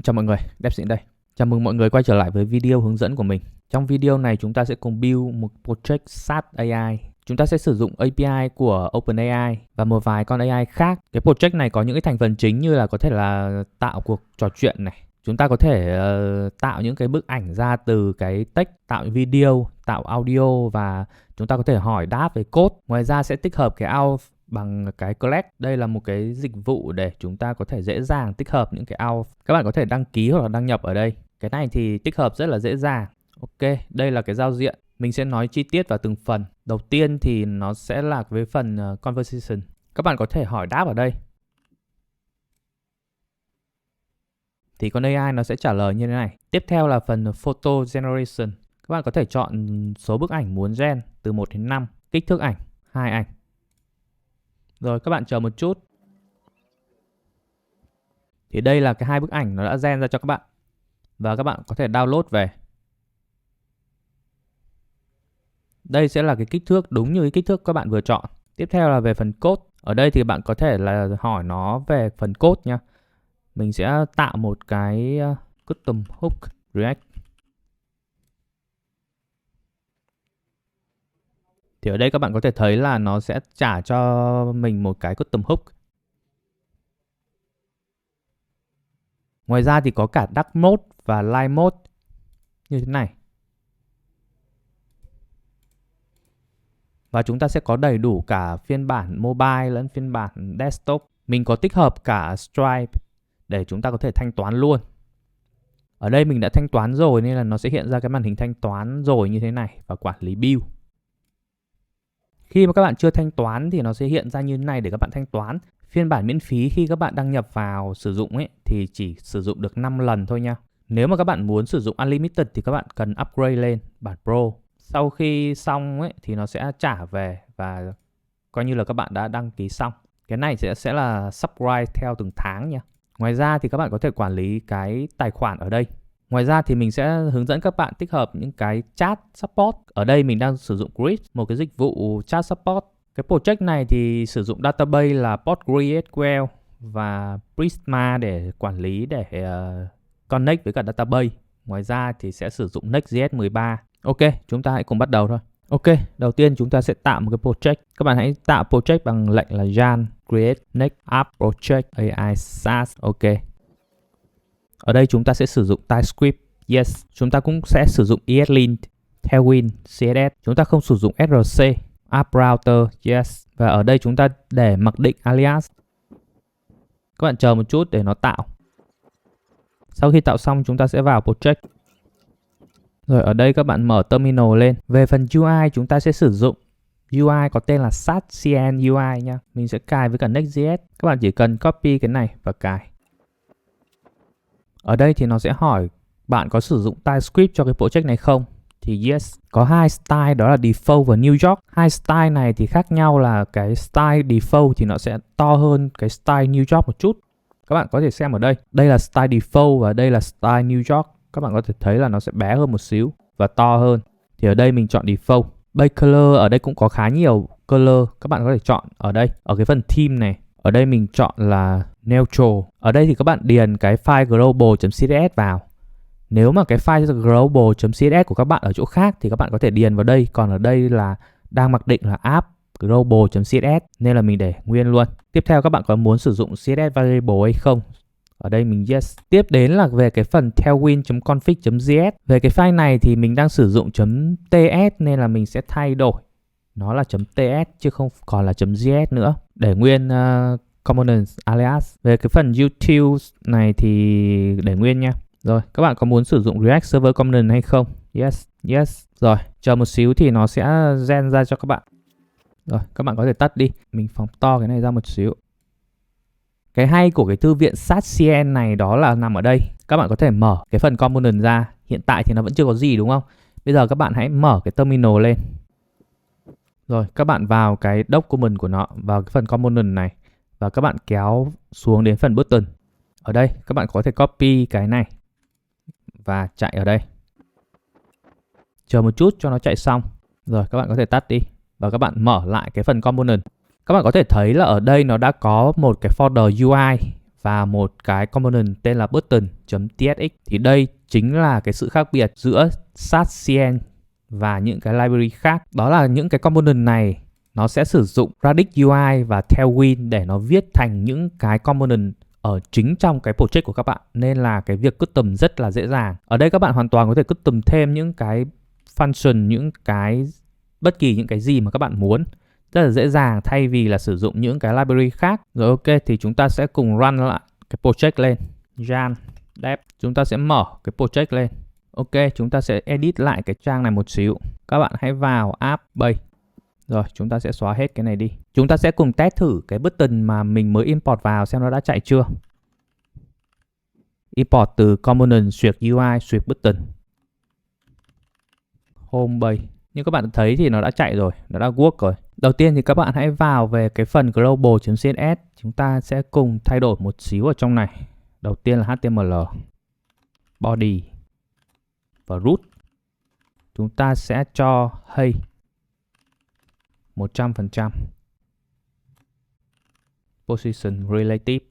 Chào mọi người, Depsin đây. Chào mừng mọi người quay trở lại với video hướng dẫn của mình. Trong video này chúng ta sẽ cùng build một project SaaS AI. Chúng ta sẽ sử dụng API của OpenAI và một vài con AI khác. Cái project này có những cái thành phần chính như là có thể là tạo cuộc trò chuyện này. Chúng ta có thể tạo những cái bức ảnh ra từ cái text, tạo video, tạo audio và chúng ta có thể hỏi đáp về code. Ngoài ra sẽ tích hợp cái auth bằng cái collect. Đây là một cái dịch vụ để chúng ta có thể dễ dàng tích hợp những cái auth. Các bạn có thể đăng ký hoặc là đăng nhập ở đây. Cái này thì tích hợp rất là dễ dàng. Ok, đây là cái giao diện. Mình sẽ nói chi tiết vào từng phần. Đầu tiên thì nó sẽ là với phần conversation. Các bạn có thể hỏi đáp ở đây. Thì con AI nó sẽ trả lời như thế này. Tiếp theo là phần photo generation. Các bạn có thể chọn số bức ảnh muốn gen từ 1 đến 5. Kích thước ảnh, 2 ảnh. Rồi các bạn chờ một chút. Thì đây là cái 2 bức ảnh nó đã gen ra cho các bạn. Và các bạn có thể download về. Đây sẽ là cái kích thước đúng như cái kích thước các bạn vừa chọn. Tiếp theo là về phần code. Ở đây thì bạn có thể là hỏi nó về phần code nha. Mình sẽ tạo một cái custom hook React. Thì ở đây các bạn có thể thấy là nó sẽ trả cho mình một cái custom hook. Ngoài ra thì có cả dark mode và light mode như thế này. Và chúng ta sẽ có đầy đủ cả phiên bản mobile lẫn phiên bản desktop. Mình có tích hợp cả Stripe để chúng ta có thể thanh toán luôn. Ở đây mình đã thanh toán rồi nên là nó sẽ hiện ra cái màn hình thanh toán rồi như thế này và quản lý bill. Khi mà các bạn chưa thanh toán thì nó sẽ hiện ra như thế này để các bạn thanh toán. Phiên bản miễn phí khi các bạn đăng nhập vào sử dụng ấy thì chỉ sử dụng được 5 lần thôi nha. Nếu mà các bạn muốn sử dụng Unlimited thì các bạn cần upgrade lên bản Pro. Sau khi xong ấy thì nó sẽ trả về và coi như là các bạn đã đăng ký xong. Cái này sẽ là subscribe theo từng tháng nha. Ngoài ra thì các bạn có thể quản lý cái tài khoản ở đây. Ngoài ra thì mình sẽ hướng dẫn các bạn tích hợp những cái chat support. Ở đây mình đang sử dụng Grid, một cái dịch vụ chat support. Cái project này thì sử dụng database là PostgreSQL và Prisma để quản lý, để connect với cả database. Ngoài ra thì sẽ sử dụng Next.js 13. Ok, chúng ta hãy cùng bắt đầu thôi. Ok, đầu tiên chúng ta sẽ tạo một cái project. Các bạn hãy tạo project bằng lệnh là Jan create next app project AI SaaS. Ok. Ở đây chúng ta sẽ sử dụng TypeScript. Yes. Chúng ta cũng sẽ sử dụng ESLint, Tailwind, CSS. Chúng ta không sử dụng src. App router. Yes. Và ở đây chúng ta để mặc định alias. Các bạn chờ một chút để nó tạo. Sau khi tạo xong chúng ta sẽ vào project. Rồi ở đây các bạn mở terminal lên. Về phần UI chúng ta sẽ sử dụng UI có tên là SaaSCN UI nha. Mình sẽ cài với cả Next.js. Các bạn chỉ cần copy cái này và cài. Ở đây thì nó sẽ hỏi bạn có sử dụng TypeScript cho cái project này không? Thì yes. Có 2 style đó là Default và New York. 2 style này thì khác nhau là cái style Default thì nó sẽ to hơn cái style New York một chút. Các bạn có thể xem ở đây. Đây là style Default và đây là style New York. Các bạn có thể thấy là nó sẽ bé hơn một xíu và to hơn. Thì ở đây mình chọn Default. Base color ở đây cũng có khá nhiều color. Các bạn có thể chọn ở đây. Ở cái phần theme này. Ở đây mình chọn là Neutral. Ở đây thì các bạn điền cái file global.css vào. Nếu mà cái file global.css của các bạn ở chỗ khác thì các bạn có thể điền vào đây. Còn ở đây là đang mặc định là app global.css nên là mình để nguyên luôn. Tiếp theo các bạn có muốn sử dụng CSS variable hay không? Ở đây mình yes. Tiếp đến là về cái phần tailwind.config.js. Về cái file này thì mình đang sử dụng .ts nên là mình sẽ thay đổi. Nó là .ts chứ không còn là .js nữa. Để nguyên components alias. Về cái phần utils này thì để nguyên nha. Rồi, các bạn có muốn sử dụng React Server Component hay không? Yes, yes. Rồi, chờ một xíu thì nó sẽ gen ra cho các bạn. Rồi, các bạn có thể tắt đi. Mình phóng to cái này ra một xíu. Cái hay của cái thư viện SaaSCN này đó là nằm ở đây. Các bạn có thể mở cái phần component ra. Hiện tại thì nó vẫn chưa có gì đúng không? Bây giờ các bạn hãy mở cái terminal lên. Rồi, các bạn vào cái document của nó, vào cái phần component này. Và các bạn kéo xuống đến phần button. Ở đây, các bạn có thể copy cái này. Và chạy ở đây. Chờ một chút cho nó chạy xong. Rồi, các bạn có thể tắt đi. Và các bạn mở lại cái phần component. Các bạn có thể thấy là ở đây nó đã có một cái folder UI và một cái component tên là button.tsx. Thì đây chính là cái sự khác biệt giữa SatsCN và những cái library khác. Đó là những cái component này nó sẽ sử dụng Radix UI và Tailwind để nó viết thành những cái component ở chính trong cái project của các bạn, nên là cái việc custom rất là dễ dàng. Ở đây các bạn hoàn toàn có thể custom thêm những cái function, những cái bất kỳ những cái gì mà các bạn muốn, rất là dễ dàng thay vì là sử dụng những cái library khác. Rồi ok, thì chúng ta sẽ cùng run lại cái project lên. Jan dev, chúng ta sẽ mở cái project lên. Ok, chúng ta sẽ edit lại cái trang này một xíu. Các bạn hãy vào app base. Rồi, chúng ta sẽ xóa hết cái này đi. Chúng ta sẽ cùng test thử cái button mà mình mới import vào xem nó đã chạy chưa. Import từ component Swift UI, Swift button. Home base. Như các bạn thấy thì nó đã chạy rồi, nó đã work rồi. Đầu tiên thì các bạn hãy vào về cái phần global.css. Chúng ta sẽ cùng thay đổi một xíu ở trong này. Đầu tiên là HTML, body và root. Chúng ta sẽ cho hey 100%. Position relative.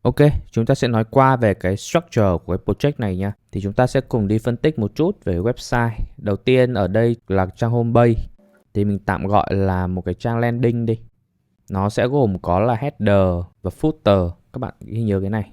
Ok, chúng ta sẽ nói qua về cái structure của cái project này nha. Thì chúng ta sẽ cùng đi phân tích một chút về website. Đầu tiên ở đây là trang homepage. Thì mình tạm gọi là một cái trang landing đi. Nó sẽ gồm có là header và footer. Các bạn ghi nhớ cái này.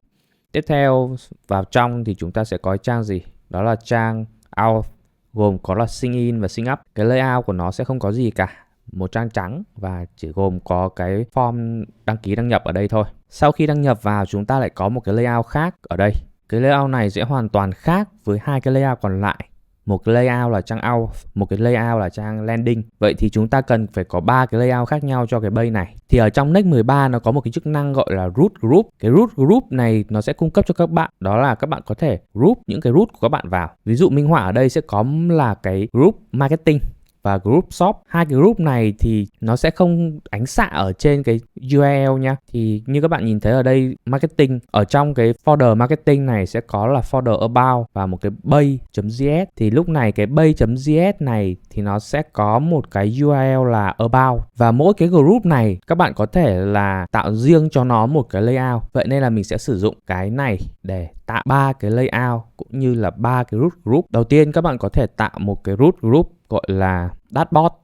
Tiếp theo vào trong thì chúng ta sẽ có trang gì? Đó là trang out, gồm có là sign in và sign up. Cái layout của nó sẽ không có gì cả, một trang trắng và chỉ gồm có cái form đăng ký đăng nhập ở đây thôi. Sau khi đăng nhập vào, chúng ta lại có một cái layout khác ở đây. Cái layout này sẽ hoàn toàn khác với hai cái layout còn lại. Một cái layout là trang out, một cái layout là trang landing. Vậy thì chúng ta cần phải có 3 cái layout khác nhau cho cái page này. Thì ở trong Next 13 nó có một cái chức năng gọi là root group. Cái root group này nó sẽ cung cấp cho các bạn, đó là các bạn có thể group những cái root của các bạn vào. Ví dụ minh họa ở đây sẽ có là cái group marketing và group shop. Hai cái group này thì nó sẽ không ánh xạ ở trên cái URL nha. Thì như các bạn nhìn thấy ở đây, marketing, ở trong cái folder marketing này sẽ có là folder about và một cái base.js. Thì lúc này cái base.js này thì nó sẽ có một cái URL là about. Và mỗi cái group này các bạn có thể là tạo riêng cho nó một cái layout. Vậy nên là mình sẽ sử dụng cái này để tạo 3 cái layout cũng như là 3 cái root group. Đầu tiên các bạn có thể tạo một cái root group gọi là dashboard.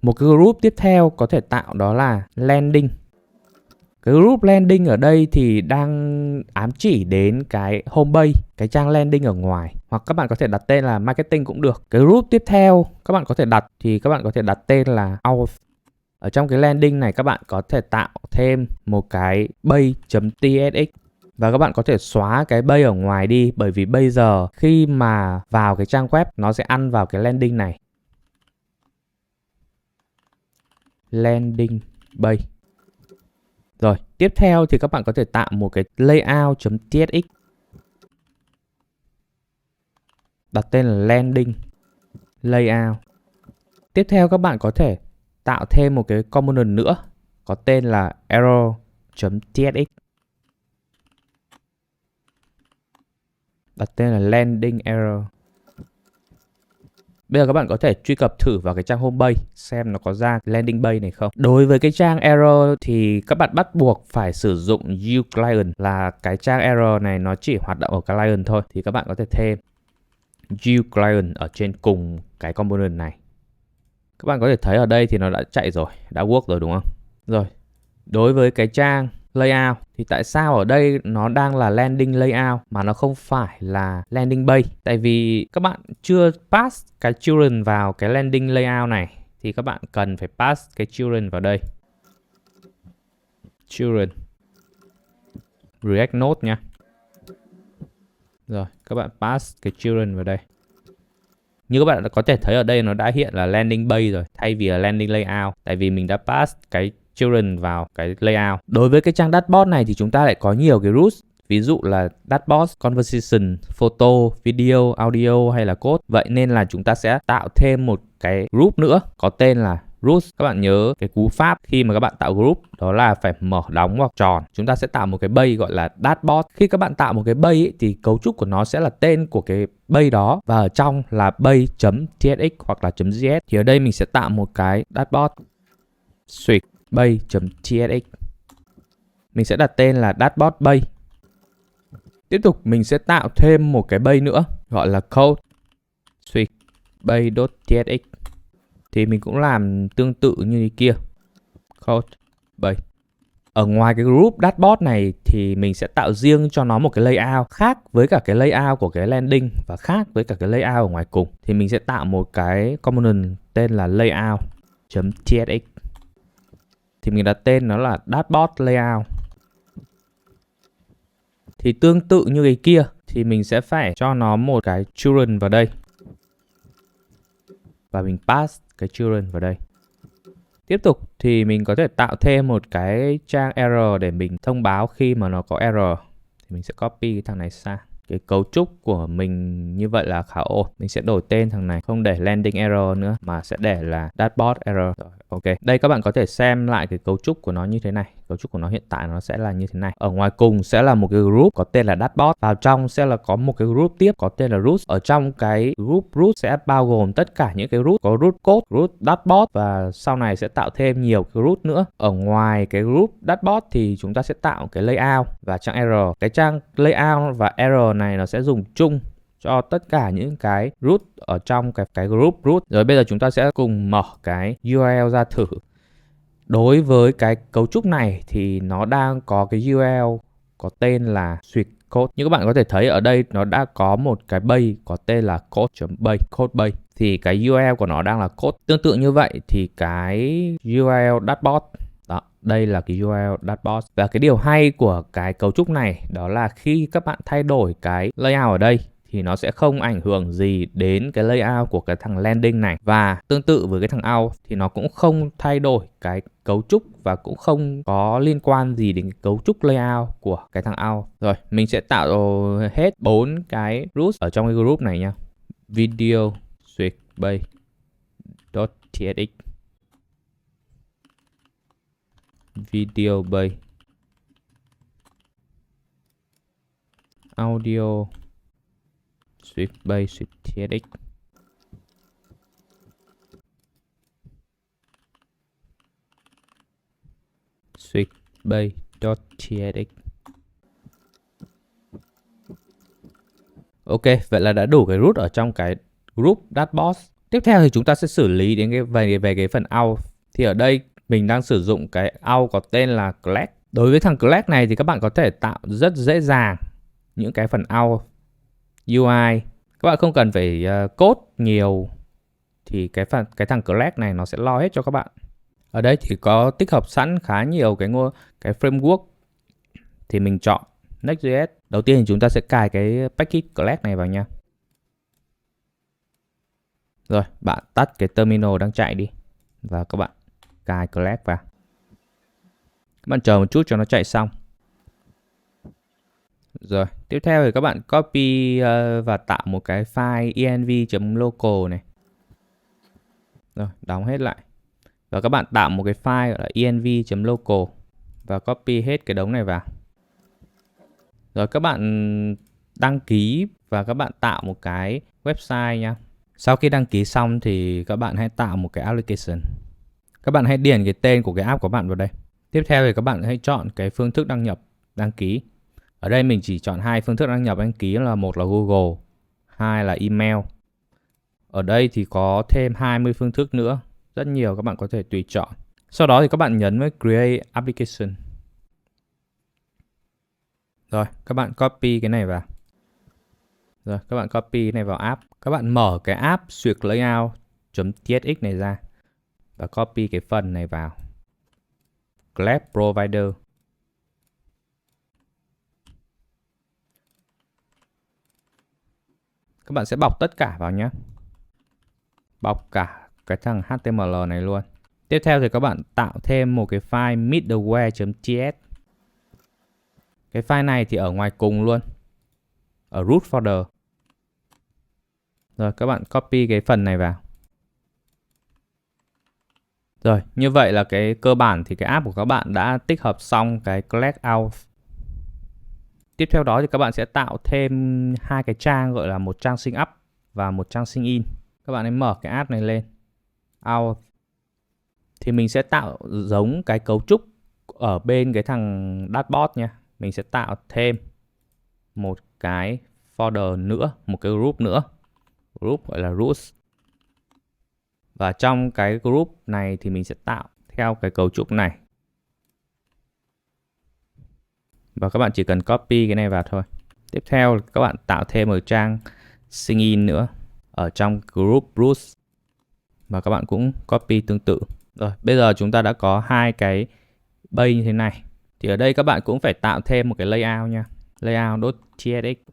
Một cái group tiếp theo có thể tạo đó là landing. Cái group landing ở đây thì đang ám chỉ đến cái homepage, cái trang landing ở ngoài. Hoặc các bạn có thể đặt tên là marketing cũng được. Cái group tiếp theo các bạn có thể đặt thì các bạn có thể đặt tên là out. Ở trong cái landing này các bạn có thể tạo thêm một cái base.tsx. Và các bạn có thể xóa cái base ở ngoài đi, bởi vì bây giờ khi mà vào cái trang web nó sẽ ăn vào cái landing này. Landing base. Rồi, tiếp theo thì các bạn có thể tạo một cái layout.tsx. Đặt tên là landing layout. Tiếp theo các bạn có thể tạo thêm một cái component nữa có tên là error.tsx. Đặt tên là landing error. Bây giờ các bạn có thể truy cập thử vào cái trang homepage xem nó có ra landing page này không. Đối với cái trang error thì các bạn bắt buộc phải sử dụng uClient, là cái trang error này nó chỉ hoạt động ở client thôi. Thì các bạn có thể thêm uClient ở trên cùng cái component này. Các bạn có thể thấy ở đây thì nó đã chạy rồi, đã work rồi đúng không? Rồi, đối với cái trang layout thì tại sao ở đây nó đang là landing layout mà nó không phải là landing page? Tại vì các bạn chưa pass cái children vào cái landing layout này thì các bạn cần phải pass cái children vào đây. Children React Node nha. Rồi, các bạn pass cái children vào đây. Như các bạn có thể thấy ở đây nó đã hiện là landing page rồi thay vì là landing layout, tại vì mình đã pass cái children vào cái layout. Đối với cái trang dashboard này thì chúng ta lại có nhiều cái rules, ví dụ là dashboard, conversation, photo, video, audio hay là code. Vậy nên là chúng ta sẽ tạo thêm một cái group nữa có tên là rules. Các bạn nhớ cái cú pháp khi mà các bạn tạo group đó là phải mở đóng hoặc tròn. Chúng ta sẽ tạo một cái base gọi là dashboard. Khi các bạn tạo một cái base thì cấu trúc của nó sẽ là tên của cái base đó và ở trong là base.tsx hoặc là .js. Thì ở đây mình sẽ tạo một cái dashboard Swift base.tsx. Mình sẽ đặt tên là dashboard bay. Tiếp tục mình sẽ tạo thêm một cái bay nữa gọi là code suite bay.tsx. Thì mình cũng làm tương tự như kia. Code bay. Ở ngoài cái group dashboard này thì mình sẽ tạo riêng cho nó một cái layout khác với cả cái layout của cái landing và khác với cả cái layout ở ngoài cùng. Thì mình sẽ tạo một cái component tên là layout.tsx. Thì mình đặt tên nó là dashboard layout. Thì tương tự như cái kia thì mình sẽ phải cho nó một cái children vào đây. Và mình pass cái children vào đây. Tiếp tục thì mình có thể tạo thêm một cái trang error để mình thông báo khi mà nó có error. Thì mình sẽ copy cái thằng này sang. Cái cấu trúc của mình như vậy là khá ổn. Mình sẽ đổi tên thằng này, không để landing error nữa mà sẽ để là dashboard error. Rồi, ok. Đây các bạn có thể xem lại cái cấu trúc của nó như thế này. Cấu trúc của nó hiện tại nó sẽ là như thế này. Ở ngoài cùng sẽ là một cái group có tên là dashboard. Vào trong sẽ là có một cái group tiếp có tên là root. Ở trong cái group root sẽ bao gồm tất cả những cái root. Có root code, root dashboard và sau này sẽ tạo thêm nhiều cái root nữa. Ở ngoài cái group dashboard thì chúng ta sẽ tạo cái layout và trang error. Cái trang layout và error này nó sẽ dùng chung cho tất cả những cái root ở trong cái group root. Rồi bây giờ chúng ta sẽ cùng mở cái URL ra thử. Đối với cái cấu trúc này thì nó đang có cái URL có tên là suite code. Như các bạn có thể thấy ở đây nó đã có một cái bay có tên là code.bay, code bay. Thì cái URL của nó đang là code. Tương tự như vậy thì cái URL dashboard, đó, đây là cái URL dashboard. Và cái điều hay của cái cấu trúc này đó là khi các bạn thay đổi cái layout ở đây thì nó sẽ không ảnh hưởng gì đến cái layout của cái thằng landing này. Và tương tự với cái thằng out thì nó cũng không thay đổi cái cấu trúc và cũng không có liên quan gì đến cái cấu trúc layout của cái thằng out. Rồi, mình sẽ tạo hết 4 cái root ở trong cái group này nha. Video suite bay.tsx, video bay, audio suite bay suite.tsx, suite bay.tsx. Ok, vậy là đã đủ cái root ở trong cái group dashboard. Tiếp theo thì chúng ta sẽ xử lý đến cái về cái phần out. Thì ở đây mình đang sử dụng cái out có tên là class. Đối với thằng class này thì các bạn có thể tạo rất dễ dàng những cái phần out UI. Các bạn không cần phải code nhiều thì cái thằng class này nó sẽ lo hết cho các bạn. Ở đây thì có tích hợp sẵn khá nhiều cái framework. Thì mình chọn Next.js. Đầu tiên thì chúng ta sẽ cài cái package class này vào nha. Rồi, bạn tắt cái terminal đang chạy đi và các bạn cài class vào. Các bạn chờ một chút cho nó chạy xong. Rồi, tiếp theo thì các bạn copy và tạo một cái file env.local này. Rồi, đóng hết lại. Và các bạn tạo một cái file gọi là env.local và copy hết cái đống này vào. Rồi các bạn đăng ký và các bạn tạo một cái website nha. Sau khi đăng ký xong thì các bạn hãy tạo một cái application. Các bạn hãy điền cái tên của cái app của bạn vào đây. Tiếp theo thì các bạn hãy chọn cái phương thức đăng nhập, đăng ký. Ở đây mình chỉ chọn 2 phương thức đăng nhập đăng ký là một là Google, 2 là email. Ở đây thì có thêm 20 phương thức nữa, rất nhiều các bạn có thể tùy chọn. Sau đó thì các bạn nhấn vào Create Application. Rồi, các bạn copy cái này vào. Rồi, các bạn copy cái này vào app. Các bạn mở cái app suite layout.tsx này ra và copy cái phần này vào. Class Provider. Các bạn sẽ bọc tất cả vào nhé. Bọc cả cái thằng HTML này luôn. Tiếp theo thì các bạn tạo thêm một cái file middleware.ts. Cái file này thì ở ngoài cùng luôn, ở root folder. Rồi các bạn copy cái phần này vào. Rồi, như vậy là cái cơ bản thì cái app của các bạn đã tích hợp xong cái class out. Tiếp theo đó thì các bạn sẽ tạo thêm 2 cái trang gọi là một trang sync up và một trang sync in. Các bạn hãy mở cái app này lên. Out. Thì mình sẽ tạo giống cái cấu trúc ở bên cái thằng dashboard nha, mình sẽ tạo thêm một cái folder nữa, một cái group nữa. Group gọi là root. Và trong cái group này thì mình sẽ tạo theo cái cấu trúc này. Và các bạn chỉ cần copy cái này vào thôi. Tiếp theo các bạn tạo thêm một trang sign in nữa ở trong group root. Và các bạn cũng copy tương tự. Rồi, bây giờ chúng ta đã có hai cái bay như thế này. Thì ở đây các bạn cũng phải tạo thêm một cái layout nha. Layout.tsx.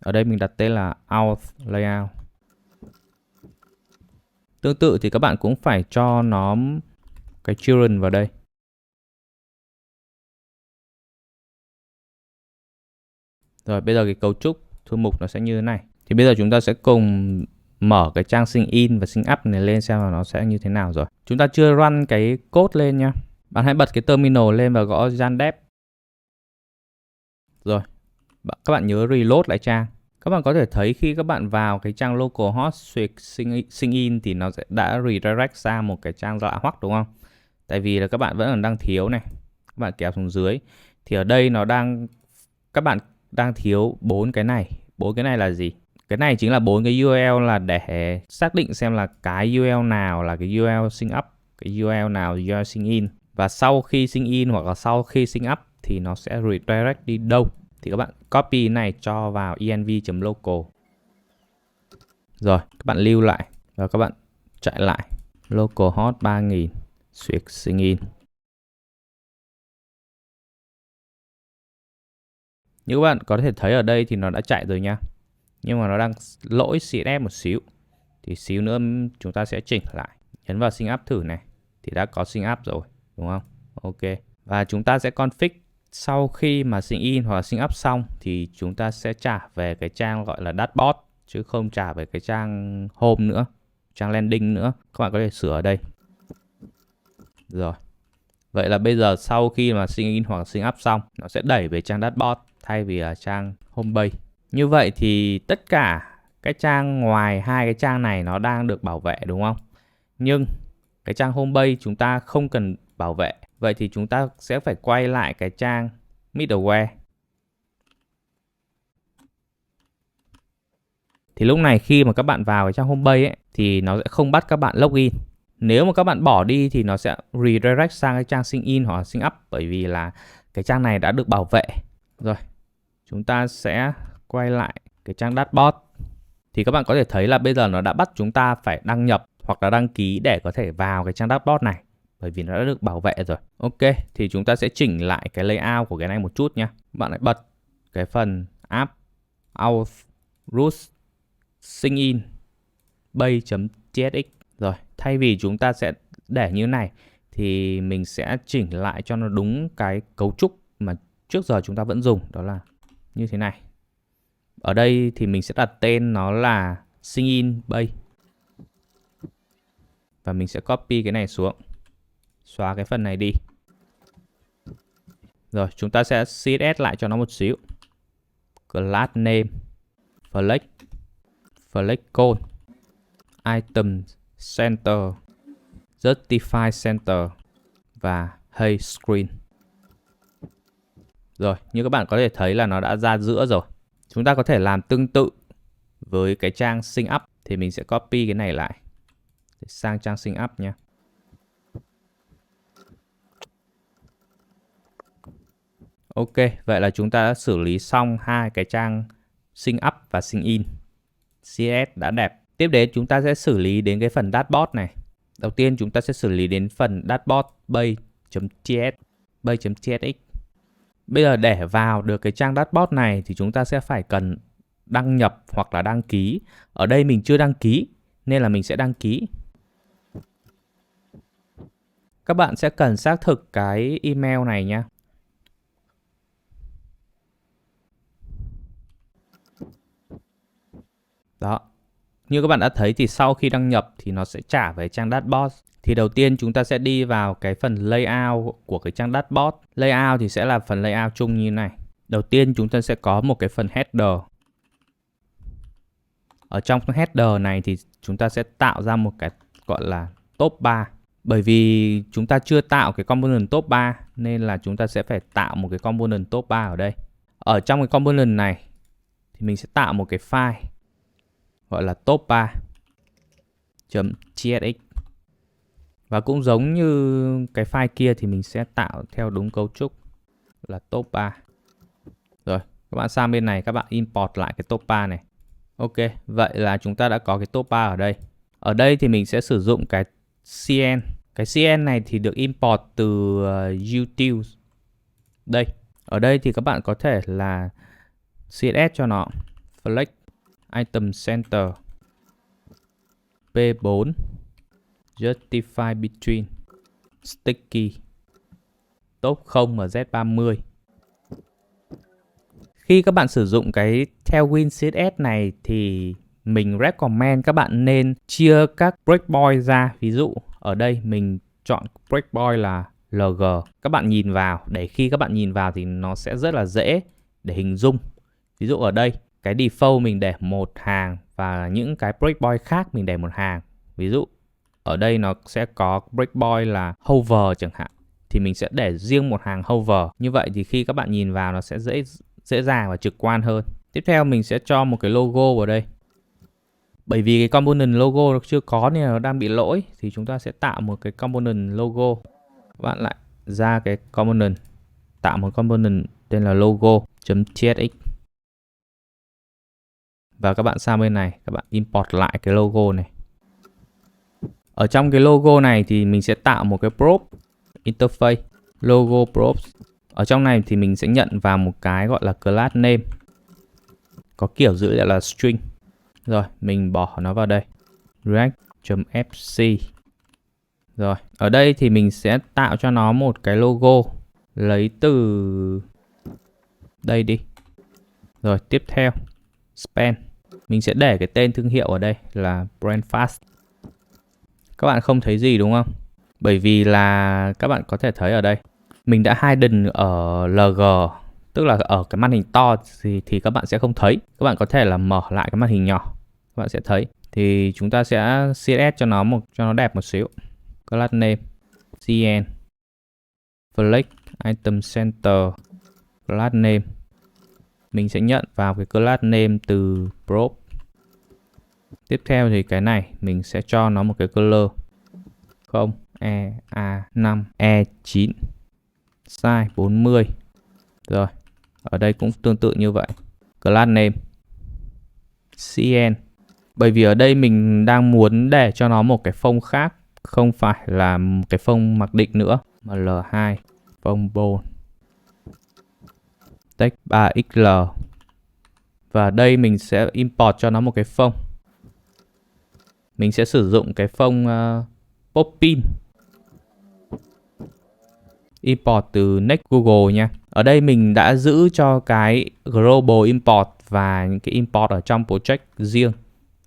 Ở đây mình đặt tên là out layout. Tương tự thì các bạn cũng phải cho nó cái children vào đây. Rồi bây giờ cái cấu trúc thư mục nó sẽ như thế này. Thì bây giờ chúng ta sẽ cùng mở cái trang sign in và sign up này lên xem là nó sẽ như thế nào rồi. Chúng ta chưa run cái code lên nha. Bạn hãy bật cái terminal lên và gõ Yandex. Rồi, các bạn nhớ reload lại trang. Các bạn có thể thấy khi các bạn vào cái trang localhost sign in thì nó sẽ đã redirect ra một cái trang lạ hoắc đúng không? Tại vì là các bạn vẫn còn đang thiếu này. Các bạn kéo xuống dưới thì ở đây nó đang, các bạn đang thiếu 4 cái này. 4 cái này là gì? Cái này chính là 4 cái URL là để xác định xem là cái URL nào là cái URL sign up, cái URL nào là URL sign in. Và sau khi sign in hoặc là sau khi sign up thì nó sẽ redirect đi đâu. Thì các bạn copy này cho vào env.local. Rồi, các bạn lưu lại và các bạn chạy lại localhost 3000 switch sign in. Như các bạn có thể thấy ở đây thì nó đã chạy rồi nha. Nhưng mà nó đang lỗi CSS một xíu. Thì xíu nữa chúng ta sẽ chỉnh lại. Nhấn vào sign up thử này. Thì đã có sign up rồi, đúng không? Ok. Và chúng ta sẽ config sau khi mà sign in hoặc là sign up xong thì chúng ta sẽ trả về cái trang gọi là dashboard chứ không trả về cái trang home nữa, trang landing nữa. Các bạn có thể sửa ở đây. Rồi. Vậy là bây giờ sau khi mà sign in hoặc sign up xong, nó sẽ đẩy về trang dashboard thay vì là trang homepage. Như vậy thì tất cả cái trang ngoài hai cái trang này nó đang được bảo vệ đúng không? Nhưng cái trang homepage chúng ta không cần bảo vệ. Vậy thì chúng ta sẽ phải quay lại cái trang middleware. Thì lúc này khi mà các bạn vào cái trang homepage ấy, thì nó sẽ không bắt các bạn login. Nếu mà các bạn bỏ đi thì nó sẽ redirect sang cái trang sign in hoặc sign up bởi vì là cái trang này đã được bảo vệ. Rồi, chúng ta sẽ quay lại cái trang dashboard. Thì các bạn có thể thấy là bây giờ nó đã bắt chúng ta phải đăng nhập hoặc là đăng ký để có thể vào cái trang dashboard này. Bởi vì nó đã được bảo vệ rồi. Ok, thì chúng ta sẽ chỉnh lại cái layout của cái này một chút nha. Bạn hãy bật cái phần app auth root sign in bay.tsx. Rồi, thay vì chúng ta sẽ để như này thì mình sẽ chỉnh lại cho nó đúng cái cấu trúc mà trước giờ chúng ta vẫn dùng, đó là như thế này. Ở đây thì mình sẽ đặt tên nó là sign in bay. Và mình sẽ copy cái này xuống. Xóa cái phần này đi. Rồi, chúng ta sẽ CSS lại cho nó một xíu. Class name, flex code, item center, justify center và hey screen. Rồi, như các bạn có thể thấy là nó đã ra giữa rồi. Chúng ta có thể làm tương tự với cái trang sign up thì mình sẽ copy cái này lại sang trang sign up nha. Ok, vậy là chúng ta đã xử lý xong hai cái trang sign up và sign in. CSS đã đẹp. Tiếp đến chúng ta sẽ xử lý đến cái phần dashboard này. Đầu tiên chúng ta sẽ xử lý đến phần dashboard bay.tsx. Bây giờ để vào được cái trang dashboard này thì chúng ta sẽ phải cần đăng nhập hoặc là đăng ký. Ở đây mình chưa đăng ký nên là mình sẽ đăng ký. Các bạn sẽ cần xác thực cái email này nha. Đó. Như các bạn đã thấy thì sau khi đăng nhập thì nó sẽ trả về trang dashboard. Thì đầu tiên chúng ta sẽ đi vào cái phần layout của cái trang dashboard. Layout thì sẽ là phần layout chung như này. Đầu tiên chúng ta sẽ có một cái phần header. Ở trong header này thì chúng ta sẽ tạo ra một cái gọi là top 3. Bởi vì chúng ta chưa tạo cái component top 3 nên là chúng ta sẽ phải tạo một cái component top 3 ở đây. Ở trong cái component này thì mình sẽ tạo một cái file gọi là top3.tsx. Và cũng giống như cái file kia thì mình sẽ tạo theo đúng cấu trúc là top 3. Rồi, các bạn sang bên này các bạn import lại cái top 3 này. Ok, vậy là chúng ta đã có cái top 3 ở đây. Ở đây thì mình sẽ sử dụng cái cn. Cái cn này thì được import từ utils. Đây, ở đây thì các bạn có thể là css cho nó flex item center p4 justify between sticky top 0 và z30. Khi các bạn sử dụng cái Tailwind CSS này thì mình recommend các bạn nên chia các breakpoint ra. Ví dụ ở đây mình chọn breakpoint là LG. Các bạn nhìn vào, để khi các bạn nhìn vào thì nó sẽ rất là dễ để hình dung. Ví dụ ở đây, cái default mình để một hàng và những cái breakpoint khác mình để một hàng. Ví dụ ở đây nó sẽ có breakpoint là hover chẳng hạn, thì mình sẽ để riêng một hàng hover. Như vậy thì khi các bạn nhìn vào nó sẽ dễ dàng và trực quan hơn. Tiếp theo mình sẽ cho một cái logo vào đây. Bởi vì cái component logo nó chưa có nên nó đang bị lỗi thì chúng ta sẽ tạo một cái component logo. Các bạn lại ra cái component, tạo một component tên là logo.tsx. Và các bạn sang bên này, các bạn import lại cái logo này. Ở trong cái logo này thì mình sẽ tạo một cái prop interface logo props. Ở trong này thì mình sẽ nhận vào một cái gọi là class name, có kiểu dữ liệu là string. Rồi, mình bỏ nó vào đây. React.fc. Rồi, ở đây thì mình sẽ tạo cho nó một cái logo lấy từ đây đi. Rồi, tiếp theo span. Mình sẽ để cái tên thương hiệu ở đây là Brandfast. Các bạn không thấy gì đúng không? Bởi vì là các bạn có thể thấy ở đây mình đã hidden ở LG, tức là ở cái màn hình to thì các bạn sẽ không thấy. Các bạn có thể là mở lại cái màn hình nhỏ, các bạn sẽ thấy. Thì chúng ta sẽ CSS cho nó đẹp một xíu. Class name cn flex item center class name. Mình sẽ nhận vào cái class name từ prop. Tiếp theo thì cái này mình sẽ cho nó một cái color 0 EA5 E9 size 40. Rồi, ở đây cũng tương tự như vậy. Class name cn. Bởi vì ở đây mình đang muốn để cho nó một cái phông khác, không phải là cái phông mặc định nữa, mà L2 phông bold text 3XL. Và đây mình sẽ import cho nó một cái phông. Mình sẽ sử dụng cái phông Poppin. Import từ Next Google nha. Ở đây mình đã giữ cho cái global import và những cái import ở trong project riêng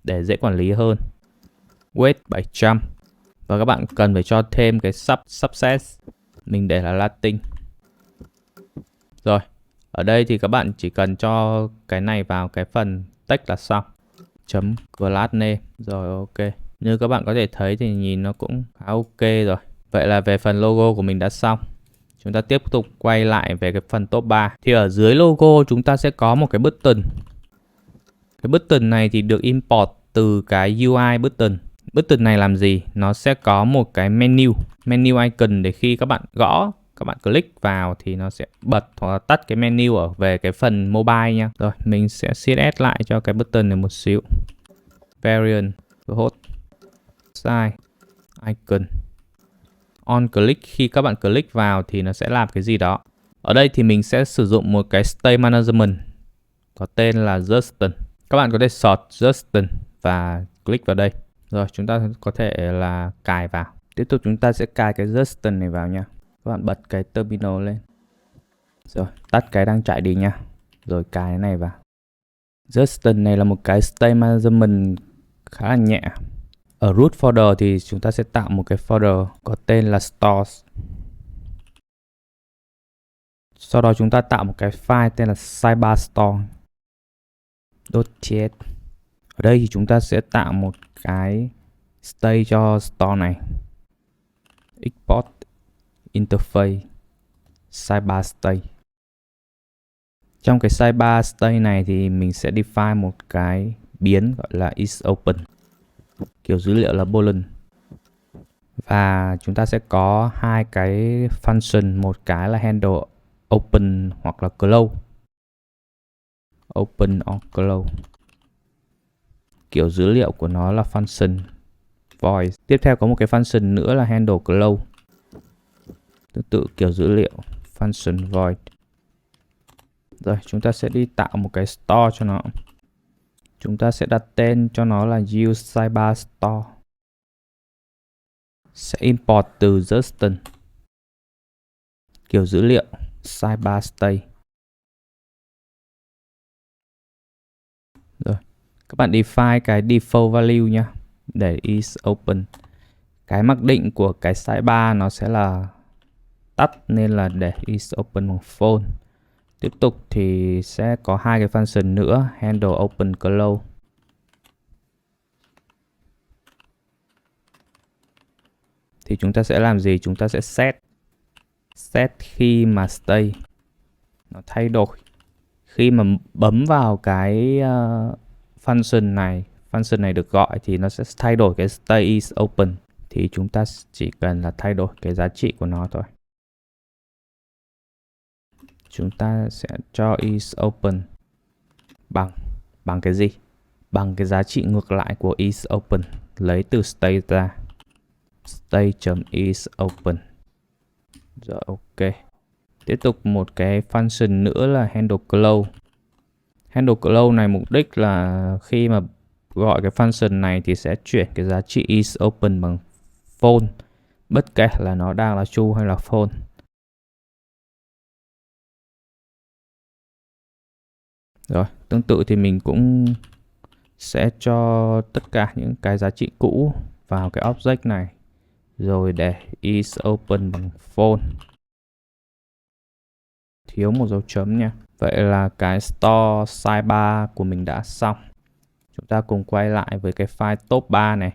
để dễ quản lý hơn. Weight 700. Và các bạn cần phải cho thêm cái subset. Mình để là Latin. Rồi, ở đây thì các bạn chỉ cần cho cái này vào cái phần text là xong. Chấm class name. Rồi, ok. Như các bạn có thể thấy thì nhìn nó cũng khá ok rồi. Vậy là về phần logo của mình đã xong. Chúng ta tiếp tục quay lại về cái phần top 3. Thì ở dưới logo chúng ta sẽ có một cái button. Cái button này thì được import từ cái UI button. Button này làm gì? Nó sẽ có một cái menu icon để khi các bạn gõ, các bạn click vào thì nó sẽ bật hoặc là tắt cái menu ở về cái phần mobile nha. Rồi, mình sẽ CSS lại cho cái button này một xíu. Variant, host, size, icon. On click, khi các bạn click vào thì nó sẽ làm cái gì đó. Ở đây thì mình sẽ sử dụng một cái state management có tên là Justin. Các bạn có thể search Justin và click vào đây. Rồi, chúng ta có thể là cài vào. Tiếp tục chúng ta sẽ cài cái Justin này vào nha. Các bạn bật cái terminal lên. Rồi, tắt cái đang chạy đi nha. Rồi cài cái này vào. Justin này là một cái state management khá là nhẹ. Ở root folder thì chúng ta sẽ tạo một cái folder có tên là stores. Sau đó chúng ta tạo một cái file tên là sidebarstore.ts. Ở đây thì chúng ta sẽ tạo một cái state cho store này. export interface sidebar state. Trong cái sidebar state này thì mình sẽ define một cái biến gọi là isOpen, kiểu dữ liệu là boolean. Và chúng ta sẽ có hai cái function, một cái là handle open hoặc là close. Open or close. Kiểu dữ liệu của nó là function void. Tiếp theo có một cái function nữa là handle close. Tương tự kiểu dữ liệu function void. Rồi chúng ta sẽ đi tạo một cái store cho nó. Chúng ta sẽ đặt tên cho nó là use sidebar store. Sẽ import từ Justin. Kiểu dữ liệu sidebar state. Rồi, các bạn define cái default value nha, để isOpen. Cái mặc định của cái sidebar nó sẽ là tắt nên là để isOpen bằng phone. Tiếp tục thì sẽ có hai cái function nữa, handle open close. Thì chúng ta sẽ làm gì? Chúng ta sẽ set khi mà state nó thay đổi. Khi mà bấm vào cái function này được gọi thì nó sẽ thay đổi cái state is open. Thì chúng ta chỉ cần là thay đổi cái giá trị của nó thôi. Chúng ta sẽ cho is open bằng cái gì? Bằng cái giá trị ngược lại của is open, lấy từ state ra. State.isOpen. Rồi ok. Tiếp tục một cái function nữa là handle close. Handle close này mục đích là khi mà gọi cái function này thì sẽ chuyển cái giá trị isOpen bằng phone, bất kể là nó đang là true hay là false. Rồi, tương tự thì mình cũng sẽ cho tất cả những cái giá trị cũ vào cái object này, rồi để isOpen bằng phone. Thiếu một dấu chấm nha. Vậy là cái store sidebar của mình đã xong. Chúng ta cùng quay lại với cái file top 3 này.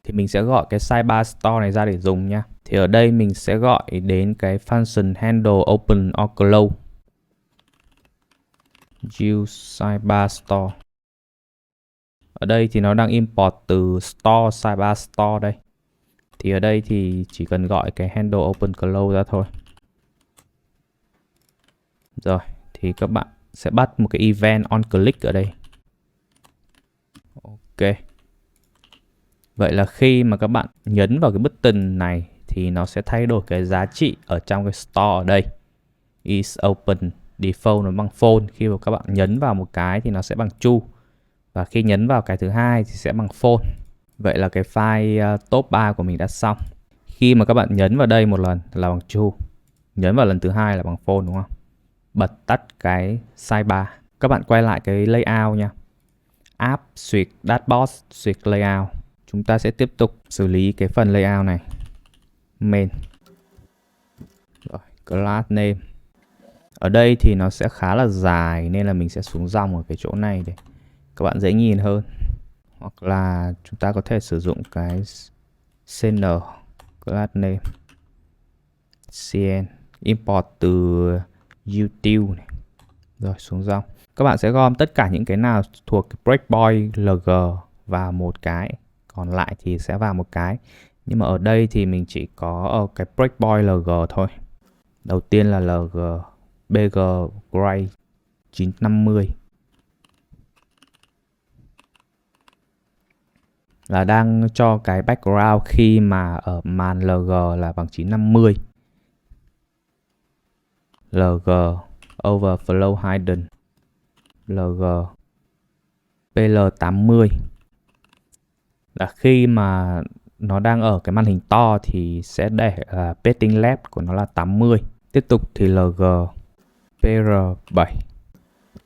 Thì mình sẽ gọi cái sidebar store này ra để dùng nha. Thì ở đây mình sẽ gọi đến cái function handle open or close. Use sidebar store. Ở đây thì nó đang import từ store sidebar store đây. Thì ở đây thì chỉ cần gọi cái handle open close ra thôi. Rồi, thì các bạn sẽ bắt một cái event on click ở đây. Ok. Vậy là khi mà các bạn nhấn vào cái button này thì nó sẽ thay đổi cái giá trị ở trong cái store ở đây. Is open default nó bằng false. Khi mà các bạn nhấn vào một cái thì nó sẽ bằng true. Và khi nhấn vào cái thứ hai thì sẽ bằng false. Vậy là cái file top 3 của mình đã xong. Khi mà các bạn nhấn vào đây một lần là bằng true, nhấn vào lần thứ hai là bằng false, đúng không? Bật tắt cái sidebar. Các bạn quay lại cái layout nha. App, xuyệt dashboard, xuyệt layout. Chúng ta sẽ tiếp tục xử lý cái phần layout này. Main. Rồi, class name. Ở đây thì nó sẽ khá là dài nên là mình sẽ xuống dòng ở cái chỗ này để các bạn dễ nhìn hơn. Hoặc là chúng ta có thể sử dụng cái cn class name cn import từ util này. Rồi xuống dòng. Các bạn sẽ gom tất cả những cái nào thuộc breakpoint lg vào một cái, còn lại thì sẽ vào một cái. Nhưng mà ở đây thì mình chỉ có ở cái breakpoint lg thôi. Đầu tiên là lg bg gray 950 là đang cho cái background khi mà ở màn lg là bằng 950. Lg overflow hidden lg pl80 là khi mà nó đang ở cái màn hình to thì sẽ để padding left của nó là 80. Tiếp tục thì lg pr7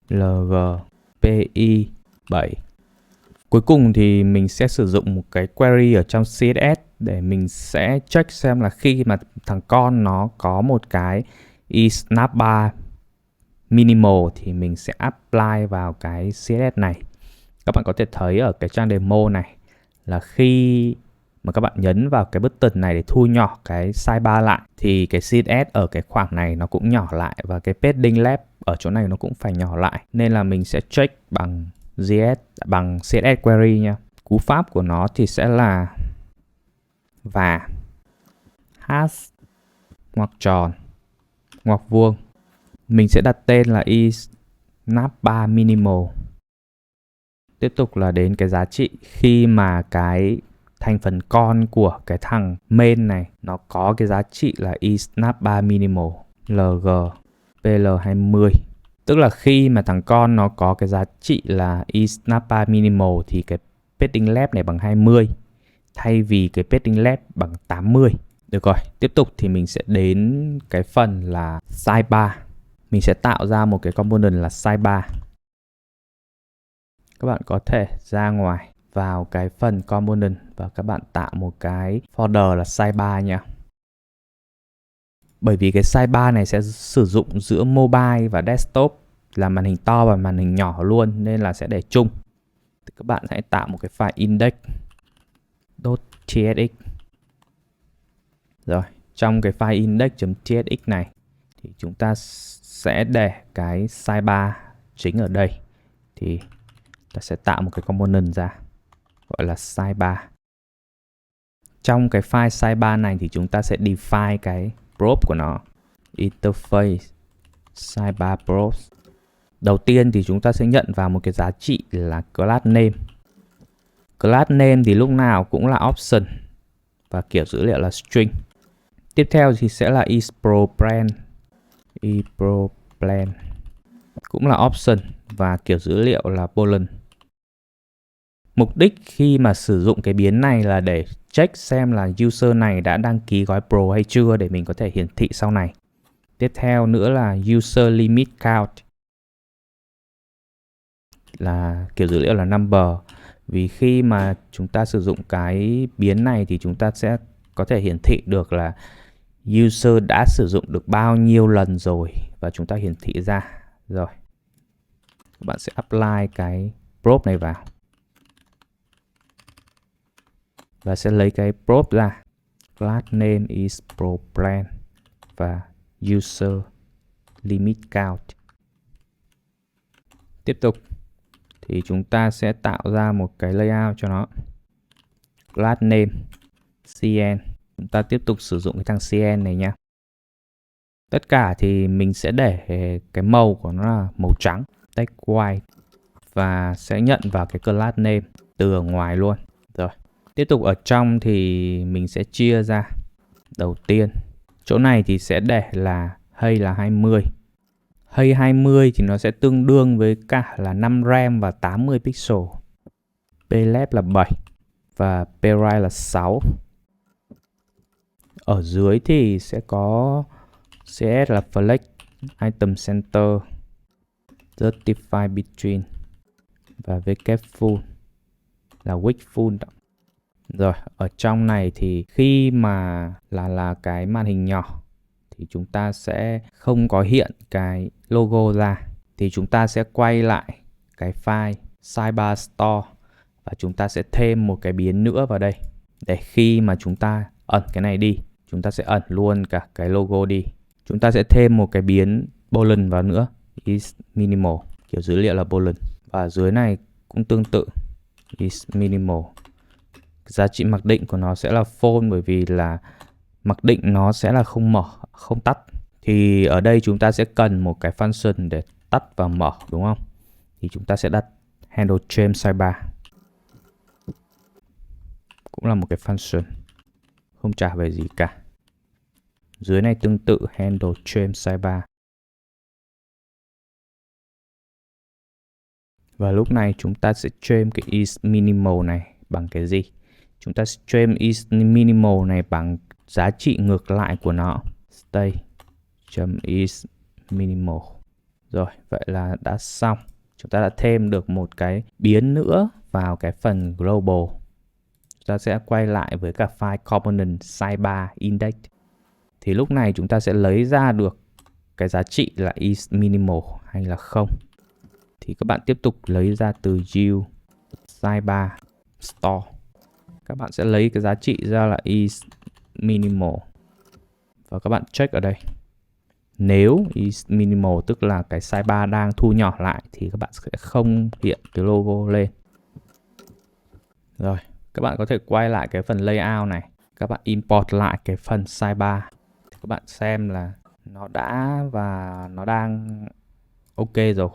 lg pi7. Cuối cùng thì mình sẽ sử dụng một cái query ở trong CSS để mình sẽ check xem là khi mà thằng con nó có một cái isNavbar minimal thì mình sẽ apply vào cái CSS này. Các bạn có thể thấy ở cái trang demo này là khi mà các bạn nhấn vào cái button này để thu nhỏ cái sidebar lại thì cái CSS ở cái khoảng này nó cũng nhỏ lại và cái padding left ở chỗ này nó cũng phải nhỏ lại. Nên là mình sẽ check bằng bằng CSS query nha. Cú pháp của nó thì sẽ là và hash ngoặc tròn ngoặc vuông. Mình sẽ đặt tên là isNavBar minimal. Tiếp tục là đến cái giá trị khi mà cái thành phần con của cái thằng main này nó có cái giá trị là isNavBar minimal lg pl20. Tức là khi mà thằng con nó có cái giá trị là isNavBar minimal thì cái padding left này bằng 20 thay vì cái padding left bằng 80. Được rồi, tiếp tục thì mình sẽ đến cái phần là sidebar. Mình sẽ tạo ra một cái component là sidebar. Các bạn có thể ra ngoài vào cái phần component và các bạn tạo một cái folder là sidebar nha. Bởi vì cái sidebar này sẽ sử dụng giữa mobile và desktop là màn hình to và màn hình nhỏ luôn nên là sẽ để chung. Thì các bạn hãy tạo một cái file index.tsx. Rồi, trong cái file index.tsx này thì chúng ta sẽ để cái sidebar chính ở đây. Thì ta sẽ tạo một cái component ra gọi là sidebar. Trong cái file sidebar này thì chúng ta sẽ define cái prop của nó. Interface sidebar props. Đầu tiên thì chúng ta sẽ nhận vào một cái giá trị là class name. Class name thì lúc nào cũng là option và kiểu dữ liệu là string. Tiếp theo thì sẽ là isProPlan. isProPlan cũng là option và kiểu dữ liệu là boolean. Mục đích khi mà sử dụng cái biến này là để check xem là user này đã đăng ký gói Pro hay chưa để mình có thể hiển thị sau này. Tiếp theo nữa là user limit count là kiểu dữ liệu là number. Vì khi mà chúng ta sử dụng cái biến này thì chúng ta sẽ có thể hiển thị được là user đã sử dụng được bao nhiêu lần rồi và chúng ta hiển thị ra. Rồi, các bạn sẽ apply cái prop này vào và sẽ lấy cái prop ra. Class name is ProPlan và user limit count. Tiếp tục thì chúng ta sẽ tạo ra một cái layout cho nó. Class name cn. Chúng ta tiếp tục sử dụng cái thằng cn này nha. Tất cả thì mình sẽ để cái màu của nó là màu trắng, text white, và sẽ nhận vào cái class name từ ở ngoài luôn. Rồi, tiếp tục ở trong thì mình sẽ chia ra. Đầu tiên, chỗ này thì sẽ để là hay là 20. Hay 20 thì nó sẽ tương đương với cả là 5 RAM và 80 pixel. pleft là 7 và pRite là 6. Ở dưới thì sẽ có CS là flex, item center, justify between và wk full là width full. Rồi, ở trong này thì khi mà là cái màn hình nhỏ thì chúng ta sẽ không có hiện cái logo ra. Thì chúng ta sẽ quay lại cái file sidebar store và chúng ta sẽ thêm một cái biến nữa vào đây. Để khi mà chúng ta ẩn cái này đi, chúng ta sẽ ẩn luôn cả cái logo đi. Chúng ta sẽ thêm một cái biến boolean vào nữa, is minimal, kiểu dữ liệu là boolean. Và dưới này cũng tương tự, is minimal. Giá trị mặc định của nó sẽ là false bởi vì là mặc định nó sẽ là không mở, không tắt. Thì ở đây chúng ta sẽ cần một cái function để tắt và mở, đúng không? Thì chúng ta sẽ đặt handle change sidebar. Cũng là một cái function, không trả về gì cả. Dưới này tương tự handle change sidebar. Và lúc này chúng ta sẽ change cái is minimal này bằng cái gì? Chúng ta sẽ change is minimal này bằng giá trị ngược lại của nó. State.is minimal. Rồi, vậy là đã xong. Chúng ta đã thêm được một cái biến nữa vào cái phần global. Chúng ta sẽ quay lại với cả file component sidebar index. Thì lúc này chúng ta sẽ lấy ra được cái giá trị là is minimal hay là không. Thì các bạn tiếp tục lấy ra từ u sidebar store. các bạn sẽ lấy cái giá trị ra là is minimal và các bạn check ở đây. Nếu is minimal tức là cái sidebar đang thu nhỏ lại thì các bạn sẽ không hiện cái logo lên. Rồi, các bạn có thể quay lại cái phần layout này, các bạn import lại cái phần sidebar. Các bạn xem là nó đã và nó đang ok rồi.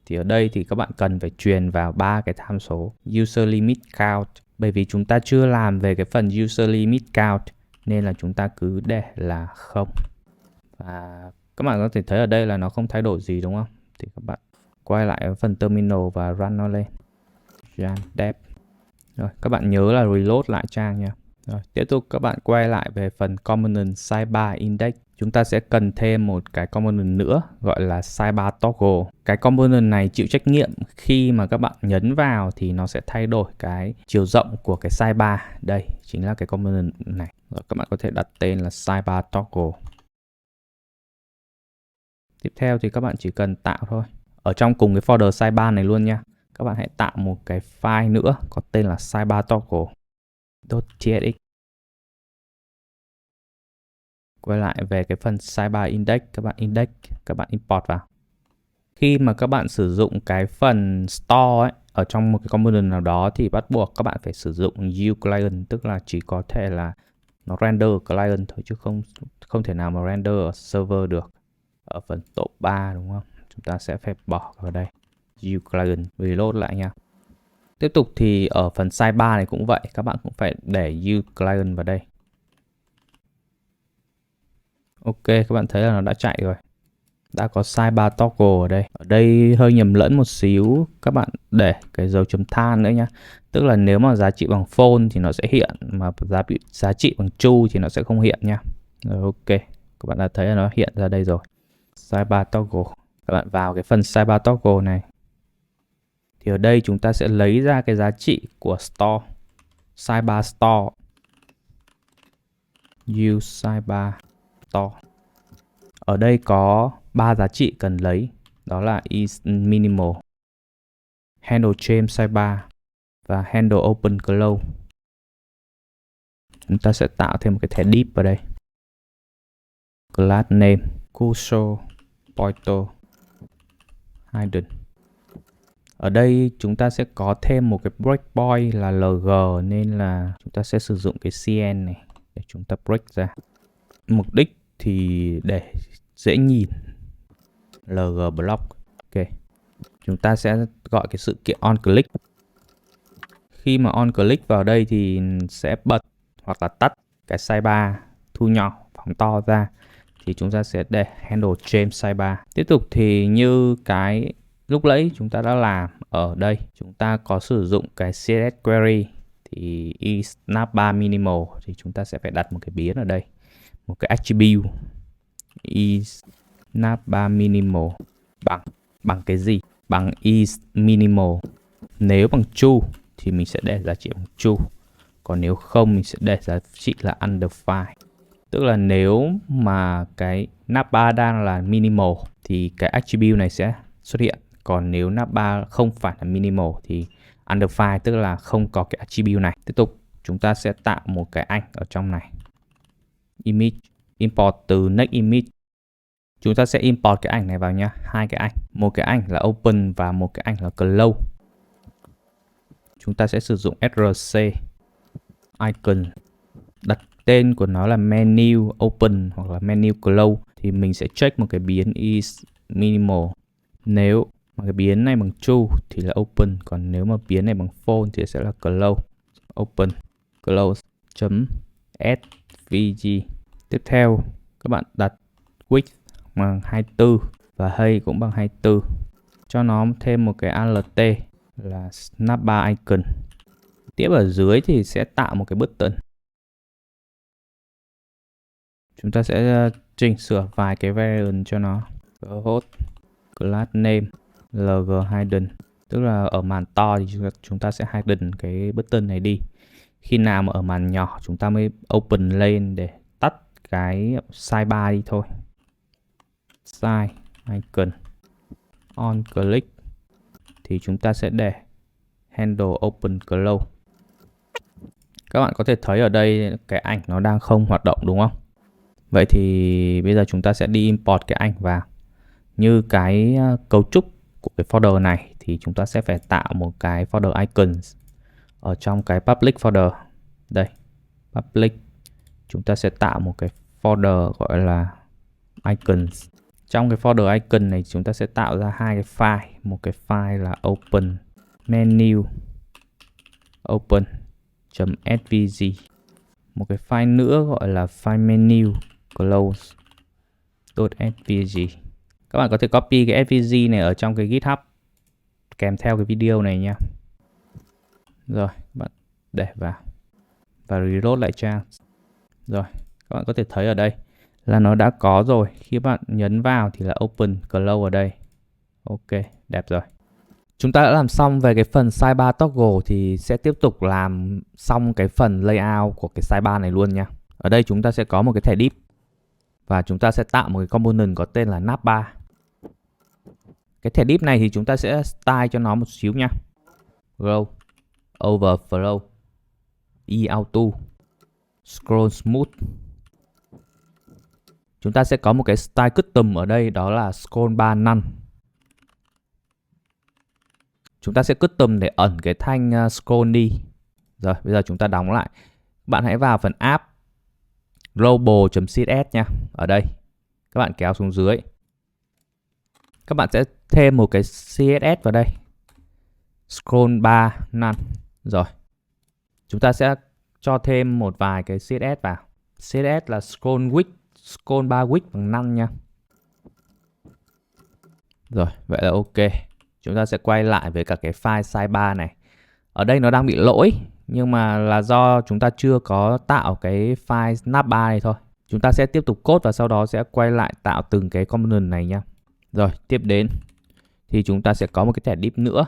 Thì ở đây thì các bạn cần phải truyền vào 3 cái tham số user limit count. Bởi vì chúng ta chưa làm về cái phần user limit count nên là chúng ta cứ để là 0. Và các bạn có thể thấy ở đây là nó không thay đổi gì đúng không? Thì các bạn quay lại ở phần terminal và run nó lên. Run dev. Rồi, các bạn nhớ là reload lại trang nha. Rồi, tiếp tục các bạn quay lại về phần component sidebar index. Chúng ta sẽ cần thêm một cái component nữa gọi là sidebar toggle. Cái component này chịu trách nhiệm khi mà các bạn nhấn vào thì nó sẽ thay đổi cái chiều rộng của cái sidebar. Đây chính là cái component này. Rồi, các bạn có thể đặt tên là sidebar toggle. Tiếp theo thì các bạn chỉ cần tạo thôi. Ở trong cùng cái folder sidebar này luôn nha. Các bạn hãy tạo một cái file nữa có tên là sidebar toggle.tsx. Quay lại về cái phần sidebar index, các bạn import vào. Khi mà các bạn sử dụng cái phần store ấy, ở trong một cái component nào đó thì bắt buộc các bạn phải sử dụng uClient, tức là chỉ có thể là nó render ở client thôi chứ không thể nào mà render ở server được. Ở phần top 3 đúng không? Chúng ta sẽ phải bỏ vào đây uClient, reload lại nha. Tiếp tục thì ở phần sidebar này cũng vậy, các bạn cũng phải để uClient vào đây. Ok, các bạn thấy là nó đã chạy rồi. Đã có sidebar toggle ở đây. Ở đây hơi nhầm lẫn một xíu, các bạn để cái dấu chấm than nữa nhá. Tức là nếu mà giá trị bằng phone thì nó sẽ hiện, mà giá trị bằng true thì nó sẽ không hiện nha. Rồi ok, các bạn đã thấy là nó hiện ra đây rồi. Sidebar toggle. Các bạn vào cái phần sidebar toggle này. Thì ở đây chúng ta sẽ lấy ra cái giá trị của store. Sidebar store. Use sidebar store. Ở đây có 3 giá trị cần lấy, đó là is minimal, handle change sidebar và handle open close. Chúng ta sẽ tạo thêm một cái thẻ div vào đây. Class name, cursor, pointer, hidden. Ở đây chúng ta sẽ có thêm một cái breakpoint là lg nên là chúng ta sẽ sử dụng cái cn này để chúng ta break ra. Mục đích thì để dễ nhìn lg block. Ok. Chúng ta sẽ gọi cái sự kiện on click. Khi mà on click vào đây thì sẽ bật hoặc là tắt cái sidebar, thu nhỏ, phóng to ra. Thì chúng ta sẽ để handle change sidebar. Tiếp tục thì như cái lúc nãy chúng ta đã làm ở đây, chúng ta có sử dụng cái CSS query thì is navbar minimal thì chúng ta sẽ phải đặt một cái biến ở đây, một cái attribute is navbar minimal bằng cái gì? Bằng is minimal. Nếu bằng true thì mình sẽ để giá trị bằng true. Còn nếu không mình sẽ để giá trị là undefined. Tức là nếu mà cái navbar đang là minimal thì cái attribute này sẽ xuất hiện. Còn nếu navbar không phải là minimal thì undefined, tức là không có cái attribute này. Tiếp tục chúng ta sẽ tạo một cái ảnh ở trong này. Image, import từ next image. Chúng ta sẽ import cái ảnh này vào nha, hai cái ảnh. Một cái ảnh là open và một cái ảnh là close. Chúng ta sẽ sử dụng src icon, đặt tên của nó là menu open hoặc là menu close thì mình sẽ check một cái biến is minimal. Nếu mà cái biến này bằng true thì là open, còn nếu mà biến này bằng false thì sẽ là close. Open close chấm svg. Tiếp theo các bạn đặt width bằng 24 và height cũng bằng 24. Cho nó thêm một cái alt là snapbar icon. Tiếp ở dưới thì sẽ tạo một cái button. Chúng ta sẽ chỉnh sửa vài cái variant cho nó. Host, class name, lg hidden. Tức là ở màn to thì chúng ta sẽ hidden cái button này đi. Khi nào mà ở màn nhỏ chúng ta mới open lên để tắt cái sidebar đi thôi. Side icon on click thì chúng ta sẽ để handle open close. Các bạn có thể thấy ở đây cái ảnh nó đang không hoạt động đúng không? Vậy thì bây giờ chúng ta sẽ đi import cái ảnh vào. Như cái cấu trúc của cái folder này thì chúng ta sẽ phải tạo một cái folder icons ở trong cái public folder. Đây, public. Chúng ta sẽ tạo một cái folder gọi là icons. Trong cái folder icon này chúng ta sẽ tạo ra hai cái file. Một cái file là open menu open.svg. Một cái file nữa gọi là file menu close.svg. Các bạn có thể copy cái svg này ở trong cái GitHub kèm theo cái video này nha. Rồi, các bạn để vào và reload lại trang. Rồi, các bạn có thể thấy ở đây là nó đã có rồi. Khi bạn nhấn vào thì là open close ở đây. Ok, đẹp rồi. Chúng ta đã làm xong về cái phần sidebar toggle thì sẽ tiếp tục làm xong cái phần layout của cái sidebar này luôn nha. Ở đây chúng ta sẽ có một cái thẻ div và chúng ta sẽ tạo một cái component có tên là navbar. Cái thẻ div này thì chúng ta sẽ style cho nó một xíu nha. Row, overflow, eauto, scroll smooth. Chúng ta sẽ có một cái style custom ở đây, đó là scroll bar none. Chúng ta sẽ custom để ẩn cái thanh scroll đi. Rồi, bây giờ chúng ta đóng lại. Bạn hãy vào phần app global.css nha. Ở đây, các bạn kéo xuống dưới. Các bạn sẽ thêm một cái CSS vào đây. Scroll bar none. Rồi. Chúng ta sẽ cho thêm một vài cái CSS vào. CSS là scroll width, scroll bar width bằng none nha. Rồi, vậy là ok. Chúng ta sẽ quay lại với cả cái file sidebar này. Ở đây nó đang bị lỗi, nhưng mà là do chúng ta chưa có tạo cái file navbar này thôi. Chúng ta sẽ tiếp tục code và sau đó sẽ quay lại tạo từng cái component này nha. Rồi, tiếp đến thì chúng ta sẽ có một cái thẻ div nữa.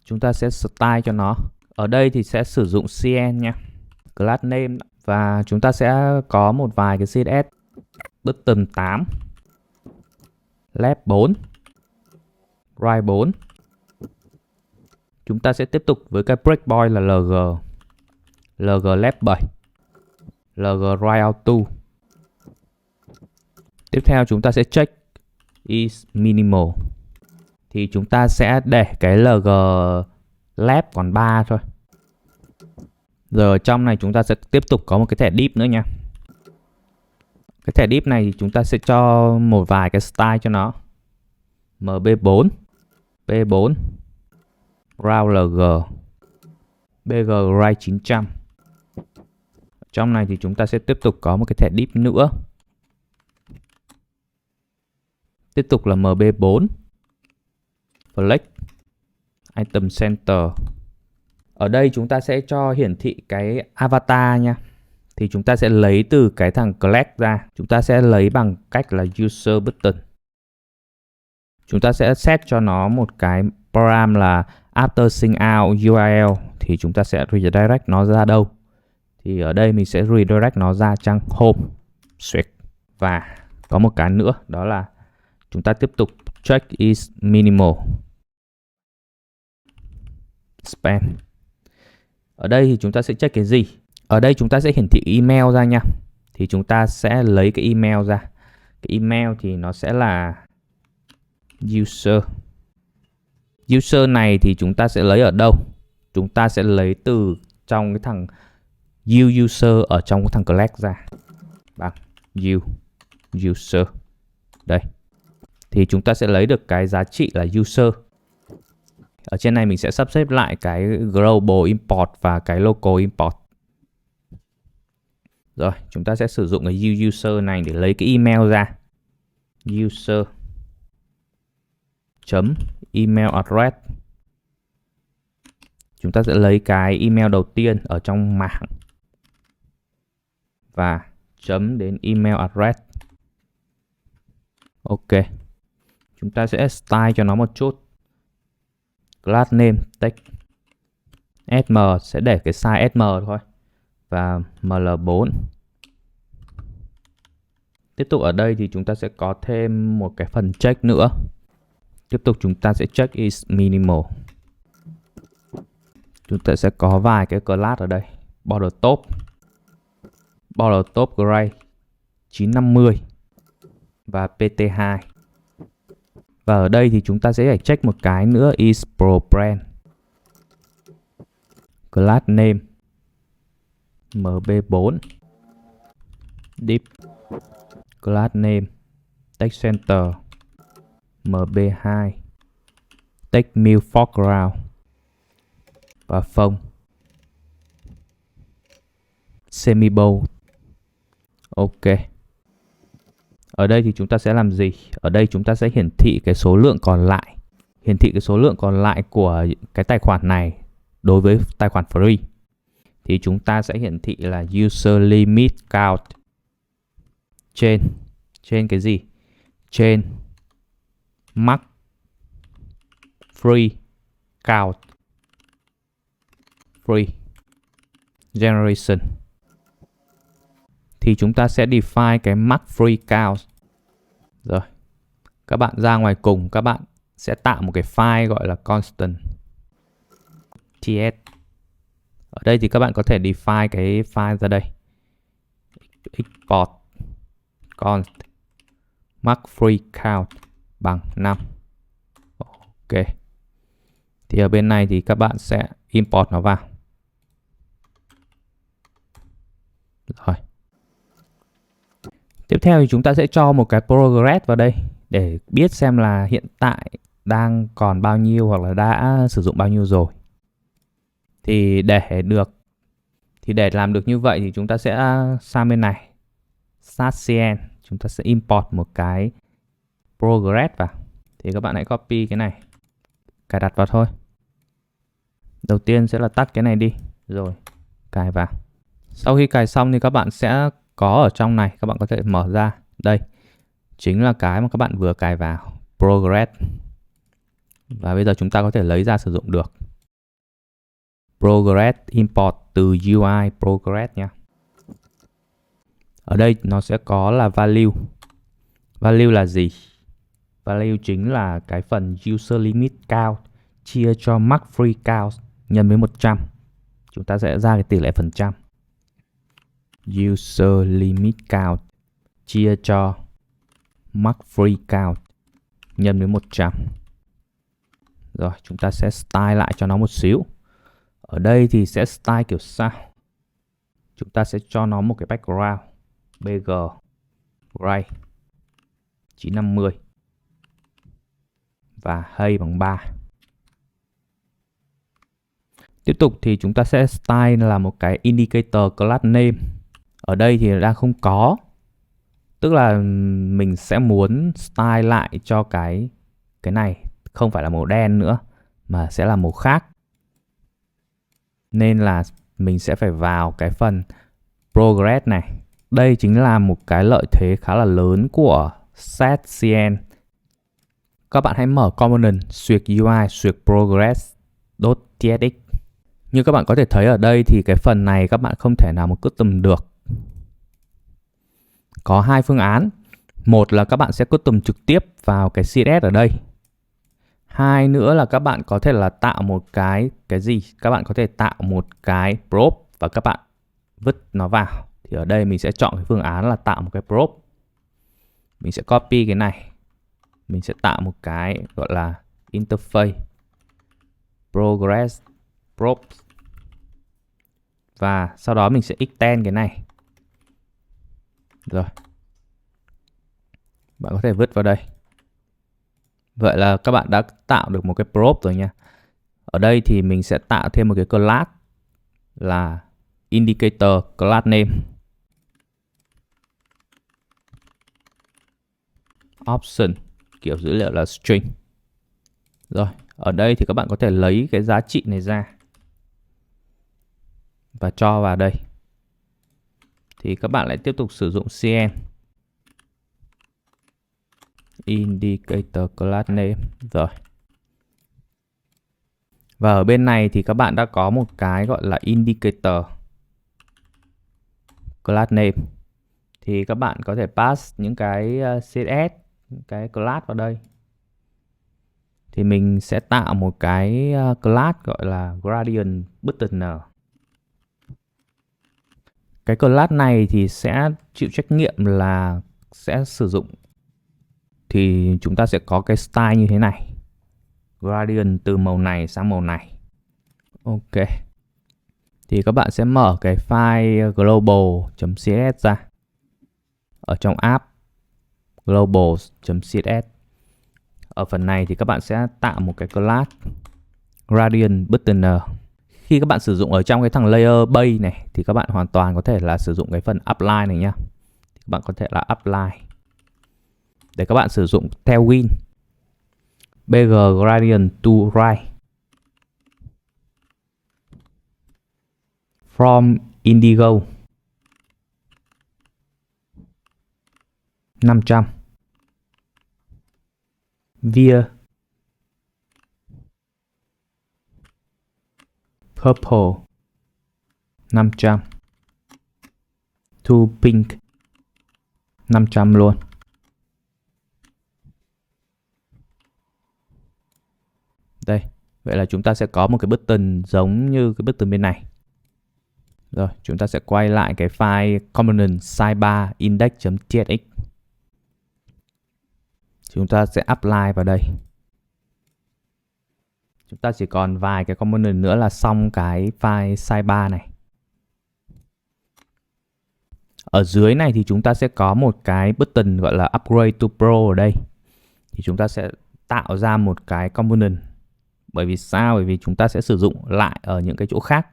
Chúng ta sẽ style cho nó. Ở đây thì sẽ sử dụng cn nha. Class name và chúng ta sẽ có một vài cái CSS. Button 8, left 4, right 4. Chúng ta sẽ tiếp tục với cái breakpoint là lg, lg left 7, lg right out 2. Tiếp theo chúng ta sẽ check is minimal. Thì chúng ta sẽ để cái lg left còn 3 thôi. Giờ ở trong này chúng ta sẽ tiếp tục có một cái thẻ div nữa nha. Cái thẻ div này thì chúng ta sẽ cho một vài cái style cho nó. mb4, p4, round lg, bg right 900. Trong này thì chúng ta sẽ tiếp tục có một cái thẻ div nữa. Tiếp tục là mb4, flex, item center. Ở đây chúng ta sẽ cho hiển thị cái avatar nha. Thì chúng ta sẽ lấy từ cái thằng collect ra. Chúng ta sẽ lấy bằng cách là user button. Chúng ta sẽ set cho nó một cái param là after sync out URL. Thì chúng ta sẽ redirect nó ra đâu? Thì ở đây mình sẽ redirect nó ra trang home. Và có một cái nữa, đó là chúng ta tiếp tục check is minimal. Spam. Ở đây thì chúng ta sẽ check cái gì? Ở đây chúng ta sẽ hiển thị email ra nha. Thì chúng ta sẽ lấy cái email ra. Cái email thì nó sẽ là user. User này thì chúng ta sẽ lấy ở đâu? Chúng ta sẽ lấy từ trong cái thằng user ở trong cái thằng collect ra. Bằng user. Đây. Thì chúng ta sẽ lấy được cái giá trị là user. Ở trên này mình sẽ sắp xếp lại cái global import và cái local import. Rồi, chúng ta sẽ sử dụng cái user này để lấy cái email ra. User chấm email address. Chúng ta sẽ lấy cái email đầu tiên ở trong mảng và chấm đến email address. Ok. Chúng ta sẽ style cho nó một chút. Class name text sm sẽ để cái size sm thôi và ml4. Tiếp tục ở đây thì chúng ta sẽ có thêm một cái phần check nữa. Tiếp tục chúng ta sẽ check is minimal. Chúng ta sẽ có vài cái class ở đây. border top gray 950 và PT2. Và ở đây thì chúng ta sẽ phải check một cái nữa, is pro brand, class name MB4, deep, class name text center MB2, text mill foreground và phông semibold. Ok. Ở đây thì chúng ta sẽ làm gì? Ở đây chúng ta sẽ hiển thị cái số lượng còn lại. Hiển thị cái số lượng còn lại của cái tài khoản này đối với tài khoản free. Thì chúng ta sẽ hiển thị là user limit count trên cái gì? Trên max free count free generation. Thì chúng ta sẽ define cái max free count. Rồi, các bạn ra ngoài cùng, các bạn sẽ tạo một cái file gọi là constant ts. Ở đây thì các bạn có thể define cái file ra đây. Export const max free count bằng 5. Ok. Thì ở bên này thì các bạn sẽ import nó vào. Rồi. Tiếp theo thì chúng ta sẽ cho một cái progress vào đây để biết xem là hiện tại đang còn bao nhiêu hoặc là đã sử dụng bao nhiêu rồi. Thì để làm được như vậy thì chúng ta sẽ sang bên này, start cn, chúng ta sẽ import một cái progress vào. Thì các bạn hãy copy cái này, cài đặt vào thôi. Đầu tiên sẽ là tắt cái này đi, rồi cài vào. Sau khi cài xong thì các bạn sẽ có ở trong này, các bạn có thể mở ra. Đây chính là cái mà các bạn vừa cài vào, progress. Và bây giờ chúng ta có thể lấy ra sử dụng được. Progress import từ UI progress nha. Ở đây nó sẽ có là value. Value là gì? Value chính là cái phần user limit count chia cho max free count nhân với 100. Chúng ta sẽ ra cái tỷ lệ phần trăm. User limit count chia cho max free count nhân với 100. Rồi chúng ta sẽ style lại cho nó một xíu. Ở đây thì sẽ style kiểu sao? Chúng ta sẽ cho nó một cái background BG gray 950 và hay bằng 3. Tiếp tục thì chúng ta sẽ style là một cái indicator class name. Ở đây thì đang không có. Tức là mình sẽ muốn style lại cho cái này không phải là màu đen nữa mà sẽ là màu khác. Nên là mình sẽ phải vào cái phần progress này. Đây chính là một cái lợi thế khá là lớn của setcn. Các bạn hãy mở component, xuyệt UI, xuyệt progress.tsx. Như các bạn có thể thấy ở đây thì cái phần này các bạn không thể nào mà custom được. Có hai phương án. Một là các bạn sẽ custom trực tiếp vào cái CSS ở đây. Hai nữa là các bạn có thể là tạo một cái gì? Các bạn có thể tạo một cái prop và các bạn vứt nó vào. Thì ở đây mình sẽ chọn cái phương án là tạo một cái prop. Mình sẽ copy cái này. Mình sẽ tạo một cái gọi là interface progress prop. Và sau đó mình sẽ extend cái này. Rồi. Bạn có thể vứt vào đây. Vậy là các bạn đã tạo được một cái prop rồi nha. Ở đây thì mình sẽ tạo thêm một cái class là indicator class name. Option kiểu dữ liệu là string. Rồi, ở đây thì các bạn có thể lấy cái giá trị này ra và cho vào đây. Thì các bạn lại tiếp tục sử dụng cn indicator class name. Rồi. Và ở bên này thì các bạn đã có một cái gọi là indicator class name. Thì các bạn có thể pass những cái CSS, những cái class vào đây. Thì mình sẽ tạo một cái class gọi là gradient buttoner. Cái class này thì sẽ chịu trách nhiệm là sẽ sử dụng, thì chúng ta sẽ có cái style như thế này. Gradient từ màu này sang màu này. Ok. Thì các bạn sẽ mở cái file global.css ra. Ở trong app global.css. Ở phần này thì các bạn sẽ tạo một cái class gradient buttoner. Khi các bạn sử dụng ở trong cái thằng layer base này thì các bạn hoàn toàn có thể là sử dụng cái phần apply này nhá. Các bạn có thể là apply để các bạn sử dụng theo win bg gradient to right from indigo 500 via purple 500 to pink 500 luôn. Đây, vậy là chúng ta sẽ có một cái button giống như cái button bên này. Rồi, chúng ta sẽ quay lại cái file component sidebar index.tsx. Chúng ta sẽ apply vào đây. Chúng ta chỉ còn vài cái component nữa là xong cái file sidebar này. Ở dưới này thì chúng ta sẽ có một cái button gọi là upgrade to pro ở đây. Thì chúng ta sẽ tạo ra một cái component. Bởi vì sao? Bởi vì chúng ta sẽ sử dụng lại ở những cái chỗ khác.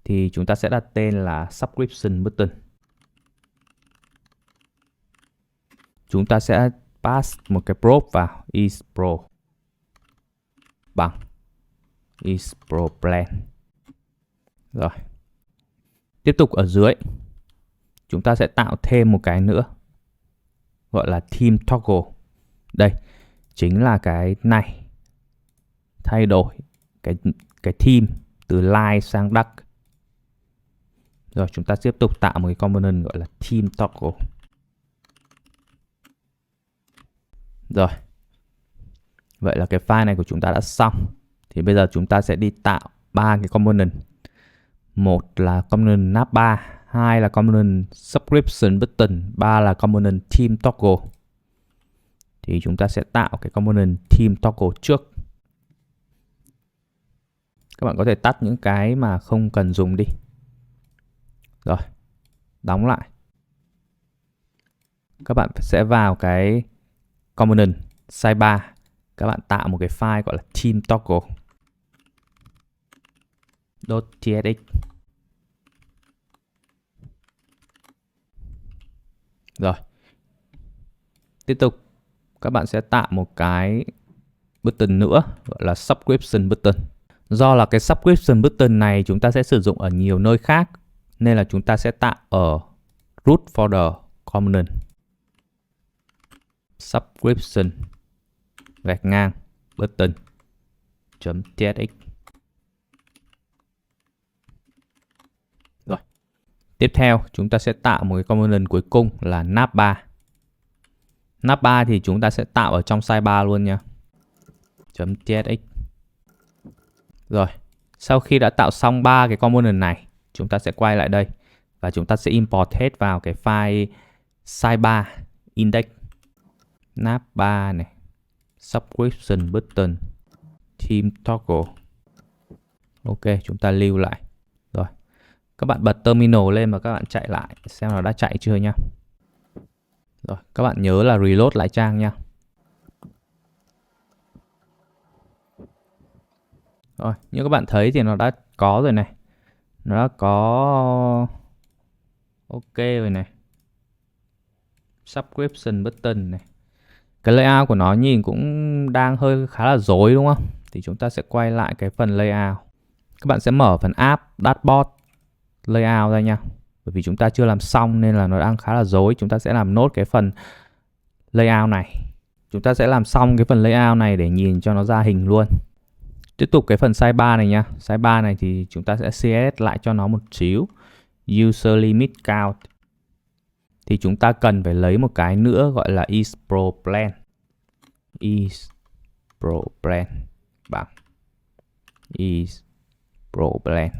Thì chúng ta sẽ đặt tên là subscription button. Chúng ta sẽ pass một cái prop vào is pro bằng is pro plan. Rồi. Tiếp tục ở dưới chúng ta sẽ tạo thêm một cái nữa gọi là theme toggle. Đây chính là cái này, thay đổi cái theme từ light sang dark. Rồi chúng ta tiếp tục tạo một cái component gọi là theme toggle. Rồi. Vậy là cái file này của chúng ta đã xong. Thì bây giờ chúng ta sẽ đi tạo 3 cái component. Một là component navbar, hai là component subscription button, ba là component theme toggle. Thì chúng ta sẽ tạo cái component theme toggle trước. Các bạn có thể tắt những cái mà không cần dùng đi. Rồi, đóng lại. Các bạn sẽ vào cái component sidebar. Các bạn tạo một cái file gọi là theme toggle .tsx. Rồi. Tiếp tục các bạn sẽ tạo một cái button nữa gọi là subscription button. Do là cái subscription button này chúng ta sẽ sử dụng ở nhiều nơi khác nên là chúng ta sẽ tạo ở root folder component subscription gạch ngang button .tsx. Rồi. Tiếp theo chúng ta sẽ tạo một cái component cuối cùng là navbar. Navbar thì chúng ta sẽ tạo ở trong sidebar luôn nha. .tsx. Rồi, sau khi đã tạo xong 3 cái component này, chúng ta sẽ quay lại đây và chúng ta sẽ import hết vào cái file sidebar index navbar này, subscription button, theme toggle. Ok, chúng ta lưu lại. Rồi, các bạn bật terminal lên và các bạn chạy lại xem nó đã chạy chưa nhá. Rồi, các bạn nhớ là reload lại trang nha. Rồi, như các bạn thấy thì nó đã có rồi này. Nó đã có ok rồi này. Subscription button này. Cái layout của nó nhìn cũng đang hơi khá là rối đúng không? Thì chúng ta sẽ quay lại cái phần layout. Các bạn sẽ mở phần app dashboard layout ra nha. Bởi vì chúng ta chưa làm xong nên là nó đang khá là rối. Chúng ta sẽ làm nốt cái phần layout này. Chúng ta sẽ làm xong cái phần layout này để nhìn cho nó ra hình luôn. Tiếp tục cái phần sidebar này nha. Sidebar này thì chúng ta sẽ CSS lại cho nó một xíu. User limit count. Thì chúng ta cần phải lấy một cái nữa gọi là isProPlan. isProPlan bằng isProPlan.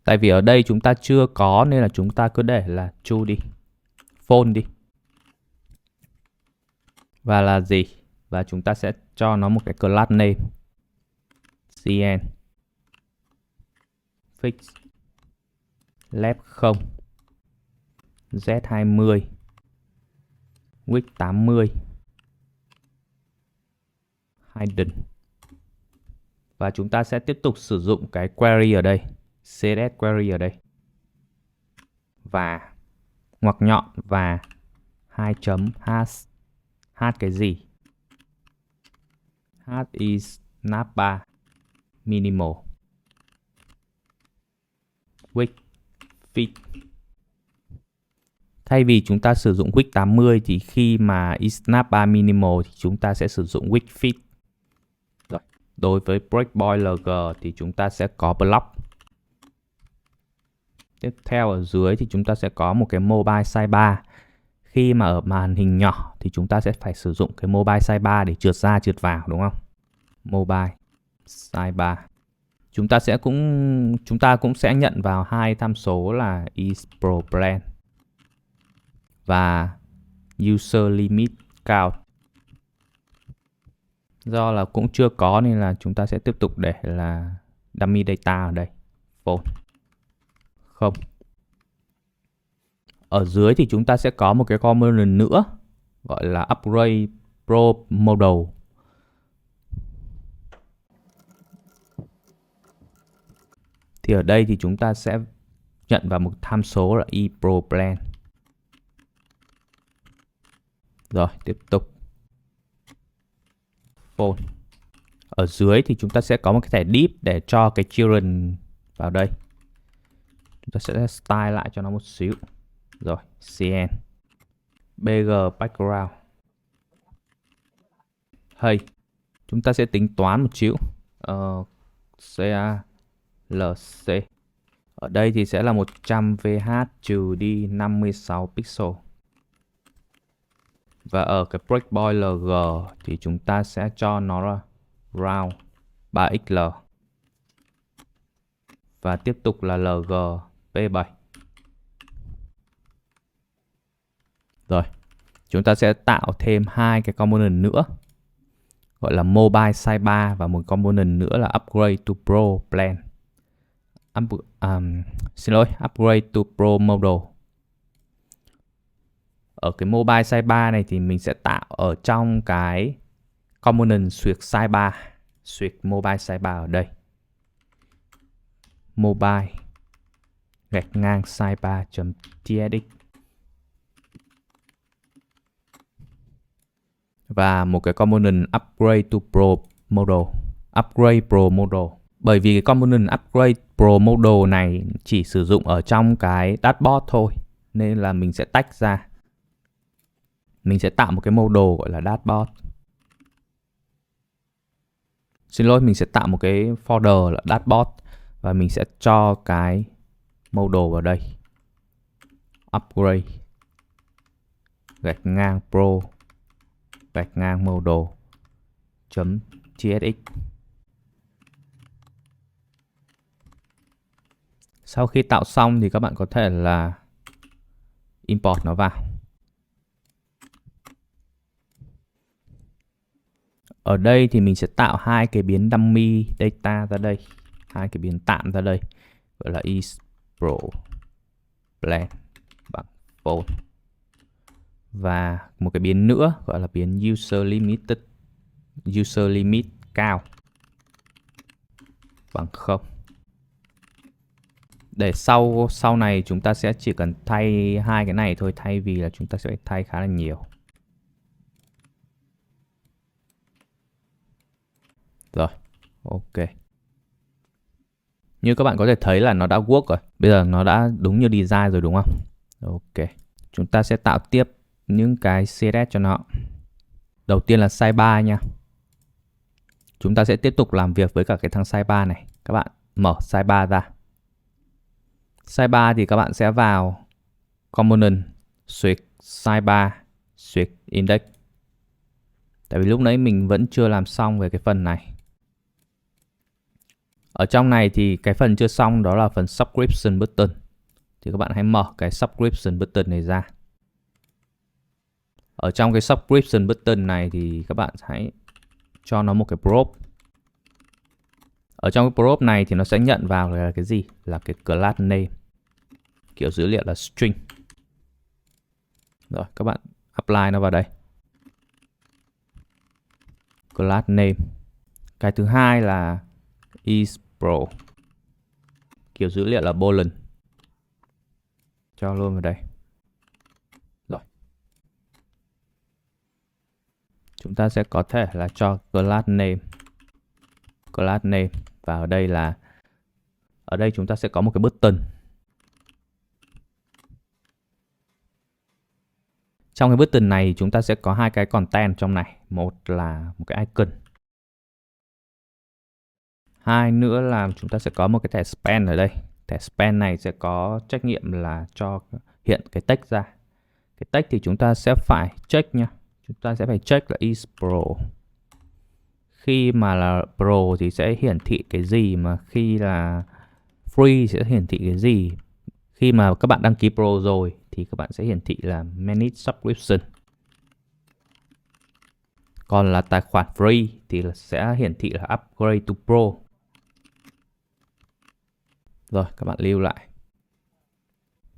Tại vì ở đây chúng ta chưa có nên là chúng ta cứ để là true đi. Phone đi. Và là gì? Và chúng ta sẽ cho nó một cái class name. cn fix left 0 z20 width 80 hidden. Và chúng ta sẽ tiếp tục sử dụng cái query ở đây, CSS query ở đây. Và ngoặc nhọn và 2.hash. Hash cái gì? Hash is navbar minimal width fit. Thay vì chúng ta sử dụng width 80 thì khi mà is navbar minimal thì chúng ta sẽ sử dụng width fit. Rồi. Đối với breakpoint lg thì chúng ta sẽ có block. Tiếp theo ở dưới thì chúng ta sẽ có một cái mobile sidebar. Khi mà ở màn hình nhỏ thì chúng ta sẽ phải sử dụng cái mobile sidebar để trượt ra trượt vào, đúng không? Mobile sidebar. Chúng ta cũng sẽ nhận vào hai tham số là isProPlan và user limit count. Do là cũng chưa có nên là chúng ta sẽ tiếp tục để là dummy data ở đây. Phone. Không. Ở dưới thì chúng ta sẽ có một cái component nữa gọi là upgrade pro model. Thì ở đây thì chúng ta sẽ nhận vào một tham số là eProPlan. Rồi, tiếp tục. Phone. Ở dưới thì chúng ta sẽ có một cái thẻ div để cho cái children vào đây. Chúng ta sẽ style lại cho nó một xíu. Rồi, cn bg background. Hey, chúng ta sẽ tính toán một xíu. CALC. Ở đây thì sẽ là 100 VH trừ đi 56 pixel. Và ở cái breakpoint LG thì chúng ta sẽ cho nó là round 3XL. Và tiếp tục là LG P7. Rồi, chúng ta sẽ tạo thêm hai cái component nữa gọi là mobile sidebar và một component nữa là upgrade to pro plan. Upgrade to pro model. Ở cái mobile sidebar này thì mình sẽ tạo ở trong cái component xuyệt sidebar, xuyệt mobile sidebar ở đây. Mobile gạch ngang sidebar.tsx. Và một cái component upgrade to pro model, upgrade pro model. Bởi vì cái component upgrade pro model này chỉ sử dụng ở trong cái dashboard thôi nên là mình sẽ tách ra. Mình sẽ tạo một cái model gọi là dashboard. Xin lỗi, mình sẽ tạo một cái folder là dashboard và mình sẽ cho cái model vào đây. Upgrade gạch ngang pro gạch ngang model.tsx. Sau khi tạo xong thì các bạn có thể là import nó vào. Ở đây thì mình sẽ tạo hai cái biến dummy data ra đây, hai cái biến tạm ra đây, gọi là isProPlan bằng phone. Và một cái biến nữa gọi là biến user limit cao bằng 0. Để sau này chúng ta sẽ chỉ cần thay hai cái này thôi, thay vì là chúng ta sẽ phải thay khá là nhiều. Rồi, ok. Như các bạn có thể thấy là nó đã work rồi. Bây giờ nó đã đúng như design rồi đúng không? Ok. Chúng ta sẽ tạo tiếp những cái CSS cho nó. Đầu tiên là sidebar nha. Chúng ta sẽ tiếp tục làm việc với cả cái thằng sidebar này. Các bạn mở sidebar ra. Sidebar thì các bạn sẽ vào component, xuyệt sidebar, xuyệt index. Tại vì lúc nãy mình vẫn chưa làm xong về cái phần này. Ở trong này thì cái phần chưa xong đó là phần subscription button. Thì các bạn hãy mở cái subscription button này ra. Ở trong cái subscription button này thì các bạn hãy cho nó một cái prop. Ở trong cái prop này thì nó sẽ nhận vào là cái gì? Là cái class name. Kiểu dữ liệu là string. Rồi các bạn apply nó vào đây. Class name. Cái thứ hai là isPro. Kiểu dữ liệu là boolean. Cho luôn vào đây. Rồi. Chúng ta sẽ có thể là cho class name. Class name. Và ở đây là ở đây chúng ta sẽ có một cái button. Trong cái button này chúng ta sẽ có hai cái content trong này. Một là một cái icon. Hai nữa là chúng ta sẽ có một cái thẻ span ở đây. Thẻ span này sẽ có trách nhiệm là cho hiện cái text ra. Cái text thì chúng ta sẽ phải check nha. Chúng ta sẽ phải check là is pro. Khi mà là pro thì sẽ hiển thị cái gì, mà khi là free sẽ hiển thị cái gì. Khi mà các bạn đăng ký pro rồi thì các bạn sẽ hiển thị là manage subscription. Còn là tài khoản free thì sẽ hiển thị là upgrade to pro. Rồi các bạn lưu lại.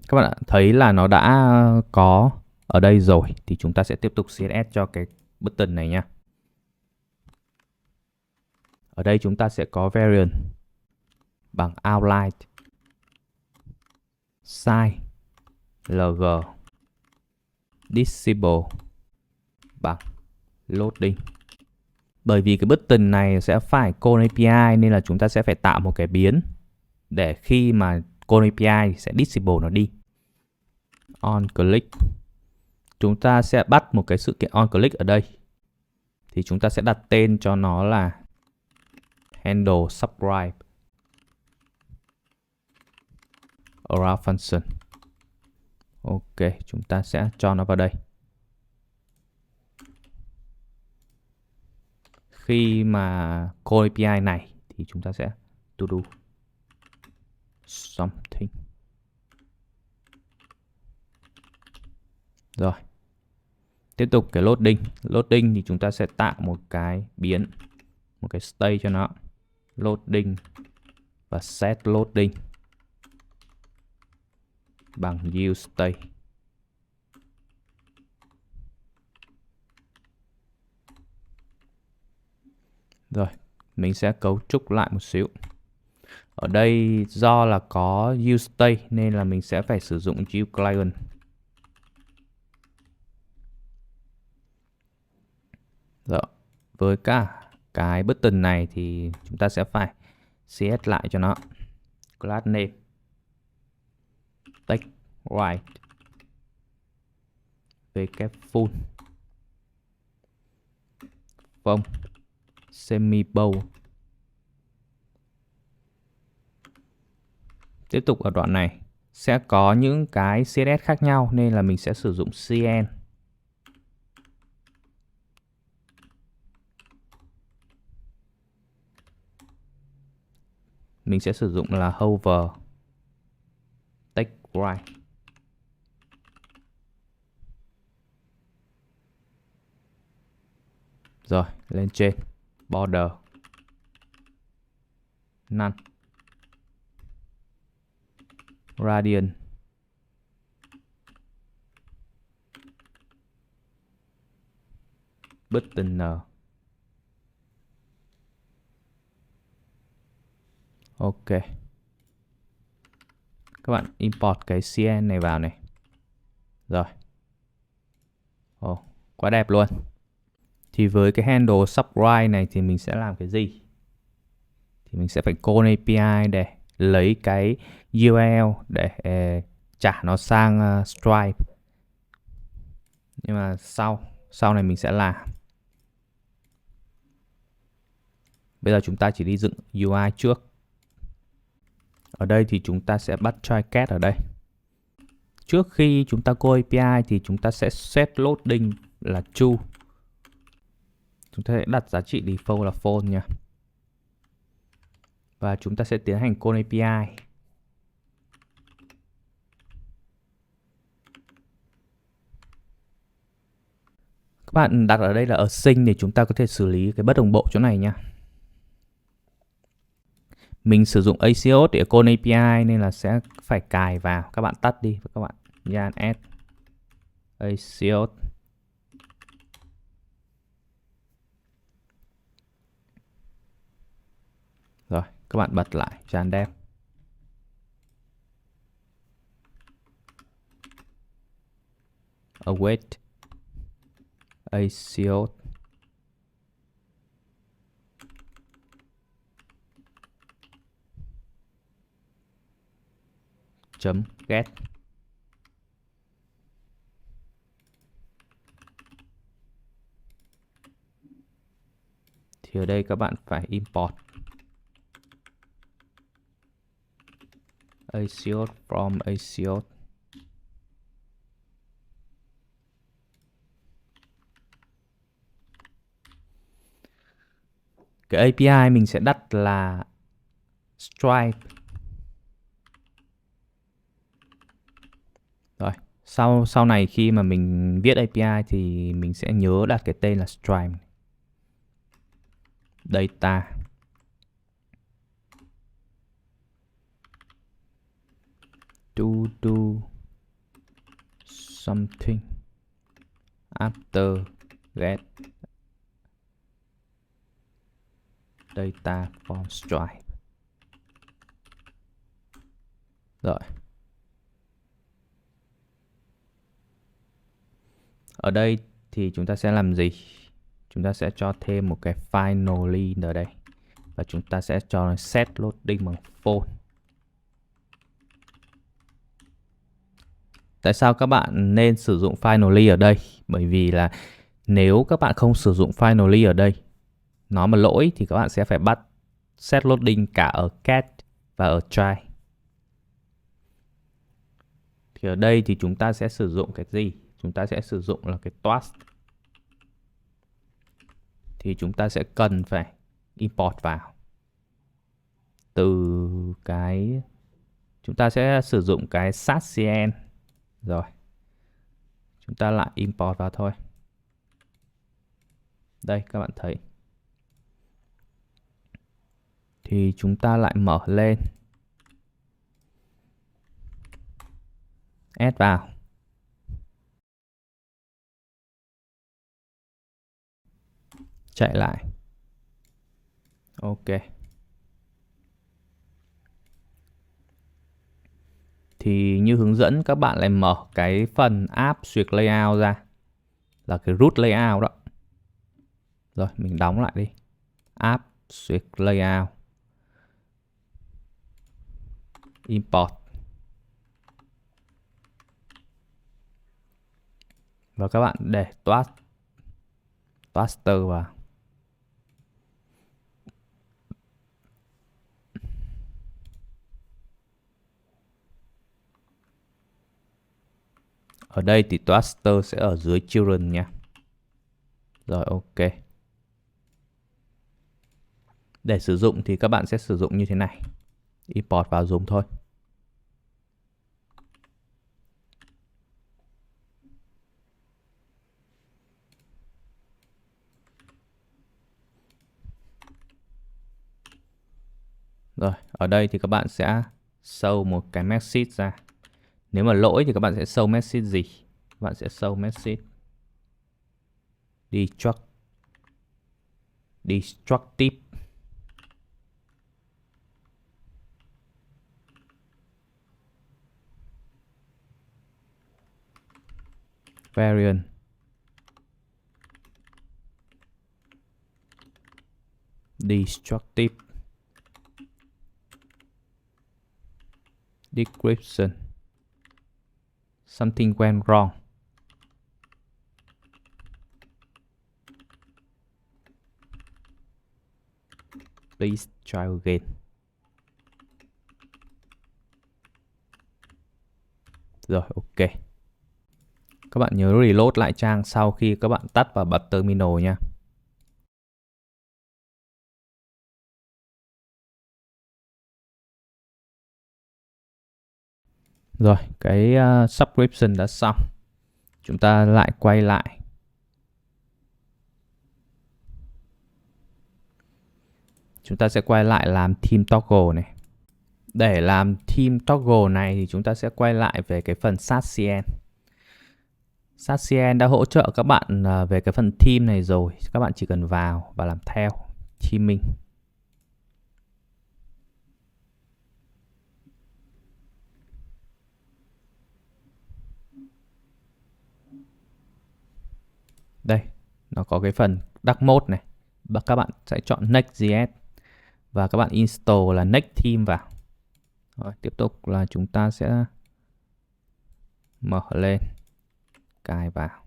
Các bạn thấy là nó đã có ở đây rồi thì chúng ta sẽ tiếp tục CSS cho cái button này nha. Ở đây chúng ta sẽ có variant bằng outline, size, lg, disable bằng loading. Bởi vì cái button này sẽ phải call API nên là chúng ta sẽ phải tạo một cái biến để khi mà call API sẽ disable nó đi. On click. Chúng ta sẽ bắt một cái sự kiện on click ở đây. Thì chúng ta sẽ đặt tên cho nó là handle subscribe around function. Ok, chúng ta sẽ cho nó vào đây. Khi mà call API này thì chúng ta sẽ to do something. Rồi. Tiếp tục cái loading. Loading thì chúng ta sẽ tạo một cái biến, một cái state cho nó. Loading và set loading bằng use state. Rồi, mình sẽ cấu trúc lại một xíu. Ở đây do là có use state nên là mình sẽ phải sử dụng use client. Rồi, với cả cái button này thì chúng ta sẽ phải CS lại cho nó. Class name text right vk full phông semibold. Tiếp tục ở đoạn này sẽ có những cái CSS khác nhau nên là mình sẽ sử dụng cn. Mình sẽ sử dụng là hover text right. Rồi, lên trên border none radian button n. Ok. Các bạn import cái cn này vào này. Rồi. Ồ, quá đẹp luôn. Thì với cái handle subscribe này thì mình sẽ làm cái gì? Thì mình sẽ phải call API để lấy cái URL để trả nó sang Stripe. Nhưng mà sau này mình sẽ làm. Bây giờ chúng ta chỉ đi dựng UI trước. Ở đây thì chúng ta sẽ bắt try catch ở đây. Trước khi chúng ta call API thì chúng ta sẽ set loading là true. Chúng ta sẽ đặt giá trị default là false nha. Và chúng ta sẽ tiến hành call API. Các bạn đặt ở đây là ở sync để chúng ta có thể xử lý cái bất đồng bộ chỗ này nha. Mình sử dụng ACOS để call API nên là sẽ phải cài vào. Các bạn tắt đi và các bạn yan add ACOS. Rồi, các bạn bật lại Jan Dev. Await ACOS. .get. Thì ở đây các bạn phải import ACOS from ACOS. Cái API mình sẽ đặt là Stripe. Rồi, sau này khi mà mình viết API thì mình sẽ nhớ đặt cái tên là Stripe. Data. To do something after get data from Stripe. Rồi. Ở đây thì chúng ta sẽ làm gì? Chúng ta sẽ cho thêm một cái finally ở đây. Và chúng ta sẽ cho set loading bằng phone. Tại sao các bạn nên sử dụng finally ở đây? Bởi vì là nếu các bạn không sử dụng finally ở đây, nó mà lỗi thì các bạn sẽ phải bắt set loading cả ở cat và ở try. Thì ở đây thì chúng ta sẽ sử dụng cái gì? Chúng ta sẽ sử dụng là cái toast. Thì chúng ta sẽ cần phải import vào. Từ cái chúng ta sẽ sử dụng cái satscn. Rồi. Chúng ta lại import vào thôi. Đây các bạn thấy. Thì chúng ta lại mở lên. Add vào. Chạy lại. Ok. Thì như hướng dẫn các bạn lại mở cái phần app duyệt layout ra. Là cái root layout đó. Rồi mình đóng lại đi. App duyệt layout. Import. Và các bạn để toaster vào. Ở đây thì toaster sẽ ở dưới children nha. Rồi ok. Để sử dụng thì các bạn sẽ sử dụng như thế này. Import vào dùng thôi. Rồi, ở đây thì các bạn sẽ show một cái message ra. Nếu mà lỗi thì các bạn sẽ show message gì? Các bạn sẽ show message destructive. Variant. Destructive. Description. Something went wrong. Please try again. Rồi ok. Các bạn nhớ reload lại trang sau khi các bạn tắt và bật terminal nha. Rồi, cái subscription đã xong. Chúng ta lại quay lại. Chúng ta sẽ quay lại làm theme toggle này. Để làm theme toggle này thì chúng ta sẽ quay lại về cái phần SASCN. SASCN đã hỗ trợ các bạn về cái phần theme này rồi. Các bạn chỉ cần vào và làm theo theming. Đây, nó có cái phần dark mode này. Và các bạn sẽ chọn Next.js và các bạn install là Next theme vào. Rồi, tiếp tục là chúng ta sẽ mở lên, cài vào,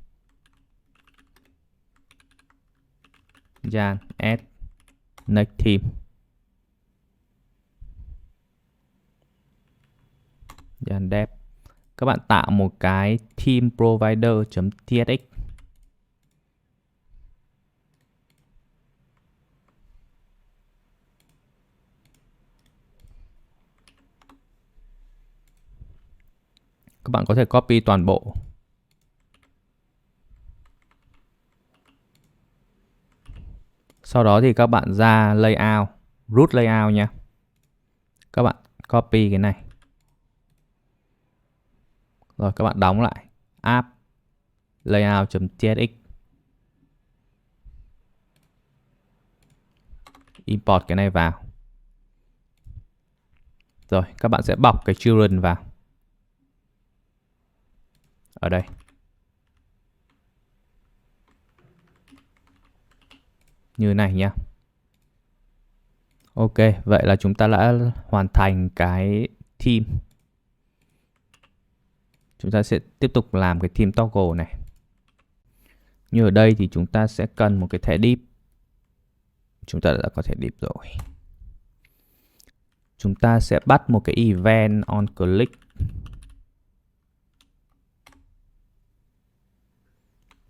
Jan add Next theme, Jan dev. Các bạn tạo một cái theme provider.tsx. Các bạn có thể copy toàn bộ. Sau đó thì các bạn ra layout, root layout nha. Các bạn copy cái này. Rồi các bạn đóng lại app layout.tsx. Import cái này vào. Rồi các bạn sẽ bọc cái children vào. Ở đây. Như này nhá. Ok, vậy là chúng ta đã hoàn thành cái theme. Chúng ta sẽ tiếp tục làm cái theme toggle này. Như ở đây thì chúng ta sẽ cần một cái thẻ div. Chúng ta đã có thẻ div rồi. Chúng ta sẽ bắt một cái event on click.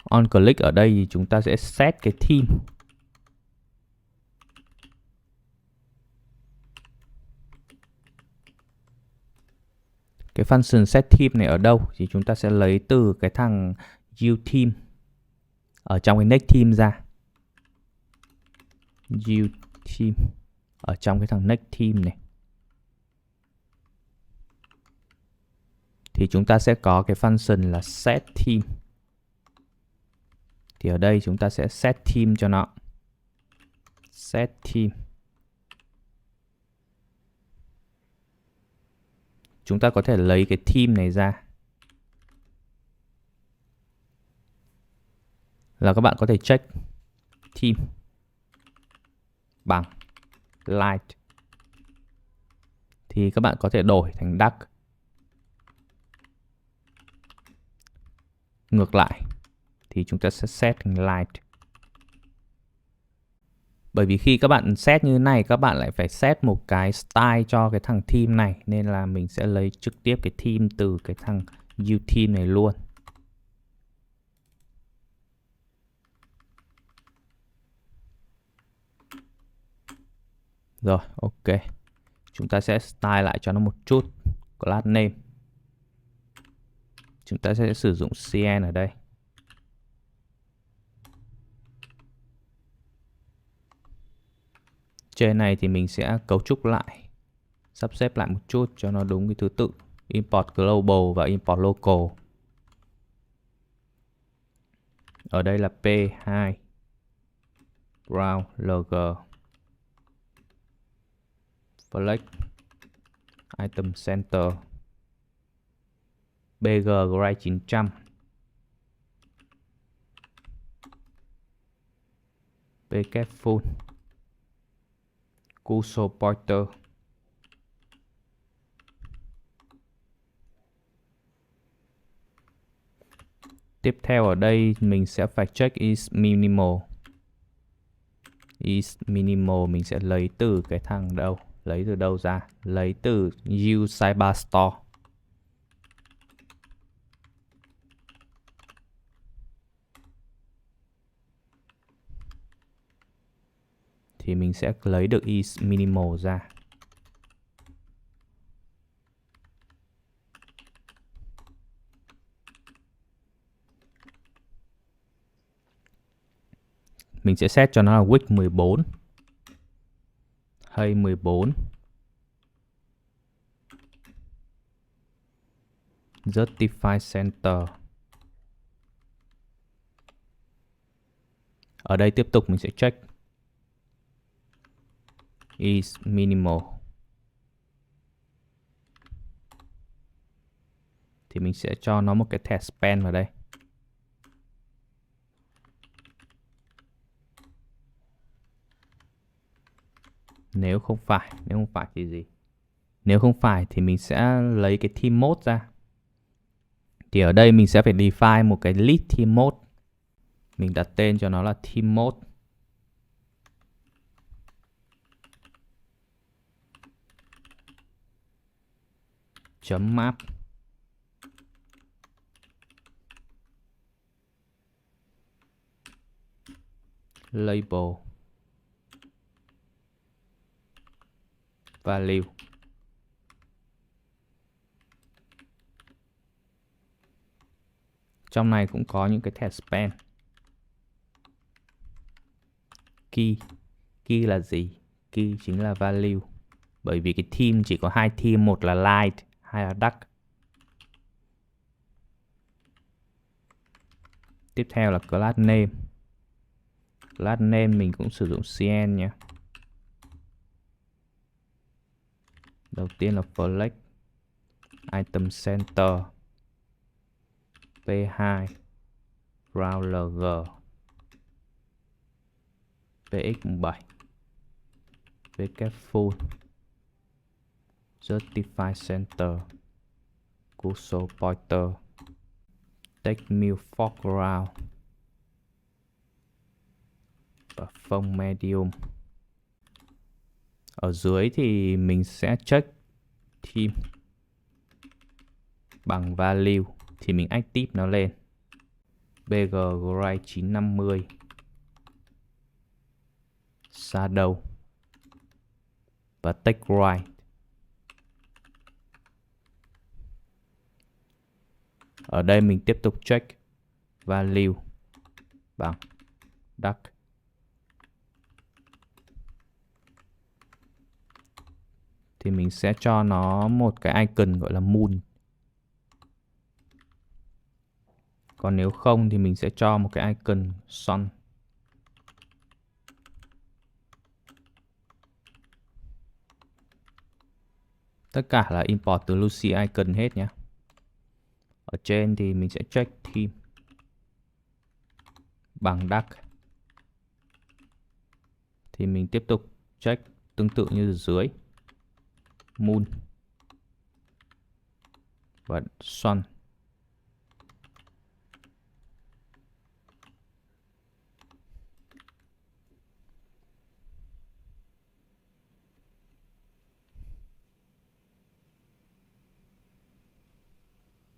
On click ở đây thì chúng ta sẽ set cái theme. Cái function set theme này ở đâu thì chúng ta sẽ lấy từ cái thằng uTheme ở trong cái next theme ra. uTheme ở trong cái thằng next theme này. Thì chúng ta sẽ có cái function là set theme. Thì ở đây chúng ta sẽ set theme cho nó. Set theme. Chúng ta có thể lấy cái theme này ra. Là các bạn có thể check theme bằng light. Thì các bạn có thể đổi thành dark. Ngược lại thì chúng ta sẽ set thành light. Bởi vì khi các bạn set như thế này, các bạn lại phải set một cái style cho cái thằng theme này. Nên là mình sẽ lấy trực tiếp cái theme từ cái thằng uTheme này luôn. Rồi, ok. Chúng ta sẽ style lại cho nó một chút. Class name. Chúng ta sẽ sử dụng cn ở đây. Trên này thì mình sẽ cấu trúc lại, sắp xếp lại một chút cho nó đúng cái thứ tự. Import global và import local. Ở đây là P2 ground log flex item center bg gray 900 pk full cursor pointer. Tiếp theo ở đây mình sẽ phải check is minimal. Is minimal mình sẽ lấy từ cái thằng đâu? Lấy từ đâu ra? Lấy từ use sidebar store. Thì mình sẽ lấy được is minimal ra. Mình sẽ set cho nó là width 14, hay 14, justify center. Ở đây tiếp tục mình sẽ check is minimal. Thì mình sẽ cho nó một cái thẻ span vào đây. Nếu không phải thì gì? Nếu không phải thì mình sẽ lấy cái theme mode ra. Thì ở đây mình sẽ phải define một cái list theme mode. Mình đặt tên cho nó là theme mode. Chấm map. Label. Value. Trong này cũng có những cái thẻ span. Key. Key là gì? Key chính là value. Bởi vì cái theme chỉ có hai theme, một là light, hai là dark. Tiếp theo là class name. Class name mình cũng sử dụng cn nhé. Đầu tiên là flex, item center, p2, round lg, px17, vk full, justify center, cursor pointer, take move foreground và phông medium. Ở dưới thì mình sẽ check theme bằng value thì mình active nó lên. BG Gray 950, Shadow và Take Right. Ở đây mình tiếp tục check value bằng dark. Thì mình sẽ cho nó một cái icon gọi là moon. Còn nếu không thì mình sẽ cho một cái icon sun. Tất cả là import từ Lucy icon hết nhé. Ở trên thì mình sẽ check theme bằng dark. Thì mình tiếp tục check tương tự như ở dưới. Moon và sun.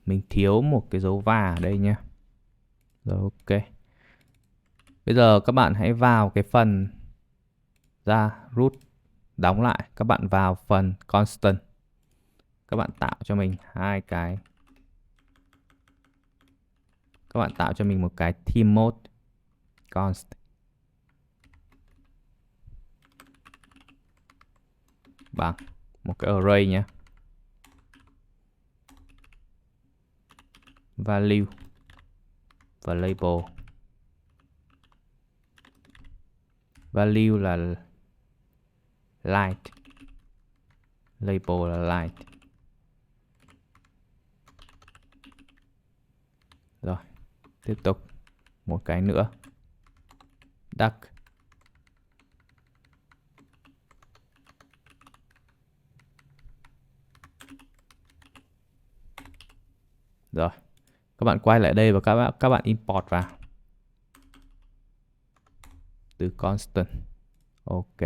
Mình thiếu một cái dấu và ở đây nhé. Rồi ok. Bây giờ các bạn hãy vào cái phần ra root, đóng lại, các bạn vào phần constant. Các bạn tạo cho mình hai cái. Các bạn tạo cho mình một cái theme mode const bằng một cái array nhé. Value và label. Value là light, label là light. Rồi, tiếp tục một cái nữa. Dark. Rồi, các bạn quay lại đây và các bạn import vào từ constant. Ok.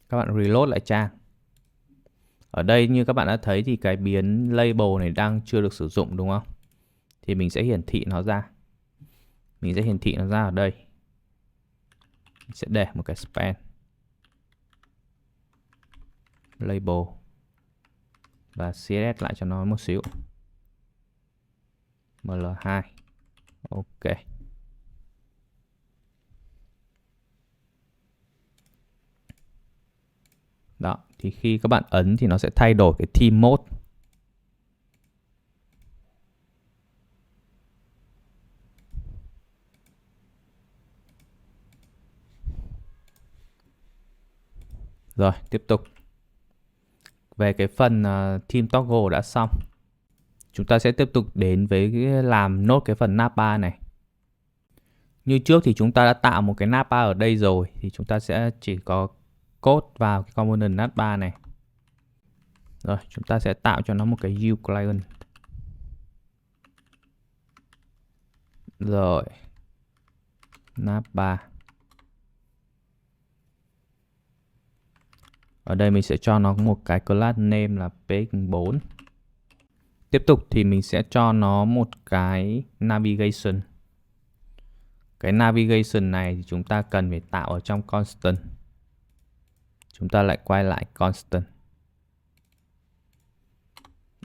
Các bạn reload lại trang. Ở đây như các bạn đã thấy thì cái biến label này đang chưa được sử dụng đúng không? Thì mình sẽ hiển thị nó ra. Mình sẽ hiển thị nó ra ở đây. Mình sẽ để một cái span label và css lại cho nó một xíu. ml2. Ok. Đó, thì khi các bạn ấn thì nó sẽ thay đổi cái theme mode. Rồi, tiếp tục. Về cái phần theme toggle đã xong. Chúng ta sẽ tiếp tục đến với làm nốt cái phần navbar này. Như trước thì chúng ta đã tạo một cái navbar ở đây rồi, thì chúng ta sẽ chỉ có code vào cái component navbar này. Rồi, chúng ta sẽ tạo cho nó một cái uClient. Rồi, navbar. Ở đây mình sẽ cho nó một cái class name là px4. Tiếp tục thì mình sẽ cho nó một cái navigation. Cái navigation này thì chúng ta cần phải tạo ở trong constant. Chúng ta lại quay lại constant.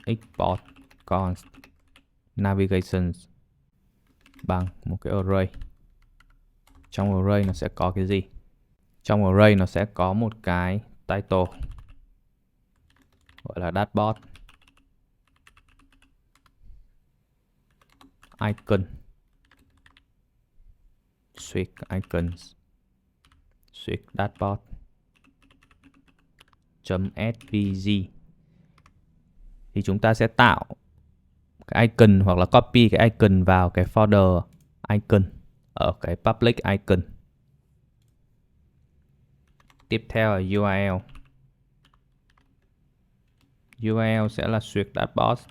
Export const navigations bằng một cái array. Trong array nó sẽ có cái gì? Trong array nó sẽ có một cái title gọi là dashboard, icon, switch icons, switch dashboard .svg. Thì chúng ta sẽ tạo cái icon hoặc là copy cái icon vào cái folder icon ở cái public icon. Tiếp theo là URL. URL sẽ là switch dashboard.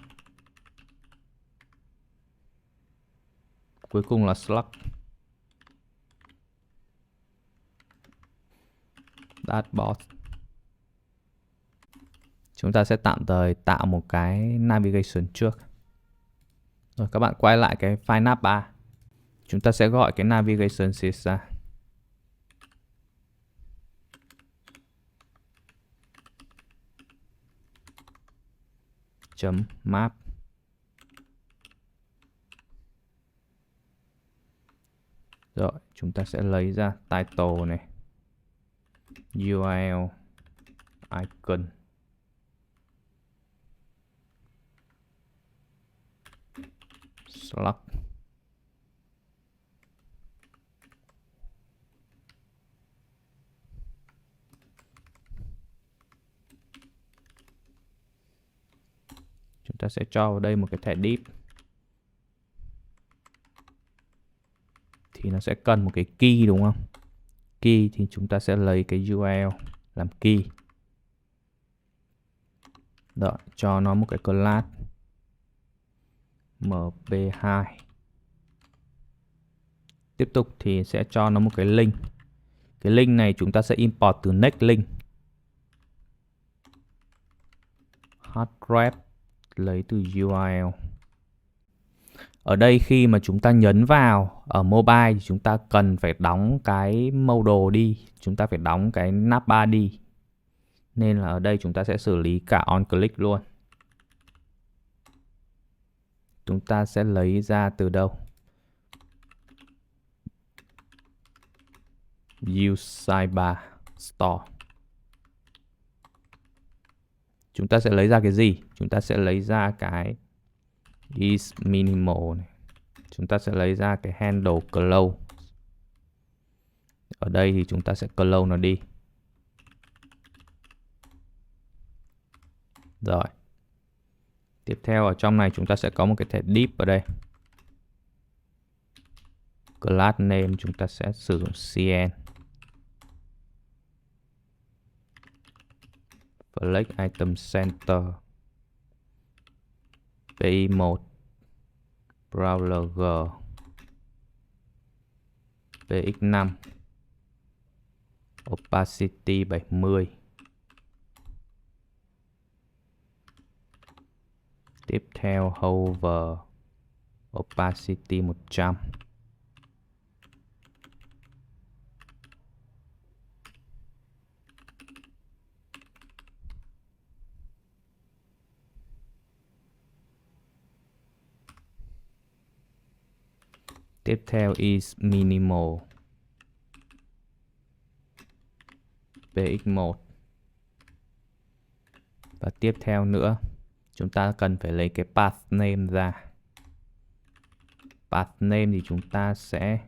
Cuối cùng là slug dashboard. Chúng ta sẽ tạm thời tạo một cái navigation trước. Rồi các bạn quay lại cái file navbar. Chúng ta sẽ gọi cái navigation sys ra. .map. Rồi chúng ta sẽ lấy ra title này, URL, icon, slug. Chúng ta sẽ cho vào đây một cái thẻ div. Thì nó sẽ cần một cái key đúng không? Key thì chúng ta sẽ lấy cái URL làm key. Đó, cho nó một cái class mp2. Tiếp tục thì sẽ cho nó một cái link. Cái link này chúng ta sẽ import từ Nextlink. Hot grab lấy từ URL. Ở đây khi mà chúng ta nhấn vào ở mobile thì chúng ta cần phải đóng cái modal đi, chúng ta phải đóng cái navbar đi. Nên là ở đây chúng ta sẽ xử lý cả on click luôn. Chúng ta sẽ lấy ra từ đâu? Use sidebar store. Chúng ta sẽ lấy ra cái gì? Chúng ta sẽ lấy ra cái is minimal này. Chúng ta sẽ lấy ra cái handle close. Ở đây thì chúng ta sẽ close nó đi. Rồi. Tiếp theo ở trong này chúng ta sẽ có một cái thẻ div ở đây. Class name chúng ta sẽ sử dụng cn. Flex item center. pi1 Brawler G px5 opacity 70. Tiếp theo hover opacity 100. Tiếp theo is minimal px1 Và tiếp theo nữa, chúng ta cần phải lấy cái path name ra. Path name thì chúng ta sẽ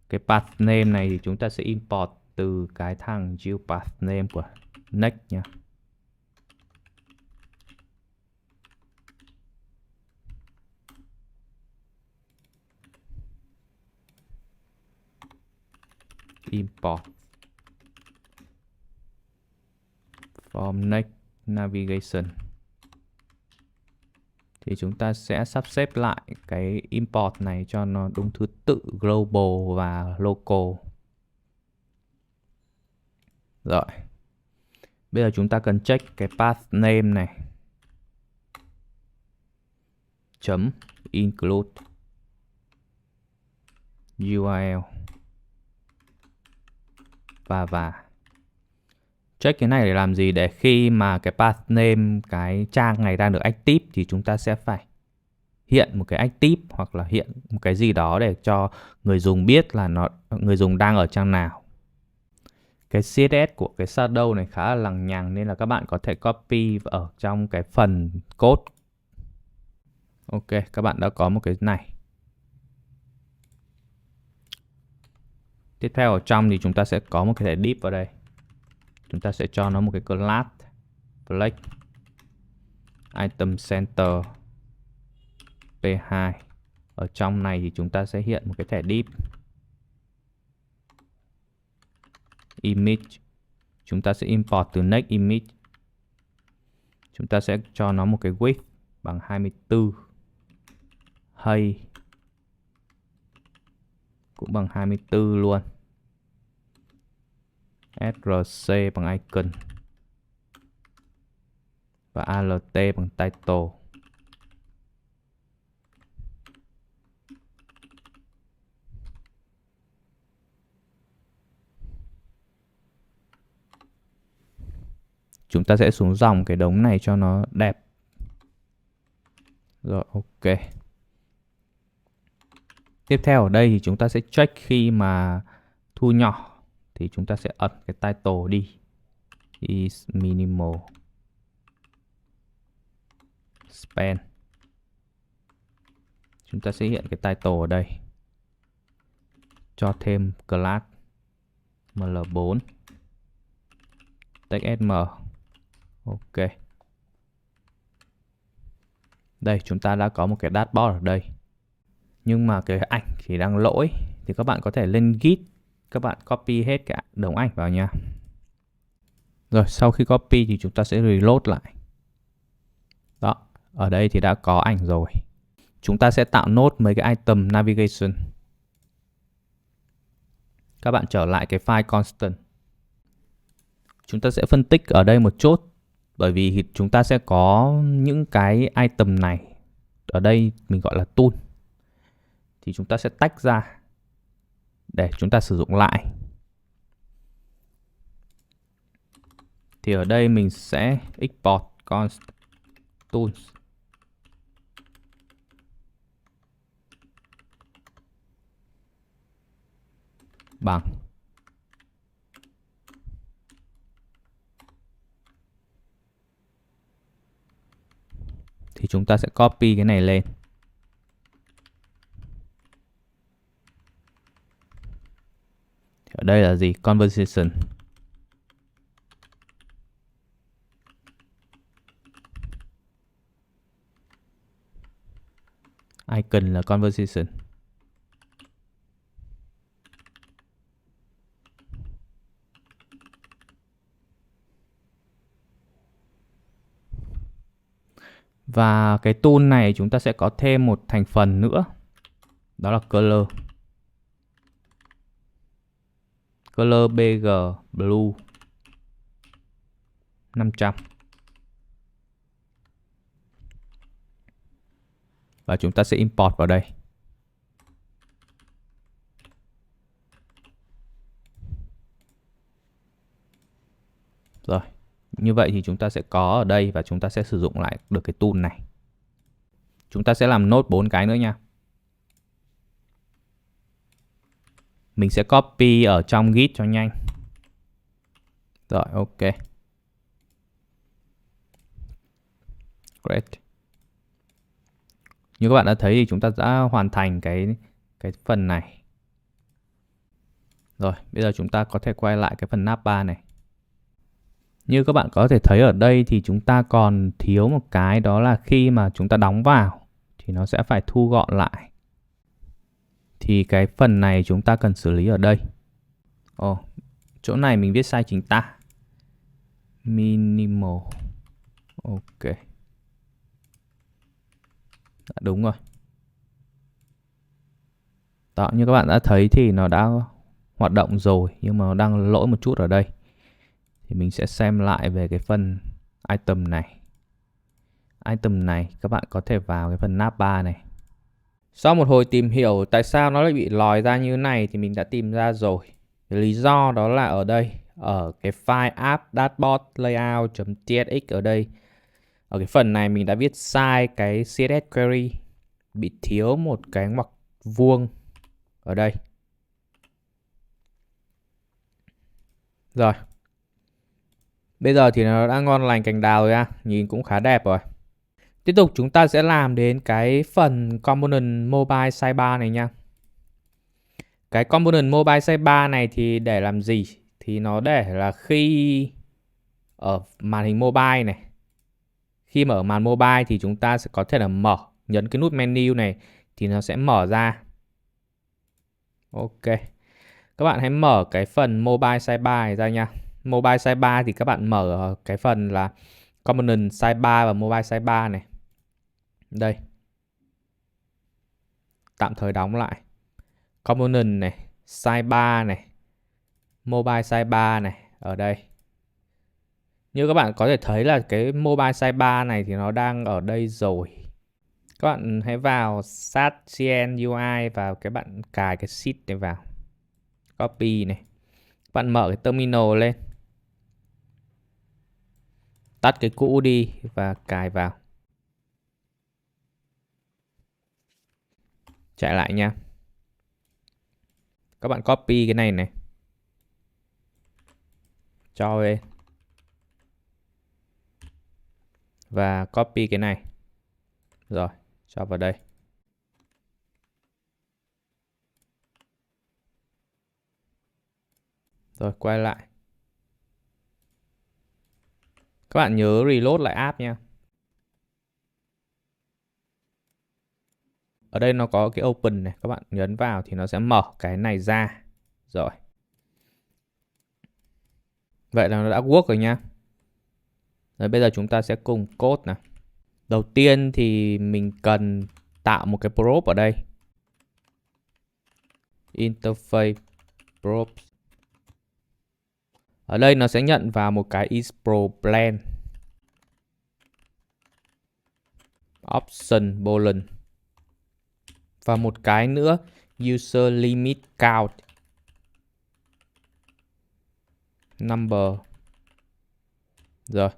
cái path name này thì chúng ta sẽ import từ cái thằng GeoPath name của Next nha. Import from Next Navigation. Thì chúng ta sẽ sắp xếp lại cái import này cho nó đúng thứ tự global và local. Rồi. Bây giờ chúng ta cần check cái path name này. Chấm include URL và check cái này để làm gì? Để khi mà cái path name cái trang này đang được active thì chúng ta sẽ phải hiện một cái active hoặc là hiện một cái gì đó để cho người dùng biết là người dùng đang ở trang nào. Cái CSS của cái shadow này khá là lằng nhằng nên là các bạn có thể copy ở trong cái phần code. Ok, các bạn đã có một cái này. Tiếp theo ở trong thì chúng ta sẽ có một cái thẻ div vào đây. Chúng ta sẽ cho nó một cái class flex item center p2. Ở trong này thì chúng ta sẽ hiện một cái thẻ div image. Chúng ta sẽ import từ next image. Chúng ta sẽ cho nó một cái width bằng 24. Height cũng bằng 24 luôn. src bằng icon. Và alt bằng title. Chúng ta sẽ xuống dòng cái đống này cho nó đẹp. Rồi, ok. Tiếp theo ở đây thì chúng ta sẽ check khi mà thu nhỏ thì chúng ta sẽ ẩn cái title đi. Is minimal. Span. Chúng ta sẽ hiện cái title ở đây. Cho thêm class ml4 text sm. Ok. Đây chúng ta đã có một cái dashboard ở đây. Nhưng mà cái ảnh thì đang lỗi thì các bạn có thể lên Git, các bạn copy hết cả đống ảnh vào nha. Rồi sau khi copy thì chúng ta sẽ reload lại. Đó, ở đây thì đã có ảnh rồi. Chúng ta sẽ tạo nốt mấy cái item navigation. Các bạn trở lại cái file constant. Chúng ta sẽ phân tích ở đây một chút. Bởi vì chúng ta sẽ có những cái item này. Ở đây mình gọi là tool. Thì chúng ta sẽ tách ra để chúng ta sử dụng lại. Thì ở đây mình sẽ export const tools bằng thì chúng ta sẽ copy cái này lên. Ở đây là gì? Conversation. Icon là conversation. Và cái tool này chúng ta sẽ có thêm một thành phần nữa. Đó là color. Color BG Blue 500. Và chúng ta sẽ import vào đây. Rồi, như vậy thì chúng ta sẽ có ở đây và chúng ta sẽ sử dụng lại được cái tool này. Chúng ta sẽ làm nốt 4 cái nữa nha. Mình sẽ copy ở trong Git cho nhanh. Rồi, ok. Great. Như các bạn đã thấy thì chúng ta đã hoàn thành cái phần này. Rồi, bây giờ chúng ta có thể quay lại cái phần navbar này. Như các bạn có thể thấy ở đây thì chúng ta còn thiếu một cái, đó là khi mà chúng ta đóng vào thì nó sẽ phải thu gọn lại. Thì cái phần này chúng ta cần xử lý ở đây. Chỗ này mình viết sai chính tả. Minimal. Ok. Đúng rồi. Đó, như các bạn đã thấy thì nó đã hoạt động rồi, nhưng mà nó đang lỗi một chút ở đây. Thì mình sẽ xem lại về cái phần item này. Item này các bạn có thể vào cái phần navbar này. Sau một hồi tìm hiểu tại sao nó lại bị lòi ra như thế này thì mình đã tìm ra rồi. Cái lý do đó là ở đây, ở cái file app dashboard layout.tsx ở đây. Ở cái phần này mình đã viết sai cái CSS query, bị thiếu một cái ngoặc vuông ở đây. Rồi. Bây giờ thì nó đã ngon lành cành đào rồi ha, nhìn cũng khá đẹp rồi. Tiếp tục chúng ta sẽ làm đến cái phần component mobile sidebar này nha. Cái component mobile sidebar này thì để làm gì? Thì nó để là khi ở màn hình mobile này, khi mà ở màn mobile thì chúng ta sẽ có thể là nhấn cái nút menu này thì nó sẽ mở ra. Ok. Các bạn hãy mở cái phần mobile sidebar này ra nha. Mobile sidebar thì các bạn mở cái phần là component sidebar và mobile sidebar này. Đây. Tạm thời đóng lại. Component này, sidebar này, mobile sidebar này ở đây. Như các bạn có thể thấy là cái mobile sidebar này thì nó đang ở đây rồi. Các bạn hãy vào SAT.cn UI và các bạn cài cái sheet này vào. Copy này. Các bạn mở cái terminal lên. Tắt cái cũ đi và cài vào. Chạy lại nha. Các bạn copy cái này này. Cho lên. Và copy cái này. Rồi, cho vào đây. Rồi, quay lại. Các bạn nhớ reload lại app nha. Ở đây nó có cái open này, các bạn nhấn vào thì nó sẽ mở cái này ra. Rồi. Vậy là nó đã work rồi nha. Rồi bây giờ chúng ta sẽ cùng code nào. Đầu tiên thì mình cần tạo một cái prop ở đây. Interface prop. Ở đây nó sẽ nhận vào một cái isProBlend. Option boolean. Và một cái nữa user limit count number. Rồi.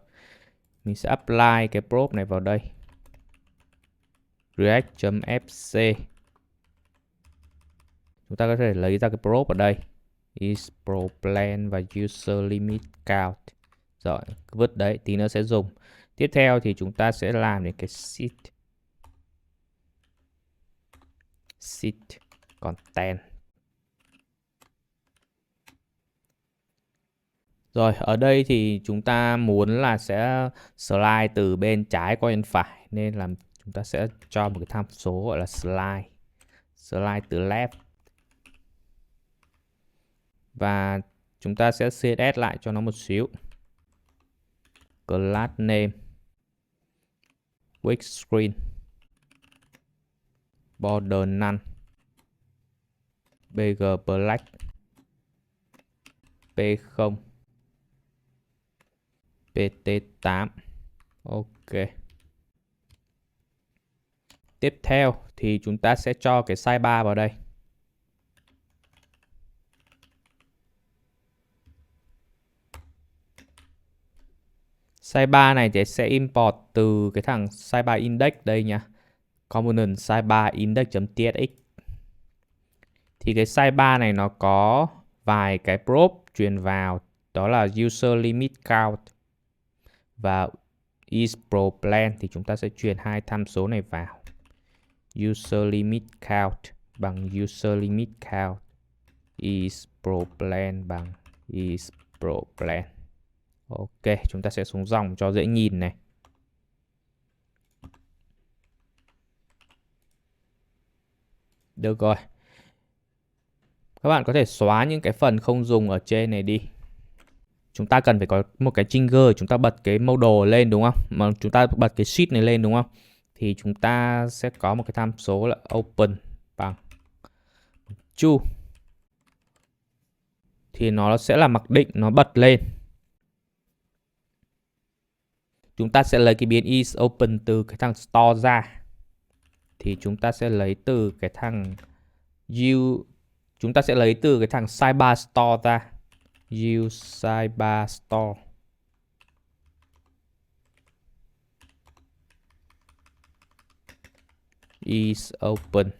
Mình sẽ apply cái prop này vào đây. React.fc. Chúng ta có thể lấy ra cái prop ở đây. isProBlend và user limit count. Rồi, vứt đấy, tí nữa sẽ dùng. Tiếp theo thì chúng ta sẽ làm đến cái sheet content. Rồi, ở đây thì chúng ta muốn là sẽ slide từ bên trái qua bên phải, nên là chúng ta sẽ cho một cái tham số gọi là slide. Slide từ left. Và chúng ta sẽ CSS lại cho nó một xíu. Class name. Quick screen. Border none. BG black. P0. PT8. Ok. Tiếp theo thì chúng ta sẽ cho cái sidebar vào đây. Sidebar này thì sẽ import từ cái thằng sidebar index đây nha. Component sidebar index.tsx. Thì cái sidebar này nó có vài cái prop truyền vào, đó là user limit count và is pro plan thì chúng ta sẽ truyền hai tham số này vào. User limit count bằng user limit count. Is pro plan bằng is pro plan. Ok, chúng ta sẽ xuống dòng cho dễ nhìn này. Được rồi. Các bạn có thể xóa những cái phần không dùng ở trên này đi. Chúng ta cần phải có một cái trigger, chúng ta bật cái modal lên đúng không? Mà chúng ta bật cái sheet này lên đúng không? Thì chúng ta sẽ có một cái tham số là open bằng true. Thì nó sẽ là mặc định nó bật lên. Chúng ta sẽ lấy cái biến is open từ cái thằng store ra. Thì chúng ta sẽ lấy từ cái thằng chúng ta sẽ lấy từ cái thằng sidebar store ra. Use sidebar store. Is open.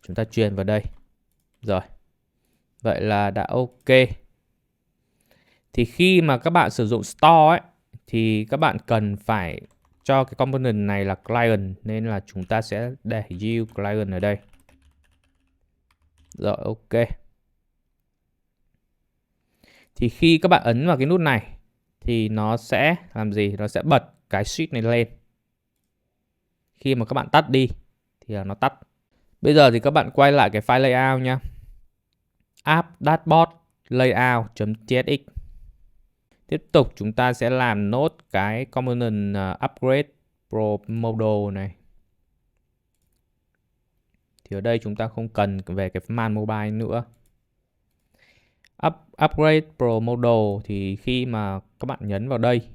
Chúng ta truyền vào đây. Rồi. Vậy là đã ok. Thì khi mà các bạn sử dụng store ấy, thì các bạn cần phải cho cái component này là client, nên là chúng ta sẽ để use client ở đây. Rồi ok. Thì khi các bạn ấn vào cái nút này thì nó sẽ làm gì? Nó sẽ bật cái sheet này lên. Khi mà các bạn tắt đi thì nó tắt. Bây giờ thì các bạn quay lại cái file layout nhá. App dashboard layout.tsx. Tiếp tục chúng ta sẽ làm nốt cái component upgrade pro model này. Thì ở đây chúng ta không cần về cái man mobile nữa. Upgrade pro model thì khi mà các bạn nhấn vào đây,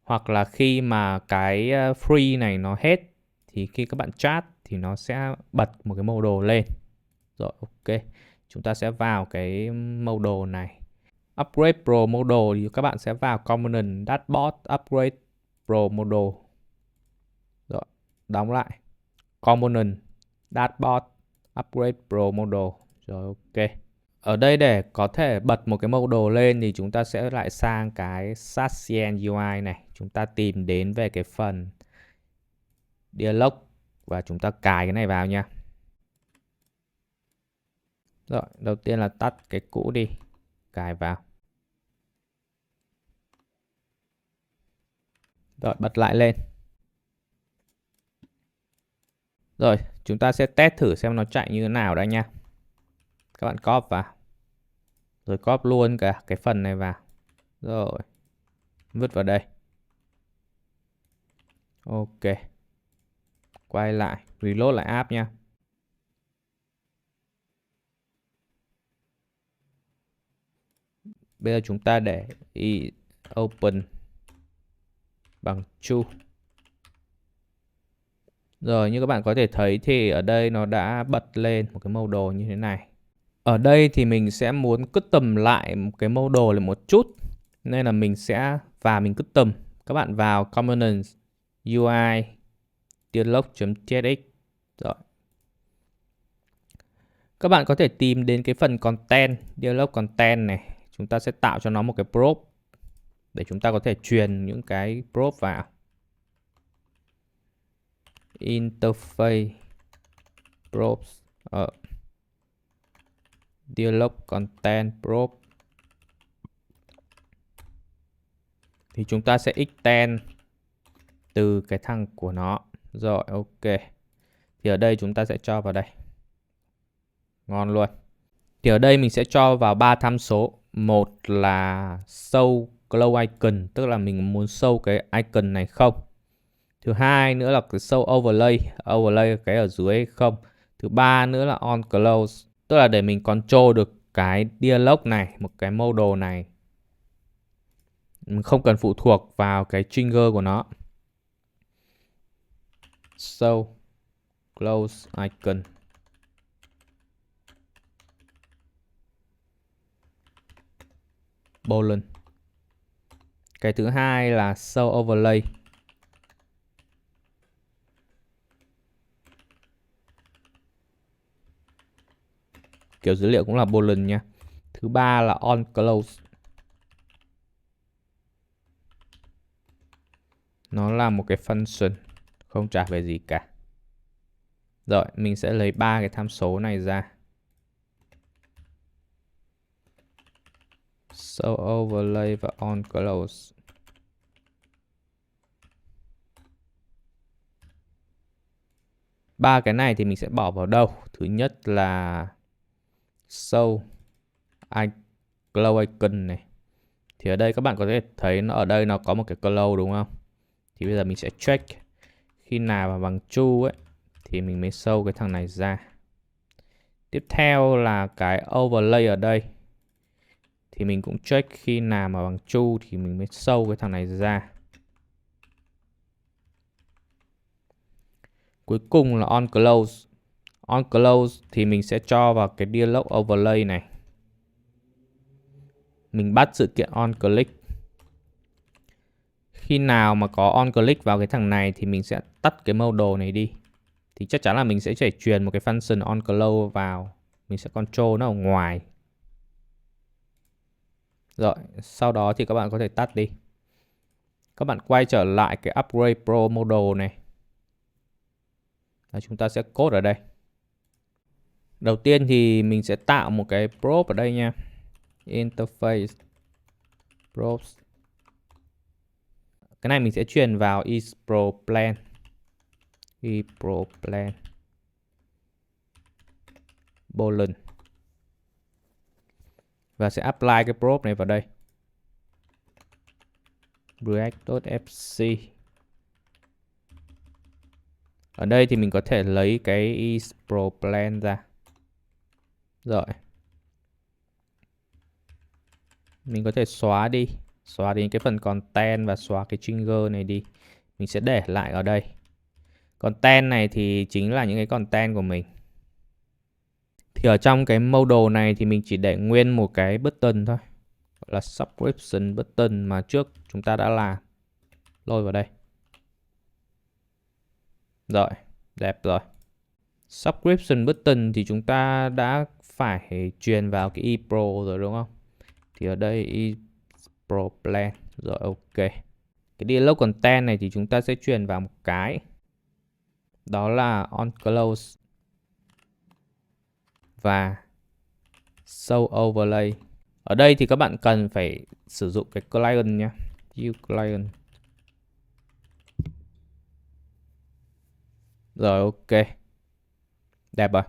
hoặc là khi mà cái free này nó hết, thì khi các bạn chat thì nó sẽ bật một cái model lên. Rồi ok. Chúng ta sẽ vào cái model này. Upgrade Pro Model thì các bạn sẽ vào component dashboard upgrade Pro Model. Rồi, đóng lại. Component dashboard upgrade Pro Model. Rồi ok. Ở đây để có thể bật một cái model lên thì chúng ta sẽ lại sang cái Satien UI này. Chúng ta tìm đến về cái phần dialog và chúng ta cài cái này vào nha. Rồi, đầu tiên là tắt cái cũ đi, cài vào. Rồi, bật lại lên. Rồi, chúng ta sẽ test thử xem nó chạy như thế nào đã nha. Các bạn copy vào. Rồi copy luôn cả cái phần này vào. Rồi, vứt vào đây. Ok. Quay lại, reload lại app nha. Bây giờ chúng ta để open bằng true. Rồi như các bạn có thể thấy thì ở đây nó đã bật lên một cái model như thế này. Ở đây thì mình sẽ muốn custom lại một cái model lại một chút. Nên là mình sẽ mình custom. Các bạn vào components UI dialog.tsx. Rồi. Các bạn có thể tìm đến cái phần content, dialog content này. Chúng ta sẽ tạo cho nó một cái prop để chúng ta có thể truyền những cái prop vào. Interface props ở dialog content prop. Thì chúng ta sẽ extend từ cái thằng của nó. Rồi ok. Thì ở đây chúng ta sẽ cho vào đây. Ngon luôn. Thì ở đây mình sẽ cho vào 3 tham số. Một là show glow icon, tức là mình muốn show cái icon này không. Thứ hai nữa là cái show overlay cái ở dưới không. Thứ ba nữa là on close, tức là để mình control được cái dialog này, một cái model này. Mình không cần phụ thuộc vào cái trigger của nó. Show close icon. Boolean. Cái thứ hai là show overlay. Kiểu dữ liệu cũng là Boolean nha. Thứ ba là on close. Nó là một cái function không trả về gì cả. Rồi, mình sẽ lấy 3 cái tham số này ra. Show overlay và on close. Ba cái này thì mình sẽ bỏ vào đâu? Thứ nhất là show glow icon này. Thì ở đây các bạn có thể thấy nó ở đây nó có một cái glow đúng không? Thì bây giờ mình sẽ check khi nào mà bằng true ấy thì mình mới show cái thằng này ra. Tiếp theo là cái overlay ở đây. Thì mình cũng check khi nào mà bằng true thì mình mới show cái thằng này ra. Cuối cùng là on close. On close thì mình sẽ cho vào cái dialog overlay này. Mình bắt sự kiện on click. Khi nào mà có on click vào cái thằng này thì mình sẽ tắt cái modal này đi. Thì chắc chắn là mình sẽ phải truyền một cái function on close vào. Mình sẽ control nó ở ngoài. Rồi, sau đó thì các bạn có thể tắt đi. Các bạn quay trở lại cái upgrade pro modal này. Và chúng ta sẽ code ở đây. Đầu tiên thì mình sẽ tạo một cái prop ở đây nha. Interface props. Cái này mình sẽ truyền vào isProPlan. isProPlan boolean. Và sẽ apply cái prop này vào đây. React.fc. Ở đây thì mình có thể lấy cái isProPlan ra. Rồi. Mình có thể xóa đi cái phần content và xóa cái trigger này đi. Mình sẽ để lại ở đây. Content này thì chính là những cái content của mình. Thì ở trong cái modal này thì mình chỉ để nguyên một cái button thôi. Gọi là subscription button mà trước chúng ta đã làm. Lôi vào đây. Rồi, đẹp rồi. Subscription button thì chúng ta đã phải truyền vào cái ePro rồi đúng không? Thì ở đây ePro plan. Rồi ok. Cái dialog content này thì chúng ta sẽ truyền vào một cái. Đó là on close. Và show overlay. Ở đây thì các bạn cần phải sử dụng cái client nhé. Use client. Rồi ok. Đẹp rồi.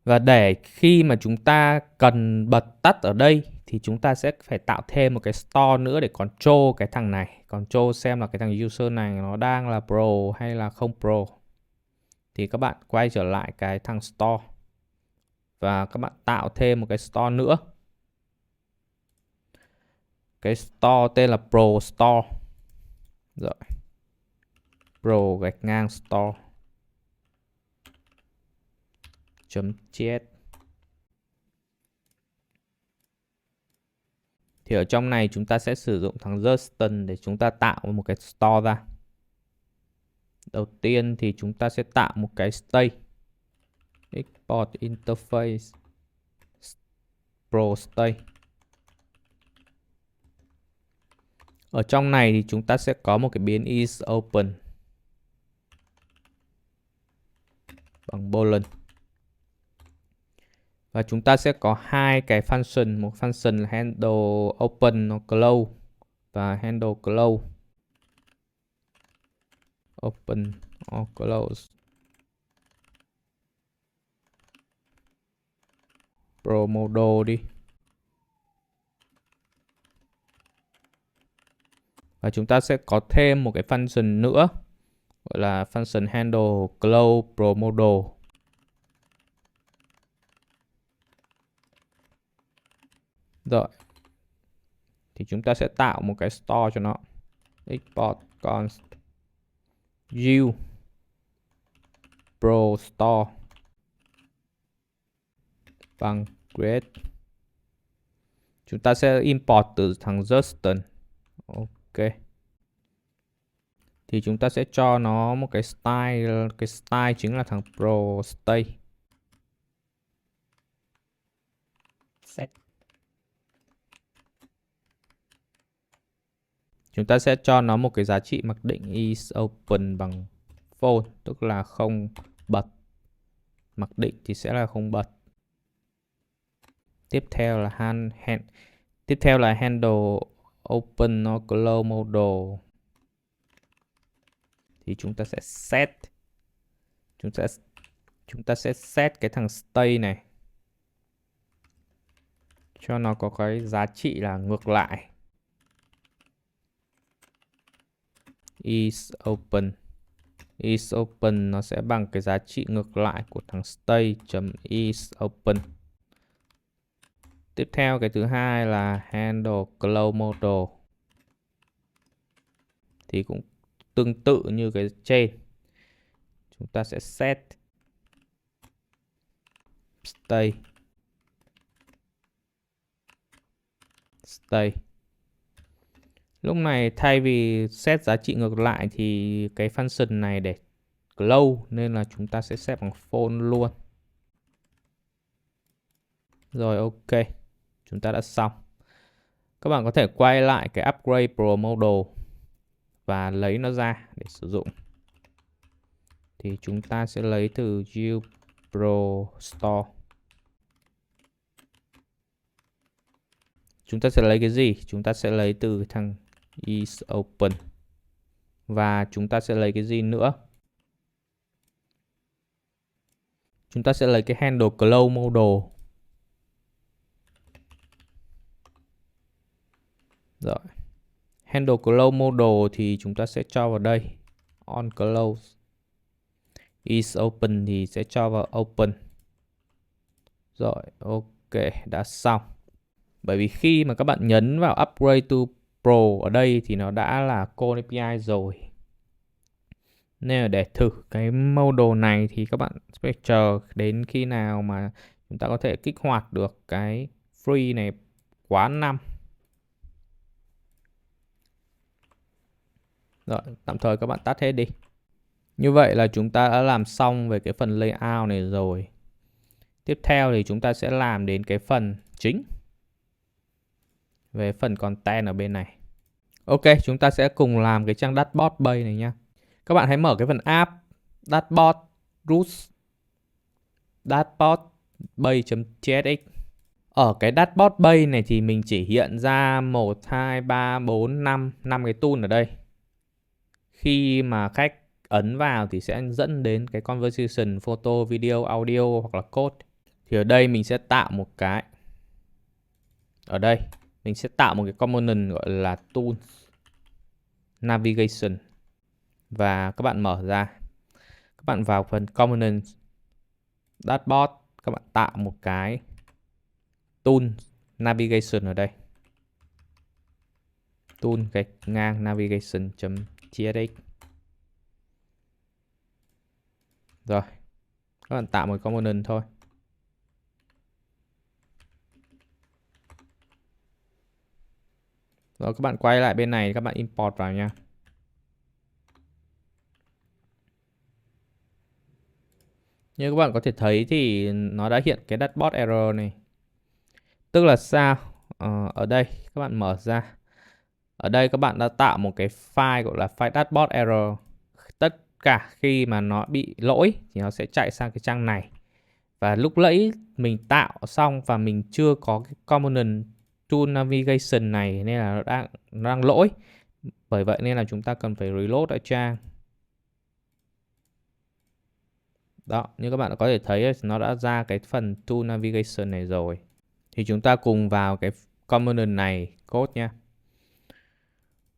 Và để khi mà chúng ta cần bật tắt ở đây thì chúng ta sẽ phải tạo thêm một cái store nữa để control cái thằng này. Control xem là cái thằng user này nó đang là pro hay là không pro. Thì các bạn quay trở lại cái thằng store. Và các bạn tạo thêm một cái store nữa. Cái store tên là Pro Store. Rồi. Pro gạch ngang store. .jet. Thì ở trong này chúng ta sẽ sử dụng thằng Justin để chúng ta tạo một cái store ra. Đầu tiên thì chúng ta sẽ tạo một cái state. Export interface pro state. Ở trong này thì chúng ta sẽ có một cái biến is open bằng boolean. Và chúng ta sẽ có hai cái function, một function là handle open or close và handle close. Open or close. Pro modal đi. Và chúng ta sẽ có thêm một cái function nữa gọi là function handle close pro modal. Rồi. Thì chúng ta sẽ tạo một cái store cho nó. Export const u pro store bằng create. Chúng ta sẽ import từ thằng Justin. Ok. Thì chúng ta sẽ cho nó một cái style. Cái style chính là thằng pro state. Set. Chúng ta sẽ cho nó một cái giá trị mặc định is open bằng false, tức là không bật. Mặc định thì sẽ là không bật. Tiếp theo là handle open or close model. Thì chúng ta sẽ set cái thằng state này cho nó có cái giá trị là ngược lại. Is open nó sẽ bằng cái giá trị ngược lại của thằng state.is open. Tiếp theo cái thứ hai là handle close model. Thì cũng tương tự như cái trên. Chúng ta sẽ set state. Lúc này thay vì set giá trị ngược lại thì cái function này để close nên là chúng ta sẽ set bằng false luôn. Rồi ok, chúng ta đã xong. Các bạn có thể quay lại cái upgrade pro model và lấy nó ra để sử dụng. Thì chúng ta sẽ lấy từ Geo Pro Store. Chúng ta sẽ lấy cái gì? Chúng ta sẽ lấy từ thằng is open. Và chúng ta sẽ lấy cái gì nữa? Chúng ta sẽ lấy cái handle close model. Rồi. Handle close model thì chúng ta sẽ cho vào đây. On close. Is open thì sẽ cho vào open. Rồi, ok, đã xong. Bởi vì khi mà các bạn nhấn vào upgrade to pro ở đây thì nó đã là code API rồi. Nên là để thử cái model này thì các bạn phải chờ đến khi nào mà chúng ta có thể kích hoạt được cái free này quá 5. Rồi, tạm thời các bạn tắt hết đi. Như vậy là chúng ta đã làm xong về cái phần layout này rồi. Tiếp theo thì chúng ta sẽ làm đến cái phần chính. Về phần content ở bên này. Ok, chúng ta sẽ cùng làm cái trang dashboard bay này nhá. Các bạn hãy mở cái phần app dashboard root dashboard bay.tsx. Ở cái dashboard bay này thì mình chỉ hiện ra 1, 2, 3, 4, 5 cái tool ở đây. Khi mà khách ấn vào thì sẽ dẫn đến cái conversation, photo, video, audio hoặc là code. Thì ở đây mình sẽ tạo một cái. Ở đây mình sẽ tạo một cái component gọi là tools navigation. Và các bạn mở ra. Các bạn vào phần component dashboard. Các bạn tạo một cái tool navigation ở đây. Tool gạch ngang navigation.tsx. Rồi. Các bạn tạo một component thôi. Rồi các bạn quay lại bên này, các bạn import vào nha. Như các bạn có thể thấy thì nó đã hiện cái dashboard error này. Tức là sao? Ở đây các bạn mở ra. Ở đây các bạn đã tạo một cái file gọi là file dashboard error. Tất cả khi mà nó bị lỗi thì nó sẽ chạy sang cái trang này. Và lúc nãy mình tạo xong và mình chưa có cái component tool navigation này nên là nó đang lỗi. Bởi vậy nên là chúng ta cần phải reload lại trang. Đó, như các bạn có thể thấy nó đã ra cái phần tool navigation này rồi. Thì chúng ta cùng vào cái component này code nha.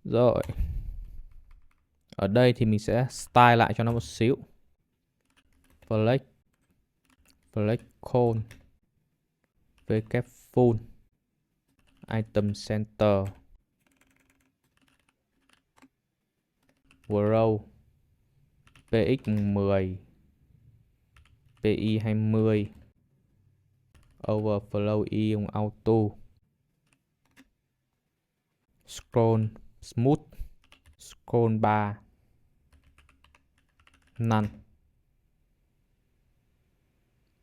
Rồi. Ở đây thì mình sẽ style lại cho nó một xíu. Flex cone w full item center row px10 pi20 overflow ion auto scroll smooth scroll bar none.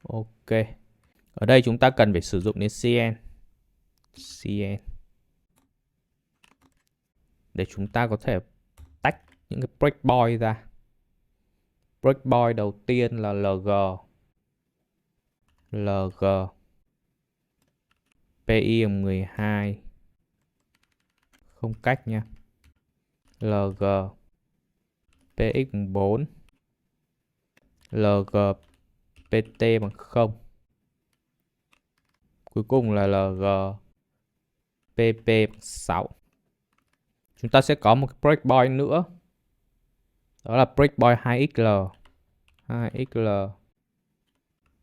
Ok. Ở đây chúng ta cần phải sử dụng đến cn. để chúng ta có thể tách những cái breakpoint ra. Breakpoint đầu tiên là LG. LG PI bằng 12. Không cách nha. LG PX bằng 4. LG PT bằng 0. Cuối cùng là LG PP bằng 6. Chúng ta sẽ có một cái breakpoint nữa. Đó là breakpoint 2XL. 2XL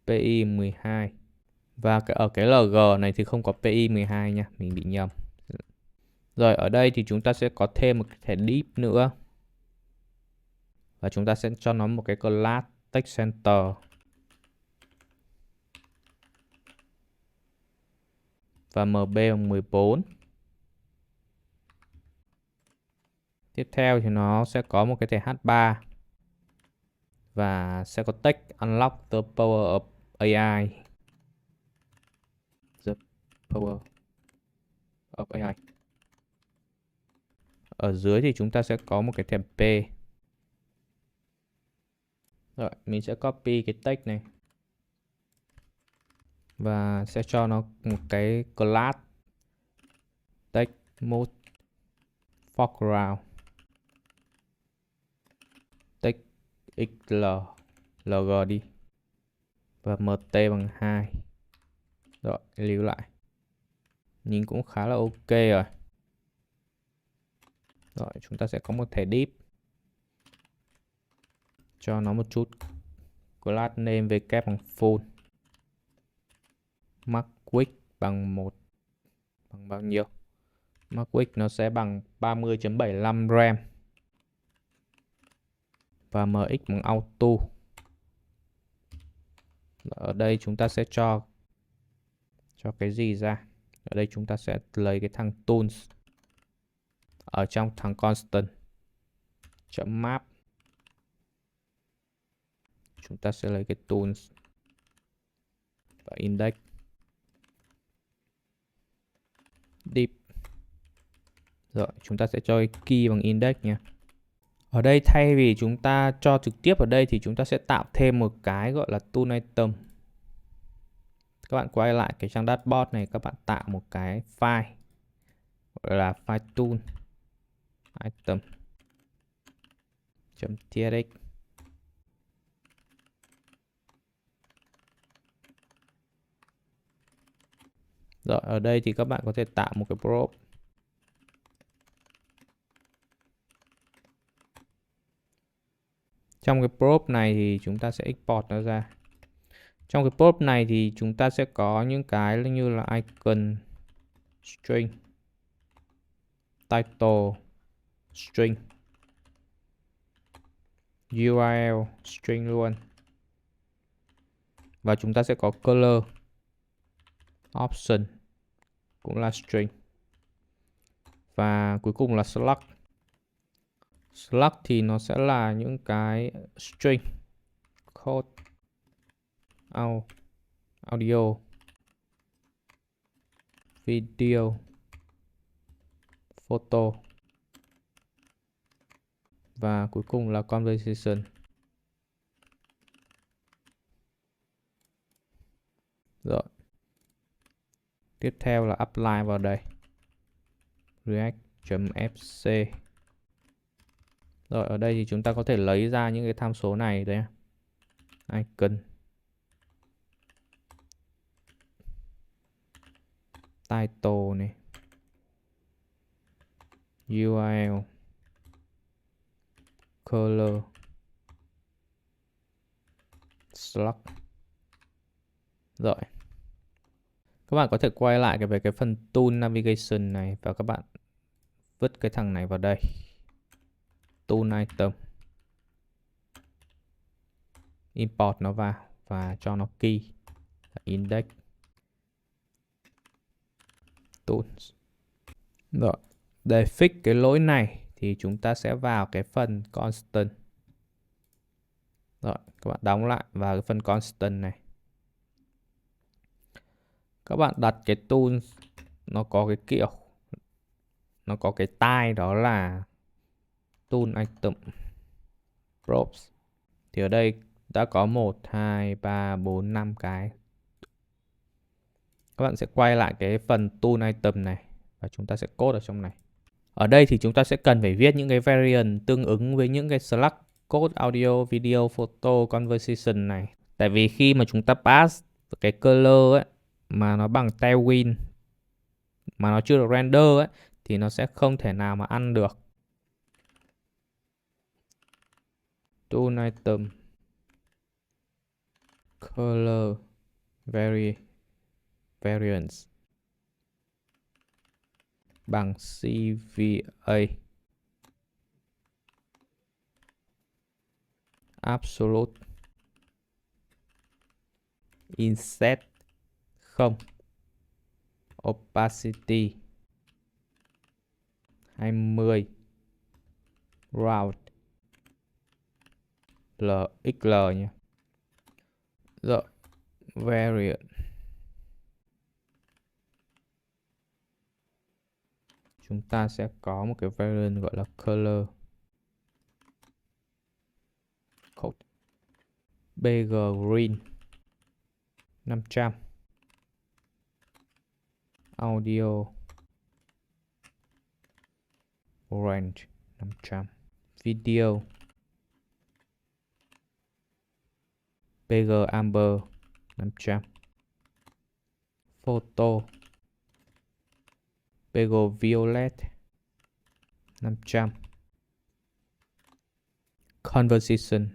PI 12. Và ở cái LG này thì không có PI 12 nha, mình bị nhầm. Rồi ở đây thì chúng ta sẽ có thêm một cái thẻ deep nữa. Và chúng ta sẽ cho nó một cái class text center. Và MB bằng 14. Tiếp theo thì nó sẽ có một cái thẻ H3. Và sẽ có text unlock the power of AI. The power of AI. Ở dưới thì chúng ta sẽ có một cái thẻ P. Rồi, mình sẽ copy cái text này. Và sẽ cho nó một cái class text mode foreground. Text XL LG đi. Và MT bằng 2. Rồi, lưu lại. Nhìn cũng khá là ok rồi. Rồi, chúng ta sẽ có một thẻ deep. Cho nó một chút class name với kép bằng full. Max width bằng 1. Bằng bao nhiêu? Max width nó sẽ bằng 30.75 RAM. Và MX bằng auto. Ở đây chúng ta sẽ cho cái gì ra? Ở đây chúng ta sẽ lấy cái thằng tools ở trong thằng constant .map. Chúng ta sẽ lấy cái tools và index deep. Rồi chúng ta sẽ cho cái key bằng index nha. Ở đây thay vì chúng ta cho trực tiếp ở đây thì chúng ta sẽ tạo thêm một cái gọi là tool item. Các bạn quay lại cái trang dashboard này, các bạn tạo một cái file gọi là file tool item .txt. Rồi ở đây thì các bạn có thể tạo một cái prop. Trong cái prop này thì chúng ta sẽ export nó ra. Trong cái prop này thì chúng ta sẽ có những cái như là icon string, title string, URL string luôn. Và chúng ta sẽ có color option cũng là string. Và cuối cùng là slug. Slug thì nó sẽ là những cái string, code, audio, video, photo. Và cuối cùng là conversation. Rồi. Tiếp theo là apply vào đây. React.fc. Rồi ở đây thì chúng ta có thể lấy ra những cái tham số này đấy. Icon, title này, URL, color, slug. Rồi. Các bạn có thể quay lại về cái phần tool navigation này và các bạn vứt cái thằng này vào đây. Tool item. Import nó vào và cho nó key index tools. Rồi, để fix cái lỗi này thì chúng ta sẽ vào cái phần constant. Rồi, các bạn đóng lại vào cái phần constant này. Các bạn đặt cái tool nó có cái kiểu nó có cái tag đó là tool item props. Thì ở đây đã có 1, 2, 3, 4, 5 cái. Các bạn sẽ quay lại cái phần tool item này và chúng ta sẽ code ở trong này. Ở đây thì chúng ta sẽ cần phải viết những cái variant tương ứng với những cái select code audio, video, photo, conversation này. Tại vì khi mà chúng ta pass cái color ấy mà nó bằng tailwind mà nó chưa được render ấy thì nó sẽ không thể nào mà ăn được. Tool item color variance bằng CVA absolute inset 0 opacity 20 round xl nha. Rồi variant chúng ta sẽ có một cái variant gọi là color code bg green 500 audio orange 500 video bg amber 500 photo bg violet 500 conversation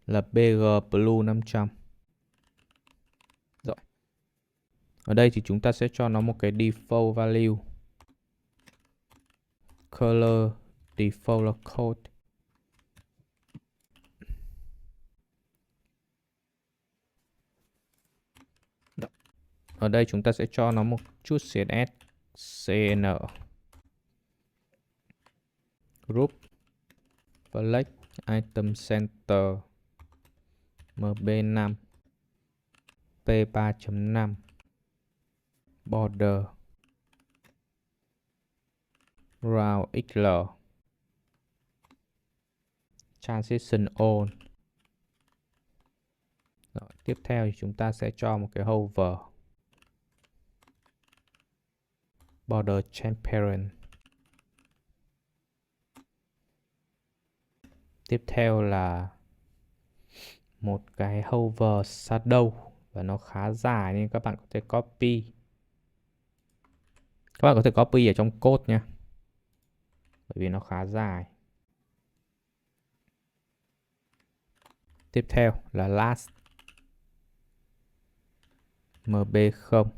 là bg blue 500. Rồi. Ở đây thì chúng ta sẽ cho nó một cái default value. Color default là code. Đó. Ở đây chúng ta sẽ cho nó một chút CSS CN group select item center MB5 P3.5 border round XL transition on. Rồi, tiếp theo thì chúng ta sẽ cho một cái hover border transparent. Tiếp theo là một cái hover shadow và nó khá dài nên các bạn có thể copy. Các bạn có thể copy ở trong code nha. Bởi vì nó khá dài. Tiếp theo là last MB0.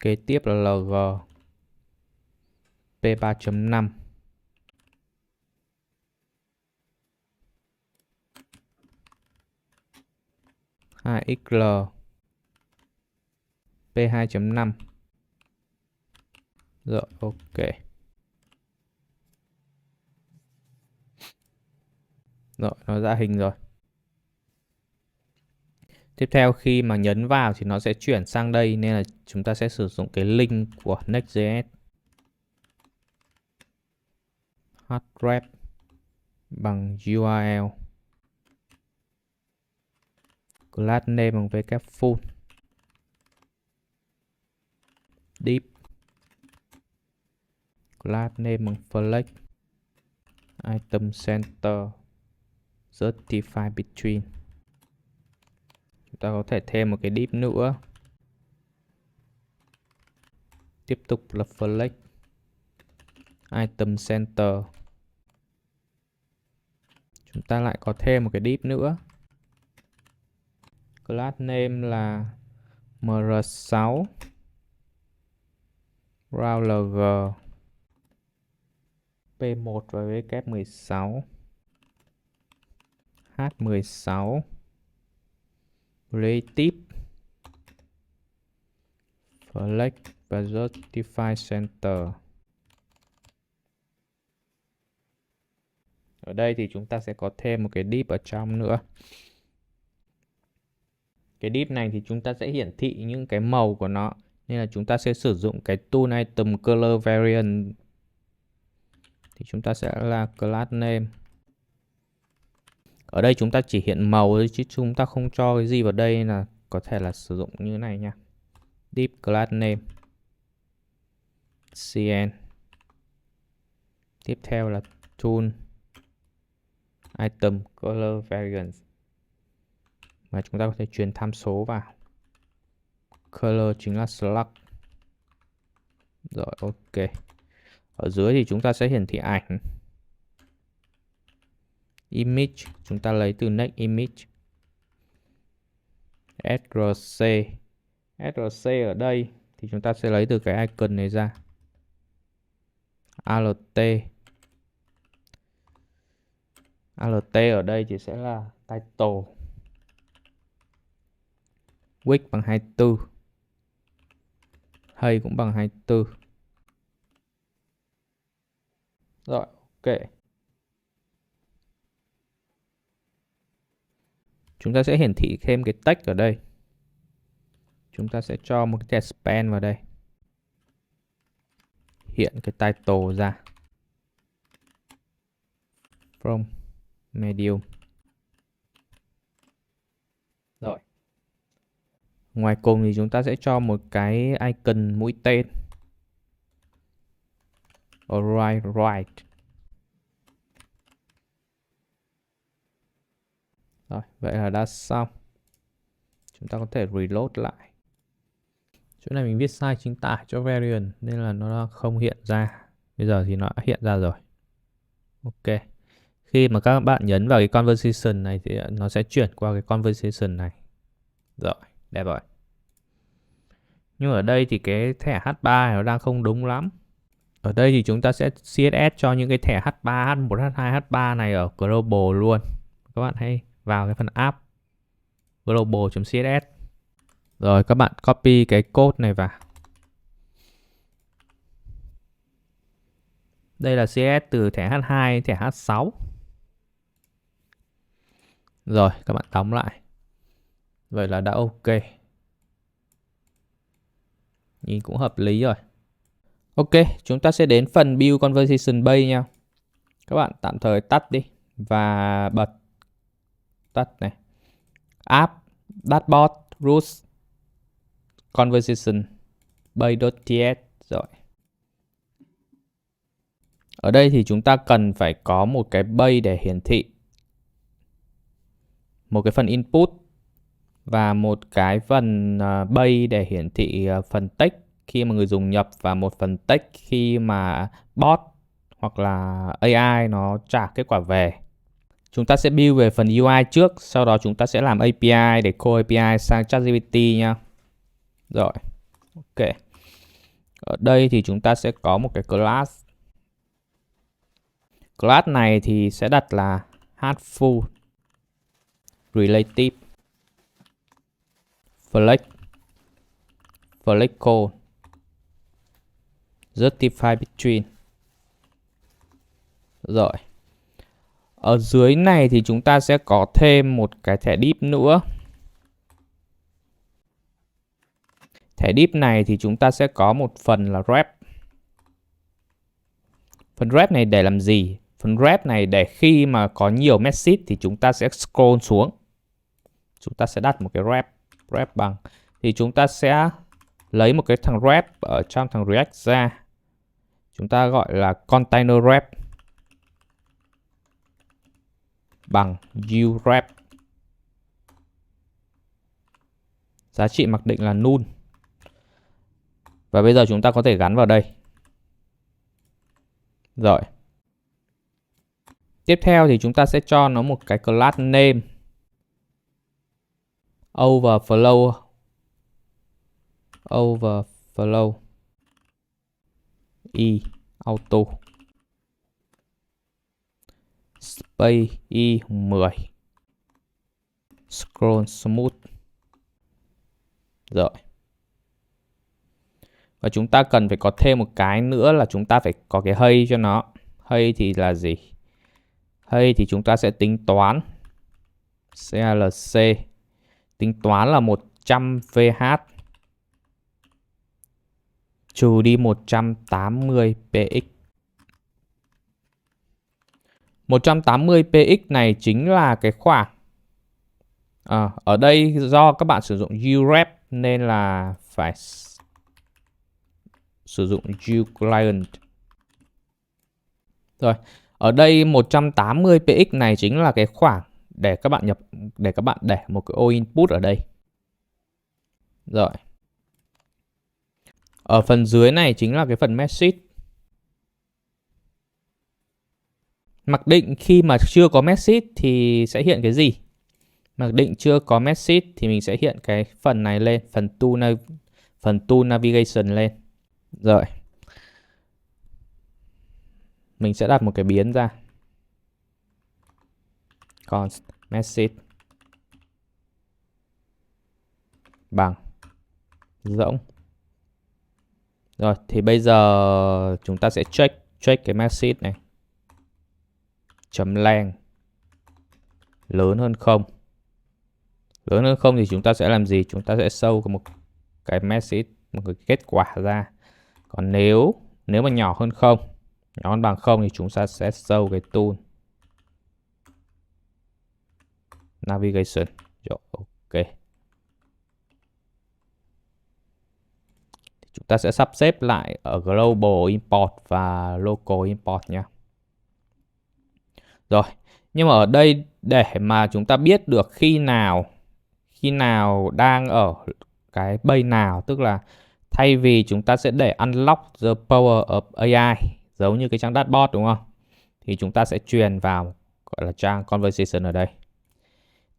Kế tiếp là LG P3.5 2XL P2.5. Rồi, ok. Rồi, nó ra hình rồi. Tiếp theo khi mà nhấn vào thì nó sẽ chuyển sang đây nên là chúng ta sẽ sử dụng cái link của Next.js. Href bằng URL. Class name bằng wk full. Deep. Class name bằng flex. Item center. Justify between. Chúng ta có thể thêm một cái div nữa. Tiếp tục là flex. Item center. Chúng ta lại có thêm một cái div nữa. Class name là mr6 round lg p1 và wk16 h16 relative flex và justify center. Ở đây thì chúng ta sẽ có thêm một cái div ở trong nữa. Cái div này thì chúng ta sẽ hiển thị những cái màu của nó, nên là chúng ta sẽ sử dụng cái tool item color variant. Thì chúng ta sẽ là class name. Ở đây chúng ta chỉ hiện màu thôi chứ chúng ta không cho cái gì vào đây, là có thể là sử dụng như này nha. Div class name cn. Tiếp theo là tool item color variant, và chúng ta có thể truyền tham số vào. Color chính là select. Rồi, ok. Ở dưới thì chúng ta sẽ hiển thị ảnh. Image chúng ta lấy từ next image. src. src ở đây thì chúng ta sẽ lấy từ cái icon này ra. alt. alt ở đây thì sẽ là title. Width bằng 24. Height cũng bằng 24. Rồi, ok. Chúng ta sẽ hiển thị thêm cái text ở đây. Chúng ta sẽ cho một cái text span vào đây. Hiện cái title ra. From medium. Rồi. Ngoài cùng thì chúng ta sẽ cho một cái icon mũi tên. Right. Rồi, vậy là đã xong. Chúng ta có thể reload lại. Chỗ này mình viết sai chính tả cho variant nên là nó không hiện ra. Bây giờ thì nó đã hiện ra rồi. Ok. Khi mà các bạn nhấn vào cái conversation này thì nó sẽ chuyển qua cái conversation này. Rồi, đẹp rồi. Nhưng ở đây thì cái thẻ H3 này nó đang không đúng lắm. Ở đây thì chúng ta sẽ CSS cho những cái thẻ H3, H1, H2, H3 này ở global luôn. Các bạn hãy vào cái phần app global.css. Rồi các bạn copy cái code này vào. Đây là CSS từ thẻ H2 thẻ H6. Rồi các bạn đóng lại. Vậy là đã ok. Nhìn cũng hợp lý rồi. Ok, chúng ta sẽ đến phần build conversation base nha. Các bạn tạm thời tắt đi và bật tắt này. App dashboard rules conversation base.ts. Rồi. Ở đây thì chúng ta cần phải có một cái base để hiển thị. Một cái phần input và một cái phần base để hiển thị phần text khi mà người dùng nhập, và một phần text khi mà bot hoặc là AI nó trả kết quả về. Chúng ta sẽ build về phần UI trước, sau đó chúng ta sẽ làm API để call API sang ChatGPT nha. Rồi, ok. Ở đây thì chúng ta sẽ có một cái class. Class này thì sẽ đặt là Heartful Relative Flexible Justify Between. Rồi. Ở dưới này thì chúng ta sẽ có thêm một cái thẻ div nữa. Thẻ div này thì chúng ta sẽ có một phần là wrap. Phần wrap này để làm gì? Phần wrap này để khi mà có nhiều message thì chúng ta sẽ scroll xuống. Chúng ta sẽ đặt một cái wrap bằng. Thì chúng ta sẽ lấy một cái thằng wrap ở trong thằng React ra. Chúng ta gọi là container wrap bằng uwrap. Giá trị mặc định là null. Và bây giờ chúng ta có thể gắn vào đây. Rồi. Tiếp theo thì chúng ta sẽ cho nó một cái class name. Overflow e auto space e 10 scroll smooth. Rồi. Và chúng ta cần phải có thêm một cái nữa là chúng ta phải có cái hay cho nó. Hay thì là gì? Hay thì chúng ta sẽ tính toán CLC Tính toán là 100 VH trừ đi 180 px. 180 px này chính là cái khoảng ở đây do các bạn sử dụng urep nên là phải sử dụng uclient. Rồi, ở đây 180 px này chính là cái khoảng để các bạn để một cái ô input ở đây. Rồi. Ở phần dưới này chính là cái phần message. Mặc định khi mà chưa có message thì sẽ hiện cái gì? Mặc định chưa có message thì mình sẽ hiện cái phần này lên, phần tool navigation lên. Rồi. Mình sẽ đặt một cái biến ra. Const message bằng rỗng. Rồi, thì bây giờ chúng ta sẽ check cái message này. Chấm length lớn hơn 0. Lớn hơn 0 thì chúng ta sẽ làm gì? Chúng ta sẽ show một cái message, một cái kết quả ra. Còn nếu mà nhỏ hơn 0, nhỏ hơn bằng 0 thì chúng ta sẽ show cái tool navigation. Rồi, ok. Chúng ta sẽ sắp xếp lại ở global import và local import nhé. Rồi, nhưng mà ở đây để mà chúng ta biết được khi nào đang ở cái base nào, tức là thay vì chúng ta sẽ để unlock the power of AI giống như cái trang dashboard đúng không? Thì chúng ta sẽ truyền vào gọi là trang conversation ở đây.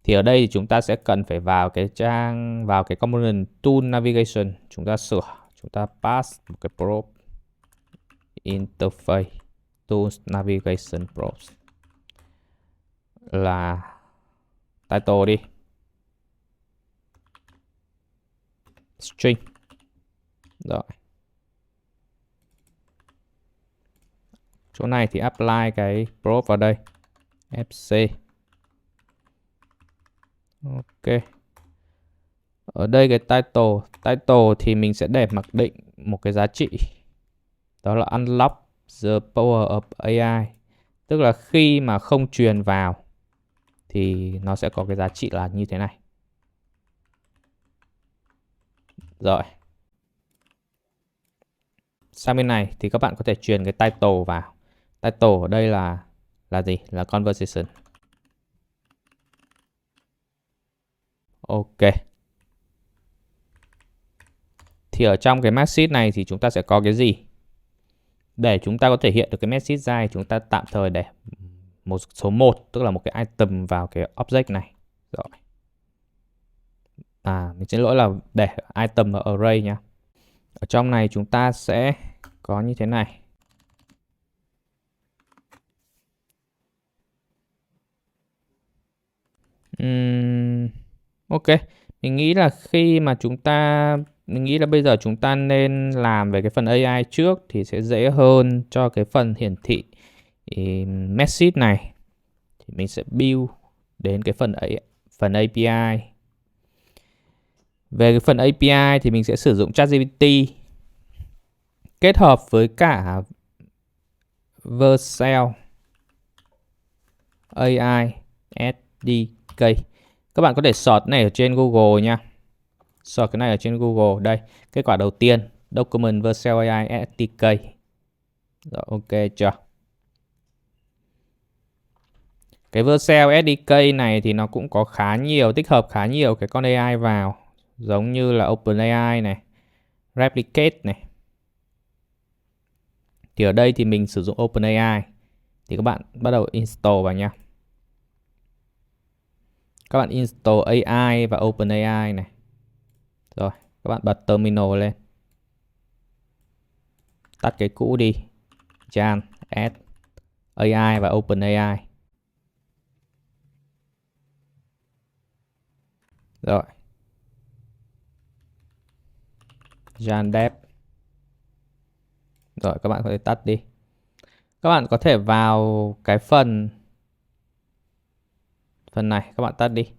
Thì ở đây thì chúng ta sẽ cần phải vào cái component tool navigation, chúng ta pass một cái probe interface tools navigation probe là title đi, string. Rồi, chỗ này thì apply cái probe vào đây, fc. Ok. Ở đây cái title thì mình sẽ để mặc định một cái giá trị, đó là unlock the power of AI, tức là khi mà không truyền vào thì nó sẽ có cái giá trị là như thế này. Rồi, sang bên này thì các bạn có thể truyền cái title vào. Title ở đây là gì? Là conversation. Ok. Thì ở trong cái message này thì chúng ta sẽ có cái gì? Để chúng ta có thể hiện được cái message ra thì chúng ta tạm thời để một số 1, tức là một cái item vào cái object này. Rồi. Mình xin lỗi là để item ở array nhá. Ở trong này chúng ta sẽ có như thế này. Ok, mình nghĩ là bây giờ chúng ta nên làm về cái phần AI trước thì sẽ dễ hơn cho cái phần hiển thị message này. Thì mình sẽ build đến cái phần API. Về cái phần API thì mình sẽ sử dụng ChatGPT kết hợp với cả Vercel AI SDK. Các bạn có thể search này ở trên Google nha. Search cái này ở trên Google. Đây, kết quả đầu tiên, document Vercel AI SDK. Rồi, ok chưa? Cái Vercel SDK này thì nó cũng có tích hợp khá nhiều cái con AI vào, giống như là OpenAI này, Replicate này. Thì ở đây thì mình sử dụng OpenAI. Thì các bạn bắt đầu install vào nha. Các bạn install AI và OpenAI này. Rồi, các bạn bật terminal lên. Tắt cái cũ đi. Jan, add AI và OpenAI. Rồi. Jan dev. Rồi, các bạn có thể tắt đi. Các bạn có thể vào cái phần này, các bạn tắt đi.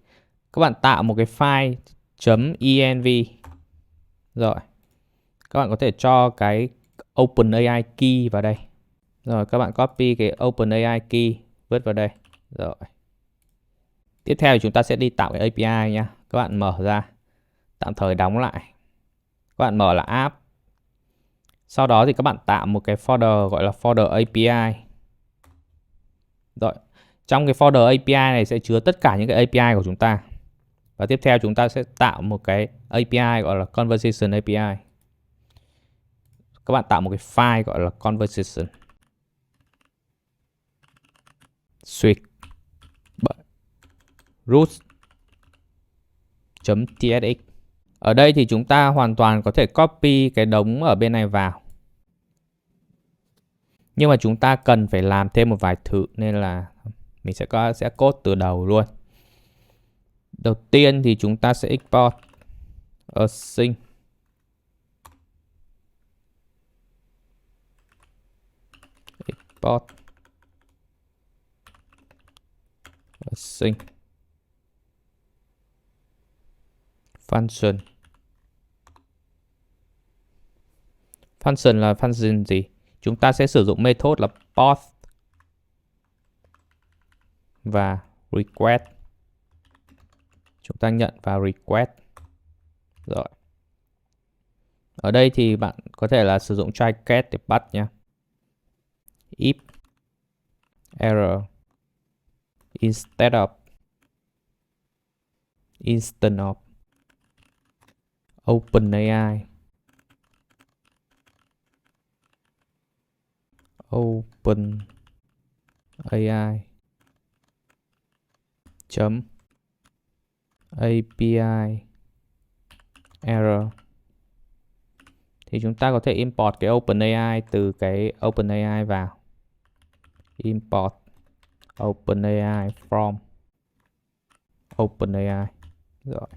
Các bạn tạo một cái file .env. Rồi, các bạn có thể cho cái OpenAI key vào đây. Rồi, các bạn copy cái OpenAI key vứt vào đây. Rồi. Tiếp theo thì chúng ta sẽ đi tạo cái API nha. Các bạn mở ra, tạm thời đóng lại. Các bạn mở là app. Sau đó thì các bạn tạo một cái folder gọi là folder API. Rồi, trong cái folder API này sẽ chứa tất cả những cái API của chúng ta. Và tiếp theo chúng ta sẽ tạo một cái API gọi là Conversation API. Các bạn tạo một cái file gọi là Conversation suite root.tsx. Ở đây thì chúng ta hoàn toàn có thể copy cái đống ở bên này vào. Nhưng mà chúng ta cần phải làm thêm một vài thứ nên là mình sẽ code từ đầu luôn. Đầu tiên thì chúng ta sẽ export async export async function. Function là function gì? Chúng ta sẽ sử dụng method là post và request. Chúng ta nhận và request. Rồi. Ở đây thì bạn có thể là sử dụng try catch để bắt nhé. If error instead of instance of OpenAI chấm API error thì chúng ta có thể import cái OpenAI từ cái OpenAI vào. Import OpenAI from OpenAI. Rồi.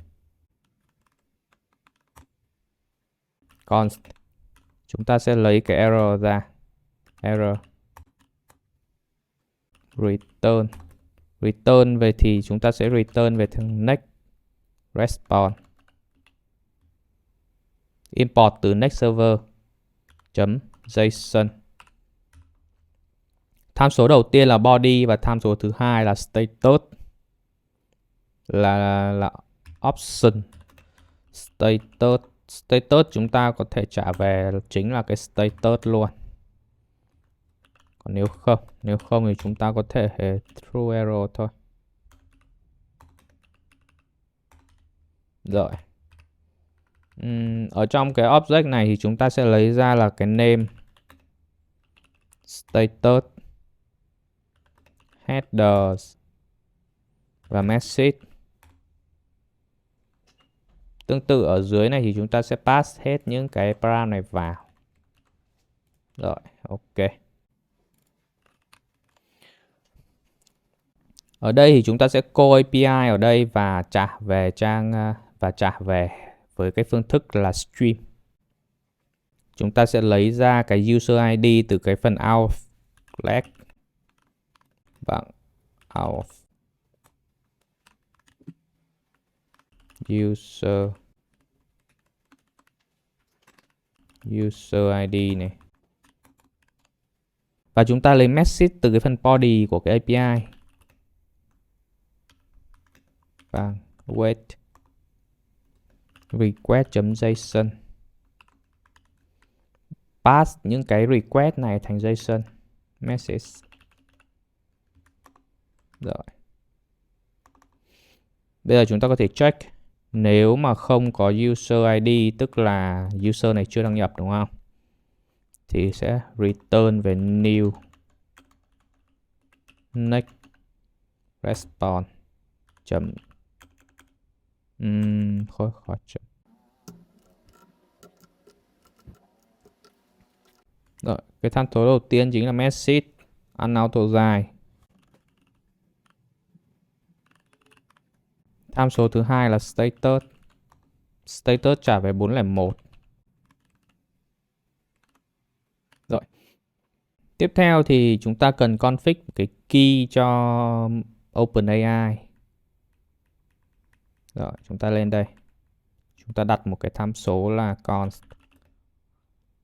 Const. Chúng ta sẽ lấy cái error ra. Error. Return. Return về thì chúng ta sẽ return về thằng next response. Import từ next server .json. Tham số đầu tiên là body và tham số thứ hai là status là option. Status chúng ta có thể trả về chính là cái status luôn. Còn nếu không thì chúng ta có thể true error thôi. Rồi. Ở trong cái object này thì chúng ta sẽ lấy ra là cái name, status, headers và message. Tương tự ở dưới này thì chúng ta sẽ pass hết những cái param này vào. Rồi, ok. Ở đây thì chúng ta sẽ call API ở đây và trả về với cái phương thức là stream. Chúng ta sẽ lấy ra cái user ID từ cái phần auth flag bằng auth user ID này. Và chúng ta lấy message từ cái phần body của cái API. Bằng wait request.json. Pass những cái request này thành JSON message. Rồi. Bây giờ chúng ta có thể check. Nếu mà không có user ID tức là user này chưa đăng nhập đúng không? Thì sẽ return về new next response chấm khỏi chấm. Rồi, cái tham số đầu tiên chính là message unauto dài. Tham số thứ hai là status. Status trả về 401. Rồi. Tiếp theo thì chúng ta cần config cái key cho OpenAI. Rồi, chúng ta lên đây. Chúng ta đặt một cái tham số là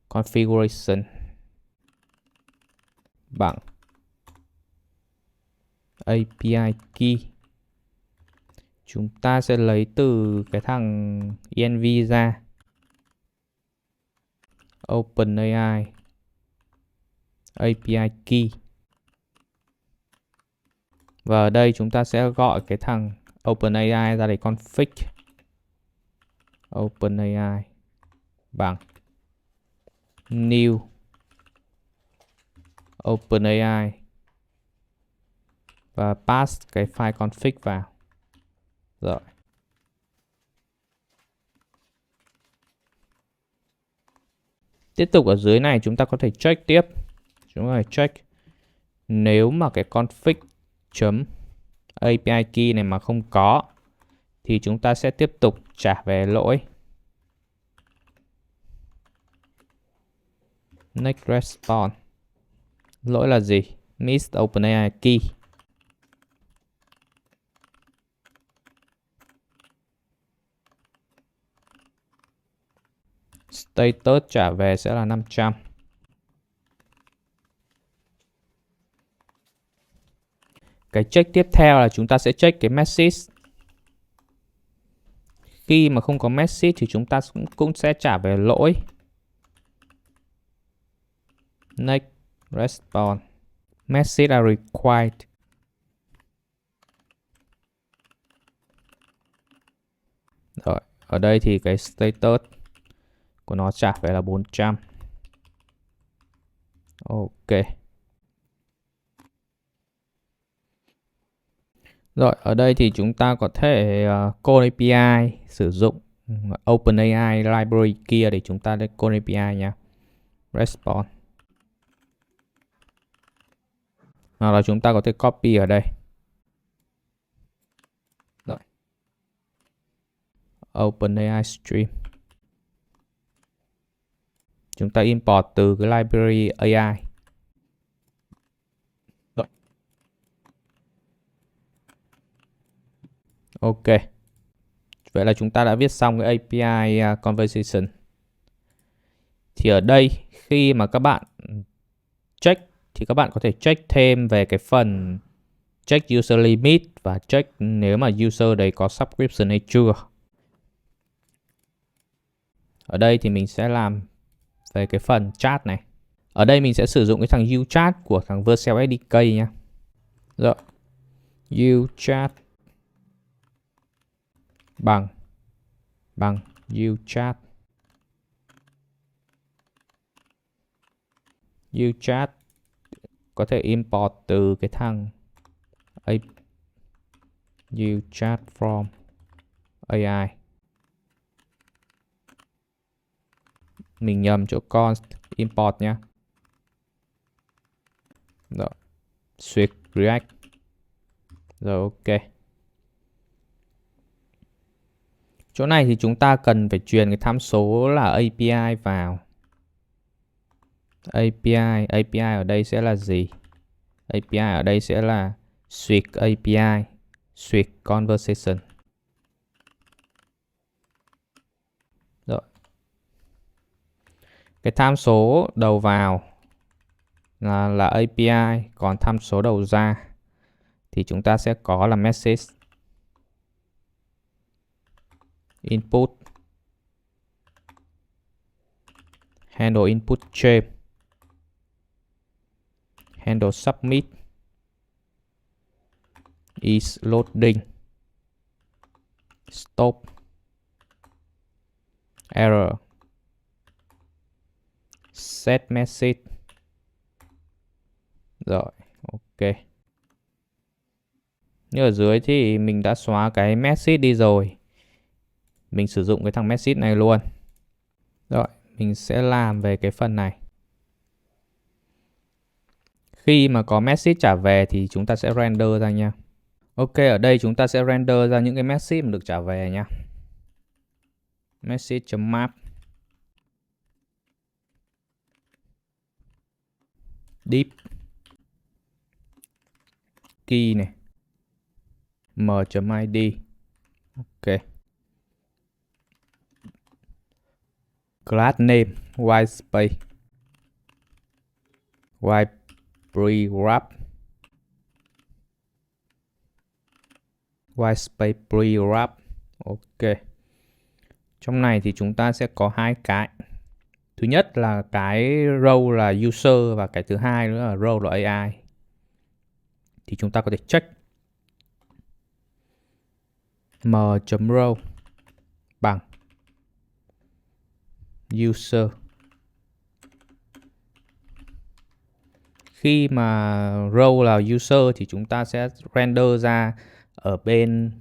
configuration bằng API key. Chúng ta sẽ lấy từ cái thằng env ra OpenAI API key. Và ở đây chúng ta sẽ gọi cái thằng OpenAI ra để config OpenAI bằng new OpenAI và pass cái file config vào. Rồi. Tiếp tục ở dưới này chúng ta có thể check tiếp. Chúng ta có thể check nếu mà cái config.api key này mà không có thì chúng ta sẽ tiếp tục trả về lỗi next response. Lỗi là gì? Miss OpenAI key. Status trả về sẽ là 500. Cái check tiếp theo là chúng ta sẽ check cái message. Khi mà không có message thì chúng ta cũng sẽ trả về lỗi next response. Message are required. Rồi, ở đây thì cái status của nó trả về là 400. Ok. Rồi, ở đây thì chúng ta có thể call API sử dụng OpenAI library kia để chúng ta để call API nha. Response. Hoặc là chúng ta có thể copy ở đây. Rồi. OpenAI stream. Chúng ta import từ cái library AI. Rồi. Ok. Vậy là chúng ta đã viết xong cái API conversation. Thì ở đây khi mà các bạn check thì các bạn có thể check thêm về cái phần check user limit và check nếu mà user đấy có subscription hay chưa. Ở đây thì mình sẽ làm về cái phần chat này. Ở đây mình sẽ sử dụng cái thằng uChat của thằng Vercel SDK nha. Rồi. uChat bằng uChat. uChat có thể import từ cái thằng uChat from AI. Mình nhầm chỗ const import nhá. Rồi. Switch React. Rồi ok. Chỗ này thì chúng ta cần phải truyền cái tham số là API vào. API ở đây sẽ là gì? API ở đây sẽ là switch API, switch conversation. Rồi. Cái tham số đầu vào là API, còn tham số đầu ra thì chúng ta sẽ có là message input handle input change, handle submit is loading, stop, error, set message. Rồi, ok. Như ở dưới thì mình đã xóa cái message đi rồi. Mình sử dụng cái thằng message này luôn. Rồi, mình sẽ làm về cái phần này. Khi mà có message trả về thì chúng ta sẽ render ra nha. Ok, ở đây chúng ta sẽ render ra những cái message mà được trả về nha. Message.map deep key này m.id Ok. Class name white space white pre-wrap white space pre-wrap. Ok. Trong này thì chúng ta sẽ có hai cái. Thứ nhất là cái role là user và cái thứ hai nữa là role là AI. Thì chúng ta có thể check m.role bằng user. Khi mà role là user thì chúng ta sẽ render ra ở bên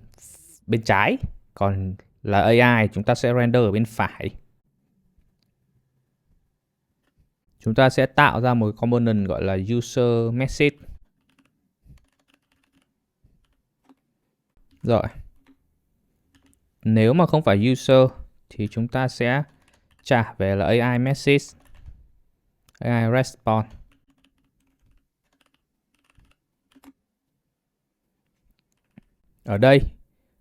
trái, còn là AI chúng ta sẽ render ở bên phải. Chúng ta sẽ tạo ra một component gọi là user message. Rồi. Nếu mà không phải user thì chúng ta sẽ trả về là AI message, AI response. Ở đây,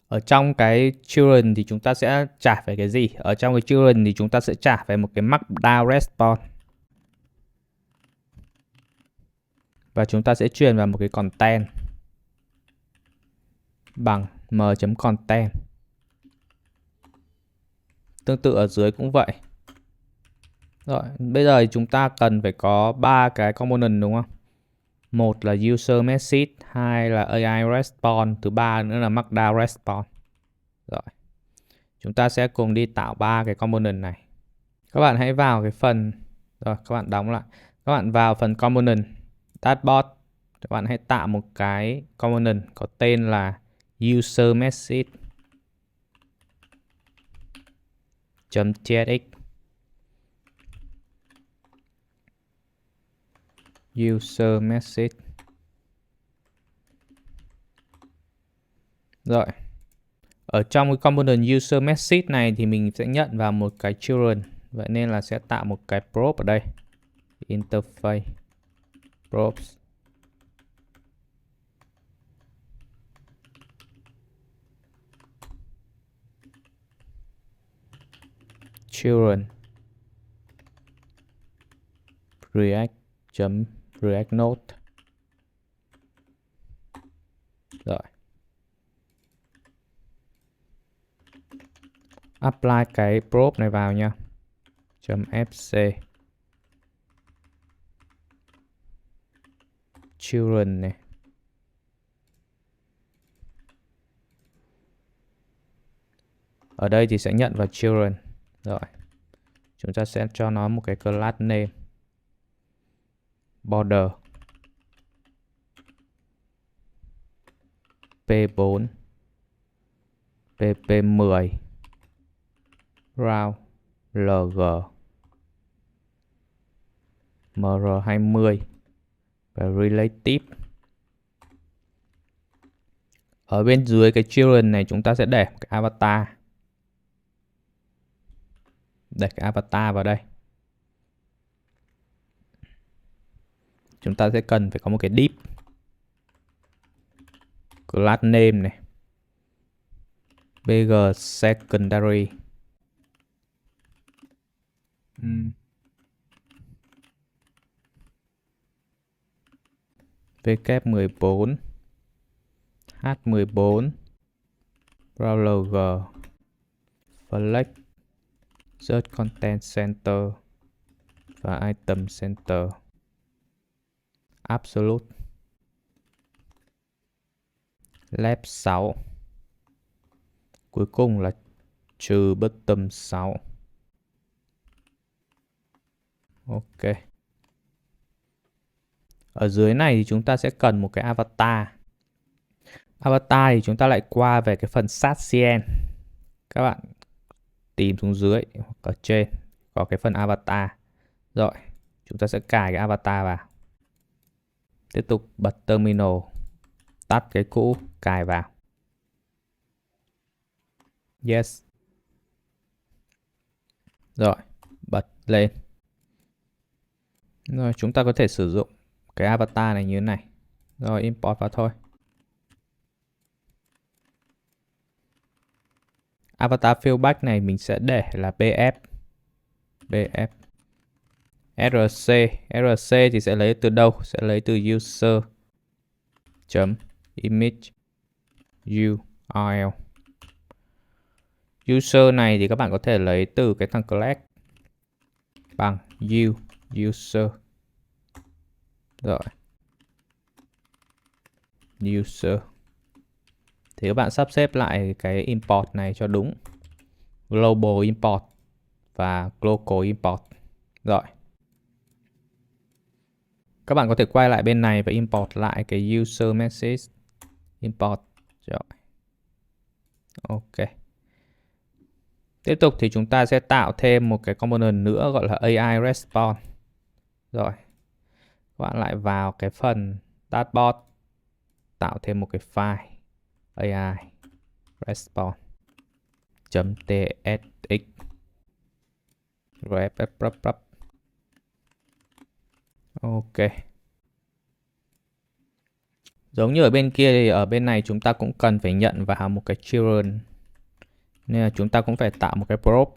ở trong cái children thì chúng ta sẽ trả về cái gì? Ở trong cái children thì chúng ta sẽ trả về một cái markdown response. Và chúng ta sẽ truyền vào một cái content bằng m.content. Tương tự ở dưới cũng vậy. Rồi, bây giờ chúng ta cần phải có 3 cái component đúng không? Một là user message, hai là AI response, thứ ba nữa là markdown response. Rồi. Chúng ta sẽ cùng đi tạo 3 cái component này. Các bạn hãy vào cái phần, rồi các bạn đóng lại. Các bạn vào phần component dashboard. Các bạn hãy tạo một cái component có tên là user message .tsx. User message. Rồi. Ở trong cái component user message này thì mình sẽ nhận vào một cái children. Vậy nên là sẽ tạo một cái prop ở đây. Interface props. Children React Node. Rồi. Apply cái prop này vào nha. .fc children này. Ở đây thì sẽ nhận vào children. Rồi. Chúng ta sẽ cho nó một cái class name. Border P4 PP10 round LG MR20 và relative. Ở bên dưới cái children này chúng ta sẽ để một cái avatar. Để cái avatar vào đây. Chúng ta sẽ cần phải có một cái div class name này. BG secondary. W14 H14 browser flex search content center và item center absolute left 6. Cuối cùng là trừ bottom 6. Ok. Ở dưới này thì chúng ta sẽ cần một cái avatar. Avatar thì chúng ta lại qua về cái phần SATCN. Các bạn tìm xuống dưới hoặc ở trên có cái phần avatar. Rồi, chúng ta sẽ cài cái avatar vào. Tiếp tục bật terminal, tắt cái cũ, cài vào. Yes. Rồi, bật lên. Rồi, chúng ta có thể sử dụng cái avatar này như thế này. Rồi, import vào thôi. Avatar fallback này mình sẽ để là bf rc. rc thì sẽ lấy từ đâu? Sẽ lấy từ user chấm image url. User này thì các bạn có thể lấy từ cái thằng class bằng user. Rồi. User. Thì các bạn sắp xếp lại cái import này cho đúng. Global import và local import. Rồi. Các bạn có thể quay lại bên này và import lại cái user message. Import. Rồi. Ok. Tiếp tục thì chúng ta sẽ tạo thêm một cái component nữa gọi là AI response. Rồi. Các bạn lại vào cái phần dashboard, tạo thêm một cái file AI response .tsx rồi ok. Giống như ở bên kia thì ở bên này chúng ta cũng cần phải nhận vào một cái children, nên là chúng ta cũng phải tạo một cái prop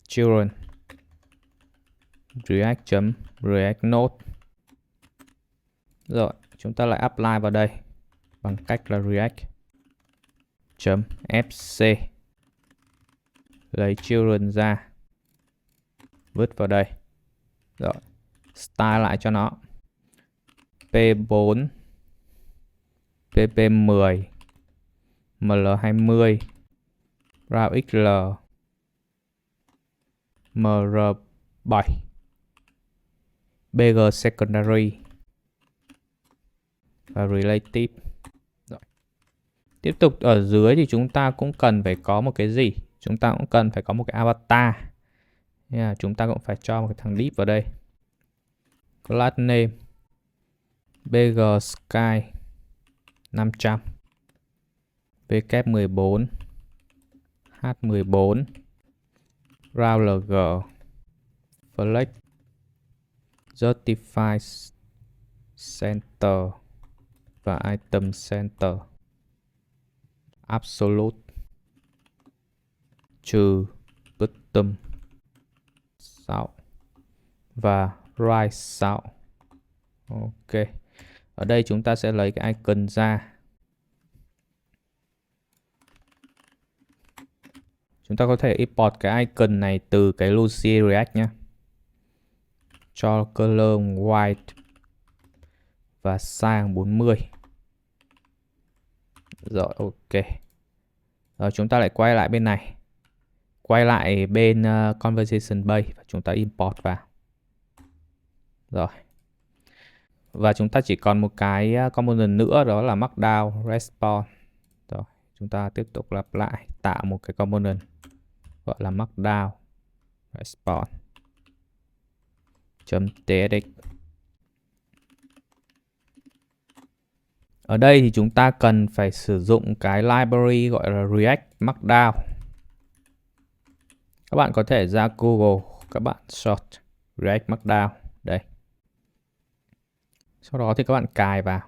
children react node. Rồi chúng ta lại apply vào đây bằng cách là react.fc, lấy children ra, vứt vào đây. Rồi style lại cho nó P4 PP10 ML20 RAWXL MR7 BG secondary và relative. Rồi. Tiếp tục ở dưới thì chúng ta cũng cần phải có một cái gì? Chúng ta cũng cần phải có một cái avatar. Nên là chúng ta cũng phải cho một cái thằng div vào đây. Class name BG Sky 500 W14 H14 RAWLG Flex Justify Center và Item Center Absolute trừ bottom 6 và right 6. Ok. Ở đây chúng ta sẽ lấy cái icon ra. Chúng ta có thể import cái icon này từ cái Lucy React nhé. Cho color white và size 40. Rồi ok. Rồi chúng ta lại quay lại bên này. Quay lại bên Conversation Base và chúng ta import vào. Rồi. Và chúng ta chỉ còn một cái component nữa, đó là Markdown Response. Rồi, chúng ta tiếp tục lặp lại, tạo một cái component gọi là Markdown Response .tsx. Ở đây thì chúng ta cần phải sử dụng cái library gọi là React Markdown. Các bạn có thể ra Google, các bạn search React Markdown. Đây. Sau đó thì các bạn cài vào.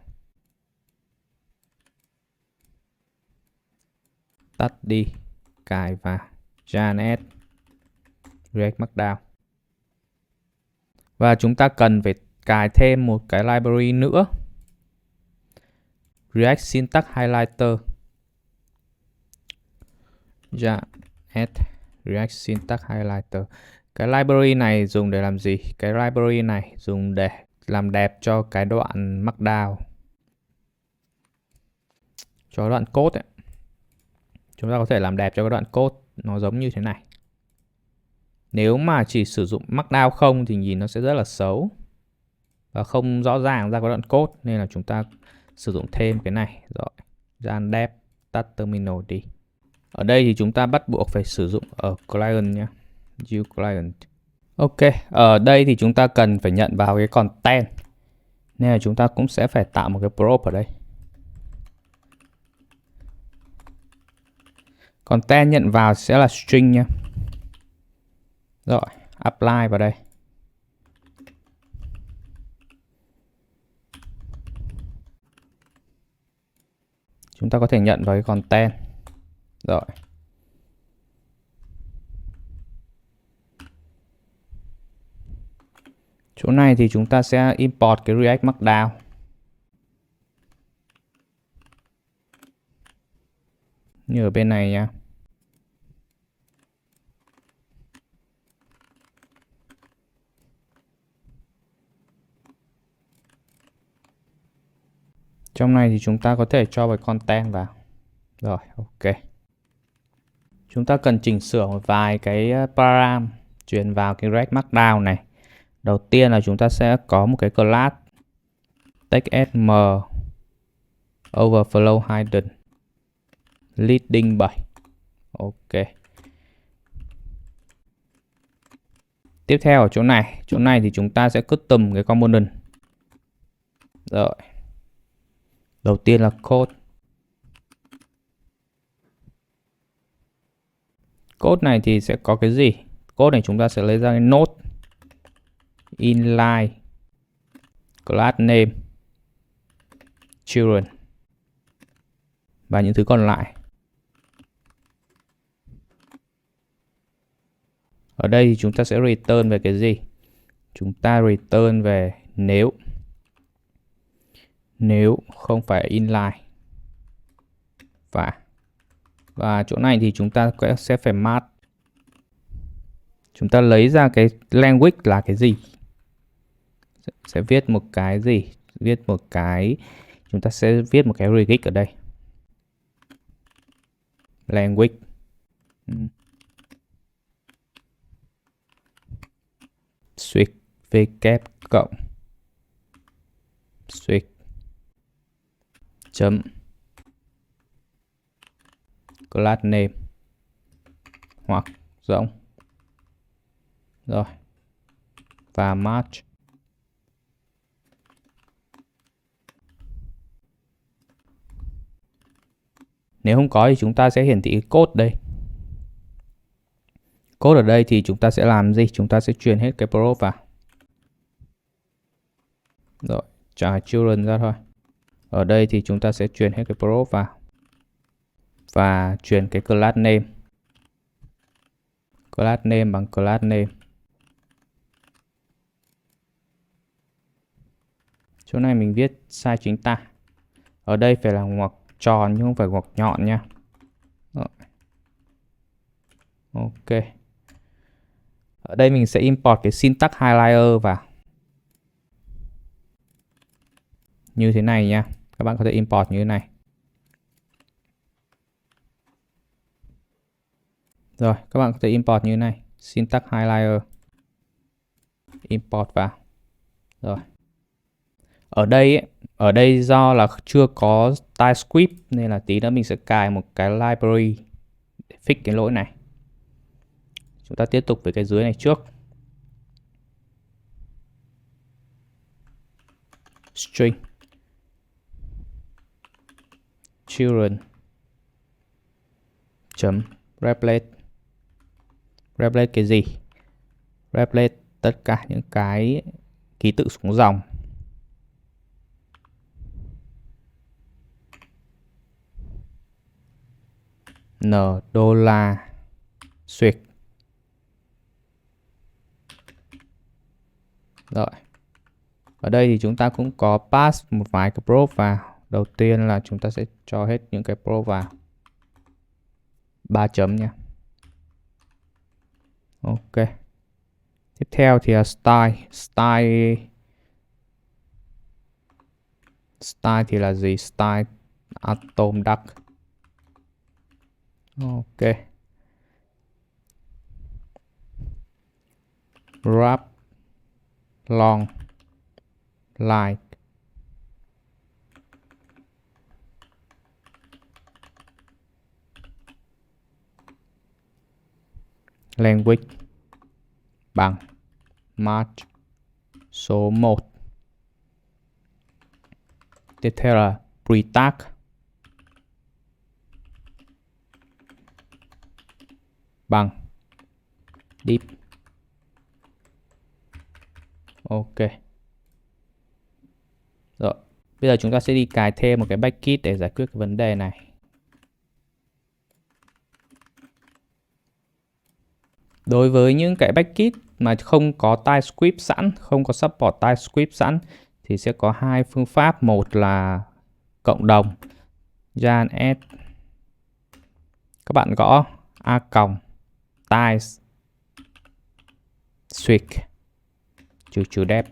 Tắt đi, cài vào JS React Markdown. Và chúng ta cần phải cài thêm một cái library nữa, React Syntax Highlighter. JS React Syntax Highlighter. Cái library này dùng để làm gì? Cái library này dùng để làm đẹp cho cái đoạn Markdown, cho đoạn code ấy. Chúng ta có thể làm đẹp cho cái đoạn code nó giống như thế này. Nếu mà chỉ sử dụng Markdown không thì nhìn nó sẽ rất là xấu và không rõ ràng ra cái đoạn code, nên là chúng ta sử dụng thêm cái này. Rồi, ra dev, tắt terminal đi. Ở đây thì chúng ta bắt buộc phải sử dụng ở client nhé. View client. Ok, ở đây thì chúng ta cần phải nhận vào cái content, nên là chúng ta cũng sẽ phải tạo một cái prop ở đây. Content nhận vào sẽ là string nhé. Rồi, apply vào đây. Chúng ta có thể nhận vào cái content. Rồi. Chỗ này thì chúng ta sẽ import cái React Markdown. Như ở bên này nha. Trong này thì chúng ta có thể cho vào content vào. Rồi, ok. Chúng ta cần chỉnh sửa một vài cái param truyền vào cái React Markdown này. Đầu tiên là chúng ta sẽ có một cái class TextSM overflow hidden leading 7. Ok. Tiếp theo ở chỗ này thì chúng ta sẽ custom cái component. Rồi. Đầu tiên là code. Code này thì sẽ có cái gì? Code này chúng ta sẽ lấy ra cái node inline class name children và những thứ còn lại. Ở đây thì chúng ta sẽ return về cái gì? Chúng ta return về nếu không phải inline. Và chỗ này thì chúng ta sẽ phải match. Chúng ta lấy ra cái language là cái gì? Sẽ viết một cái gì? Chúng ta sẽ viết một cái regix ở đây. Language. Switch w cộng switch chấm class name hoặc rỗng. Rồi. Và match. Nếu không có thì chúng ta sẽ hiển thị code đây. Code ở đây thì chúng ta sẽ làm gì? Chúng ta sẽ truyền hết cái prop vào. Rồi, trả children ra thôi. Ở đây thì chúng ta sẽ truyền hết cái prop vào. Và truyền cái class name. Class name bằng class name. Chỗ này mình viết sai chính tả. Ở đây phải là ngoặc tròn nhưng không phải ngoặc nhọn nha. Rồi. Ok. Ở đây mình sẽ import cái syntax highlighter vào. Như thế này nha. Các bạn có thể import như thế này. Rồi, các bạn có thể import như thế này. Syntax highlighter. Import vào. Rồi. Ở đây do là chưa có TypeScript nên là tí nữa mình sẽ cài một cái library để fix cái lỗi này. Chúng ta tiếp tục với cái dưới này trước. String children chấm replace. Replace cái gì? Replace tất cả những cái ký tự xuống dòng. N $, switch. Rồi. Ở đây thì chúng ta cũng có pass một vài cái prop vào. Đầu tiên là chúng ta sẽ cho hết những cái prop vào. 3 chấm nha. Ok. Tiếp theo thì là style. Style thì là gì? Style atom duck. Ok. Wrap long like. Language bằng match số 1. Tiếp theo là pre-tag bằng deep. Ok. Rồi, bây giờ chúng ta sẽ đi cài thêm một cái backend để giải quyết cái vấn đề này. Đối với những cái backend mà không có TypeScript sẵn, không có support TypeScript sẵn thì sẽ có hai phương pháp. Một là cộng đồng Jan add, các bạn gõ a còng TypeScript trừ dev.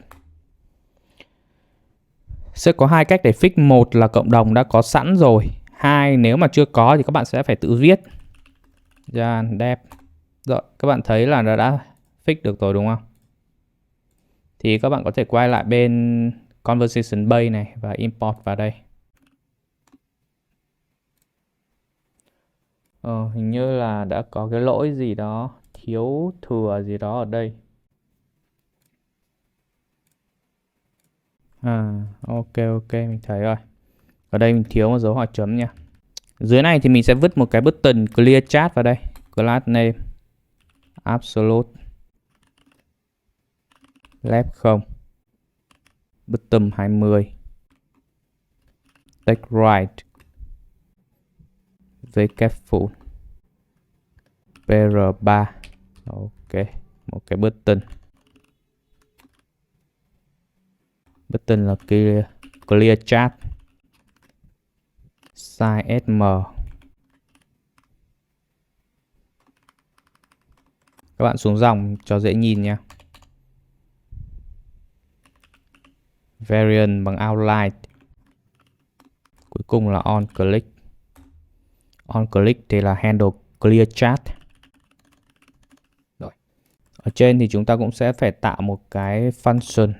Sẽ có hai cách để fix. Một là cộng đồng đã có sẵn rồi. Hai, nếu mà chưa có thì các bạn sẽ phải tự viết. Jan dev. Rồi, các bạn thấy là nó đã fix được rồi đúng không? Thì các bạn có thể quay lại bên Conversation Base này và import vào đây. Hình như là đã có cái lỗi gì đó, thiếu thừa gì đó ở đây. Ok, mình thấy rồi. Ở đây mình thiếu một dấu hỏi chấm nha. Dưới này thì mình sẽ vứt một cái button clear chat vào đây. Class name absolute left 0 bottom 20 take right vkfull pr3. Ok, một cái button là clear chat size sm. Các bạn xuống dòng cho dễ nhìn nha. Variant bằng outline. Cuối cùng là on click. On click thì là handle clear chat. Rồi. Ở trên thì chúng ta cũng sẽ phải tạo một cái function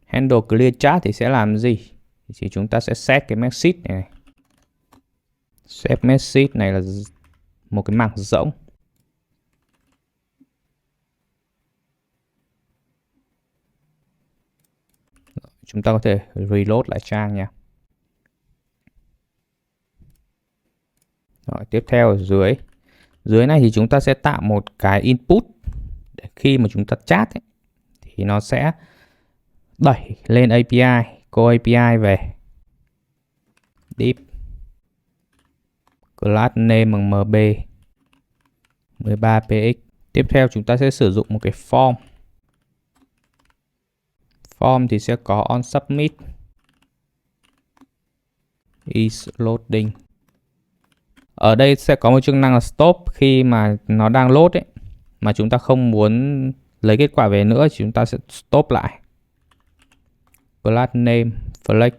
handle clear chat thì sẽ làm gì? Thì chúng ta sẽ set cái message này. Set message này là một cái mảng rỗng. Chúng ta có thể reload lại trang nha. Rồi, tiếp theo ở dưới này thì chúng ta sẽ tạo một cái input để khi mà chúng ta chat ấy, thì nó sẽ đẩy lên API, call API về div class name bằng mb 13px. Tiếp theo chúng ta sẽ sử dụng một cái form. Form thì sẽ có on submit is loading. Ở đây sẽ có một chức năng là stop khi mà nó đang load ấy, mà chúng ta không muốn lấy kết quả về nữa thì chúng ta sẽ stop lại. Class name flex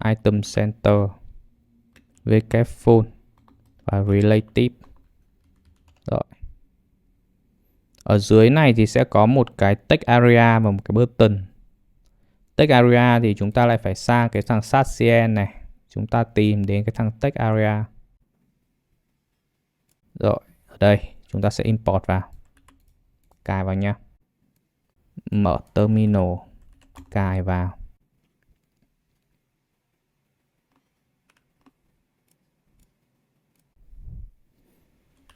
item center vkfull và relative. Rồi. Ở dưới này thì sẽ có một cái text area và một cái button. Text area thì chúng ta lại phải sang cái thằng satcn này. Chúng ta tìm đến cái thằng text area. Rồi, ở đây chúng ta sẽ import vào. Cài vào nha. Mở terminal, cài vào.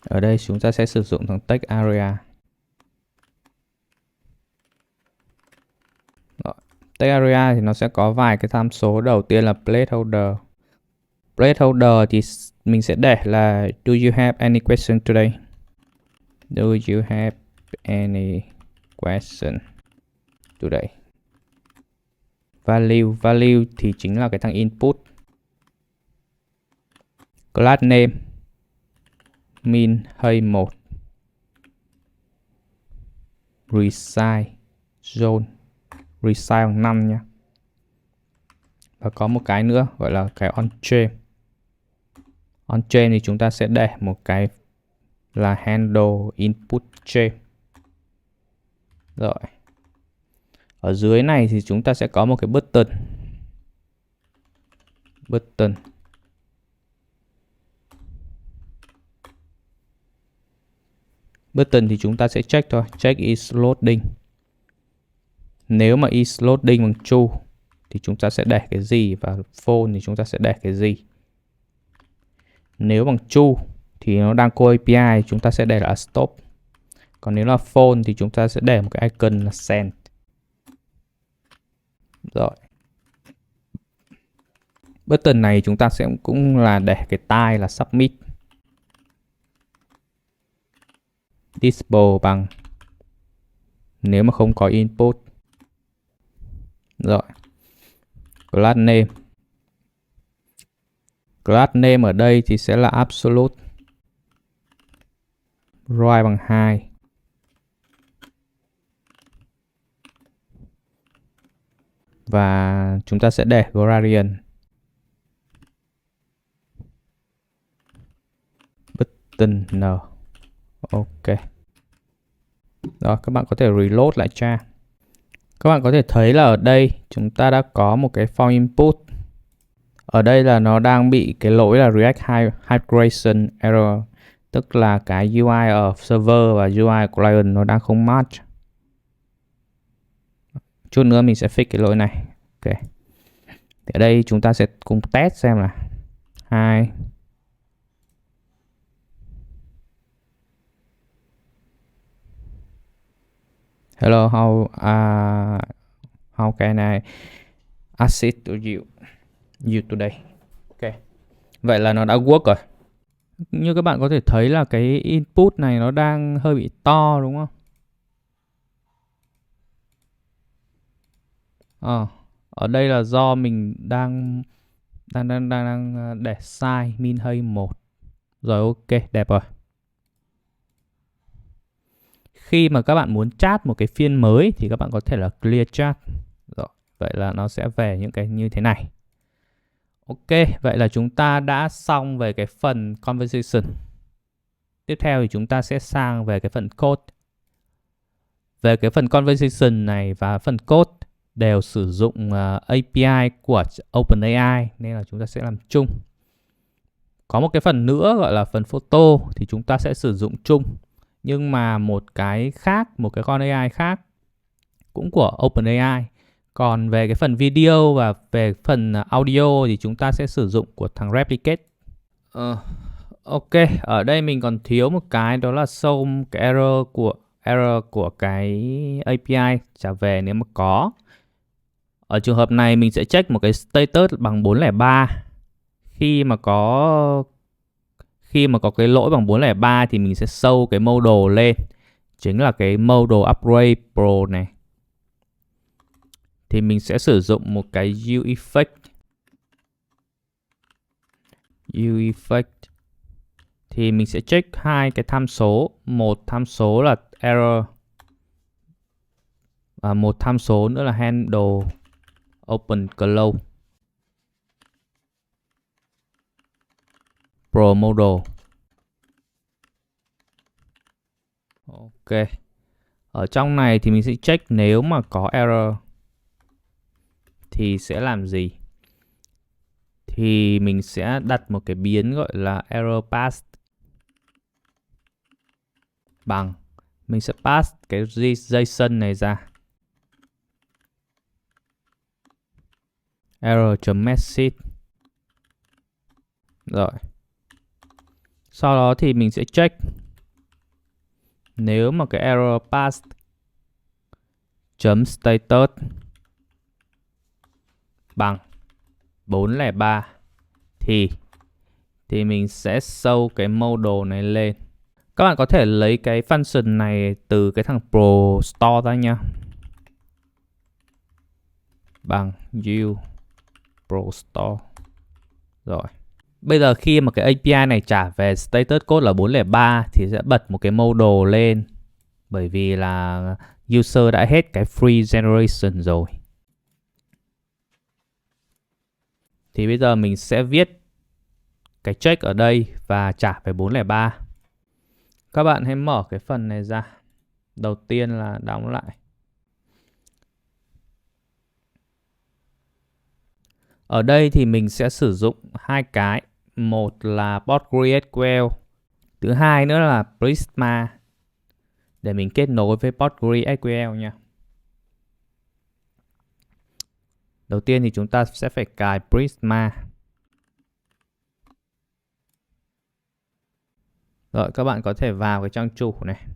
Ở đây chúng ta sẽ sử dụng thằng text area. Rồi. Text area thì nó sẽ có vài cái tham số. Đầu tiên là placeholder. Placeholder thì mình sẽ để là do you have any question today? Do you have any question today? Value thì chính là cái thằng input. Class name min hay 1 resize zone resize bằng 5 nhé. Và có một cái nữa gọi là cái on chain. On chain thì chúng ta sẽ để một cái là handle input chain. Rồi. Ở dưới này thì chúng ta sẽ có một cái button. Button thì chúng ta sẽ check thôi, check is loading. Nếu mà is loading bằng true thì chúng ta sẽ để cái gì, và false thì chúng ta sẽ để cái gì. Nếu bằng true thì nó đang call API, chúng ta sẽ để là stop. Còn nếu là false thì chúng ta sẽ để một cái icon là send. Rồi. Button này chúng ta sẽ cũng là để cái tag là submit. Disable bằng nếu mà không có input. Rồi. Class name. Class name ở đây thì sẽ là absolute. Right bằng 2. Và chúng ta sẽ để gradient. Button N. Ok. Đó, các bạn có thể reload lại trang. Các bạn có thể thấy là ở đây chúng ta đã có một cái form input. Ở đây là nó đang bị cái lỗi là React Hydration Error. Tức là cái UI ở server và UI của client nó đang không match. Chút nữa mình sẽ fix cái lỗi này. Ok. Thì ở đây chúng ta sẽ cùng test xem là 2. Hello, how can I assist to you today? Ok. Vậy là nó đã work rồi. Như các bạn có thể thấy là cái input này nó đang hơi bị to đúng không? Ở đây là do mình đang để size min hay 1. Rồi ok, đẹp rồi. Khi mà các bạn muốn chat một cái phiên mới thì các bạn có thể là clear chat. Rồi, vậy là nó sẽ về những cái như thế này. Ok, vậy là chúng ta đã xong về cái phần conversation. Tiếp theo thì chúng ta sẽ sang về cái phần code. Về cái phần conversation này và phần code đều sử dụng API của OpenAI nên là chúng ta sẽ làm chung. Có một cái phần nữa gọi là phần photo thì chúng ta sẽ sử dụng chung. Nhưng mà một cái khác, một cái con AI khác cũng của OpenAI. Còn về cái phần video và về phần audio thì chúng ta sẽ sử dụng của thằng Replicate. Ok, ở đây mình còn thiếu một cái đó là show cái error của cái API trả về nếu mà có. Ở trường hợp này mình sẽ check một cái status bằng 403. Khi mà có cái lỗi bằng 403 thì mình sẽ show cái model lên. Chính là cái model upgrade pro này. Thì mình sẽ sử dụng một cái uEffect. Thì mình sẽ check hai cái tham số. Một tham số là error. Và một tham số nữa là handle open close. Pro model. Ok. Ở trong này thì mình sẽ check nếu mà có error thì sẽ làm gì? Thì mình sẽ đặt một cái biến gọi là error pass bằng mình sẽ pass cái JSON này ra. Error.message. Rồi. Sau đó thì mình sẽ check nếu mà cái error pass .status bằng 403 thì mình sẽ show cái model này lên. Các bạn có thể lấy cái function này từ cái thằng Pro Store ra nha. Bằng u Pro Store. Rồi. Bây giờ khi mà cái API này trả về status code là 403 thì sẽ bật một cái model lên. Bởi vì là user đã hết cái free generation rồi. Thì bây giờ mình sẽ viết cái check ở đây và trả về 403. Các bạn hãy mở cái phần này ra. Đầu tiên là đóng lại. Ở đây thì mình sẽ sử dụng hai cái. Một là PostgreSQL. Thứ hai nữa là Prisma. Để mình kết nối với PostgreSQL nha. Đầu tiên thì chúng ta sẽ phải cài Prisma. Rồi các bạn có thể vào cái trang chủ này.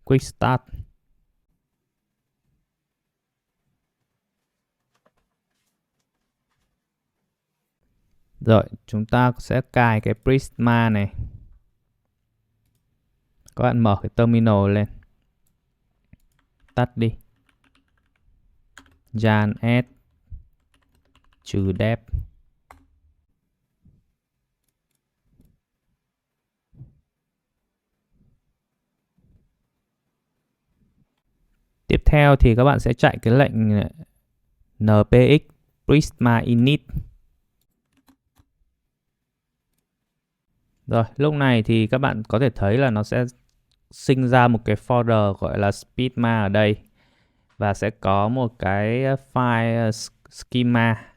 Quick Start. Rồi, chúng ta sẽ cài cái Prisma này. Các bạn mở cái terminal lên. Tắt đi. Jan S -dep. Tiếp theo thì các bạn sẽ chạy cái lệnh npx prisma init. Rồi, lúc này thì các bạn có thể thấy là nó sẽ sinh ra một cái folder gọi là Prisma ở đây. Và sẽ có một cái file schema.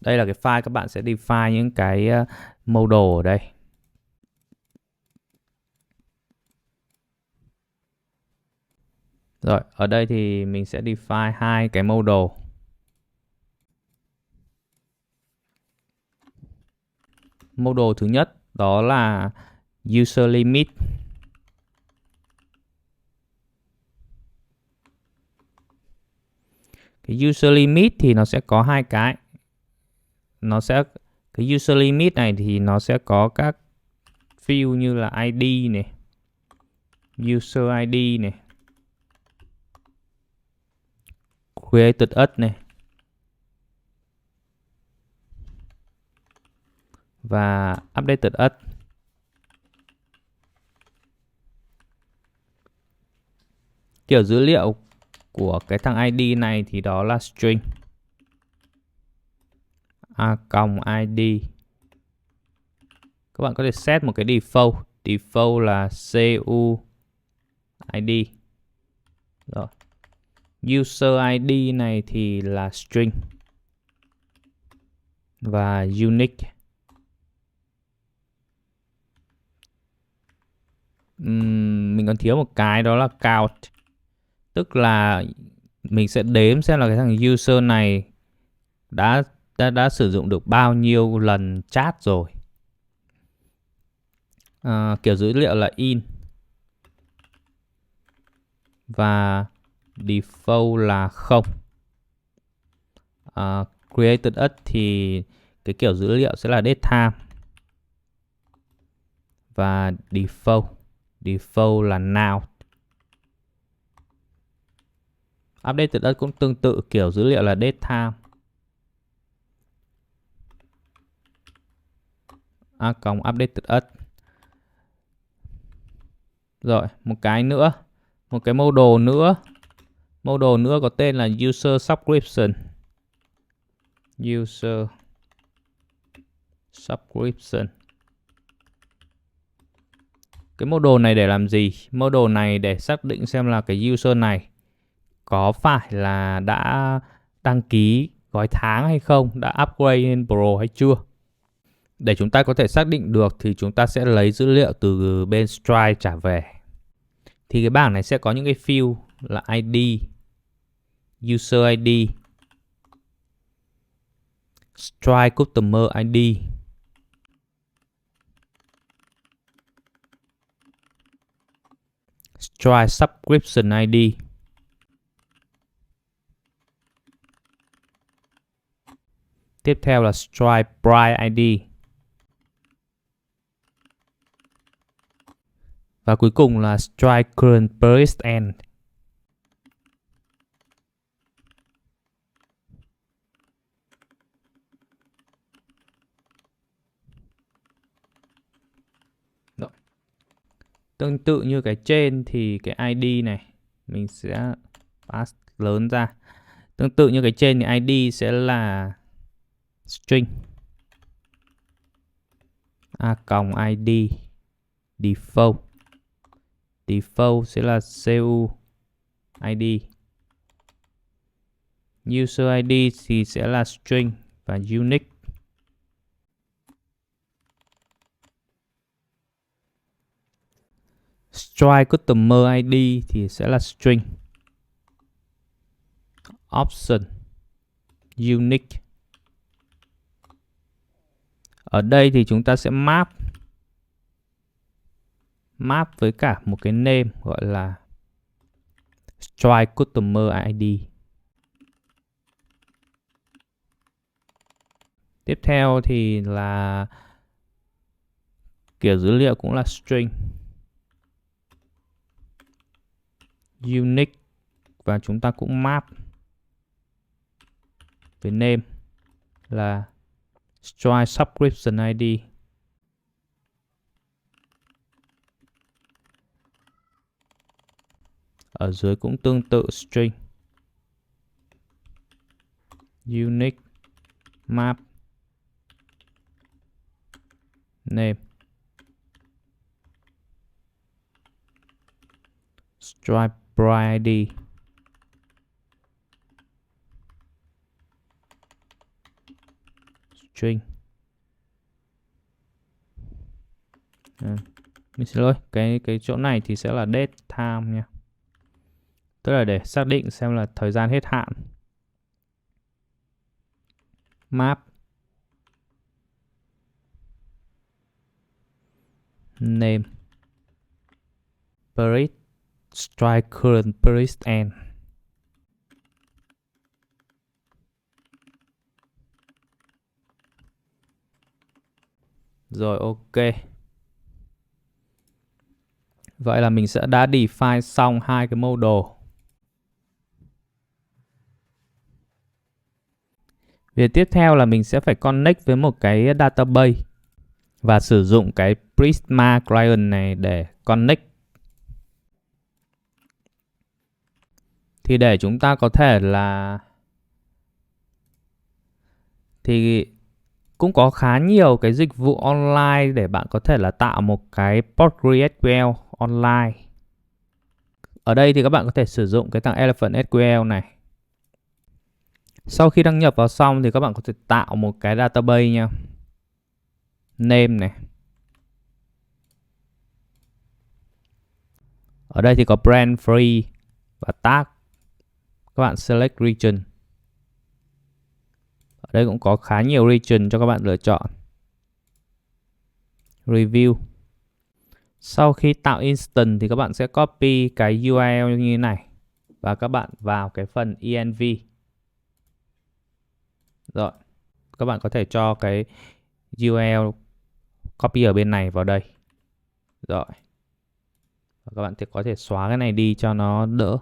Đây là cái file các bạn sẽ define những cái model ở đây. Rồi, ở đây thì mình sẽ define hai cái model. Model thứ nhất đó là user limit. Cái user limit thì nó sẽ có hai cái. Cái user limit này thì nó sẽ có các field như là ID này, user ID này, created us này và updated us. Kiểu dữ liệu của cái thằng ID này thì đó là string a.id. Các bạn có thể set một cái default. Default là cu ID. Rồi. User ID này thì là string và unique. Mình còn thiếu một cái đó là count. Tức là mình sẽ đếm xem là cái thằng user này đã sử dụng được bao nhiêu lần chat rồi. Kiểu dữ liệu là in và default là 0. Created us thì cái kiểu dữ liệu sẽ là datetime và default là now. Updated us cũng tương tự, kiểu dữ liệu là datetime updated us. Rồi, một cái nữa, một cái model nữa. Model nữa có tên là user subscription. User subscription. Cái model này để làm gì? Model này để xác định xem là cái user này có phải là đã đăng ký gói tháng hay không, đã upgrade lên Pro hay chưa. Để chúng ta có thể xác định được thì chúng ta sẽ lấy dữ liệu từ bên Stripe trả về. Thì cái bảng này sẽ có những cái field là ID, user ID, Stripe customer ID, Stripe subscription ID. Tiếp theo là Stripe price ID. Và cuối cùng là Stripe current period end. Rồi. Tương tự như cái trên thì cái ID này mình sẽ pass lớn ra. Tương tự như cái trên thì ID sẽ là string a.id default. Default sẽ là cu ID. User ID thì sẽ là string và unique. Stripe customer ID thì sẽ là string. Option unique. Ở đây thì chúng ta sẽ map với cả một cái name gọi là Stripe customer ID. Tiếp theo thì là kiểu dữ liệu cũng là string, unique, và chúng ta cũng map với name là Stripe subscription ID. Ở dưới cũng tương tự string, unique, map, name, Stripe price ID. String. Mình xin lỗi, cái chỗ này thì sẽ là date time nha. Tức là để xác định xem là thời gian hết hạn. Map, name, period, strike current period end. Rồi, ok. Vậy là mình sẽ đã define xong hai cái model. Việc tiếp theo là mình sẽ phải connect với một cái database và sử dụng cái Prisma client này để connect. Thì để chúng ta có thể là thì cũng có khá nhiều cái dịch vụ online để bạn có thể là tạo một cái PostgreSQL online. Ở đây thì các bạn có thể sử dụng cái thằng Elephant SQL này. Sau khi đăng nhập vào xong thì các bạn có thể tạo một cái database nha. Name này. Ở đây thì có brand free và tag. Các bạn select region. Ở đây cũng có khá nhiều region cho các bạn lựa chọn. Review. Sau khi tạo instance thì các bạn sẽ copy cái URL như thế này và các bạn vào cái phần env. Rồi, các bạn có thể cho cái URL copy ở bên này vào đây. Rồi. Và các bạn có thể xóa cái này đi cho nó đỡ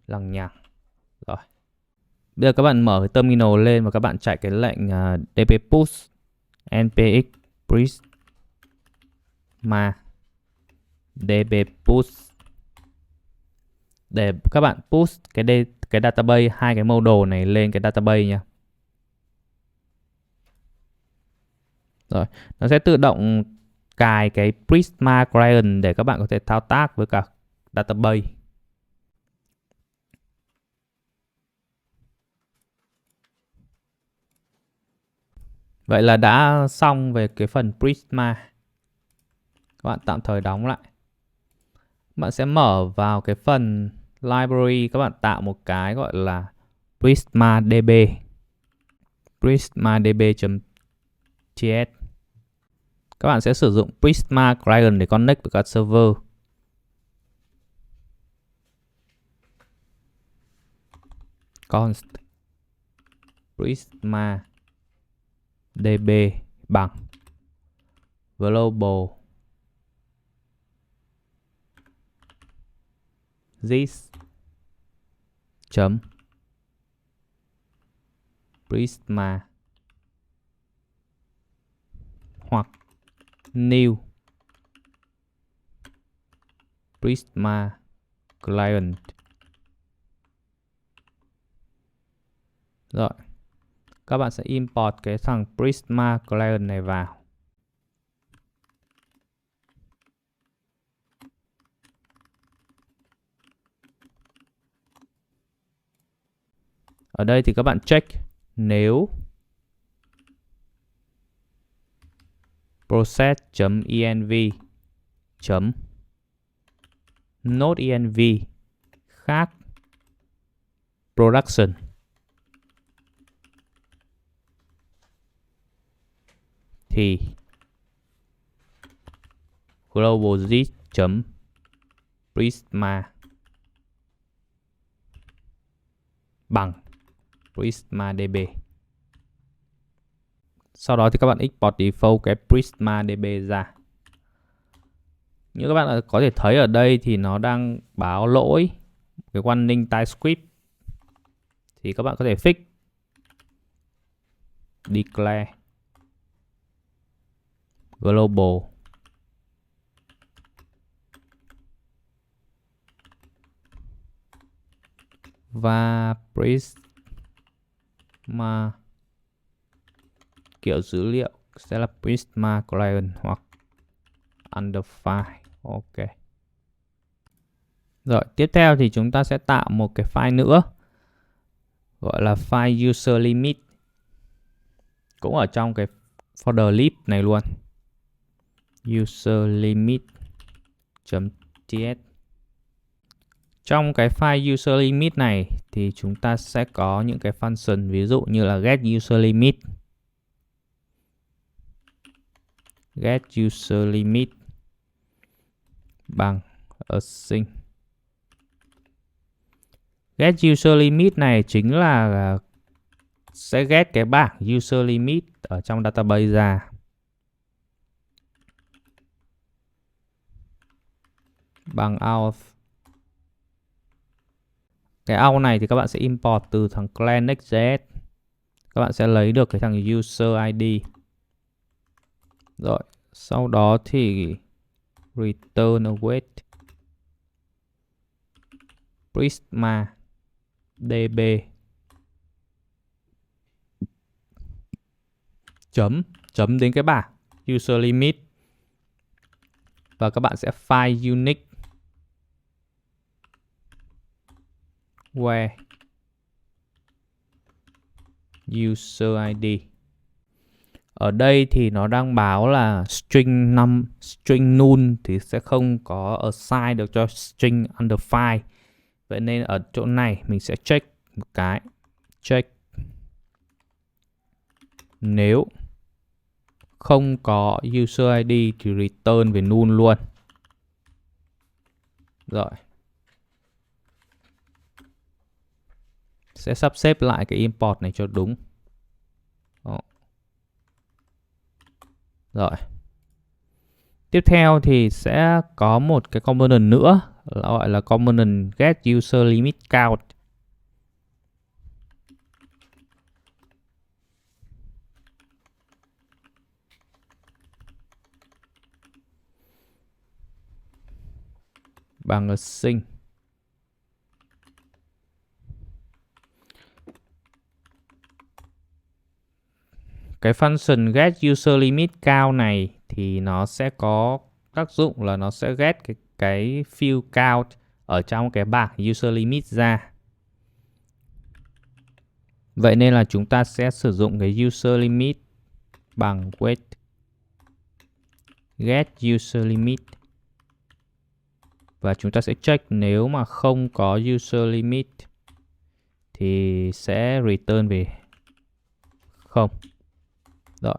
lằng nhằng. Rồi. Bây giờ các bạn mở cái terminal lên và các bạn chạy cái lệnh dp push npx prisma db push để các bạn push cái database, hai cái model này lên cái database nha. Rồi, nó sẽ tự động cài cái Prisma client để các bạn có thể thao tác với cả database. Vậy là đã xong về cái phần Prisma. Các bạn tạm thời đóng lại. Bạn sẽ mở vào cái phần library, các bạn tạo một cái gọi là PrismaDB. PrismaDB.ts. Các bạn sẽ sử dụng Prisma client để connect với các server. Const Prisma DB bằng global this chấm Prisma hoặc new Prisma client. Rồi, các bạn sẽ import cái thằng Prisma client này vào. Ở đây thì các bạn check nếu process.env .node.env khác production thì global.prisma bằng PrismaDB. Sau đó thì các bạn export default cái Prisma DB ra. Như các bạn có thể thấy ở đây thì nó đang báo lỗi cái warning TypeScript. Thì các bạn có thể fix declare global và Prisma kiểu dữ liệu sẽ là Prisma client hoặc under file. Ok. Rồi, tiếp theo thì chúng ta sẽ tạo một cái file nữa gọi là file user limit, cũng ở trong cái folder lib này luôn. User limit.ts. Trong cái file user limit này thì chúng ta sẽ có những cái function ví dụ như là get user limit, get user limit bằng async. Get user limit này chính là sẽ get cái bảng user limit ở trong database ra. Bằng auth. Cái auth này thì các bạn sẽ import từ thằng client Next.js. Các bạn sẽ lấy được cái thằng user ID. Rồi, sau đó thì return await Prisma DB chấm đến cái bảng user limit và các bạn sẽ find unique where user ID. Ở đây thì nó đang báo là string null thì sẽ không có assign được cho string under file. Vậy nên ở chỗ này mình sẽ check một cái. Check nếu không có user ID thì return về null luôn. Rồi. Sẽ sắp xếp lại cái import này cho đúng. Đó. Rồi. Tiếp theo thì sẽ có một cái component nữa gọi là component get user limit count. Bằng async. Cái function get user limit count này thì nó sẽ có tác dụng là nó sẽ get cái field count ở trong cái bảng user limit ra. Vậy nên là chúng ta sẽ sử dụng cái user limit bằng wait get user limit. Và chúng ta sẽ check nếu mà không có user limit thì sẽ return về không. Rồi.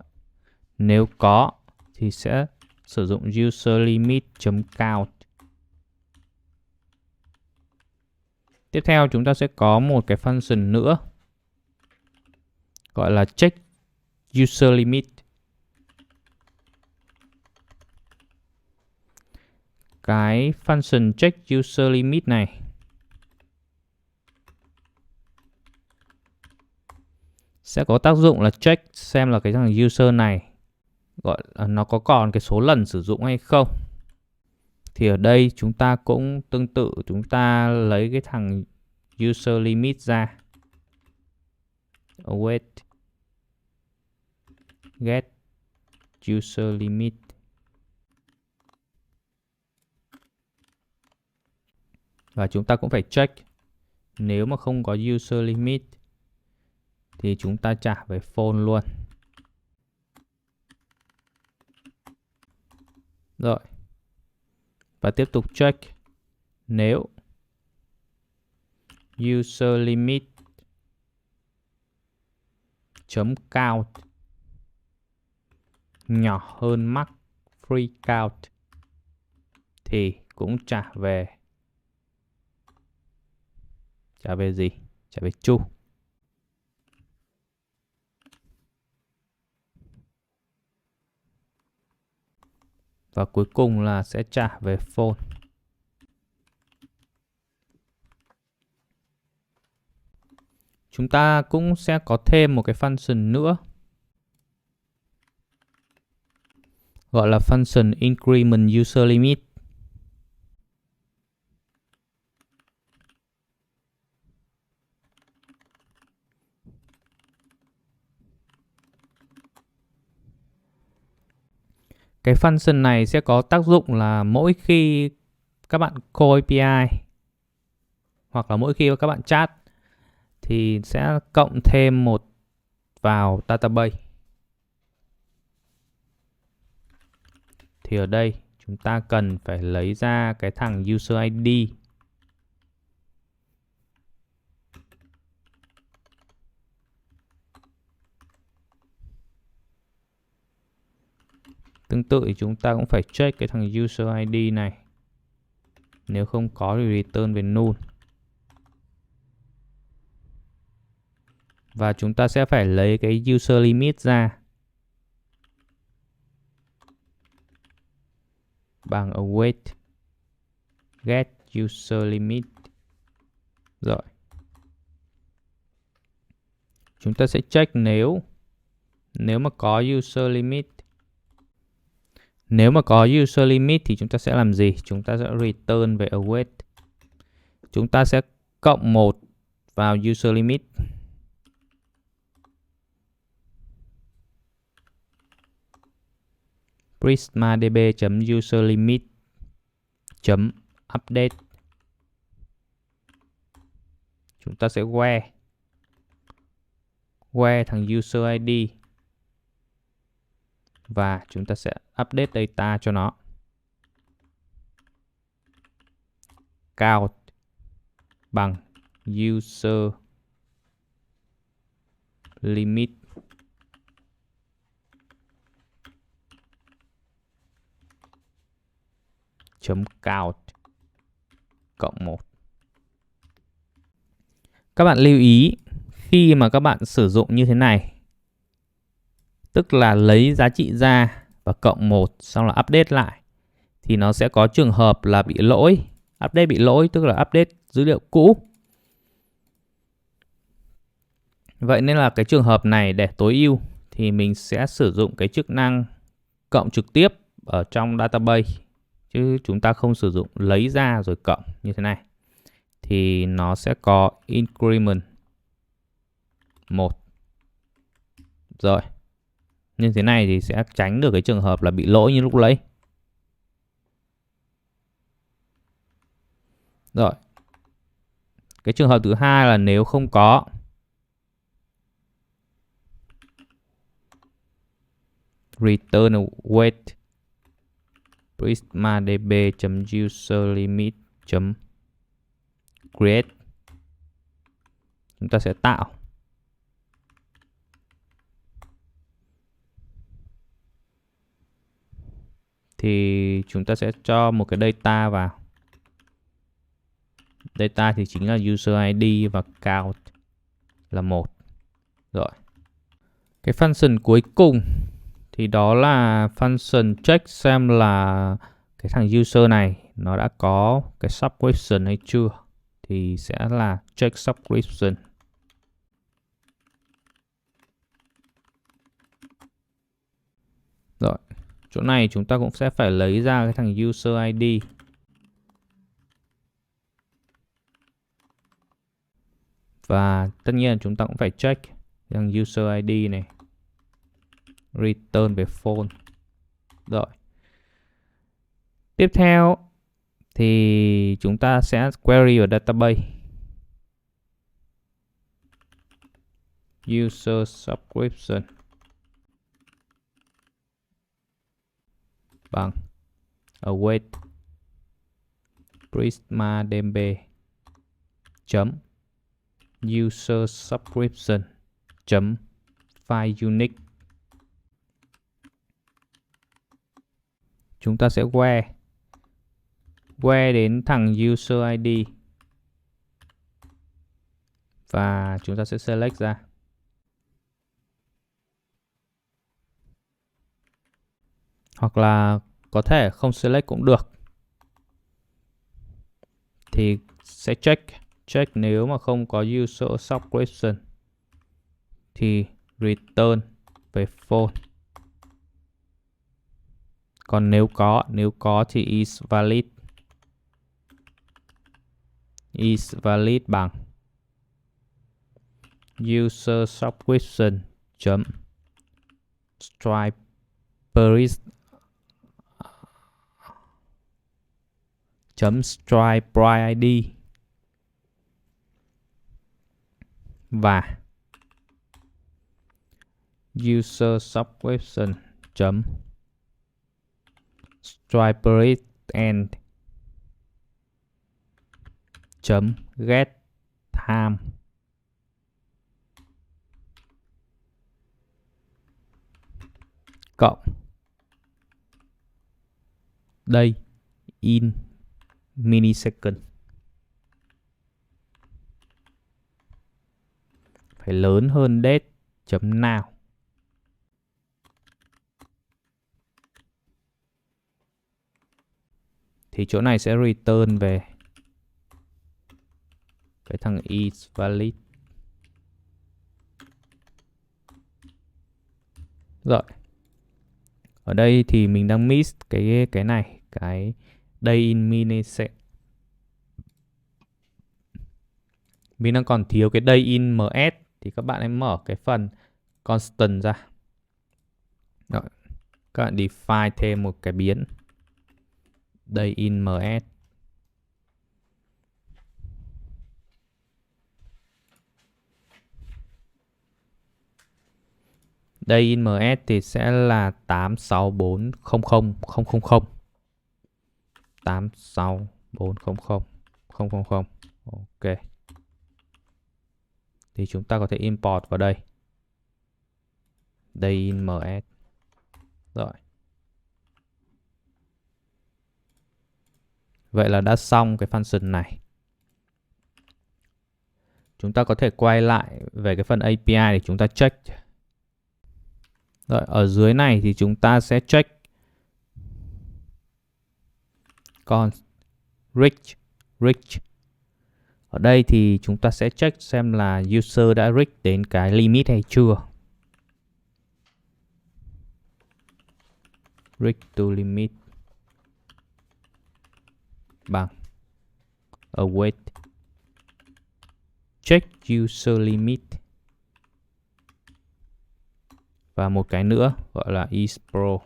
Nếu có thì sẽ sử dụng user limit.count. Tiếp theo chúng ta sẽ có một cái function nữa gọi là check user limit. Cái function check user limit này sẽ có tác dụng là check xem là cái thằng user này gọi là nó có còn cái số lần sử dụng hay không. Thì ở đây chúng ta cũng tương tự, chúng ta lấy cái thằng user limit ra. Await get user limit. Và chúng ta cũng phải check nếu mà không có user limit thì chúng ta trả về false luôn. Rồi. Và tiếp tục check nếu user limit .count nhỏ hơn max free count thì cũng trả về gì? Trả về true. Và cuối cùng là sẽ trả về phone. Chúng ta cũng sẽ có thêm một cái function nữa, gọi là function increment user limit. Cái function này sẽ có tác dụng là mỗi khi các bạn call API hoặc là mỗi khi các bạn chat thì sẽ cộng thêm một vào database. Thì ở đây chúng ta cần phải lấy ra cái thằng user ID. Tương tự thì chúng ta cũng phải check cái thằng user ID này. Nếu không có thì return về null. Và chúng ta sẽ phải lấy cái user limit ra bằng await get user limit. Rồi. Chúng ta sẽ check nếu mà có user limit. Nếu mà có user limit thì chúng ta sẽ làm gì? Chúng ta sẽ return về await. Chúng ta sẽ cộng 1 vào user limit. prismadb.userlimit.update. Chúng ta sẽ where thằng user ID và chúng ta sẽ update data cho nó. Count bằng user limit count cộng 1. Các bạn lưu ý khi mà các bạn sử dụng như thế này, tức là lấy giá trị ra và cộng 1 xong là update lại, thì nó sẽ có trường hợp là bị lỗi. Update bị lỗi tức là update dữ liệu cũ. Vậy nên là cái trường hợp này để tối ưu thì mình sẽ sử dụng cái chức năng cộng trực tiếp ở trong database, chứ chúng ta không sử dụng lấy ra rồi cộng như thế này. Thì nó sẽ có increment 1. Rồi. Như thế này thì sẽ tránh được cái trường hợp là bị lỗi như lúc lấy. Rồi. Cái trường hợp thứ hai là nếu không có return await prismadb.userlimit.create. Chúng ta sẽ tạo thì chúng ta sẽ cho một cái data vào. Data thì chính là user ID và count là 1. Rồi. Cái function cuối cùng thì đó là function check xem là cái thằng user này nó đã có cái subscription hay chưa. Thì sẽ là check subscription. Rồi, chỗ này chúng ta cũng sẽ phải lấy ra cái thằng user ID. Và tất nhiên chúng ta cũng phải check thằng user ID này. Return về phone. Rồi. Tiếp theo thì chúng ta sẽ query vào database. User subscription bằng await prismadb chấm user subscription chấm file unique. Chúng ta sẽ where đến thằng user ID và chúng ta sẽ select ra. Hoặc là có thể không select cũng được. Thì sẽ check nếu mà không có user subscription thì return về phone. Còn nếu có thì is valid bằng user subscription chấm stripe chấm stripe price ID và user subscription chấm stripe and chấm get time cộng đây in minisecond. Phải lớn hơn date chấm now. Thì chỗ này sẽ return về cái thằng is valid. Rồi. Ở đây thì mình đang miss cái này, cái day in minisecond. Mình đang còn thiếu cái day in ms thì các bạn hãy mở cái phần constant ra. Rồi. Các bạn define thêm một cái biến day in ms. Day in ms thì sẽ là 864000000. 864000000. Ok. Thì chúng ta có thể import vào đây. Day in ms. Rồi. Vậy là đã xong cái function này. Chúng ta có thể quay lại về cái phần API để chúng ta check. Rồi, ở dưới này thì chúng ta sẽ check con reach. Ở đây thì chúng ta sẽ check xem là user đã reach đến cái limit hay chưa. Reach to limit bằng await check user limit. Và một cái nữa gọi là is pro.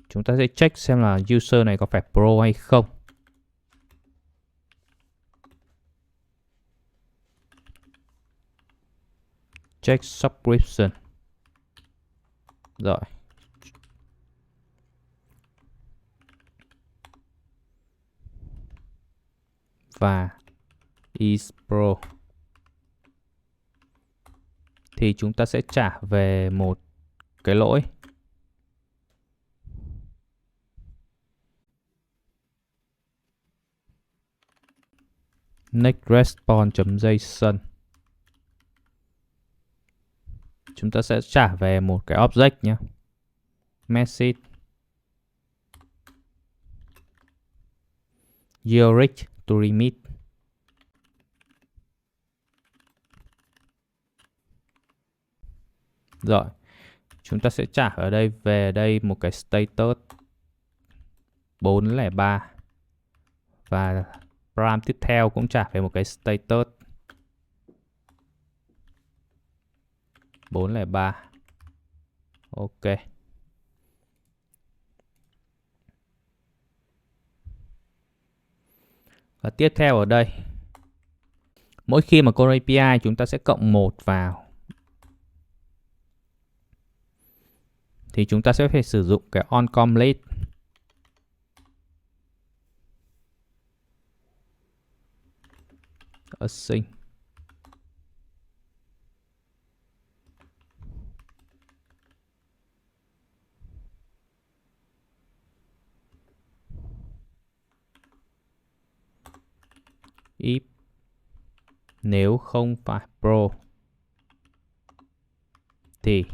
Chúng ta sẽ check xem là user này có phải pro hay không. Check subscription. Rồi. Và is pro. Thì chúng ta sẽ trả về một cái lỗi. Next response.json. Chúng ta sẽ trả về một cái object nhé. Message your reach to limit. Rồi. Chúng ta sẽ trả ở đây về đây một cái status 403. Và param tiếp theo cũng trả về một cái status 403. Ok. Và tiếp theo ở đây, mỗi khi mà call API chúng ta sẽ cộng 1 vào thì chúng ta sẽ phải sử dụng cái onComplete. Async. If nếu không phải pro thì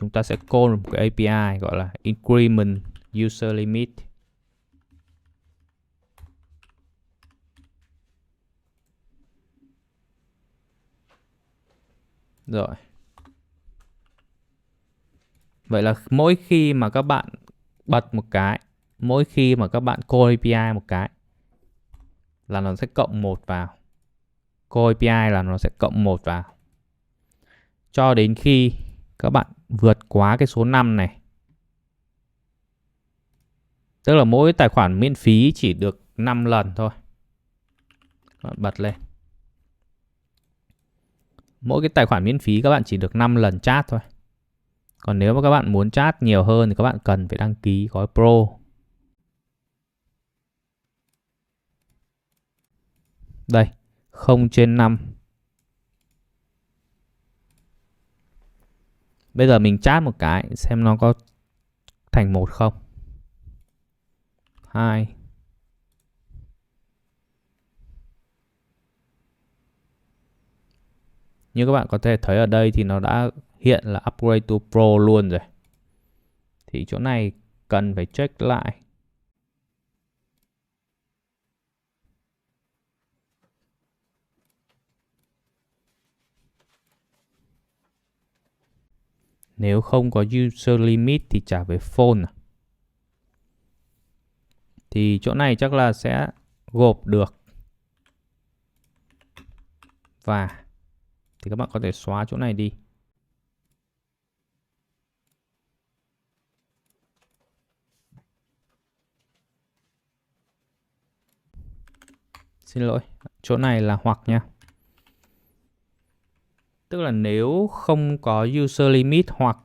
chúng ta sẽ call một cái API gọi là increment user limit. Rồi. Vậy là mỗi khi mà các bạn bật một cái, mỗi khi mà các bạn call API một cái là nó sẽ cộng 1 vào. Call API là nó sẽ cộng 1 vào. Cho đến khi các bạn vượt quá cái số 5 này. Tức là mỗi tài khoản miễn phí chỉ được 5 lần thôi. Các bạn bật lên. Mỗi cái tài khoản miễn phí các bạn chỉ được 5 lần chat thôi. Còn nếu mà các bạn muốn chat nhiều hơn thì các bạn cần phải đăng ký gói Pro. Đây, 0/5. Bây giờ mình chat một cái xem nó có thành 1 không. 2. Như các bạn có thể thấy ở đây thì nó đã hiện là upgrade to Pro luôn rồi. Thì chỗ này cần phải check lại. Nếu không có user limit thì trả về phone. Thì chỗ này chắc là sẽ gộp được. Và thì các bạn có thể xóa chỗ này đi. Xin lỗi, chỗ này là hoặc nha. Tức là nếu không có user limit hoặc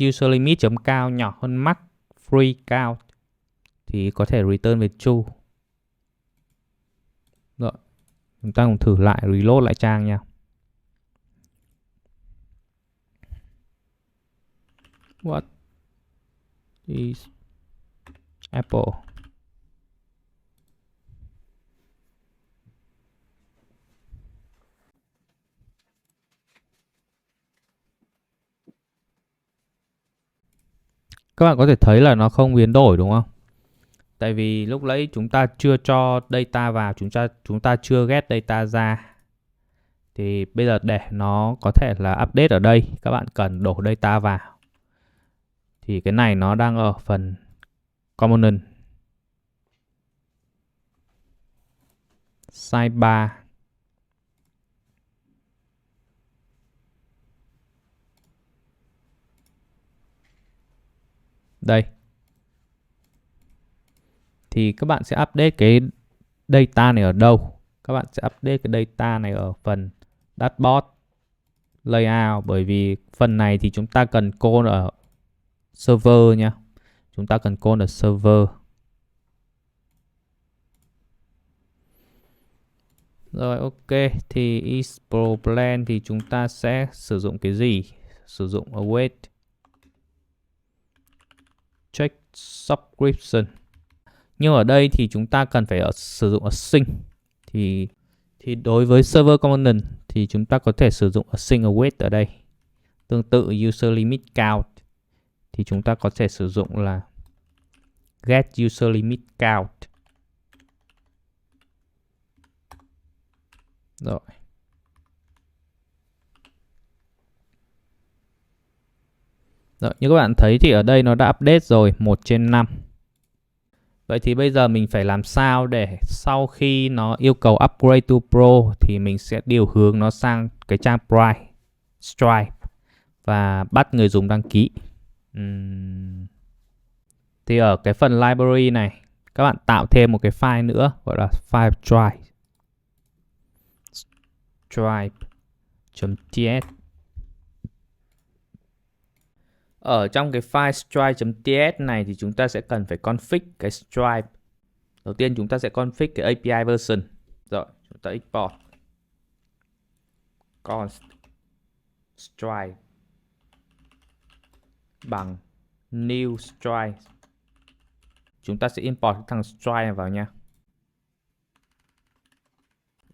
user limit chấm cao nhỏ hơn max free count thì có thể return về true. Rồi, chúng ta cùng thử lại, reload lại trang nha. What is Apple? Các bạn có thể thấy là nó không biến đổi đúng không? Tại vì lúc nãy chúng ta chưa cho data vào, chúng ta chưa get data ra. Thì bây giờ để nó có thể là update ở đây, các bạn cần đổ data vào. Thì cái này nó đang ở phần component. Sidebar. Đây. Thì các bạn sẽ update cái data này ở đâu? Các bạn sẽ update cái data này ở phần dashboard layout. Bởi vì phần này thì chúng ta cần call ở server nha. Chúng ta cần call ở server. Rồi ok, thì is problem thì chúng ta sẽ sử dụng cái gì? Sử dụng await check subscription. Nhưng ở đây thì chúng ta cần phải sử dụng async. Thì đối với server component thì chúng ta có thể sử dụng async await ở đây. Tương tự user limit count thì chúng ta có thể sử dụng là get user limit count. Rồi. Rồi, như các bạn thấy thì ở đây nó đã update rồi, 1/5. Vậy thì bây giờ mình phải làm sao để sau khi nó yêu cầu upgrade to Pro thì mình sẽ điều hướng nó sang cái trang Price, Stripe và bắt người dùng đăng ký. Thì ở cái phần library này các bạn tạo thêm một cái file nữa gọi là file Stripe. Stripe.ts. Ở trong cái file stripe.ts này thì chúng ta sẽ cần phải config cái Stripe. Đầu tiên chúng ta sẽ config cái API version. Rồi, chúng ta export. Const Stripe bằng new Stripe. Chúng ta sẽ import thằng Stripe này vào nha.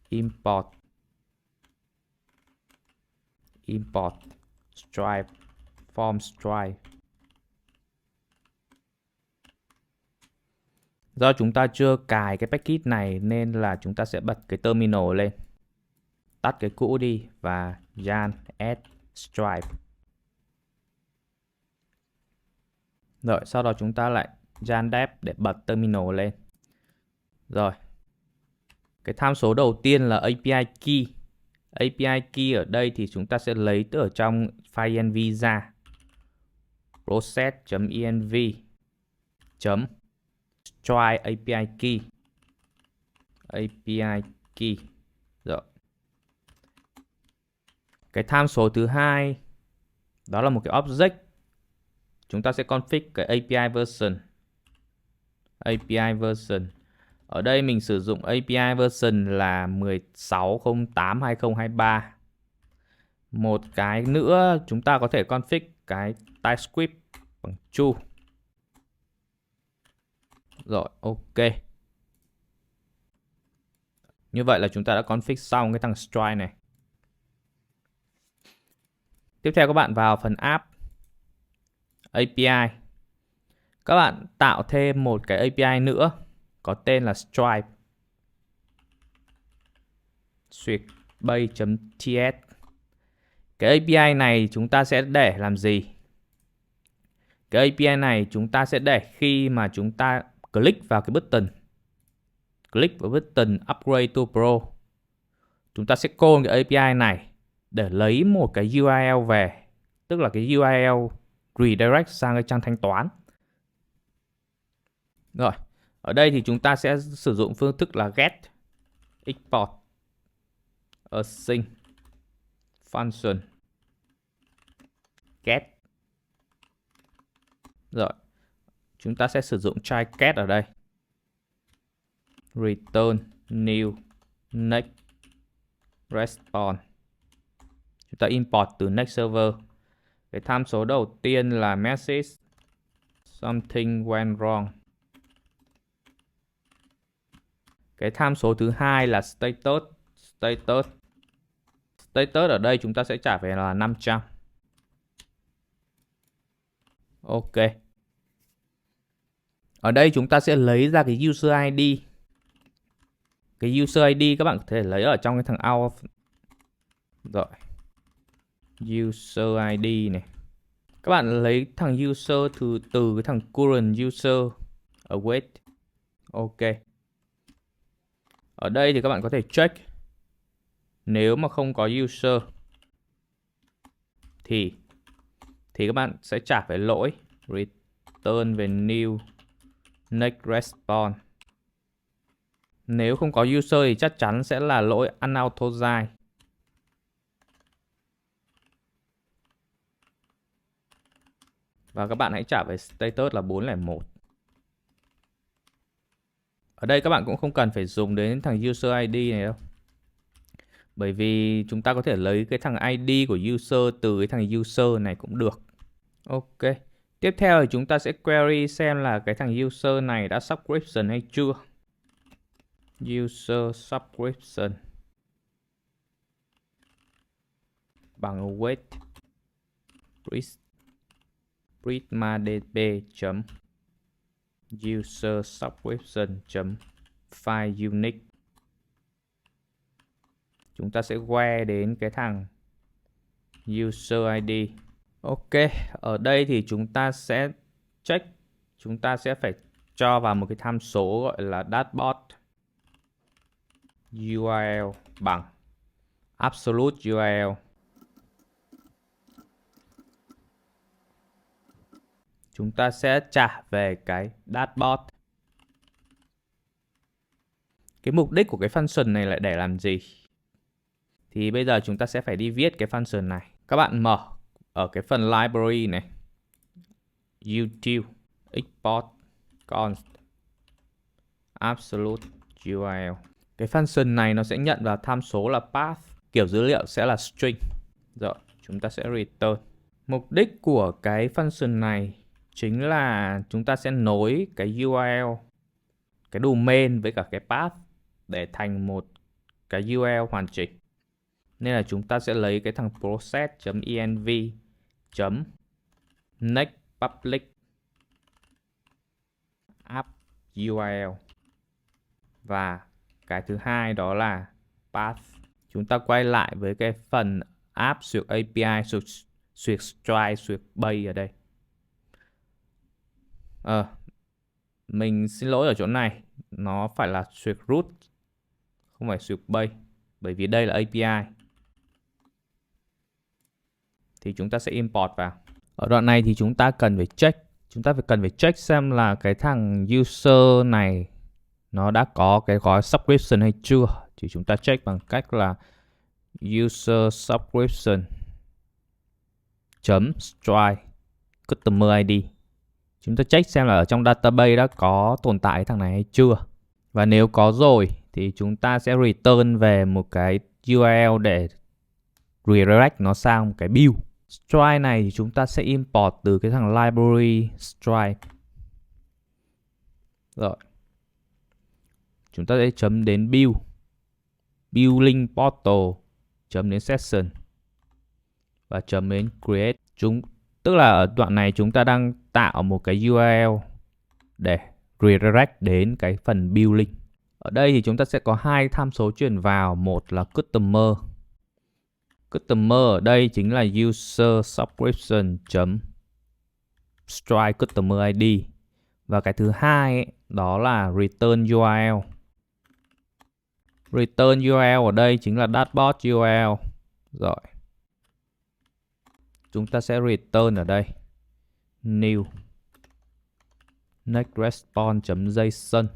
Import Stripe form stripe. Do chúng ta chưa cài cái package này nên là chúng ta sẽ bật cái terminal lên, tắt cái cũ đi và yarn add stripe. Rồi sau đó chúng ta lại yarn dev để bật terminal lên. Rồi cái tham số đầu tiên là API key. API key ở đây thì chúng ta sẽ lấy từ ở trong file env ra, process.env try API key. API key. Rồi. Cái tham số thứ hai đó là một cái object. Chúng ta sẽ config cái API version. API version. Ở đây mình sử dụng API version là 16.08.2023. Một cái nữa chúng ta có thể config cái TypeScript bằng true. Rồi, ok. Như vậy là chúng ta đã config xong cái thằng stripe này. Tiếp theo các bạn vào phần app API. Các bạn tạo thêm một cái API nữa có tên là stripe switchbase.ts. Cái API này chúng ta sẽ để làm gì? Cái API này chúng ta sẽ để khi mà chúng ta click vào cái button, click vào button upgrade to pro, chúng ta sẽ call cái API này để lấy một cái URL về, tức là cái URL redirect sang cái trang thanh toán. Rồi, ở đây thì chúng ta sẽ sử dụng phương thức là get export async function get. Rồi, chúng ta sẽ sử dụng try get ở đây. Return new next response. Chúng ta import từ next server. Cái tham số đầu tiên là message something went wrong. Cái tham số thứ hai là status. Status ở đây chúng ta sẽ trả về là 500. Ok. Ở đây chúng ta sẽ lấy ra cái user ID. Cái user ID các bạn có thể lấy ở trong cái thằng out. Rồi. User ID này. Các bạn lấy thằng user từ cái thằng current user await. Ok. Ở đây thì các bạn có thể check. Nếu mà không có user thì các bạn sẽ trả về lỗi return về new next response. Nếu không có user thì chắc chắn sẽ là lỗi unauthorized. Và các bạn hãy trả về status là 401. Ở đây các bạn cũng không cần phải dùng đến thằng user ID này đâu. Bởi vì chúng ta có thể lấy cái thằng ID của user từ cái thằng user này cũng được. Ok. Tiếp theo thì chúng ta sẽ query xem là cái thằng user này đã subscription hay chưa. User subscription bằng await prismadb user subscription file unique. Chúng ta sẽ que đến cái thằng user ID. Ok, ở đây thì chúng ta sẽ check, chúng ta sẽ phải cho vào một cái tham số gọi là dashboard URL bằng absolute URL. Chúng ta sẽ trả về cái dashboard. Cái mục đích của cái function này lại để làm gì? Thì bây giờ chúng ta sẽ phải đi viết cái function này. Các bạn mở ở cái phần library này, util export const absolute URL. Cái function này nó sẽ nhận vào tham số là path, kiểu dữ liệu sẽ là string. Rồi, chúng ta sẽ return. Mục đích của cái function này chính là chúng ta sẽ nối cái URL, cái domain với cả cái path để thành một cái URL hoàn chỉnh. Nên là chúng ta sẽ lấy cái thằng process.env next public app URL. Và cái thứ hai đó là path. Chúng ta quay lại với cái phần app xuyệt API, xuyệt Stripe, xuyệt Bay ở đây. Mình xin lỗi ở chỗ này, nó phải là xuyệt root, không phải xuyệt Bay, bởi vì đây là API. Thì chúng ta sẽ import vào. Ở đoạn này thì chúng ta cần phải check. Chúng ta cần phải check xem là cái thằng user này nó đã có cái gói subscription hay chưa. Thì chúng ta check bằng cách là user subscription .stripe customer ID. Chúng ta check xem là ở trong database đã có tồn tại cái thằng này hay chưa. Và nếu có rồi thì chúng ta sẽ return về một cái URL để redirect nó sang một cái build. Stripe này thì chúng ta sẽ import từ cái thằng library Stripe. Rồi. Chúng ta sẽ chấm đến build. Build link portal. Chấm đến session. Và chấm đến create. Tức là ở đoạn này chúng ta đang tạo một cái URL để redirect đến cái phần build link. Ở đây thì chúng ta sẽ có hai tham số truyền vào. Một là customer. Customer ở đây chính là user subscription .stripe customer ID. Và cái thứ hai ấy, đó là return URL. Return URL ở đây chính là dashboard URL. Rồi. Chúng ta sẽ return ở đây new next response.json.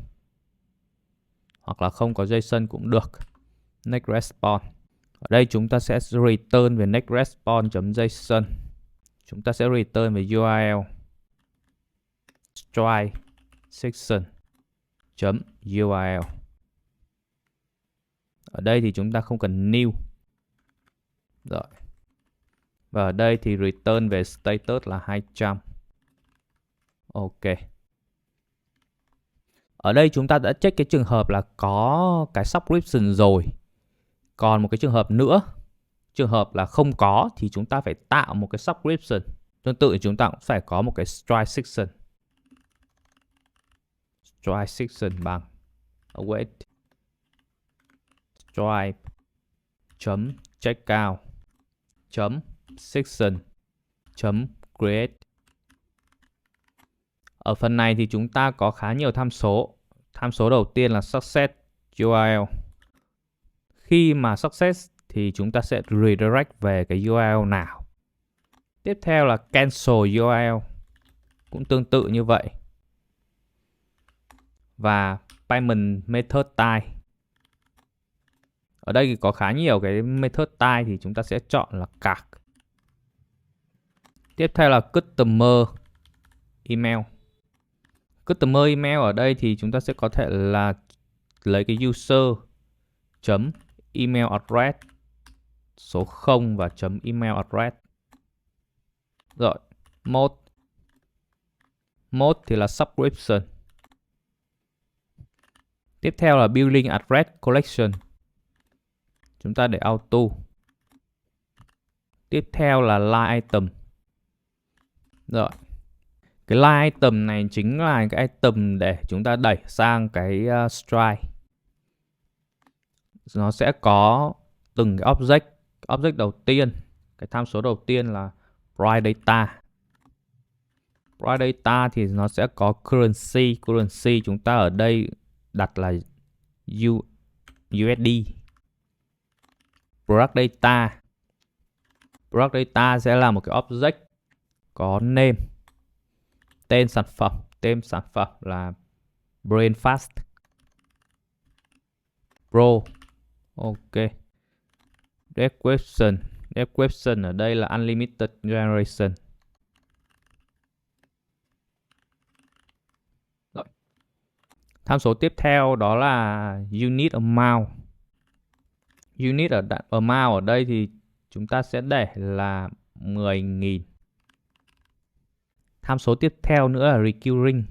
Hoặc là không có JSON cũng được. Next response. Ở đây chúng ta sẽ return về next response.json. Chúng ta sẽ return về URL stripe section.url. Ở đây thì chúng ta không cần new. Rồi. Và ở đây thì return về status là 200. Ok. Ở đây chúng ta đã check cái trường hợp là có cái subscription rồi. Còn một cái trường hợp nữa, trường hợp là không có thì chúng ta phải tạo một cái subscription. Tương tự thì chúng ta cũng phải có một cái Stripe section. Stripe section bằng await Stripe checkout section create. Ở phần này thì chúng ta có khá nhiều tham số. Tham số đầu tiên là success URL. Khi mà success thì chúng ta sẽ redirect về cái URL nào. Tiếp theo là cancel URL. Cũng tương tự như vậy. Và payment method type. Ở đây thì có khá nhiều cái method type thì chúng ta sẽ chọn là CAC. Tiếp theo là customer email. Customer email ở đây thì chúng ta sẽ có thể là lấy cái user chấm email address số 0 và chấm email address. Rồi, mode. Mode thì là subscription. Tiếp theo là billing address collection. Chúng ta để auto. Tiếp theo là line item. Rồi. Cái line item này chính là cái item để chúng ta đẩy sang cái Stripe. Nó sẽ có từng cái object. Object đầu tiên, cái tham số đầu tiên là price data. Price data thì nó sẽ có currency. Currency chúng ta ở đây đặt là USD. Product data. Product data sẽ là một cái object có name. Tên sản phẩm. Tên sản phẩm là Brainfast Pro. Ok. Description. Description ở đây là Unlimited Generation. Rồi. Tham số tiếp theo đó là Unit Amount. Unit amount ở đây thì chúng ta sẽ để là 10.000. Tham số tiếp theo nữa là Recurring.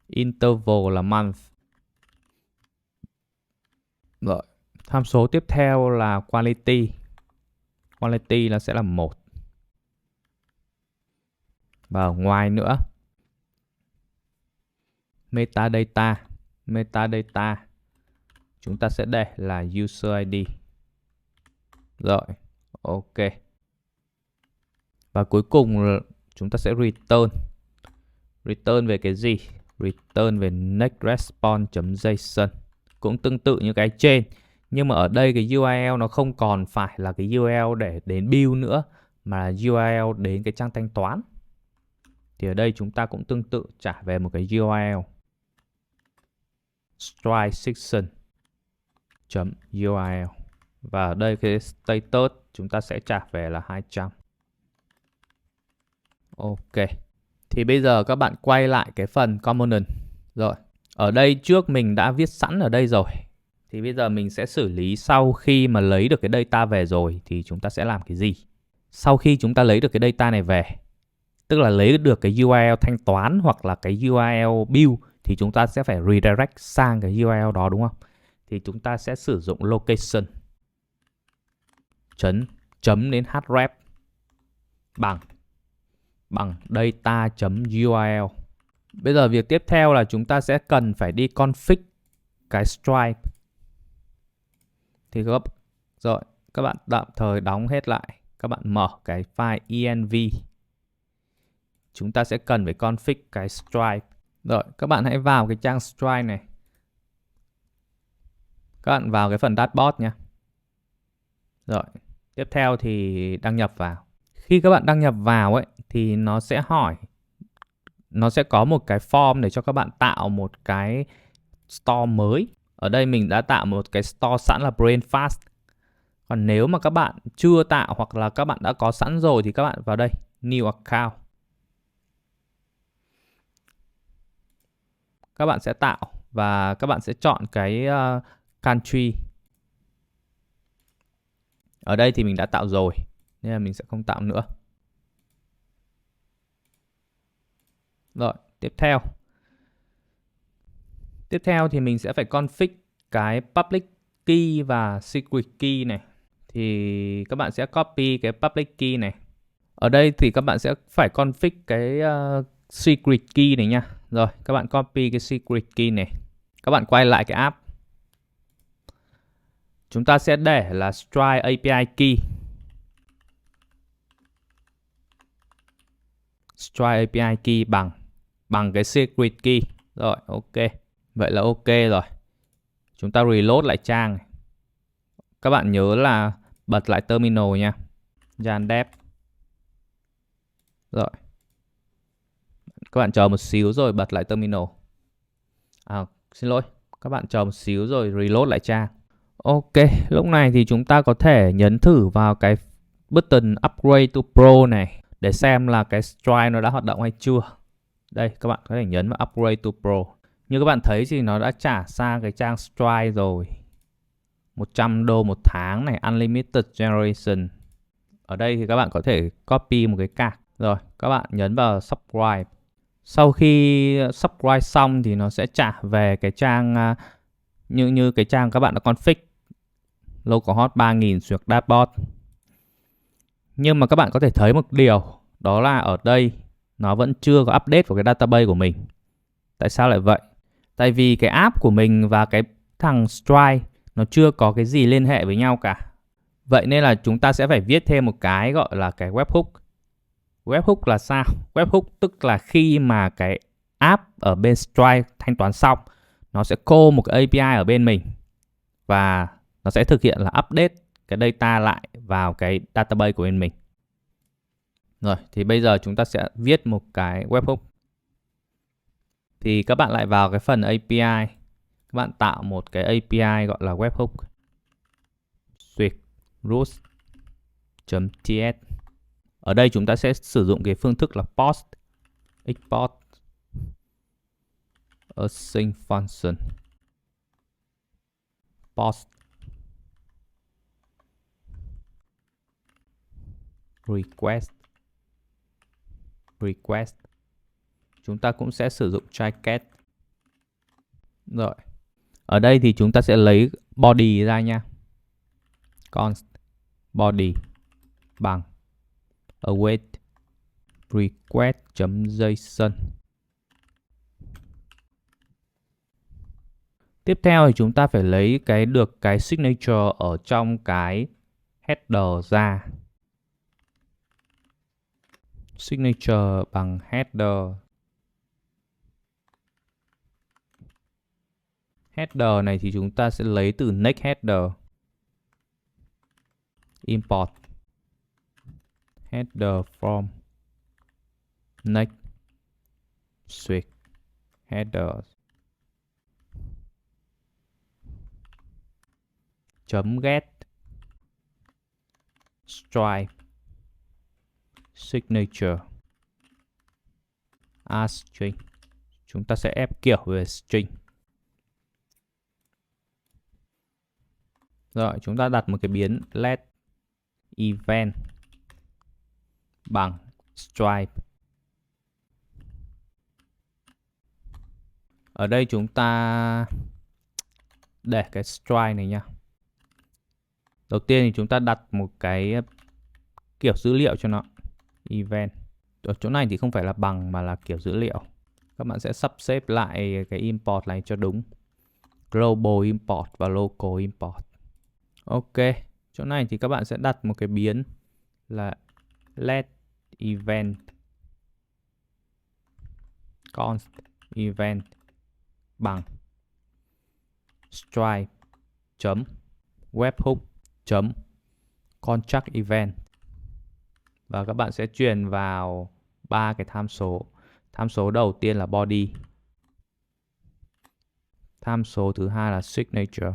Interval là month. Rồi. Tham số tiếp theo là Quality. quality nó sẽ là 1. Và ở ngoài nữa, metadata chúng ta sẽ để là user ID. Rồi, ok. Và cuối cùng chúng ta sẽ return về cái gì? Return về next response.json. Cũng tương tự như cái trên, nhưng mà ở đây cái URL nó không còn phải là cái URL để đến build nữa, mà là URL đến cái trang thanh toán. Thì ở đây chúng ta cũng tương tự trả về một cái URL stripe section.url. Và ở đây cái status chúng ta sẽ trả về là 200. Ok. Thì bây giờ các bạn quay lại cái phần component. Rồi, ở đây trước mình đã viết sẵn ở đây rồi. Thì bây giờ mình sẽ xử lý sau khi mà lấy được cái data về rồi thì chúng ta sẽ làm cái gì? Sau khi chúng ta lấy được cái data này về, tức là lấy được cái URL thanh toán hoặc là cái URL build, thì chúng ta sẽ phải redirect sang cái URL đó, đúng không? Thì chúng ta sẽ sử dụng location chấm đến href bằng data.url. Bây giờ việc tiếp theo là chúng ta sẽ cần phải đi config cái Stripe. Thì các bạn tạm thời đóng hết lại, các bạn mở cái file env. Chúng ta sẽ cần phải config cái Stripe. Rồi, các bạn hãy vào cái trang Stripe này. Các bạn vào cái phần dashboard nha. Rồi, tiếp theo thì đăng nhập vào. Khi các bạn đăng nhập vào ấy thì nó sẽ hỏi, nó sẽ có một cái form để cho các bạn tạo một cái store mới. Ở đây mình đã tạo một cái store sẵn là Brainfast. Còn nếu mà các bạn chưa tạo hoặc là các bạn đã có sẵn rồi thì các bạn vào đây, New Account. Các bạn sẽ tạo và các bạn sẽ chọn cái country. Ở đây thì mình đã tạo rồi nên là mình sẽ không tạo nữa. Rồi, tiếp theo thì mình sẽ phải config cái public key và secret key này. Thì các bạn sẽ copy cái public key này. Ở đây thì các bạn sẽ phải config cái secret key này nha. Rồi, các bạn copy cái secret key này. Các bạn quay lại cái app. Chúng ta sẽ để là Stripe API key. Stripe API key bằng cái secret key. Rồi, ok. Vậy là ok rồi. Chúng ta reload lại trang này. Các bạn nhớ là bật lại terminal nha. Yandev. Rồi. Các bạn chờ một xíu rồi bật lại terminal. Xin lỗi. Các bạn chờ một xíu rồi reload lại trang. Ok, lúc này thì chúng ta có thể nhấn thử vào cái button Upgrade to Pro này để xem là cái Stripe nó đã hoạt động hay chưa. Đây, các bạn có thể nhấn vào Upgrade to Pro. Như các bạn thấy thì nó đã trả sang cái trang Stripe rồi. 100 đô một tháng này, Unlimited Generation. Ở đây thì các bạn có thể copy một cái card. Rồi, các bạn nhấn vào Subscribe. Sau khi subscribe xong thì nó sẽ trả về cái trang như cái trang các bạn đã config localhost 3000 xuyệt dashboard. Nhưng mà các bạn có thể thấy một điều, đó là ở đây nó vẫn chưa có update vào cái database của mình. Tại sao lại vậy? Tại vì cái app của mình và cái thằng Stripe nó chưa có cái gì liên hệ với nhau cả. Vậy nên là chúng ta sẽ phải viết thêm một cái gọi là cái webhook. Webhook là sao? Webhook tức là khi mà cái app ở bên Stripe thanh toán xong, nó sẽ call một cái API ở bên mình và nó sẽ thực hiện là update cái data lại vào cái database của bên mình. Rồi, thì bây giờ chúng ta sẽ viết một cái webhook. Thì các bạn lại vào cái phần API. Các bạn tạo một cái API gọi là webhook. Duyệt root.ts. Ở đây chúng ta sẽ sử dụng cái phương thức là post export async function. Post request. Chúng ta cũng sẽ sử dụng try catch. Rồi. Ở đây thì chúng ta sẽ lấy body ra nha. Const body bằng await request.json. Tiếp theo thì chúng ta phải lấy được cái signature ở trong cái header ra. Signature bằng header. Header này thì chúng ta sẽ lấy từ next header. Import header from next switch header .get stripe signature as string. Chúng ta sẽ ép kiểu về string. Rồi, chúng ta đặt một cái biến let event bằng stripe. Ở đây chúng ta để cái stripe này nha. Đầu tiên thì chúng ta đặt một cái kiểu dữ liệu cho nó. Event. Ở chỗ này thì không phải là bằng mà là kiểu dữ liệu. Các bạn sẽ sắp xếp lại cái import này cho đúng. Global import và local import. Ok. Chỗ này thì các bạn sẽ đặt một cái biến là let event const event bằng stripe chấm webhook chấm contract event, và các bạn sẽ truyền vào 3 cái tham số. Tham số đầu tiên là body, tham số thứ hai là signature,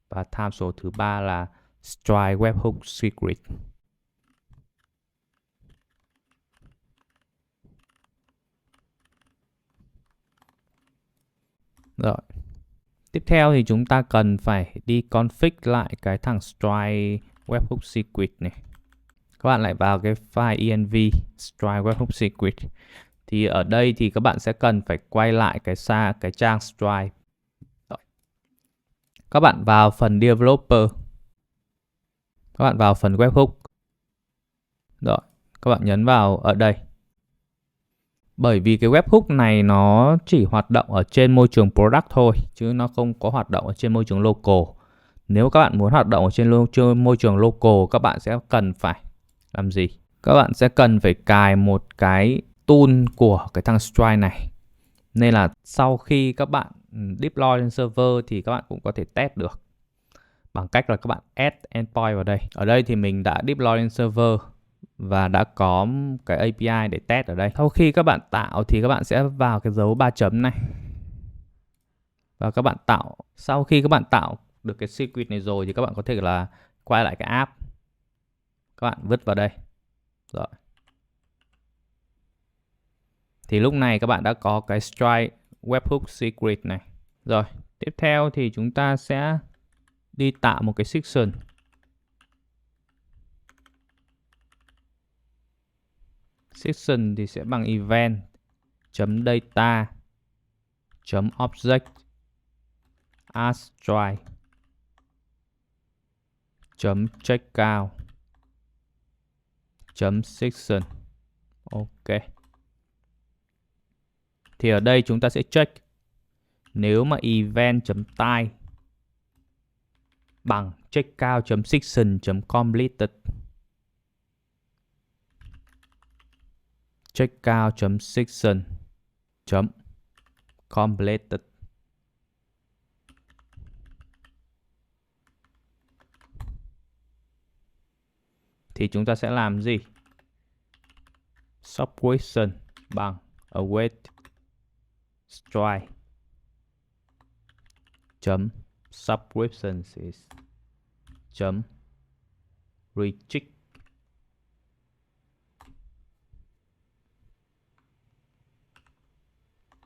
và tham số thứ ba là stripe webhook secret. Rồi. Tiếp theo thì chúng ta cần phải đi config lại cái thằng stripe webhook secret này. Các bạn lại vào cái file env stripe webhook secret. Thì ở đây thì các bạn sẽ cần phải quay lại cái trang stripe. Rồi. Các bạn vào phần developer. Các bạn vào phần webhook. Rồi, các bạn nhấn vào ở đây. Bởi vì cái webhook này nó chỉ hoạt động ở trên môi trường product thôi, chứ nó không có hoạt động ở trên môi trường local. Nếu các bạn muốn hoạt động ở trên môi trường local, các bạn sẽ cần phải làm gì? Các bạn sẽ cần phải cài một cái tool của cái thằng Stripe này. Nên là sau khi các bạn deploy lên server thì các bạn cũng có thể test được bằng cách là các bạn add endpoint vào đây. Ở đây thì mình đã deploy lên server và đã có cái API để test ở đây. Sau khi các bạn tạo thì các bạn sẽ vào cái dấu 3 chấm này. Và các bạn tạo, sau khi các bạn tạo được cái secret này rồi thì các bạn có thể là quay lại cái app. Các bạn vứt vào đây. Rồi. Thì lúc này các bạn đã có cái Stripe webhook secret này. Rồi, tiếp theo thì chúng ta sẽ đi tạo một cái section. Section thì sẽ bằng event .data .object as Stripe .checkout .section. Ok. Thì ở đây chúng ta sẽ check nếu mà event.type bằng checkout.section.completed. checkout.section.completed. Thì chúng ta sẽ làm gì? Subquestion bằng await stripe subscriptions recheck.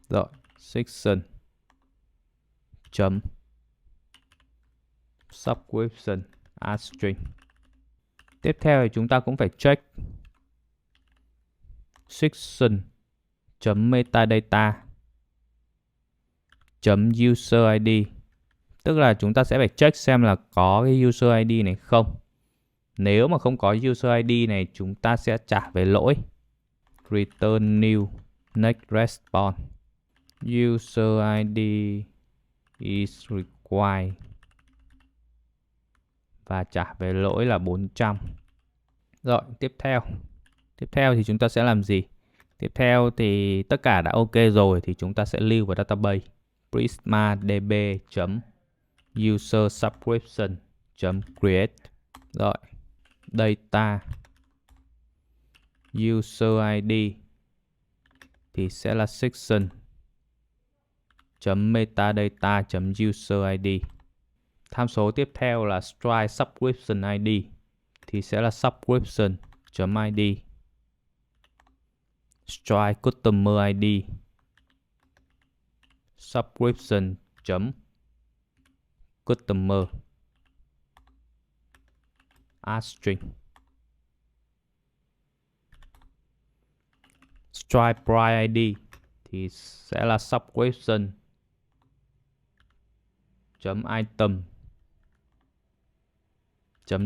Rồi, section subscription as string. Tiếp theo thì chúng ta cũng phải check section metadata user ID. Tức là chúng ta sẽ phải check xem là có cái user ID này không. Nếu mà không có user ID này, chúng ta sẽ trả về lỗi return new next response. User ID is required và trả về lỗi là 400. Rồi, tiếp theo thì chúng ta sẽ làm gì? Tiếp theo thì tất cả đã ok rồi thì chúng ta sẽ lưu vào database prismadb.usersubscription.create. Rồi, data user ID thì sẽ là section.metadata.user ID. Tham số tiếp theo là Stripe subscription ID thì sẽ là subscription.id. Stripe customer ID subscription.customer string. Stripe price ID thì sẽ là subscription item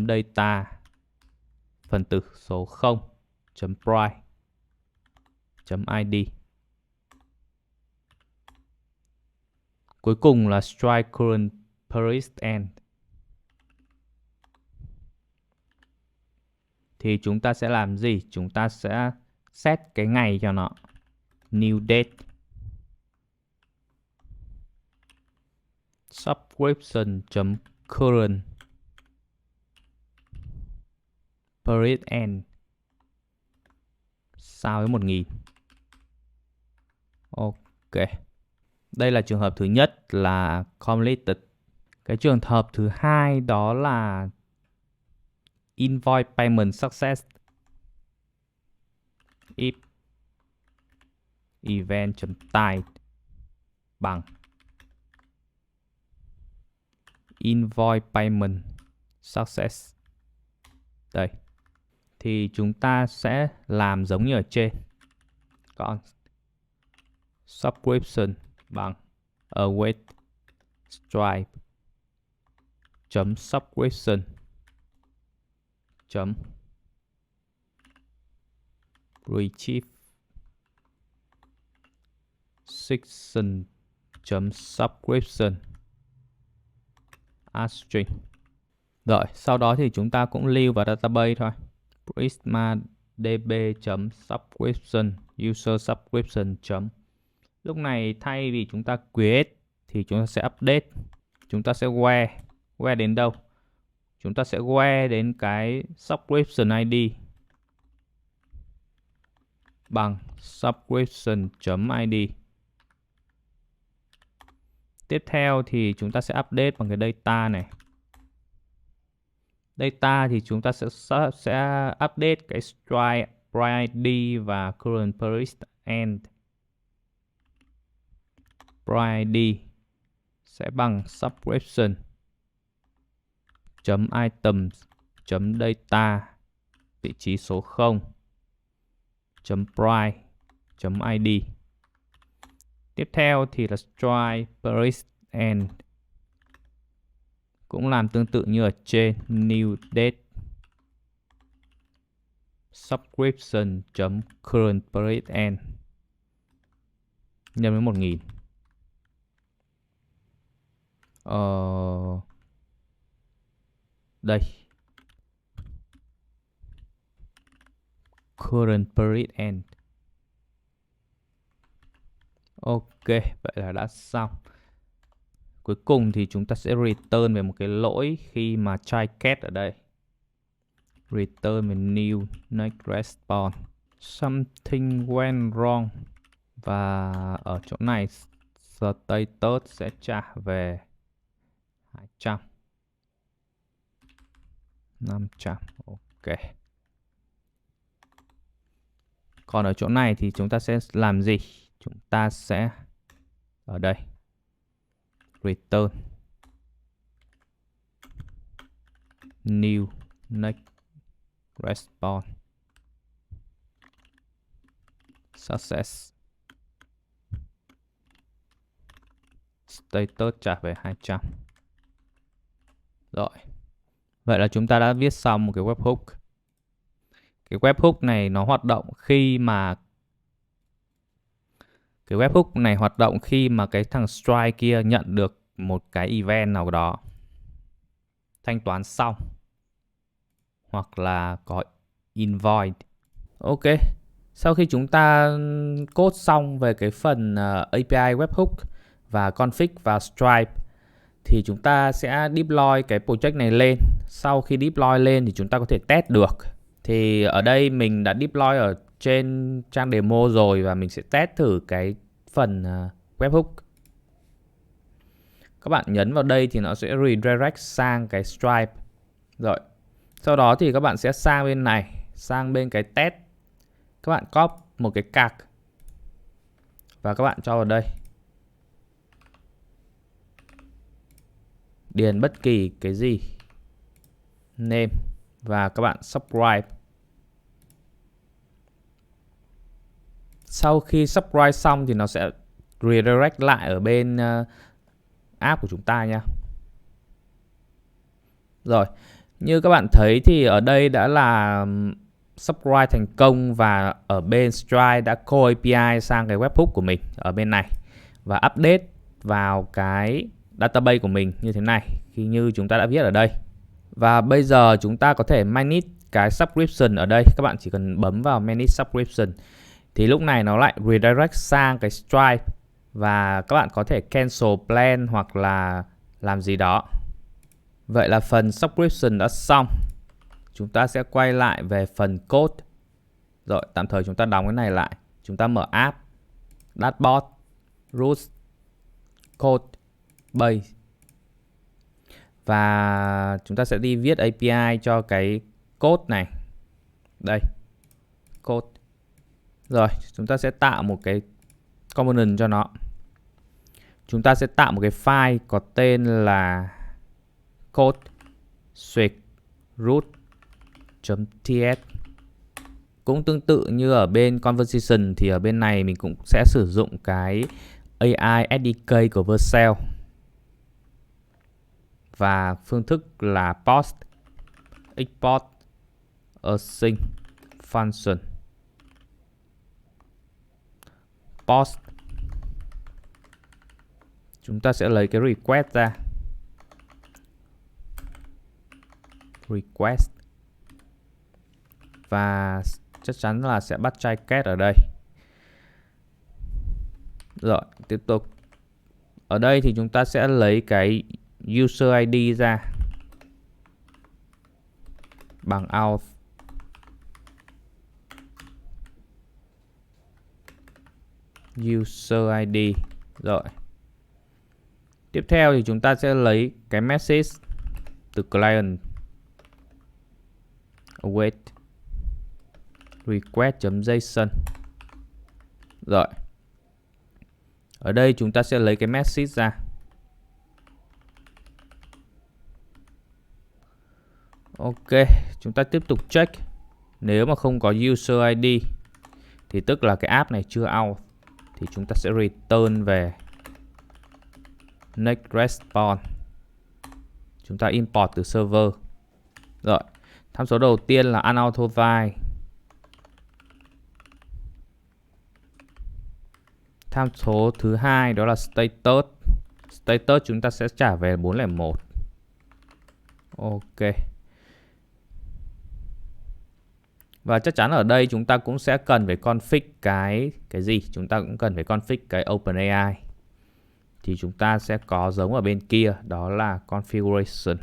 data phần tử số 0 price id. Cuối cùng là Stripe current period end thì chúng ta sẽ làm gì? Chúng ta sẽ set cái ngày cho nó new date subscription.current period end sao với 1000. Ok. Đây là trường hợp thứ nhất là completed. Cái trường hợp thứ hai đó là invoice payment success. If event.type bằng invoice payment success. Đây. Thì chúng ta sẽ làm giống như ở trên. Còn subscription bằng await Stripe subscription retrieve section subscription string. Rồi, sau đó thì chúng ta cũng lưu vào database thôi. prismadb.subscription user subscription. Lúc này thay vì chúng ta create thì chúng ta sẽ update. Chúng ta sẽ where đến đâu? Chúng ta sẽ where đến cái subscription ID bằng subscription.id. Tiếp theo thì chúng ta sẽ update bằng cái data này. Data thì chúng ta sẽ update cái Stripe price ID và current period end. Price ID sẽ bằng subscription items data vị trí số 0 price id. Tiếp theo thì là Stripe period end, cũng làm tương tự như ở trên, new date subscription current period end nhân với 1000. Đây current period end. Ok, vậy là đã xong. Cuối cùng thì chúng ta sẽ return về một cái lỗi khi mà try catch ở đây. Return về new next response. Something went wrong. Và ở chỗ này status sẽ trả về 200. 500. Ok. Còn ở chỗ này thì chúng ta sẽ làm gì? Chúng ta sẽ ở đây return new next response success, status trả về 200. Rồi, Vậy là chúng ta đã viết xong một cái webhook. Cái webhook này nó hoạt động khi mà cái thằng Stripe kia nhận được một cái event nào đó, thanh toán xong hoặc là có invoice. Ok, sau khi chúng ta code xong về cái phần API webhook và config vào Stripe thì chúng ta sẽ deploy cái project này lên. Sau khi deploy lên thì chúng ta có thể test được. Thì ở đây mình đã deploy ở trên trang demo rồi và mình sẽ test thử cái phần webhook. Các bạn nhấn vào đây thì nó sẽ redirect sang cái Stripe. Rồi. Sau đó thì các bạn sẽ sang bên này, sang bên cái test. Các bạn copy một cái card và các bạn cho vào đây. Điền bất kỳ cái gì, name, và các bạn subscribe. Sau khi subscribe xong thì nó sẽ redirect lại ở bên app của chúng ta nha. Rồi, như các bạn thấy thì ở đây đã là subscribe thành công và ở bên Stripe đã call API sang cái webhook của mình ở bên này và update vào cái database của mình như thế này khi như chúng ta đã viết ở đây. Và bây giờ chúng ta có thể manage cái subscription ở đây. Các bạn chỉ cần bấm vào manage subscription thì lúc này nó lại redirect sang cái Stripe và các bạn có thể cancel plan hoặc là làm gì đó. Vậy là phần subscription đã xong. Chúng ta sẽ quay lại về phần code. Rồi, tạm thời chúng ta đóng cái này lại. Chúng ta mở app, dashboard, root, code, base. Và chúng ta sẽ đi viết API cho cái code này. Đây, code. Rồi, chúng ta sẽ tạo một cái component cho nó. Chúng ta sẽ tạo một cái file có tên là code suite root.ts. Cũng tương tự như ở bên Conversation thì ở bên này mình cũng sẽ sử dụng cái AI SDK của Vercel. Và phương thức là post, export, async function. Post. Chúng ta sẽ lấy cái request ra. Request. Và chắc chắn là sẽ bắt try get ở đây. Rồi, tiếp tục. Ở đây thì chúng ta sẽ lấy cái user ID ra bằng auth. User ID. Rồi. Tiếp theo thì chúng ta sẽ lấy cái message từ client await request.json. Rồi. Ở đây chúng ta sẽ lấy cái message ra. Ok, chúng ta tiếp tục check. Nếu mà không có user ID thì tức là cái app này chưa out thì chúng ta sẽ return về next response. Chúng ta import từ server. Rồi, tham số đầu tiên là unauthorized. Tham số thứ hai đó là status. Status chúng ta sẽ trả về 401. Ok. Và chắc chắn ở đây chúng ta cũng sẽ cần phải config cái gì? Chúng ta cũng cần phải config cái OpenAI. Thì chúng ta sẽ có giống ở bên kia, đó là configuration.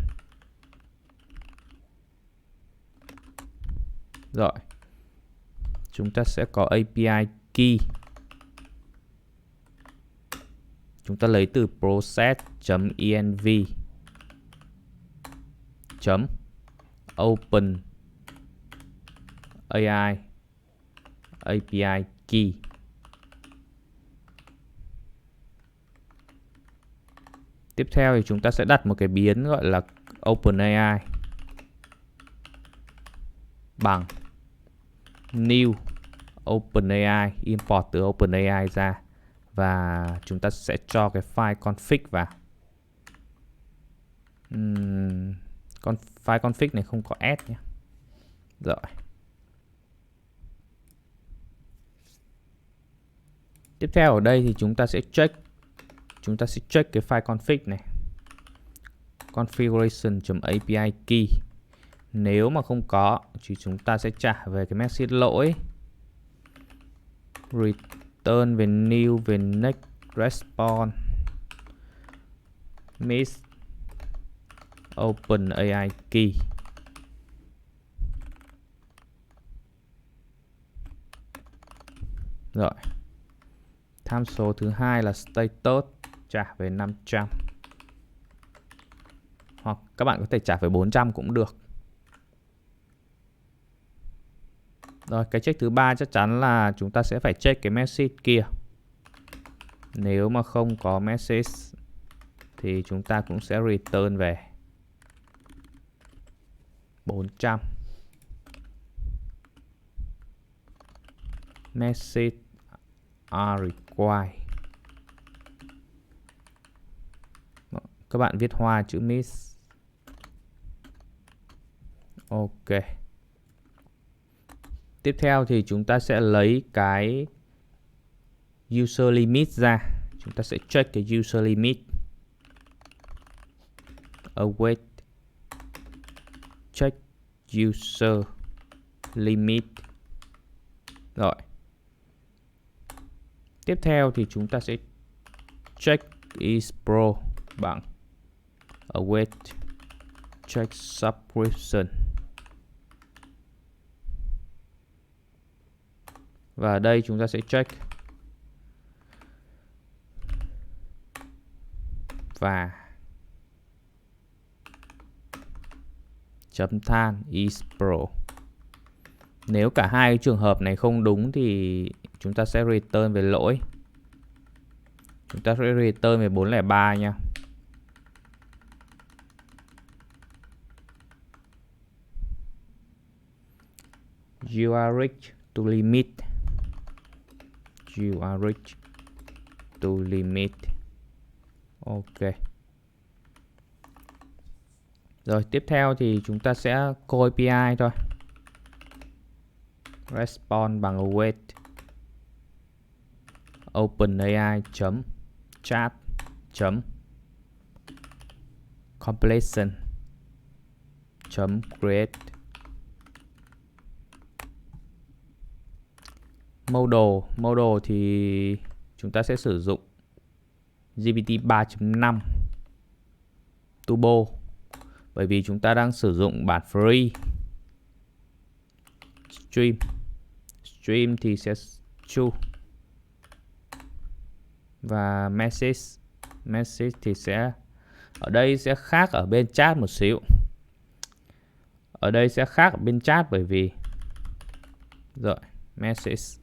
Rồi. Chúng ta sẽ có API key. Chúng ta lấy từ process.env open AI API key. Tiếp theo thì chúng ta sẽ đặt một cái biến gọi là OpenAI bằng new OpenAI, import từ OpenAI ra và chúng ta sẽ cho cái file config vào. Con file config này không có s nhé. Rồi. Tiếp theo ở đây thì chúng ta sẽ check cái file config này. Configuration.api key. Nếu mà không có thì chúng ta sẽ trả về cái message lỗi, return về new về next response miss open AI key. Rồi. Tham số thứ hai là status, trả về 500. Hoặc các bạn có thể trả về 400 cũng được. Rồi, cái check thứ ba chắc chắn là chúng ta sẽ phải check cái message kia. Nếu mà không có message thì chúng ta cũng sẽ return về 400. Message are required. Các bạn viết hoa chữ miss. Ok. Tiếp theo thì chúng ta sẽ lấy cái user limit ra. Chúng ta sẽ check cái user limit. Await. Check user limit. Rồi. Tiếp theo thì chúng ta sẽ check is pro bằng await check subscription. Và ở đây chúng ta sẽ check và chấm than is pro. Nếu cả hai trường hợp này không đúng thì chúng ta sẽ return về lỗi. Chúng ta sẽ return về 403 nha. You are rich to limit. You are rich to limit. Ok. Rồi tiếp theo thì chúng ta sẽ call API thôi. Response bằng await OpenAI chat completion create model thì chúng ta sẽ sử dụng GPT 3.5 Turbo bởi vì chúng ta đang sử dụng bản free. Stream thì sẽ true và message thì sẽ ở đây sẽ khác ở bên chat một xíu. Ở đây sẽ khác ở bên chat bởi vì rồi message.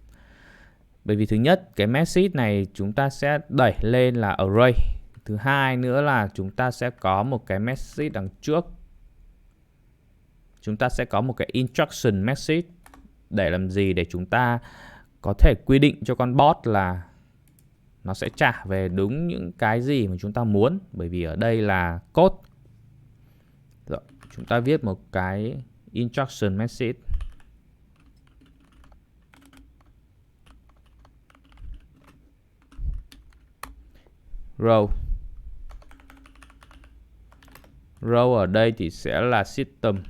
Bởi vì thứ nhất cái message này chúng ta sẽ đẩy lên là array. Thứ hai nữa là chúng ta sẽ có một cái message đằng trước. Chúng ta sẽ có một cái instruction message để làm gì? Để chúng ta có thể quy định cho con bot là nó sẽ trả về đúng những cái gì mà chúng ta muốn. Bởi vì ở đây là code. Rồi, chúng ta viết một cái instruction message. Row ở đây thì sẽ là system.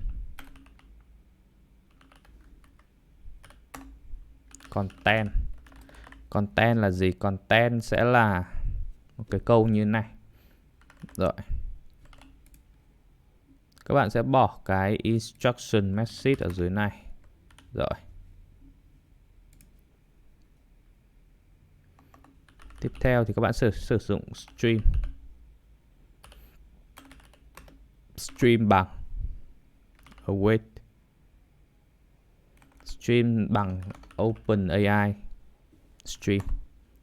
Content là gì? Content sẽ là một cái câu như thế này. Rồi. Các bạn sẽ bỏ cái instruction message ở dưới này. Rồi. Tiếp theo thì các bạn sử dụng stream. Stream bằng await. Stream bằng OpenAI stream.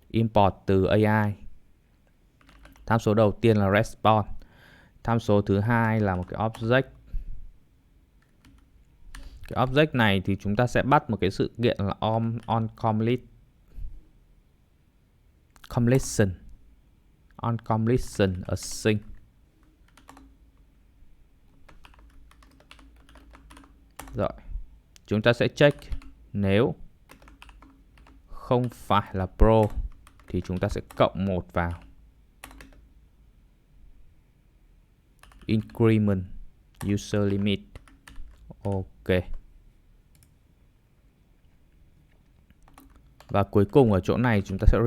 Import từ AI. Tham số đầu tiên là response. Tham số thứ hai là một cái object. Cái object này thì chúng ta sẽ bắt một cái sự kiện là on completion async. Rồi, chúng ta sẽ check nếu không phải là Pro thì chúng ta sẽ cộng 1 vào. Increment user limit. Ok. Và cuối cùng ở chỗ này chúng ta sẽ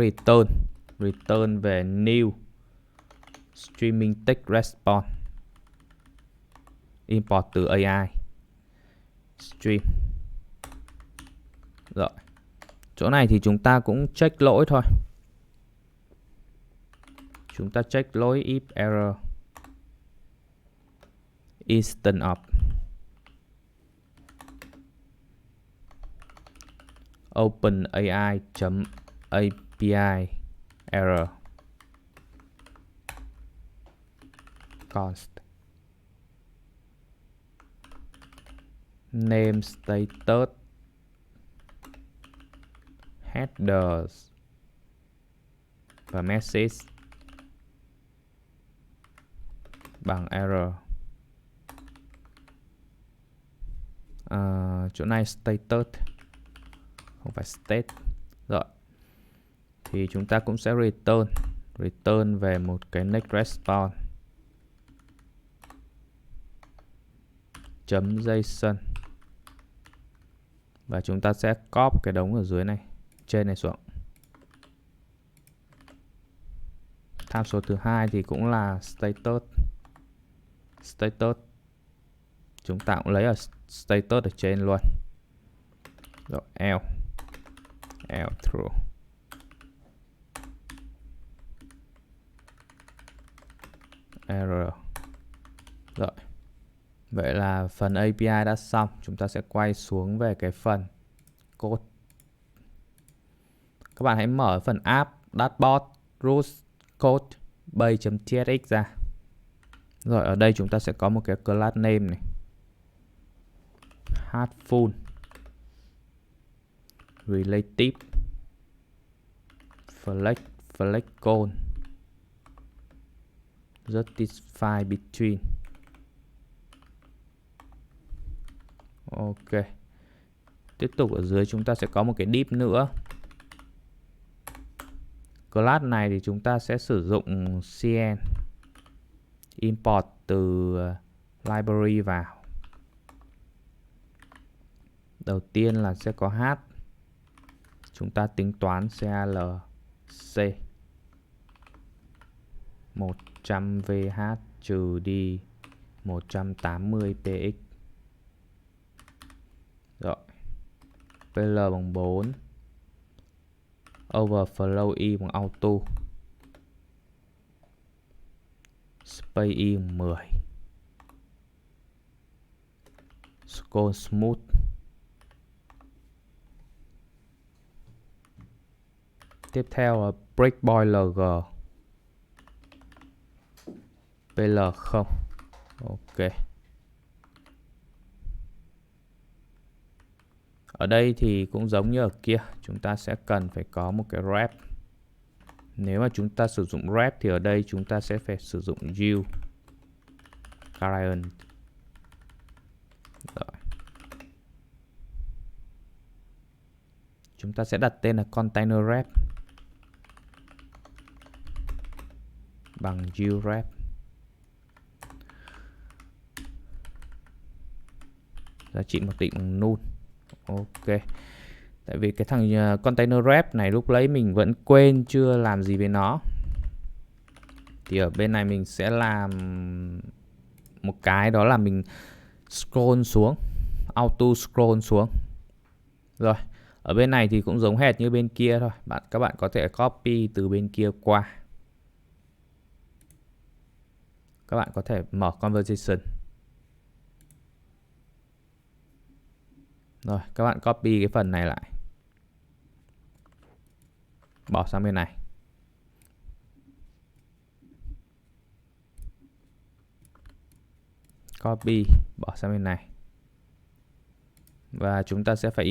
return về new streaming text response. Import từ AI stream. Rồi. Chỗ này thì chúng ta cũng check lỗi thôi. Chúng ta check lỗi if error instance of OpenAI.API error const name status headers và message bằng error. Chỗ này status không phải state. Rồi thì chúng ta cũng sẽ return về một cái next response .json và chúng ta sẽ copy cái đống ở dưới này trên này xuống. Tham số thứ hai thì cũng là status. Chúng ta cũng lấy ở status ở trên luôn. Rồi L true. Error. Rồi. Vậy là phần API đã xong. Chúng ta sẽ quay xuống về cái phần code. Các bạn hãy mở phần app dashboard root code bay.tsx ra. Rồi ở đây chúng ta sẽ có một cái class name này. Heartful relative flex call justify between. Ok. Tiếp tục ở dưới chúng ta sẽ có một cái div nữa. Class này thì chúng ta sẽ sử dụng cn import từ library vào. Đầu tiên là sẽ có h. Chúng ta tính toán calc 100 VH trừ đi 180 PX. Rồi. PL bằng 4. Overflow Y bằng auto. Space Y bằng 10. Scroll smooth. Tiếp theo là breakpoint LG. PL 0. Ok. Ở đây thì cũng giống như ở kia, chúng ta sẽ cần phải có một cái wrap. Nếu mà chúng ta sử dụng wrap thì ở đây chúng ta sẽ phải sử dụng view client. Rồi. Chúng ta sẽ đặt tên là container wrap bằng view wrap. Giá trị mặc định bằng null. Ok. Tại vì cái thằng container wrap này lúc lấy mình vẫn quên chưa làm gì với nó. Thì ở bên này mình sẽ làm một cái, đó là mình scroll xuống, auto scroll xuống. Rồi, ở bên này thì cũng giống hệt như bên kia thôi. Các bạn có thể copy từ bên kia qua. Các bạn có thể mở conversation. Rồi, các bạn copy cái phần này lại, bỏ sang bên này. Copy, bỏ sang bên này. Và chúng ta sẽ phải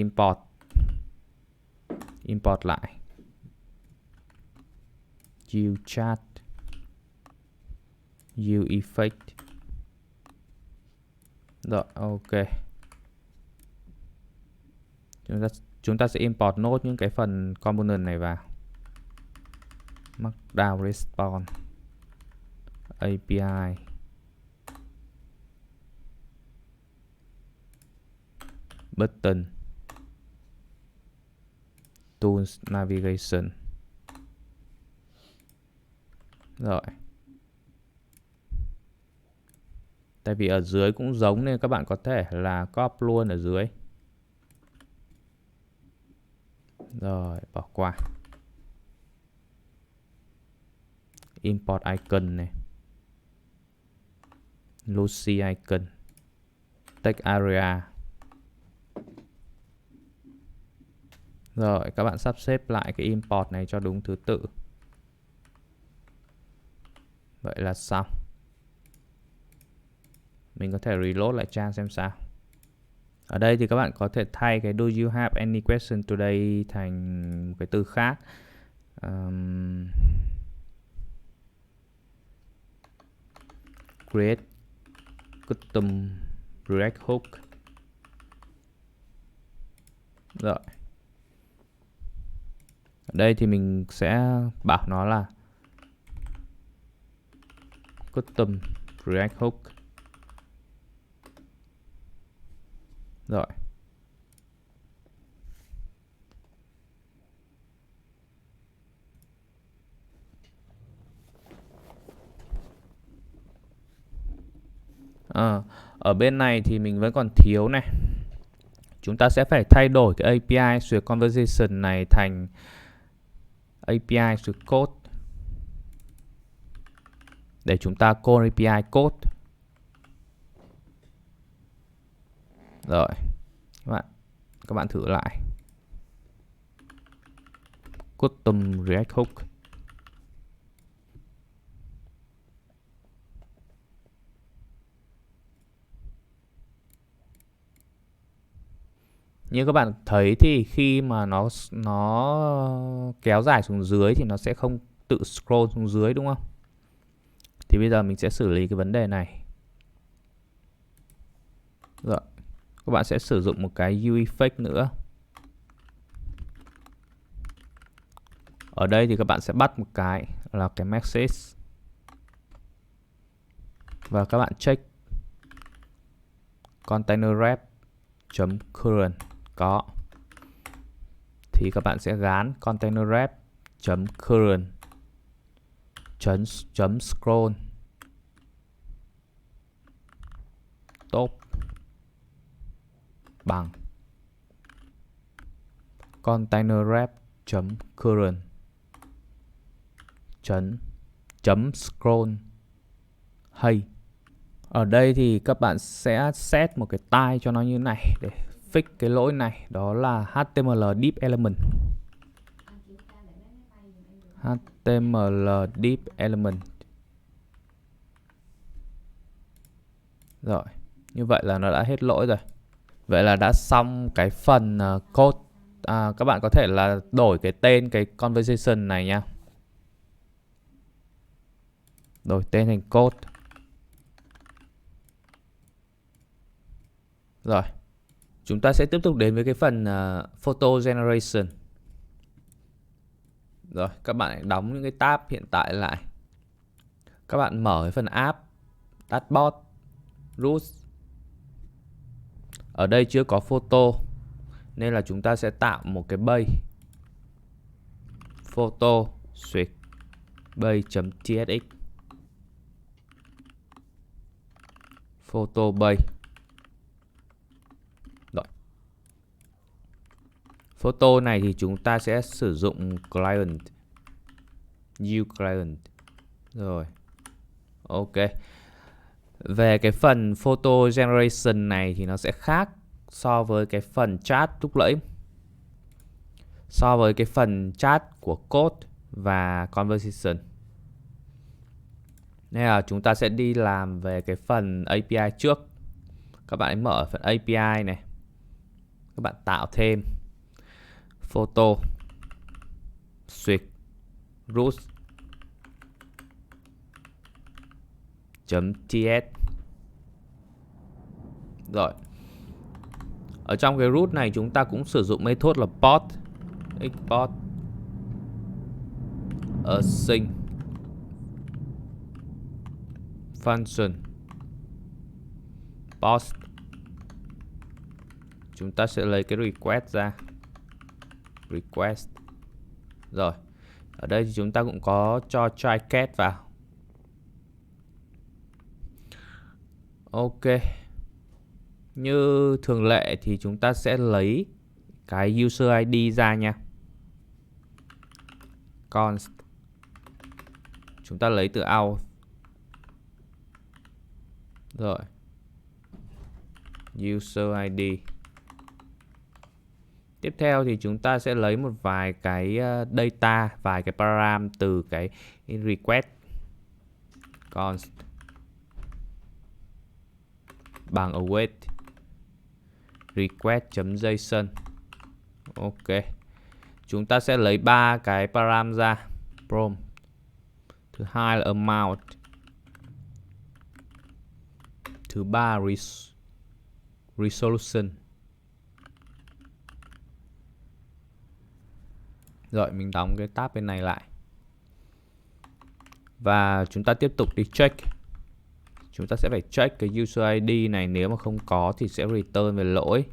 import lại view chat, view effect. Rồi, ok. Chúng ta sẽ import nốt những cái phần component này vào. Markdown response API button tools navigation. Rồi. Tại vì ở dưới cũng giống nên các bạn có thể là copy luôn ở dưới. Rồi, bỏ qua. Import icon này. Lucy icon. Text area. Rồi, các bạn sắp xếp lại cái import này cho đúng thứ tự. Vậy là xong. Mình có thể reload lại trang xem sao. Ở đây thì các bạn có thể thay cái do you have any question today thành một cái từ khác. Create custom React hook. Rồi. Ở đây thì mình sẽ bảo nó là custom React hook. Rồi. Ở bên này thì mình vẫn còn thiếu này. Chúng ta sẽ phải thay đổi cái API Swift Conversation này thành API Swift Code để chúng ta call API code. Rồi, các bạn thử lại. Custom React Hook. Như các bạn thấy thì khi mà nó kéo dài xuống dưới thì nó sẽ không tự scroll xuống dưới đúng không? Thì bây giờ mình sẽ xử lý cái vấn đề này. Rồi, các bạn sẽ sử dụng một cái UI effect nữa. Ở đây thì các bạn sẽ bắt một cái là cái message. Và các bạn check container wrap.current có. Thì các bạn sẽ gán container wrap.current .scroll top bằng container wrap.current .scroll hay. Ở đây thì các bạn sẽ set một cái tag cho nó như này để fix cái lỗi này, đó là HTML div element. HTML div element. Rồi, như vậy là nó đã hết lỗi rồi. Vậy là đã xong cái phần code. Các bạn có thể là đổi cái tên cái conversation này nha. Đổi tên thành code. Rồi, chúng ta sẽ tiếp tục đến với cái phần photo generation. Rồi, các bạn đóng những cái tab hiện tại lại. Các bạn mở cái phần app, dashboard, root. Ở đây chưa có photo nên là chúng ta sẽ tạo một cái base photo switch base.tsx photo base. Rồi. Photo này thì chúng ta sẽ sử dụng client new client. Rồi. Ok. Về cái phần photo generation này thì nó sẽ khác so với cái phần chat lúc nãy. So với cái phần chat của code và conversation. Nên là chúng ta sẽ đi làm về cái phần API trước. Các bạn hãy mở phần API này. Các bạn tạo thêm photo switch root .ts. Rồi. Ở trong cái root này chúng ta cũng sử dụng method là port, export async function post. Chúng ta sẽ lấy cái request ra. Request. Rồi. Ở đây thì chúng ta cũng có cho try catch vào. Ok. Như thường lệ thì chúng ta sẽ lấy cái user ID ra nha. Const. Chúng ta lấy từ out. Rồi. User ID. Tiếp theo thì chúng ta sẽ lấy một vài cái data, vài cái param từ cái request. Const bằng await request.json. Ok. Chúng ta sẽ lấy 3 cái param ra. Prompt. Thứ hai là amount. Thứ ba resolution. Rồi mình đóng cái tab bên này lại. Và chúng ta tiếp tục đi check. Chúng ta sẽ phải check cái user ID này, nếu mà không có thì sẽ return về lỗi.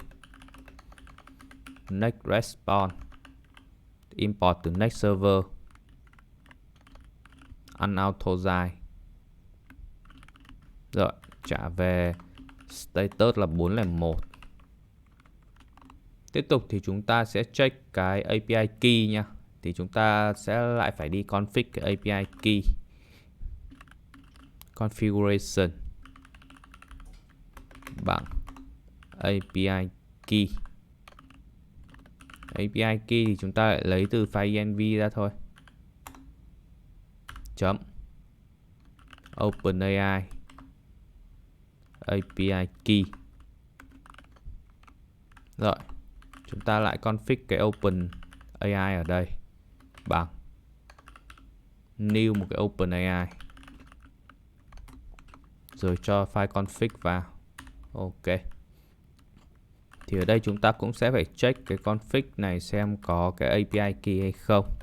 Next response. Import từ next server. Unauthorized. Rồi, trả về status là 401. Tiếp tục thì chúng ta sẽ check cái API key nha. Thì chúng ta sẽ lại phải đi config cái API key. Configuration bằng API key. API key thì chúng ta lại lấy từ file env ra thôi. Chấm OpenAI API key. Rồi, chúng ta lại config cái OpenAI ở đây bằng new một cái OpenAI. Rồi cho file config vào. Ok. Thì ở đây chúng ta cũng sẽ phải check cái config này xem có cái API key hay không.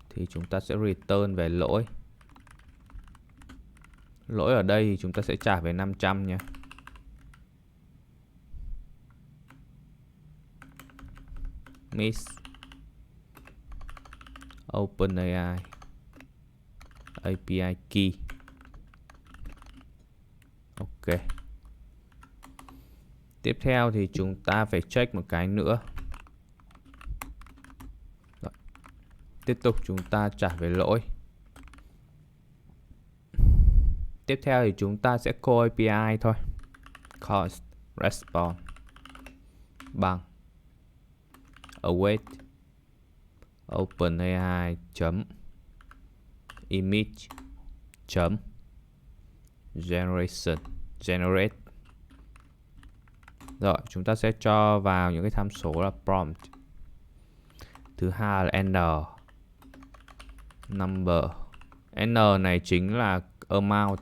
Thì chúng ta sẽ return về lỗi. Lỗi ở đây thì chúng ta sẽ trả về 500 nha. Miss OpenAI API key. Ok. Tiếp theo thì chúng ta phải check một cái nữa. Rồi. Tiếp tục chúng ta trả về lỗi. Tiếp theo thì chúng ta sẽ call API thôi. Const response bằng await OpenAI image generate. Rồi, chúng ta sẽ cho vào những cái tham số là prompt. Thứ hai là n number. N này chính là amount,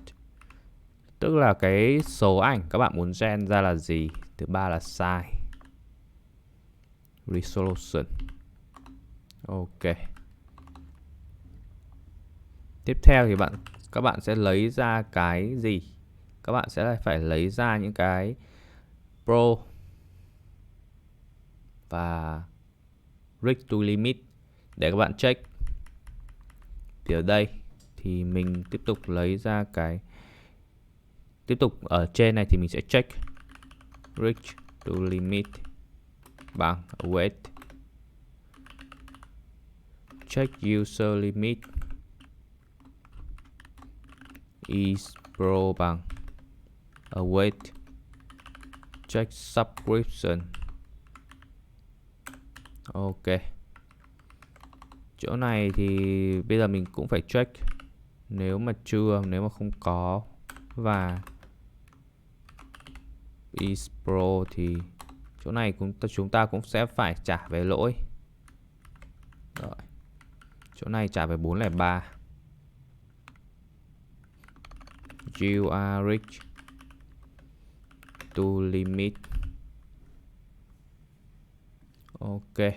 tức là cái số ảnh các bạn muốn gen ra là gì. Thứ ba là size. Resolution. Ok. Tiếp theo thì các bạn sẽ lấy ra cái gì? Các bạn sẽ phải lấy ra những cái Pro và Rig to Limit để các bạn check. Thì ở đây thì mình tiếp tục lấy ra cái, tiếp tục ở trên này thì mình sẽ check Rig to Limit bằng await check user limit is pro bằng await check subscription. Ok. Chỗ này thì bây giờ mình cũng phải check. Nếu mà không có và is pro thì chỗ này chúng ta cũng sẽ phải trả về lỗi. Rồi. Chỗ này trả về 403. You are rich to limit Ok.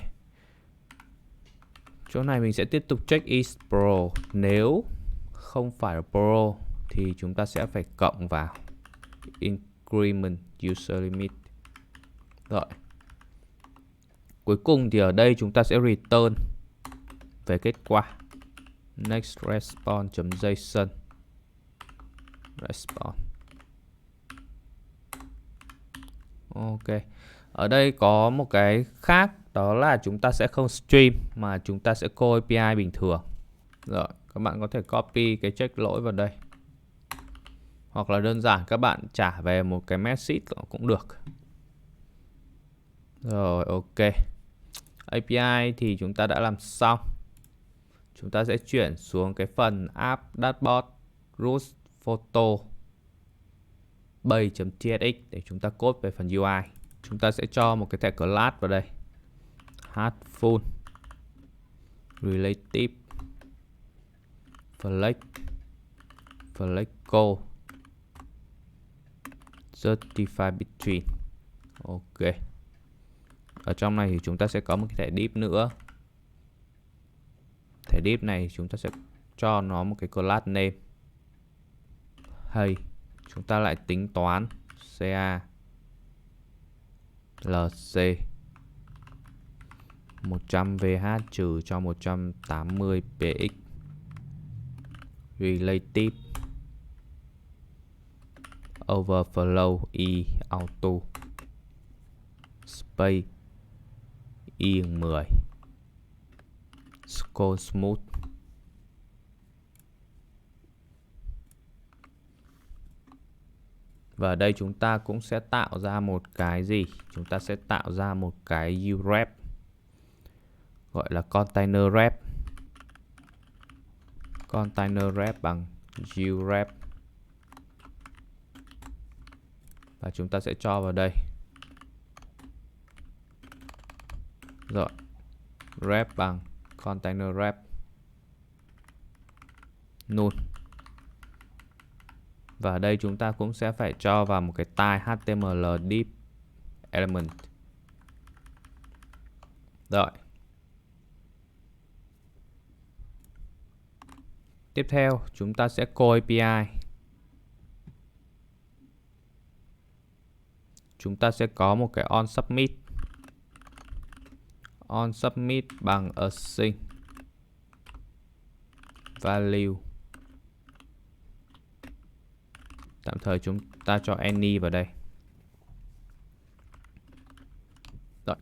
Chỗ này mình sẽ tiếp tục check is pro. Nếu không phải là pro thì chúng ta sẽ phải cộng vào increment user limit. Rồi. Cuối cùng thì ở đây chúng ta sẽ return về kết quả. Next response.json response. Ok. Ở đây có một cái khác, đó là chúng ta sẽ không stream mà chúng ta sẽ call API bình thường. Rồi, các bạn có thể copy cái check lỗi vào đây. Hoặc là đơn giản các bạn trả về một cái message cũng được. Rồi, ok. API thì chúng ta đã làm xong. Chúng ta sẽ chuyển xuống cái phần app dashboard root photo bay.tsx để chúng ta code về phần UI. Chúng ta sẽ cho một cái thẻ class vào đây. Headphone relative fleco certified between. Ok. Ở trong này thì chúng ta sẽ có một cái thẻ div nữa. Thẻ div này chúng ta sẽ cho nó một cái class name. Hey, chúng ta lại tính toán ca lc 100vh trừ cho 180px relative overflow e auto space y 10 scroll smooth. Và ở đây chúng ta cũng sẽ tạo ra một cái gì? Chúng ta sẽ tạo ra một cái urep gọi là container wrap. Container wrap bằng urep. Và chúng ta sẽ cho vào đây. Rồi. Wrap bằng container wrap null. Và ở đây chúng ta cũng sẽ phải cho vào một cái tag HTML div element. Rồi. Tiếp theo chúng ta sẽ call API. Chúng ta sẽ có một cái on submit. On submit bằng async value. Tạm thời chúng ta cho any vào đây. Rồi.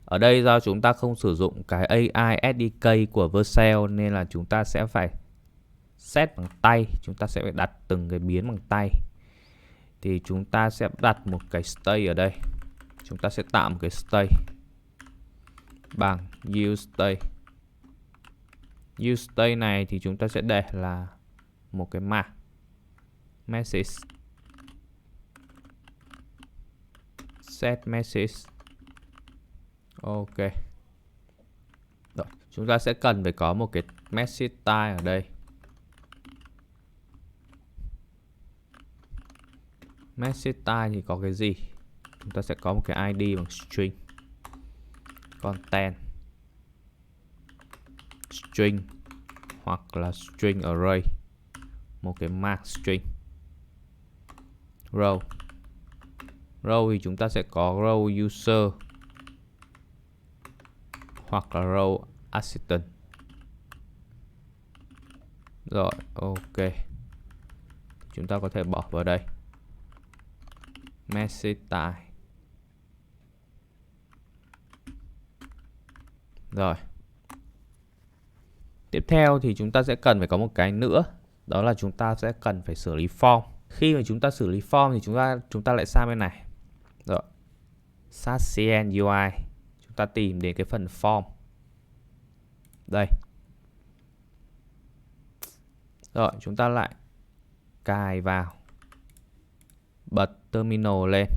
Ở đây do chúng ta không sử dụng cái AI SDK của Vercel nên là chúng ta sẽ phải set bằng tay. Chúng ta sẽ phải đặt từng cái biến bằng tay. Thì chúng ta sẽ đặt một cái state ở đây. Chúng ta sẽ tạo một cái state bằng useState. useState này thì chúng ta sẽ để là một cái mã message set message. Ok. Rồi, chúng ta sẽ cần phải có một cái message type ở đây. Message type thì có cái gì? Chúng ta sẽ có một cái ID bằng string content string hoặc là string array, một cái mark string. Row. Row thì chúng ta sẽ có row user hoặc là row assistant. Rồi, ok. Chúng ta có thể bỏ vào đây. Message type. Rồi. Tiếp theo thì chúng ta sẽ cần phải có một cái nữa, đó là chúng ta sẽ cần phải xử lý form. Khi mà chúng ta xử lý form thì chúng ta lại sang bên này. Rồi. Sass.cn UI. Chúng ta tìm đến cái phần form. Đây. Rồi, chúng ta lại cài vào. Bật terminal lên.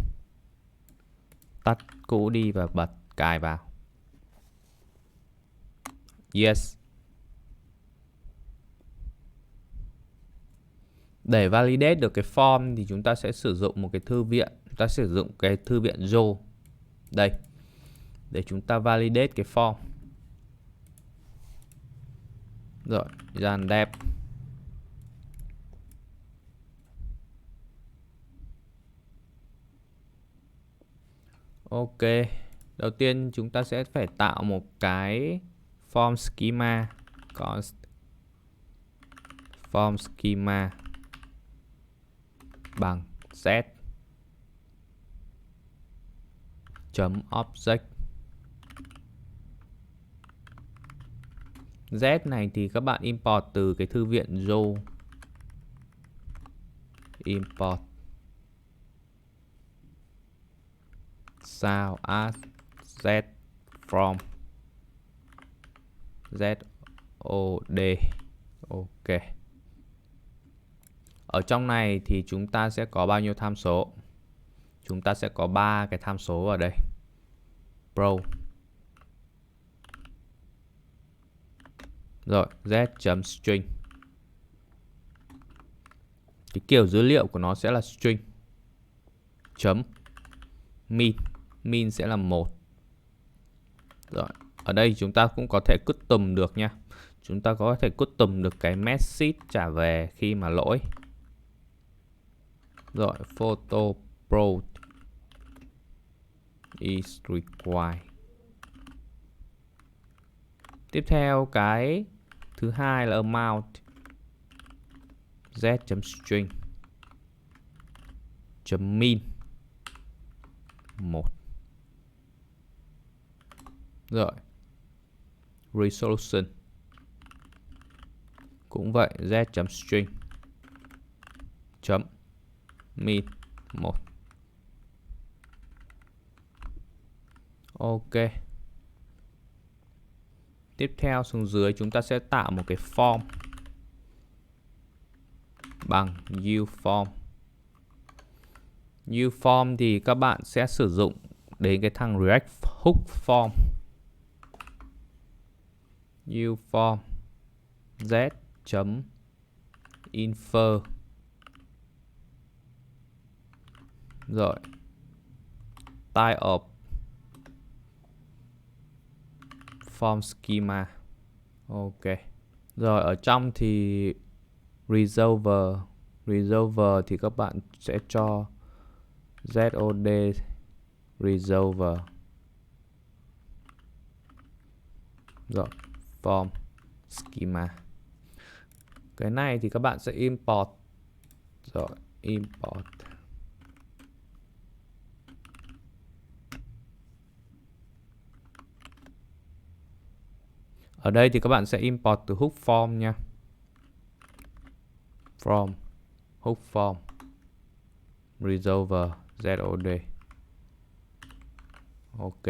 Tắt cũ đi và bật cài vào. Yes. Để validate được cái form thì chúng ta sẽ sử dụng một cái thư viện. Chúng ta sử dụng cái thư viện Zo. Đây. để chúng ta validate cái form. Rồi, dàn đẹp. Ok, đầu tiên chúng ta sẽ phải tạo một cái form schema, const form schema bằng z chấm object. Z này thì các bạn import từ cái thư viện Zo, import sao as z from ZOD. Ok. Ở trong này thì chúng ta sẽ có bao nhiêu tham số? Chúng ta sẽ có 3 cái tham số ở đây. Pro. Rồi, z.string. Cái kiểu dữ liệu của nó sẽ là string. Chấm min. Min sẽ là 1. Rồi, ở đây chúng ta cũng có thể custom được nha. Chúng ta có thể custom được cái message trả về khi mà lỗi. Rồi, photo pro is required. Tiếp theo cái thứ hai là amount, z.string min 1. Rồi, resolution cũng vậy, z.string min 1. Ok. Tiếp theo xuống dưới chúng ta sẽ tạo một cái form bằng uForm. uForm thì các bạn sẽ sử dụng đến cái thằng React Hook Form. uForm z.infer. Rồi, type of form schema. Ok. Rồi ở trong thì resolver thì các bạn sẽ cho ZOD resolver. Rồi, form schema. Cái này thì các bạn sẽ import. Rồi, import. Ở đây thì các bạn sẽ import từ hook form nha. From hook form resolver ZOD. Ok.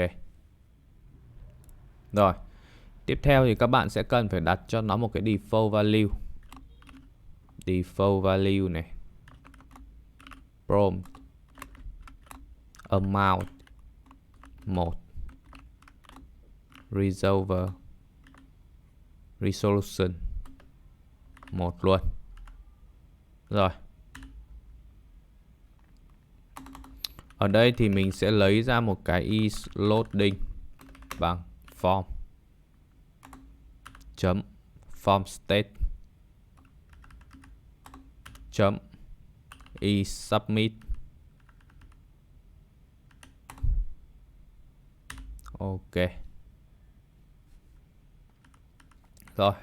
Rồi. Tiếp theo thì các bạn sẽ cần phải đặt cho nó một cái default value. Default value này. Prompt amount 1. Resolver resolution 1 luôn. Rồi. Ở đây thì mình sẽ lấy ra một cái is loading bằng form chấm form state chấm is submit. Ok. Rồi,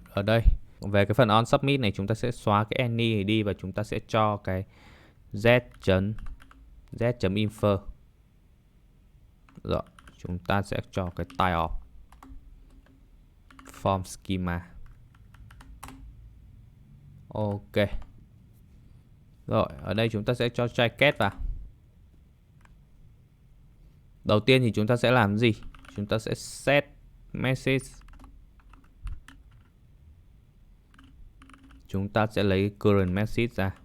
ở đây về cái phần on submit này chúng ta sẽ xóa cái any này đi và chúng ta sẽ cho cái z.infer. Rồi, chúng ta sẽ cho cái type of form schema. Ok. Rồi, ở đây chúng ta sẽ cho jacket vào. Đầu tiên thì chúng ta sẽ làm gì? Chúng ta sẽ set message. Chúng ta sẽ lấy current message ra.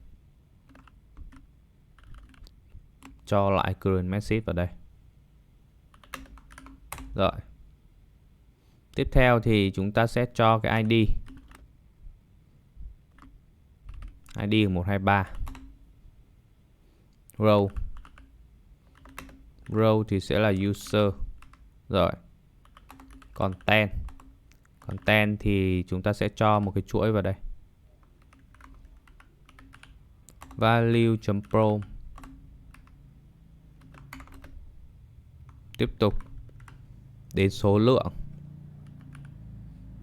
Cho lại current message vào đây. Rồi. Tiếp theo thì chúng ta sẽ cho cái ID. ID 123. Row. Row thì sẽ là user. Rồi, content thì chúng ta sẽ cho một cái chuỗi vào đây. Value.prom. Tiếp tục đến số lượng.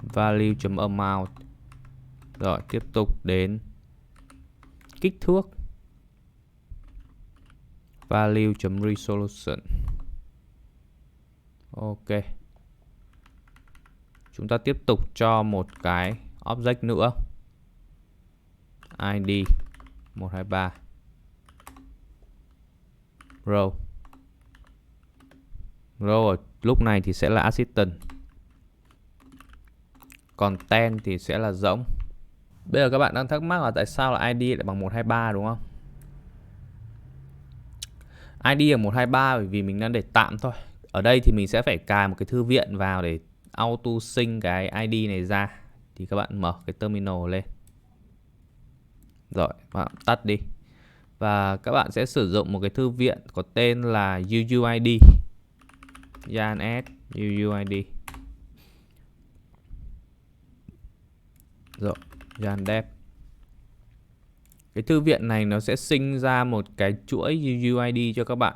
Value.amount. Rồi, tiếp tục đến kích thước. Value.resolution. Ok. Chúng ta tiếp tục cho một cái object nữa. ID 123. Row. Row ở lúc này thì sẽ là assistant. Content thì sẽ là rỗng. Bây giờ các bạn đang thắc mắc là tại sao là ID lại bằng 123 đúng không? ID là 123 bởi vì mình đang để tạm thôi. Ở đây thì mình sẽ phải cài một cái thư viện vào để auto sync cái ID này ra. Thì các bạn mở cái terminal lên. Rồi, bạn tắt đi. Và các bạn sẽ sử dụng một cái thư viện có tên là UUID. Jan UUID. Rồi, Jan dev. Cái thư viện này nó sẽ sinh ra một cái chuỗi UUID cho các bạn.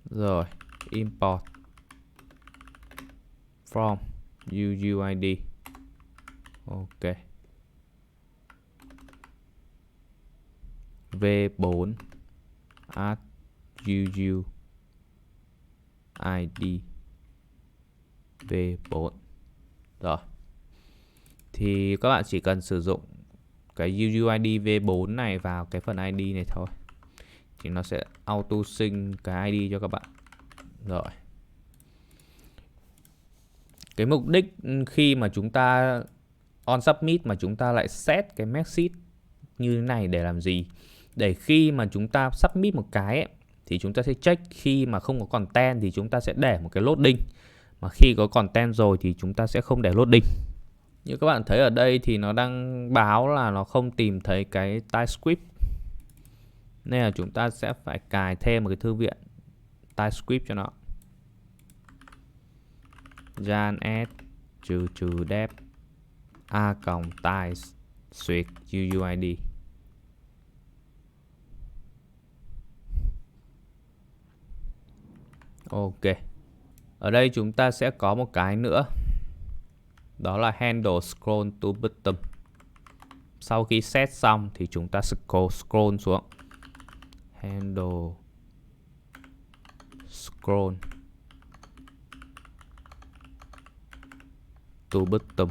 Rồi, import from UUID. Ok. V4 add UUID V4. Rồi. Thì các bạn chỉ cần sử dụng cái UUID V4 này vào cái phần ID này thôi. Thì nó sẽ auto sync cái ID cho các bạn. Rồi. Cái mục đích khi mà chúng ta on submit mà chúng ta lại set cái message như thế này để làm gì? Để khi mà chúng ta submit một cái ấy, thì chúng ta sẽ check khi mà không có content thì chúng ta sẽ để một cái loading. Mà khi có content rồi thì chúng ta sẽ không để loading. Như các bạn thấy ở đây thì nó đang báo là nó không tìm thấy cái TypeScript. Nên là chúng ta sẽ phải cài thêm một cái thư viện TypeScript cho nó. Jan add -dev a.types suyệt UUID. Ok. Ở đây chúng ta sẽ có một cái nữa. Đó là handle scroll to bottom. Sau khi set xong thì chúng ta scroll xuống. Handle scroll to bottom.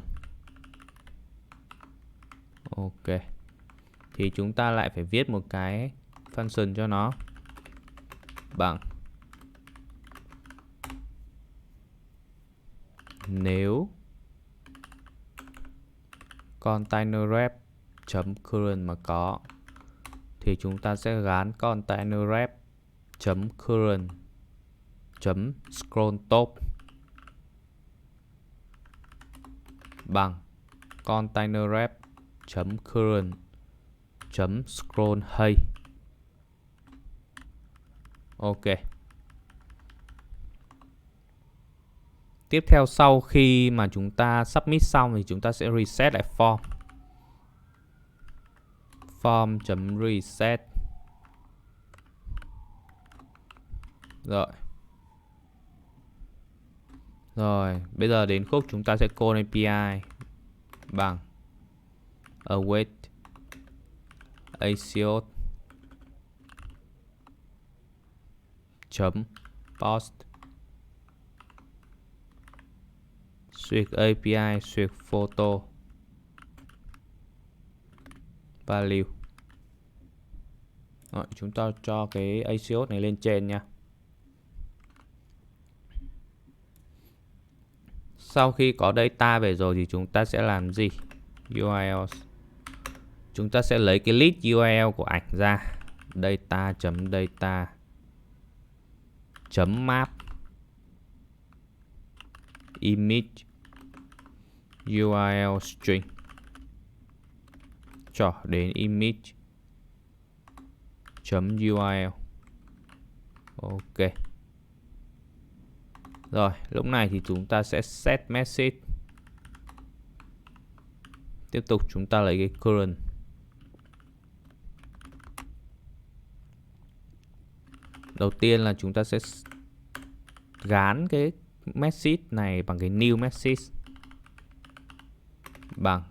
Ok. Thì chúng ta lại phải viết một cái function cho nó bằng nếu container wrap .current mà có thì chúng ta sẽ gán container wrap .current .scroll top bằng container wrap .current .scroll hay. Ok. Tiếp theo sau khi mà chúng ta submit xong thì chúng ta sẽ reset lại form. Form.reset. Rồi, bây giờ đến khúc chúng ta sẽ call API bằng await async post suyệt API suyệt photo value. Rồi, chúng ta cho cái async này lên trên nha. Sau khi có data về rồi thì chúng ta sẽ làm gì? URL. Chúng ta sẽ lấy cái list URL của ảnh ra. Data.data.map image URL string cho đến image.url. Ok. Rồi, lúc này thì chúng ta sẽ set message. Tiếp tục chúng ta lấy cái current. Đầu tiên là chúng ta sẽ gán cái message này bằng cái new message bằng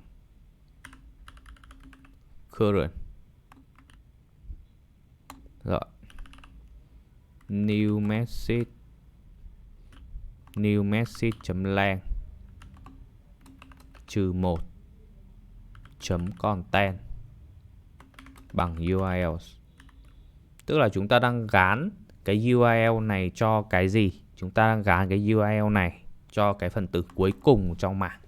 current. Rồi. New message chấm lang trừ 1 chấm content bằng URL. Tức là chúng ta đang gán cái URL này cho cái gì? Chúng ta đang gán cái URL này cho cái phần tử cuối cùng trong mảng.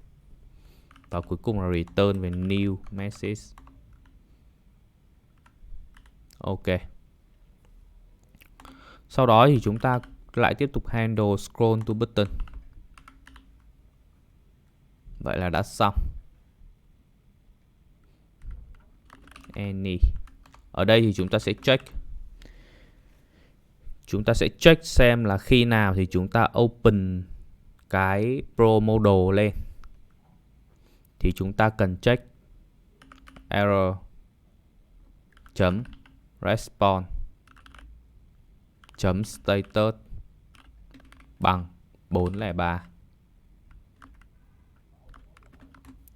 Và cuối cùng là return về new message. Ok. Sau đó thì chúng ta lại tiếp tục handle scroll to button. Vậy là đã xong. Any. Ở đây thì chúng ta sẽ check. Chúng ta sẽ check xem là khi nào thì chúng ta open cái Pro model lên. Thì chúng ta cần check error chấm response chấm status bằng 403.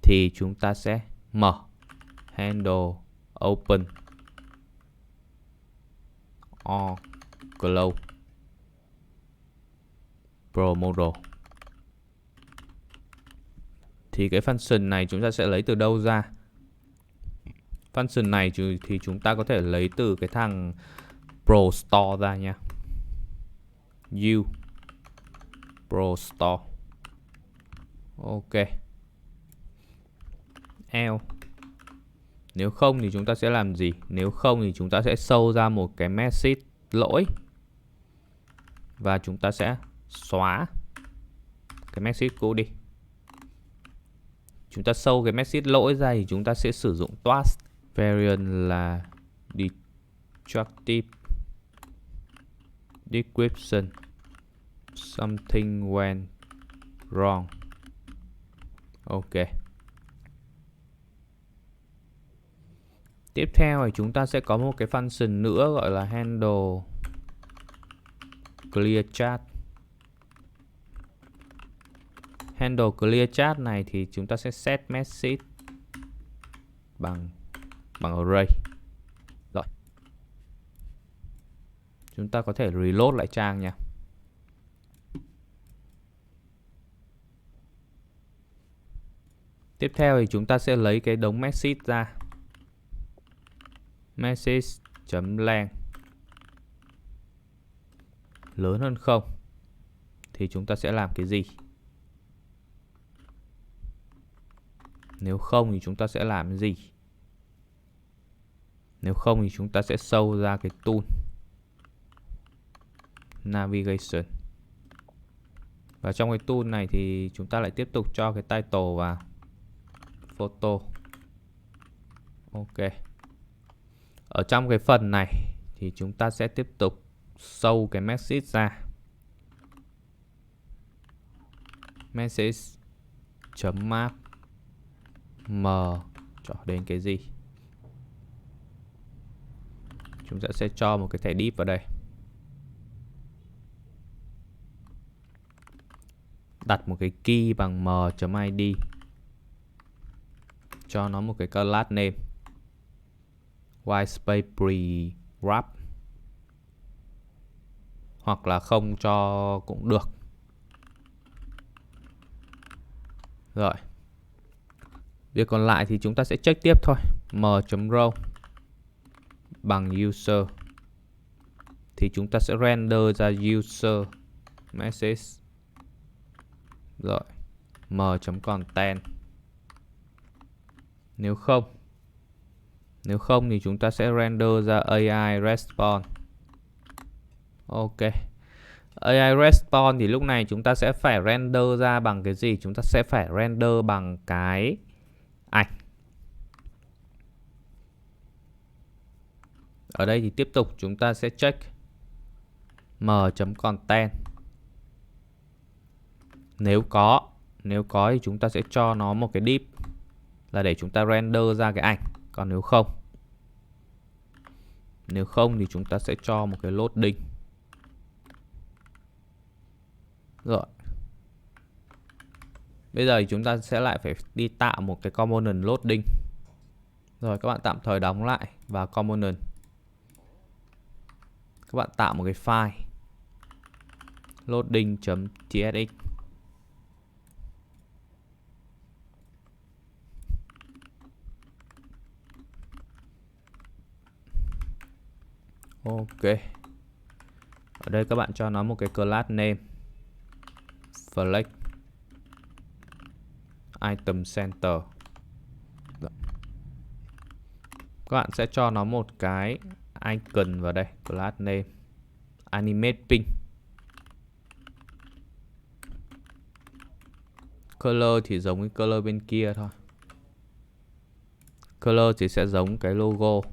Thì chúng ta sẽ mở handle open or close Pro model. Thì cái function này chúng ta sẽ lấy từ đâu ra? Function này thì chúng ta có thể lấy từ cái thằng Pro Store ra nha. U Pro Store. Ok. L. Nếu không thì chúng ta sẽ làm gì? Nếu không thì chúng ta sẽ show ra một cái message lỗi. Và chúng ta sẽ xóa cái message cũ đi. Chúng ta show cái message lỗi ra thì chúng ta sẽ sử dụng toast variant là destructive description something went wrong. Ok. Tiếp theo thì chúng ta sẽ có một cái function nữa gọi là handle clear chat. Handle clear chat này thì chúng ta sẽ set message bằng array. Rồi. Chúng ta có thể reload lại trang nha. Tiếp theo thì chúng ta sẽ lấy cái đống message ra. Message.lang lớn hơn 0 thì chúng ta sẽ làm cái gì? Nếu không thì chúng ta sẽ làm cái gì? Nếu không thì chúng ta sẽ show ra cái tool navigation. Và trong cái tool này thì chúng ta lại tiếp tục cho cái title vào photo. Ok. Ở trong cái phần này thì chúng ta sẽ tiếp tục show cái message ra. Message.map m cho đến cái gì? Chúng ta sẽ cho một cái thẻ div vào đây. Đặt một cái key bằng m.id. Cho nó một cái class name. White space pre-wrap. Hoặc là không cho cũng được. Rồi. Việc còn lại thì chúng ta sẽ check tiếp thôi. m.row bằng user. Thì chúng ta sẽ render ra user message. Rồi. m.content. Nếu không thì chúng ta sẽ render ra AI response. Ok. AI response thì lúc này chúng ta sẽ phải render ra bằng cái gì? Chúng ta sẽ phải render bằng cái ảnh. Ở đây thì tiếp tục chúng ta sẽ check m.content Nếu có thì chúng ta sẽ cho nó một cái div là để chúng ta render ra cái ảnh. Còn nếu không thì chúng ta sẽ cho một cái loading. Rồi. Bây giờ thì chúng ta sẽ lại phải đi tạo một cái component loading. Rồi các bạn tạm thời đóng lại vào component. Các bạn tạo một cái file loading.tsx. Ok. Ở đây các bạn cho nó một cái class name flex item center. Các bạn sẽ cho nó một cái icon vào đây, class name animate ping. Color thì giống cái color bên kia thôi. Color thì sẽ giống cái logo.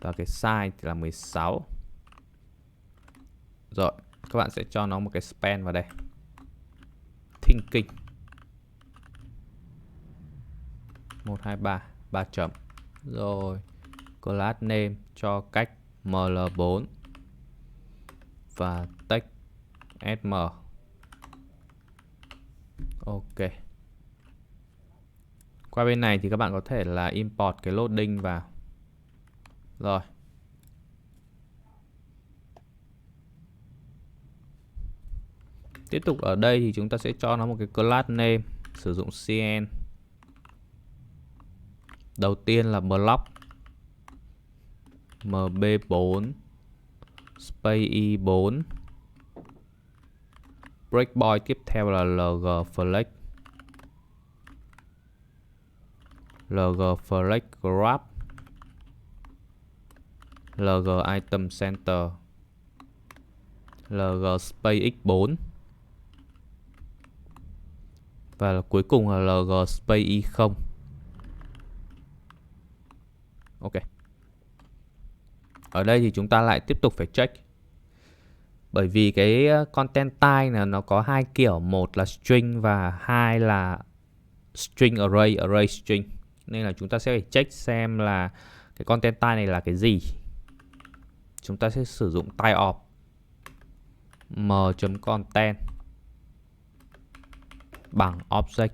Và cái size thì là 16. Rồi, các bạn sẽ cho nó một cái span vào đây. Thinking 1, 2, 3, 3 chấm. Rồi, class name cho cách ml4 và text sm. Ok. Qua bên này thì các bạn có thể là import cái loading vào. Rồi. Tiếp tục ở đây thì chúng ta sẽ cho nó một cái class name sử dụng cn. Đầu tiên là block mb4 space i4. Breakpoint tiếp theo là lg flex. Lg flex graph. Lg item center. Lg space x4. Và cuối cùng là lg space i0. Ok. Ở đây thì chúng ta lại tiếp tục phải check. Bởi vì cái content type này nó có hai kiểu, một là string và hai là string array string. Nên là chúng ta sẽ phải check xem là cái content type này là cái gì. Chúng ta sẽ sử dụng type of m.content bằng object.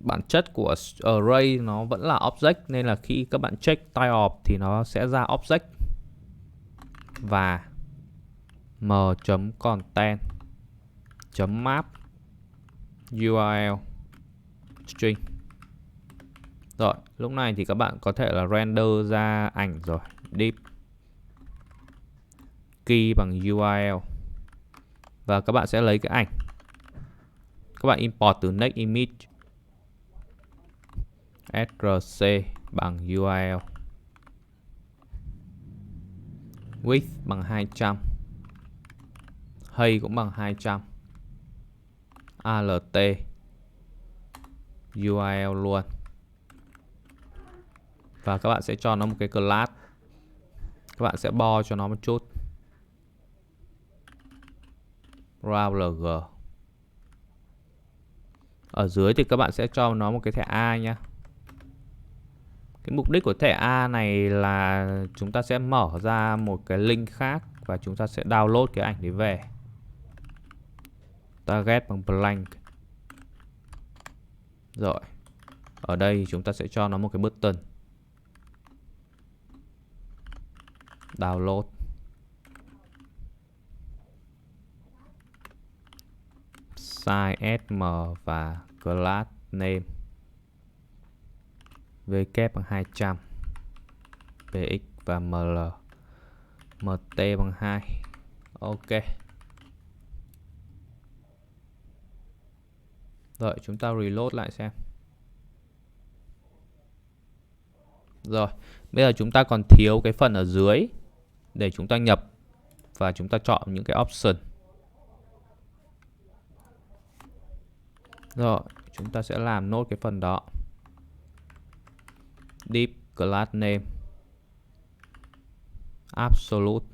Bản chất của array nó vẫn là object, nên là khi các bạn check type of thì nó sẽ ra object. Và m.content .map URL string. Rồi, lúc này thì các bạn có thể là render ra ảnh rồi. Div key bằng URL. Và các bạn sẽ lấy cái ảnh. Các bạn import từ next image. src bằng URL. Width bằng 200. Height cũng bằng 200. alt URL luôn. Và các bạn sẽ cho nó một cái class. Các bạn sẽ bo cho nó một chút. Round lg. Ở dưới thì các bạn sẽ cho nó một cái thẻ A nha. Cái mục đích của thẻ A này là chúng ta sẽ mở ra một cái link khác và chúng ta sẽ download cái ảnh đấy về. Target bằng blank. Rồi. Ở đây chúng ta sẽ cho nó một cái button. Download. Size sm và class name. W bằng 200. px và ml. mt bằng 2. Ok. Rồi chúng ta reload lại xem. Rồi, bây giờ chúng ta còn thiếu cái phần ở dưới để chúng ta nhập và chúng ta chọn những cái option. Rồi, chúng ta sẽ làm nốt cái phần đó. Div class name absolute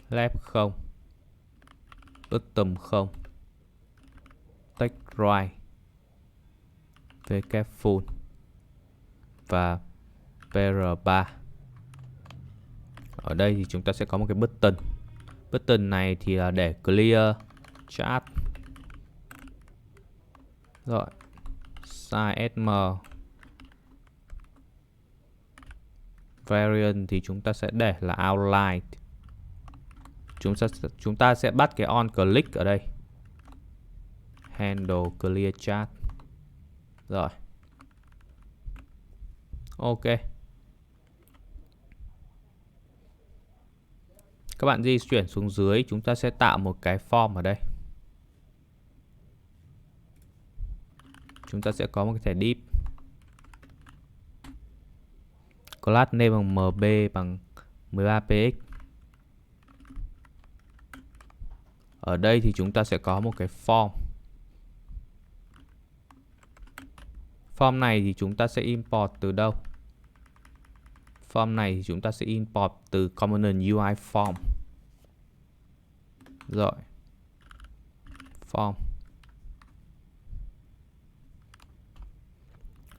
left 0 bottom 0, text right, vk full và pr3. Ở đây thì chúng ta sẽ có một cái button. Button này thì là để clear chat. Rồi, size sm. Variant thì chúng ta sẽ để là outline. Chúng ta sẽ bắt cái on click ở đây. Handle clear chat. Rồi. Ok. Các bạn di chuyển xuống dưới, chúng ta sẽ tạo một cái form ở đây. Chúng ta sẽ có một cái thẻ div. Class name bằng mb bằng 13px. Ở đây thì chúng ta sẽ có một cái form. Form này thì chúng ta sẽ import từ đâu? Form này thì chúng ta sẽ import từ component UI form. Rồi. Form.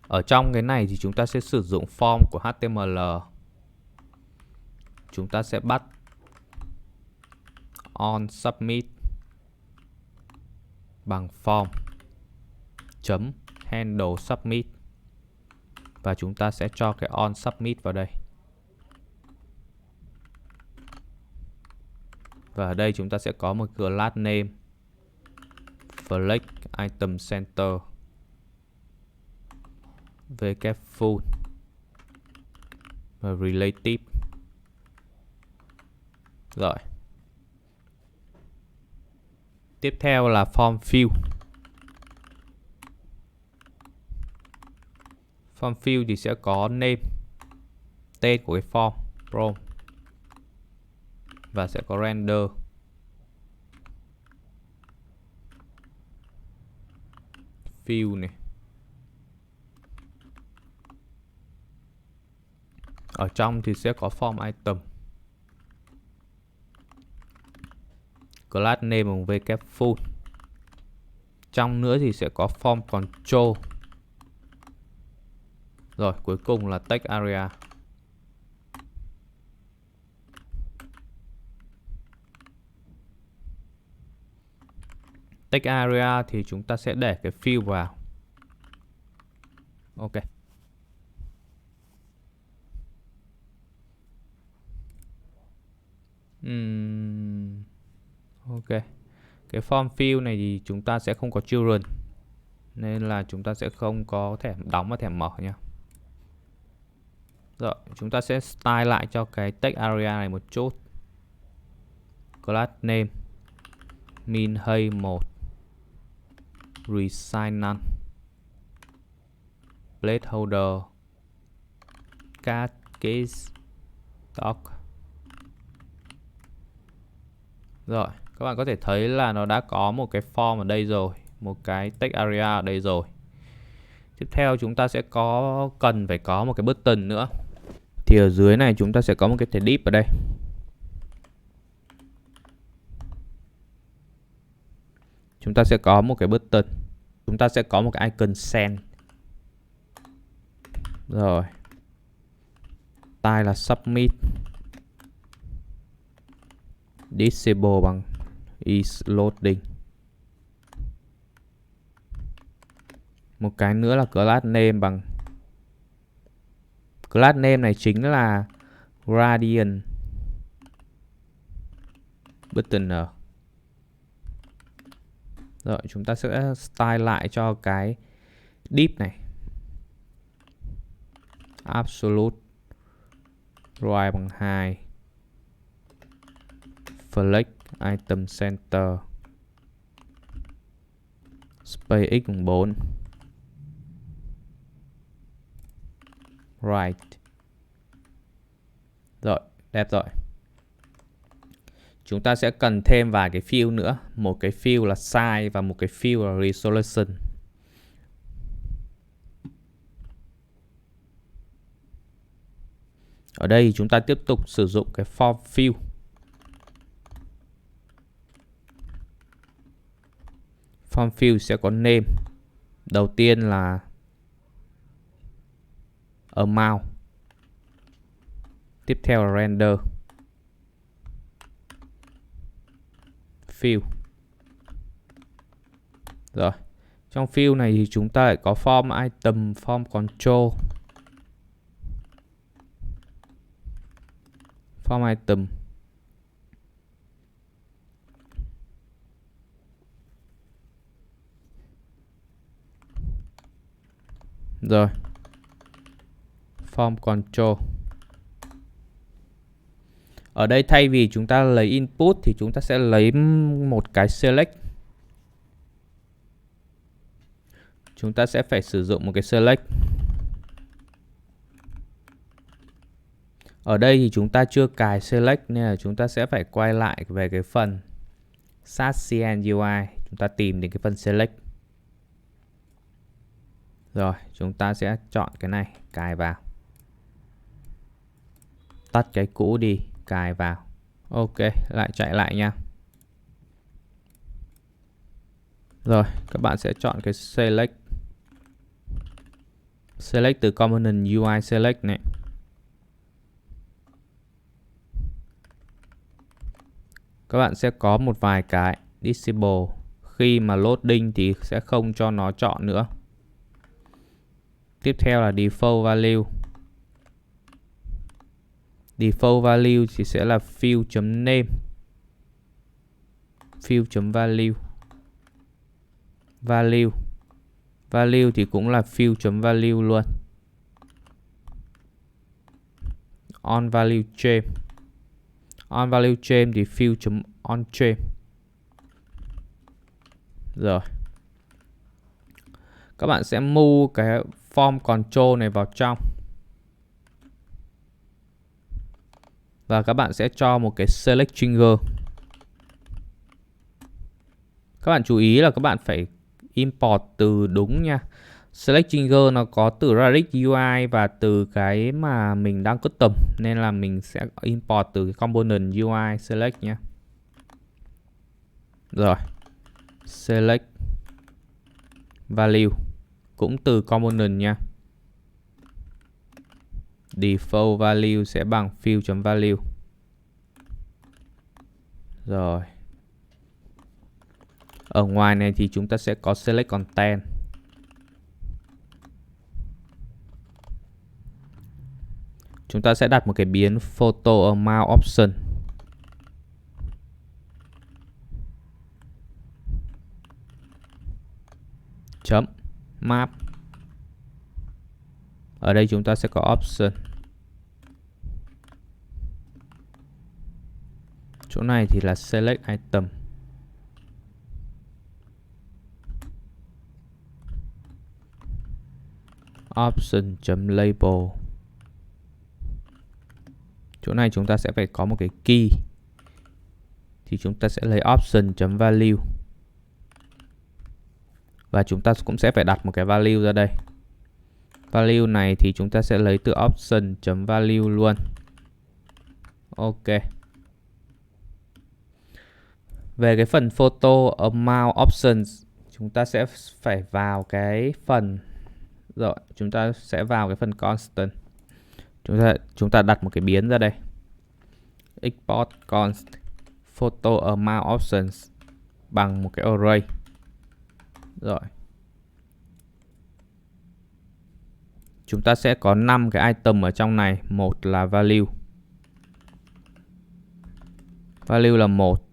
Ở trong cái này thì chúng ta sẽ sử dụng form của HTML. Chúng ta sẽ bắt on submit bằng form chấm handle submit, và chúng ta sẽ cho cái on submit vào đây. Và ở đây chúng ta sẽ có một class name flex item center vk full và relative. Rồi. Tiếp theo là form field. Form field thì sẽ có name, tên của cái form, prompt, và sẽ có render. Field này. Ở trong thì sẽ có form item. Class name bằng vk full. Trong nữa thì sẽ có form control. Rồi, cuối cùng là text area. Text area thì chúng ta sẽ để cái field vào. Ok. Ok. Cái form field này thì chúng ta sẽ không có children, nên là chúng ta sẽ không có thẻ đóng và thẻ mở nha. Rồi, chúng ta sẽ style lại cho cái text area này một chút. Class name min hay 1 resign none placeholder cat case doc. Rồi, các bạn có thể thấy là nó đã có một cái form ở đây rồi, một cái text area ở đây rồi. Tiếp theo chúng ta sẽ cần phải có một cái button nữa. Thì ở dưới này chúng ta sẽ có một cái thẻ div ở đây. Chúng ta sẽ có một cái button. Chúng ta sẽ có một cái icon send. Rồi. Style là submit. Disable bằng is loading. Một cái nữa là class name bằng, class name này chính là gradient buttoner. Rồi, chúng ta sẽ style lại cho cái div này. Absolute right bằng 2. Flex item center space x bằng 4. Right. Rồi, đẹp rồi. Chúng ta sẽ cần thêm vài cái field nữa. Một cái field là size và một cái field là resolution. Ở đây chúng ta tiếp tục sử dụng cái form field. Form field sẽ có name. Đầu tiên là amount. Tiếp theo là render. Field. Rồi. Trong field này thì chúng ta lại có form item, form control. Form item. Rồi. Form control. Ở đây thay vì chúng ta lấy input thì chúng ta sẽ lấy một cái select. Chúng ta sẽ phải sử dụng một cái select. Ở đây thì chúng ta chưa cài select nên là chúng ta sẽ phải quay lại về cái phần SAT-CN UI. Chúng ta tìm đến cái phần select. Rồi, chúng ta sẽ chọn cái này, cài vào. Tắt cái cũ đi, cài vào. Ok, lại chạy lại nha. Rồi, các bạn sẽ chọn cái select. Select từ component UI select này. Các bạn sẽ có một vài cái disable. Khi mà loading thì sẽ không cho nó chọn nữa. Tiếp theo là default value. Default value thì sẽ là field.name. Field.value. Value. Value thì cũng là field.value luôn. On value chain. On value chain thì field.on chain. Rồi. Các bạn sẽ move cái form control này vào trong. Và các bạn sẽ cho một cái select trigger. Các bạn chú ý là các bạn phải import từ đúng nha. Select trigger nó có từ Radix UI và từ cái mà mình đang custom, nên là mình sẽ import từ cái component UI select nha. Rồi. Select value cũng từ component nha. Default value sẽ bằng field.value. Rồi. Ở ngoài này thì chúng ta sẽ có select content. Chúng ta sẽ đặt một cái biến photo amount option. Chấm map. Ở đây chúng ta sẽ có option. Chỗ này thì là select item. Option.label. Chỗ này chúng ta sẽ phải có một cái key. Thì chúng ta sẽ lấy option.value. Và chúng ta cũng sẽ phải đặt một cái value ra đây. Value này thì chúng ta sẽ lấy từ option.value luôn. Ok. Về cái phần photo amount options, chúng ta sẽ phải vào cái phần. Rồi, chúng ta sẽ vào cái phần constant. Chúng ta đặt một cái biến ra đây. Export const photo amount options bằng một cái array. Rồi. Chúng ta sẽ có 5 cái item ở trong này. Một là value. Value là 1.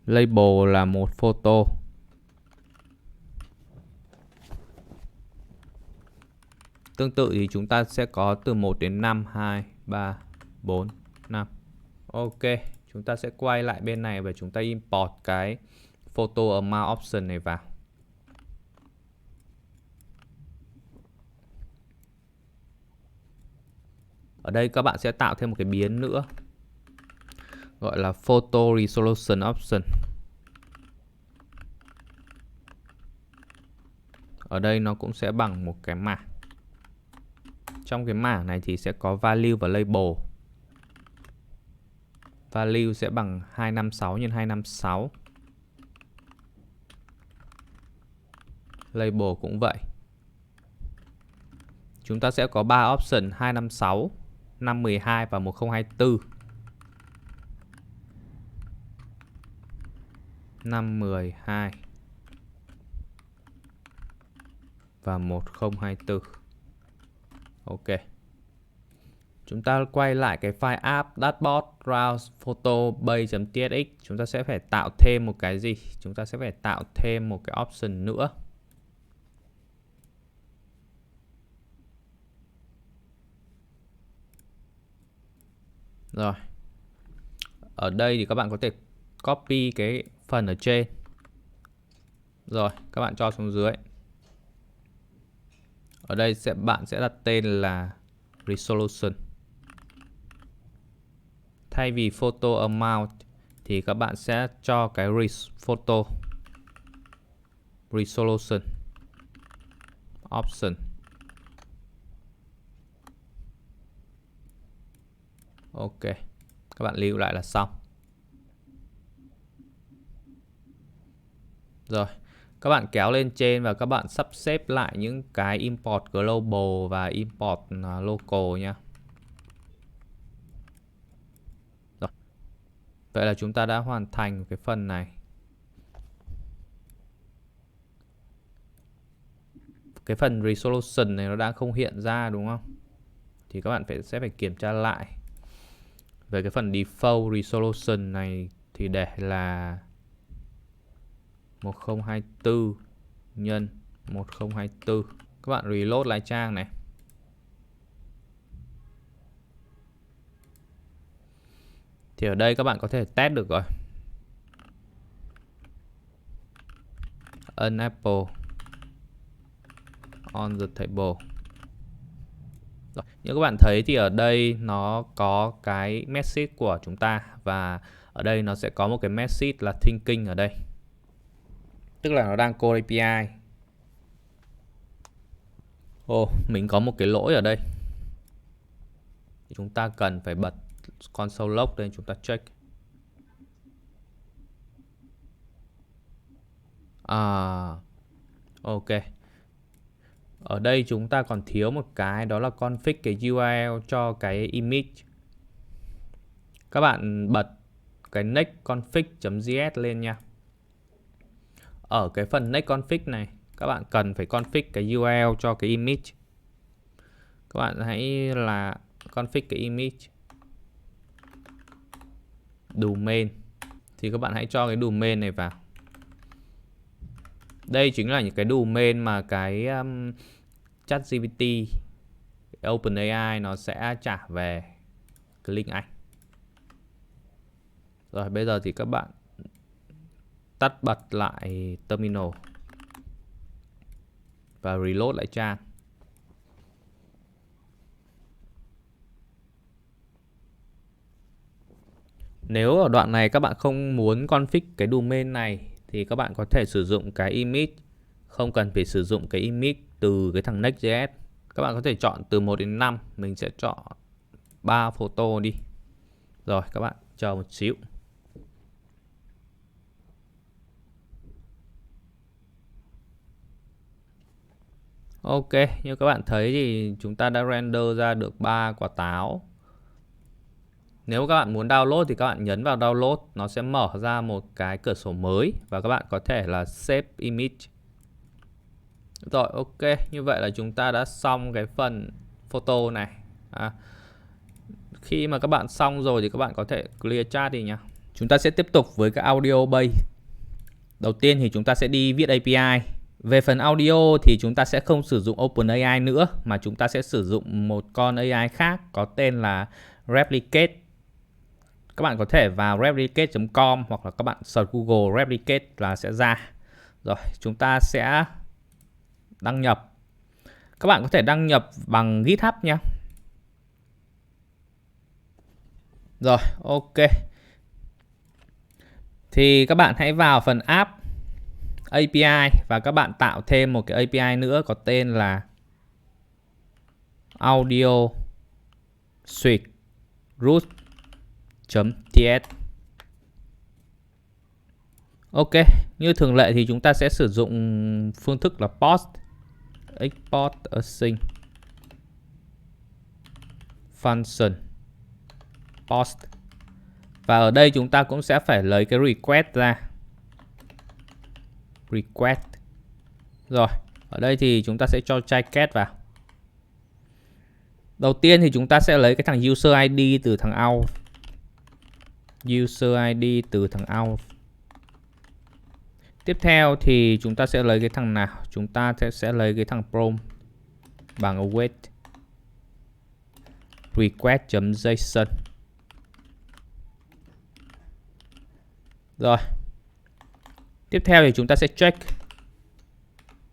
Label là một photo. Tương tự thì chúng ta sẽ có từ 1 đến 5, 2, 3, 4, 5. Ok, chúng ta sẽ quay lại bên này và chúng ta import cái photo amount option này vào. Ở đây các bạn sẽ tạo thêm một cái biến nữa, gọi là photo resolution option. Ở đây nó cũng sẽ bằng một cái mảng. Trong cái mảng này thì sẽ có value và label. Value sẽ bằng 256 x 256. Label cũng vậy. Chúng ta sẽ có 3 option 256, 512 và 1024. 512 và 1024. Ok. Chúng ta quay lại cái file app dashboard browse photo base.tsx. Chúng ta sẽ phải tạo thêm một cái gì? Chúng ta sẽ phải tạo thêm một cái option nữa. Rồi. Ở đây thì các bạn có thể copy cái phần ở trên. Rồi, các bạn cho xuống dưới. Ở đây bạn sẽ đặt tên là resolution. Thay vì photo amount thì các bạn sẽ cho cái photo resolution option. Ok, các bạn lưu lại là xong. Rồi, các bạn kéo lên trên và các bạn sắp xếp lại những cái import global và import local nha. Rồi. Vậy là chúng ta đã hoàn thành cái phần này. Cái phần resolution này nó đang không hiện ra đúng không? Thì các bạn sẽ phải kiểm tra lại. Về cái phần default resolution này thì để là 1024 nhân 1024. Các bạn reload lại trang này. Thì ở đây các bạn có thể test được rồi. Unable on the table. Rồi, như các bạn thấy thì ở đây nó có cái message của chúng ta. Và ở đây nó sẽ có một cái message là thinking ở đây. Tức là nó đang call API. Mình có một cái lỗi ở đây. Chúng ta cần phải bật console log lên, chúng ta check. Ok. Ở đây chúng ta còn thiếu một cái, đó là config cái URL cho cái image. Các bạn bật cái next config.js lên nha. Ở cái phần next config này, các bạn cần phải config cái URL cho cái image. Các bạn hãy là config cái image domain. Thì các bạn hãy cho cái domain này vào. Đây chính là những cái domain mà cái ChatGPT, OpenAI nó sẽ trả về cái link ảnh. Rồi bây giờ thì các bạn tắt bật lại terminal và reload lại trang. Nếu ở đoạn này các bạn không muốn config cái domain này thì các bạn có thể sử dụng cái image, không cần phải sử dụng cái image từ cái thằng Next.js. Các bạn có thể chọn từ 1 đến 5, mình sẽ chọn 3 photo đi. Rồi các bạn chờ một xíu. Ok, như các bạn thấy thì chúng ta đã render ra được 3 quả táo. Nếu các bạn muốn download thì các bạn nhấn vào download, nó sẽ mở ra một cái cửa sổ mới và các bạn có thể là save image. Rồi ok, như vậy là chúng ta đã xong cái phần photo này. Khi mà các bạn xong rồi thì các bạn có thể clear chat đi nhá. Chúng ta sẽ tiếp tục với cái audio base. Đầu tiên thì chúng ta sẽ đi viết API. Về phần audio thì chúng ta sẽ không sử dụng OpenAI nữa, mà chúng ta sẽ sử dụng một con AI khác có tên là Replicate. Các bạn có thể vào replicate.com hoặc là các bạn search Google Replicate là sẽ ra. Rồi chúng ta sẽ đăng nhập. Các bạn có thể đăng nhập bằng GitHub nhé. Rồi ok. Thì các bạn hãy vào phần app API và các bạn tạo thêm một cái API nữa có tên là audio suite root.ts. Ok, Như thường lệ thì chúng ta sẽ sử dụng phương thức là post, export async function post. Và ở đây chúng ta cũng sẽ phải lấy cái request ra. Request. Rồi, ở đây thì chúng ta sẽ cho jacket vào. Đầu tiên thì chúng ta sẽ lấy cái thằng user ID từ thằng out. User ID từ thằng out. Tiếp theo thì chúng ta sẽ lấy cái thằng nào? Chúng ta sẽ lấy cái thằng prompt bằng await request.json. Rồi. Tiếp theo thì chúng ta sẽ check.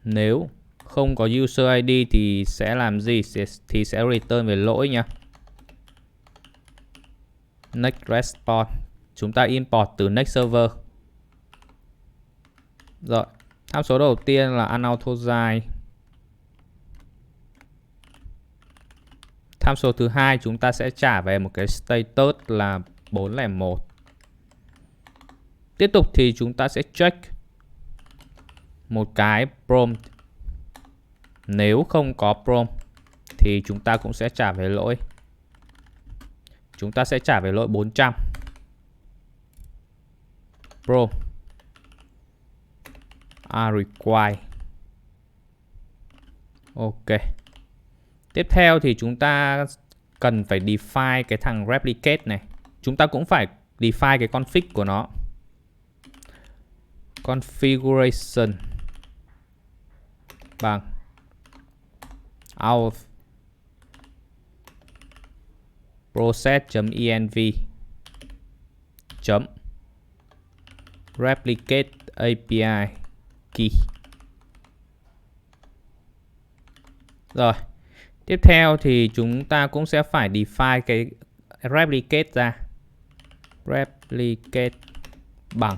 Nếu không có user ID thì sẽ làm gì? Thì sẽ return về lỗi nha. Next response. Chúng ta import từ next server. Rồi, tham số đầu tiên là unauthorized. Tham số thứ hai chúng ta sẽ trả về một cái status là 401. Tiếp tục thì chúng ta sẽ check một cái prompt. Nếu không có prompt thì chúng ta cũng sẽ trả về lỗi. Chúng ta sẽ trả về lỗi 400. Prompt are required. Ok. Tiếp theo thì chúng ta cần phải define cái thằng replicate này. Chúng ta cũng phải define cái config của nó. Configuration bằng out process.env replicate API key. Rồi, tiếp theo thì chúng ta cũng sẽ phải define cái replicate ra. Replicate bằng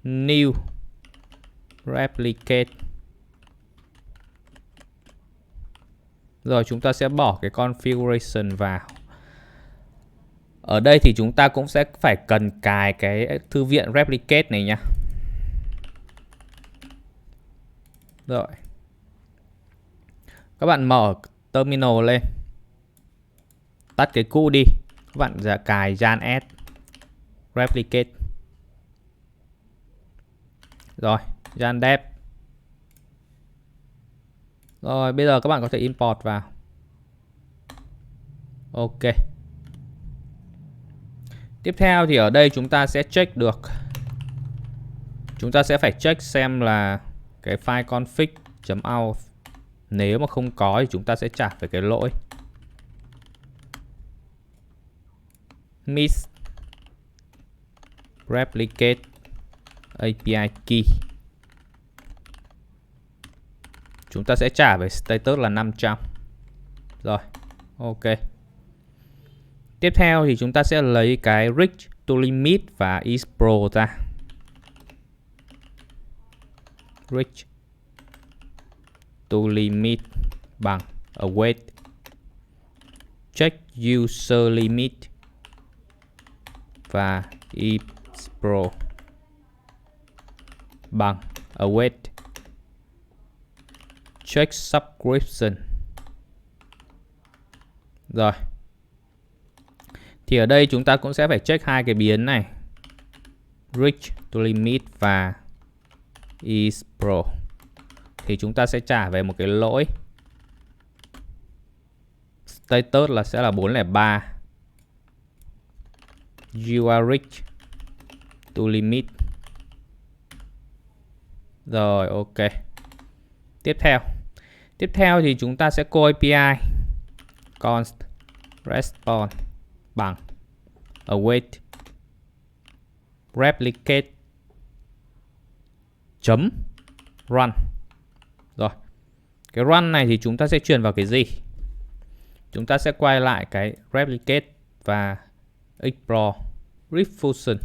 new replicate. Rồi chúng ta sẽ bỏ cái configuration vào. Ở đây thì chúng ta cũng sẽ phải cần cài cái thư viện replicate này nha. Rồi. Các bạn mở terminal lên. Tắt cái cũ đi. Các bạn sẽ cài Jan S replicate. Rồi, Jan dev. Rồi, bây giờ các bạn có thể import vào. Ok. Tiếp theo thì ở đây chúng ta sẽ check được. Chúng ta sẽ phải check xem là cái file config.out. Nếu mà không có thì chúng ta sẽ trả về cái lỗi miss replicate API key. Chúng ta sẽ trả về status là 500. Rồi, ok. Tiếp theo thì chúng ta sẽ lấy cái reach to limit và is-pro ra. Reach to limit bằng await check user limit và is-pro bằng await check subscription. Rồi. Thì ở đây chúng ta cũng sẽ phải check hai cái biến này. Reach to limit và is-pro. Thì chúng ta sẽ trả về một cái lỗi status là sẽ là 403. You are reach to limit. Rồi, ok. Tiếp theo thì chúng ta sẽ call API const response bằng await replicate chấm run. Rồi, cái run này thì chúng ta sẽ truyền vào cái gì? Chúng ta sẽ quay lại cái replicate và explore refusion.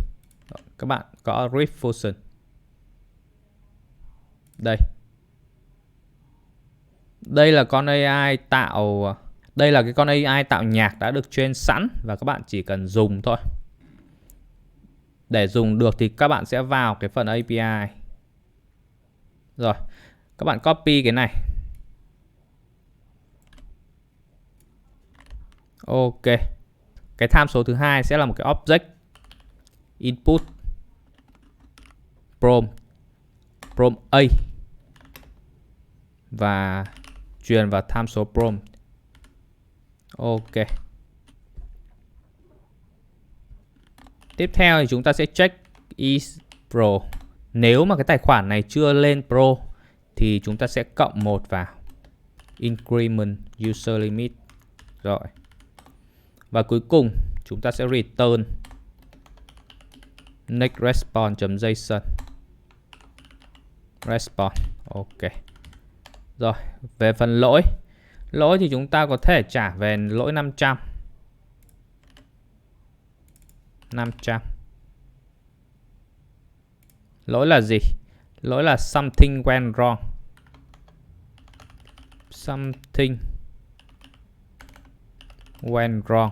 Các bạn có refusion đây. Đây là con AI tạo, đây là cái con AI tạo nhạc đã được train sẵn và các bạn chỉ cần dùng thôi. Để dùng được thì các bạn sẽ vào cái phần API. Rồi, các bạn copy cái này. Ok. Cái tham số thứ hai sẽ là một cái object input prompt A và truyền vào tham số prompt. Ok. Tiếp theo thì chúng ta sẽ check is pro. Nếu mà cái tài khoản này chưa lên pro thì chúng ta sẽ cộng 1 vào. Increment user limit. Rồi. Và cuối cùng chúng ta sẽ return next response.json. Response. Ok. Rồi, về phần lỗi. Lỗi thì chúng ta có thể trả về lỗi 500. Lỗi là gì? Lỗi là something went wrong. Something went wrong.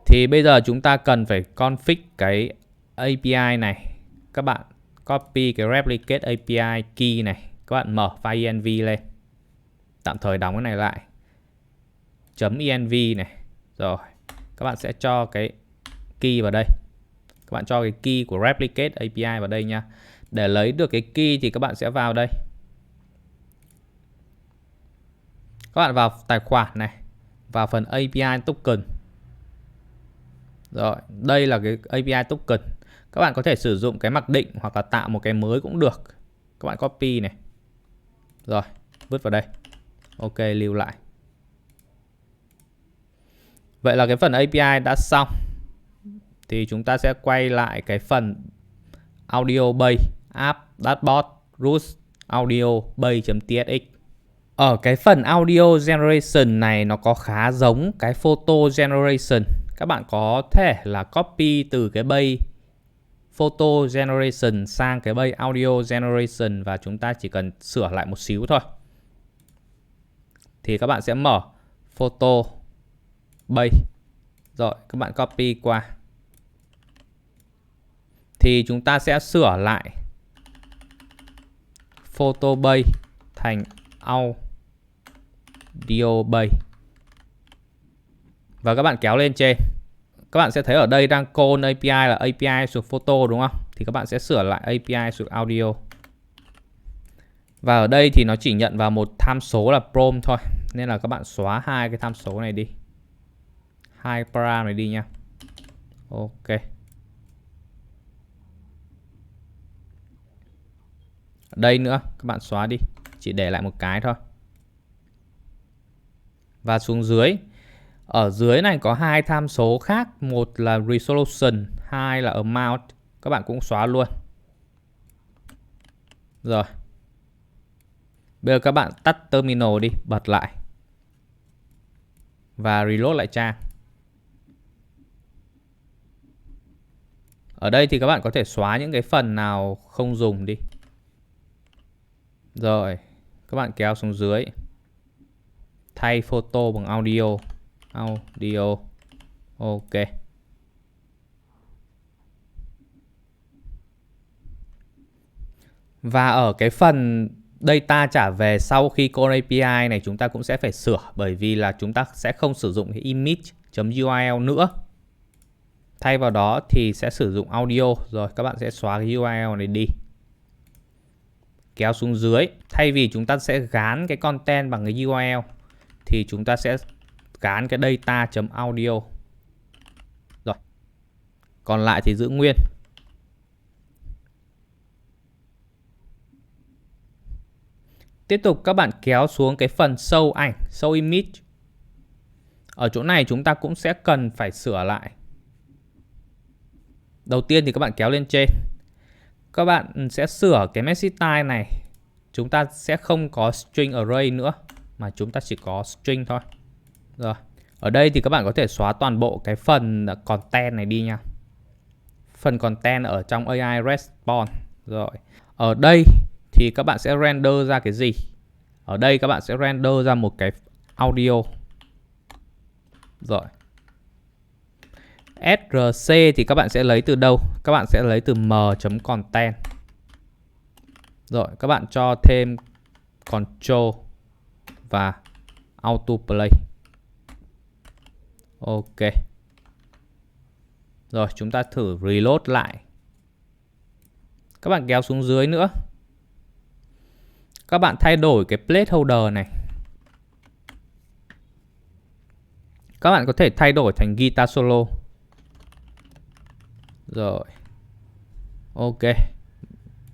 Thì bây giờ chúng ta cần phải config cái API này. Các bạn copy cái replicate API key này. Các bạn mở file env lên. Tạm thời đóng cái này lại. .env này. Rồi, các bạn sẽ cho cái key vào đây. Các bạn cho cái key của replicate API vào đây nha. Để lấy được cái key thì các bạn sẽ vào đây. Các bạn vào tài khoản này, vào phần API token. Rồi, đây là cái API token. Các bạn có thể sử dụng cái mặc định hoặc là tạo một cái mới cũng được. Các bạn copy này. Rồi, vứt vào đây. Ok, lưu lại. Vậy là cái phần API đã xong. Thì chúng ta sẽ quay lại cái phần audio bay app dashboard root audio bay.tsx. Ở cái phần audio generation này nó có khá giống cái photo generation. Các bạn có thể là copy từ cái bay photo generation sang cái bay audio generation và chúng ta chỉ cần sửa lại một xíu thôi. Thì các bạn sẽ mở photo bay. Rồi, các bạn copy qua. Thì chúng ta sẽ sửa lại photo bay thành audio bay. Và các bạn kéo lên trên. Các bạn sẽ thấy ở đây đang call API là API xuống photo đúng không? Thì các bạn sẽ sửa lại API xuống audio. Và ở đây thì nó chỉ nhận vào một tham số là prompt thôi. Nên là các bạn xóa hai cái tham số này đi. Hai param này đi nha. Ok. Ở đây nữa, các bạn xóa đi. Chỉ để lại một cái thôi. Và xuống dưới. Ở dưới này có hai tham số khác. Một là resolution, hai là amount. Các bạn cũng xóa luôn. Rồi. Bây giờ các bạn tắt terminal đi, bật lại. Và reload lại trang. Ở đây thì các bạn có thể xóa những cái phần nào không dùng đi. Rồi, các bạn kéo xuống dưới. Thay photo bằng audio. Audio. Ok. Và ở cái phần data trả về sau khi call API này chúng ta cũng sẽ phải sửa. Bởi vì là chúng ta sẽ không sử dụng cái image.url nữa. Thay vào đó thì sẽ sử dụng audio. Rồi các bạn sẽ xóa cái URL này đi. Kéo xuống dưới. Thay vì chúng ta sẽ gán cái content bằng cái URL thì chúng ta sẽ gán cái data.audio. Rồi. Còn lại thì giữ nguyên. Tiếp tục các bạn kéo xuống cái phần show ảnh, show image. Ở chỗ này chúng ta cũng sẽ cần phải sửa lại. Đầu tiên thì các bạn kéo lên trên. Các bạn sẽ sửa cái message style này. Chúng ta sẽ không có string array nữa, mà chúng ta chỉ có string thôi. Rồi. Ở đây thì các bạn có thể xóa toàn bộ cái phần content này đi nha. Phần content ở trong AI response. Rồi. Ở đây thì các bạn sẽ render ra cái gì? Ở đây các bạn sẽ render ra một cái audio. Rồi. src thì các bạn sẽ lấy từ đâu? Các bạn sẽ lấy từ m.content. Rồi các bạn cho thêm control và autoplay. Ok. Rồi chúng ta thử reload lại. Các bạn kéo xuống dưới nữa. Các bạn thay đổi cái placeholder này. Các bạn có thể thay đổi thành guitar solo. Rồi. Ok.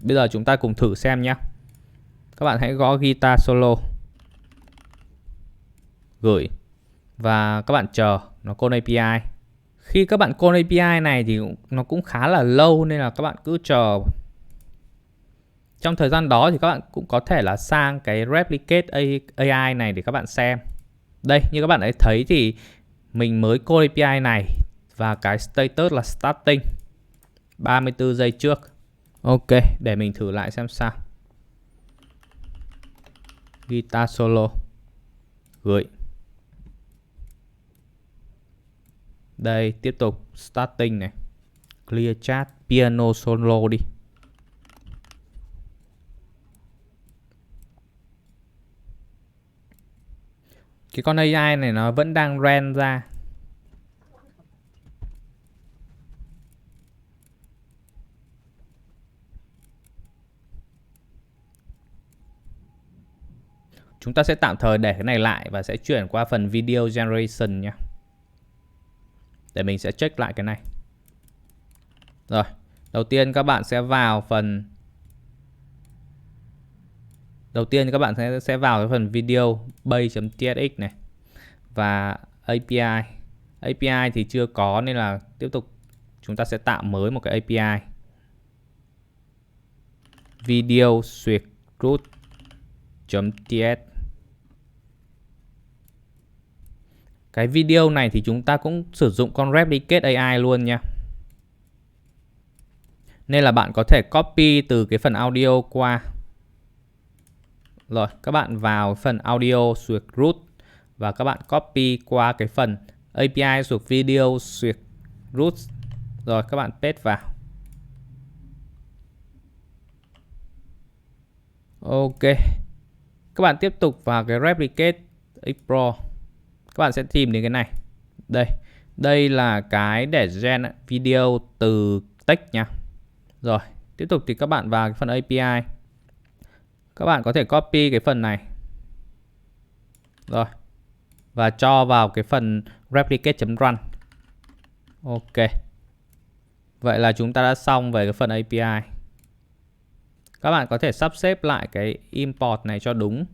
Bây giờ chúng ta cùng thử xem nhé. Các bạn hãy gõ guitar solo. Gửi. Và các bạn chờ nó call API. Khi các bạn call API này thì nó cũng khá là lâu, nên là các bạn cứ chờ. Trong thời gian đó thì các bạn cũng có thể là sang cái replicate AI này để các bạn xem. Đây, như các bạn ấy thấy thì mình mới call API này và cái status là starting 34 giây trước. Ok, để mình thử lại xem sao. Guitar solo. Gửi. Đây, tiếp tục starting này. Clear chat, piano solo đi. Cái con AI này nó vẫn đang run ra. Chúng ta sẽ tạm thời để cái này lại và sẽ chuyển qua phần video generation nhé. Để mình sẽ check lại cái này. Rồi, đầu tiên các bạn sẽ vào phần cái phần video base.tsx này và API. API thì chưa có nên là tiếp tục chúng ta sẽ tạo mới một cái API. Video suyệt root.ts. Cái video này thì chúng ta cũng sử dụng con replicate AI luôn nha. Nên là bạn có thể copy từ cái phần audio qua. Rồi, các bạn vào phần audio suyệt root và các bạn copy qua cái phần API suyệt video suyệt root. Rồi, các bạn paste vào. Ok. Các bạn tiếp tục vào cái replicate explore. Các bạn sẽ tìm đến cái này. Đây. Đây là cái để gen video từ text nha. Rồi, tiếp tục thì các bạn vào cái phần API. Các bạn có thể copy cái phần này. Rồi. Và cho vào cái phần replicate.run. Ok. Vậy là chúng ta đã xong về cái phần API. Các bạn có thể sắp xếp lại cái import này cho đúng.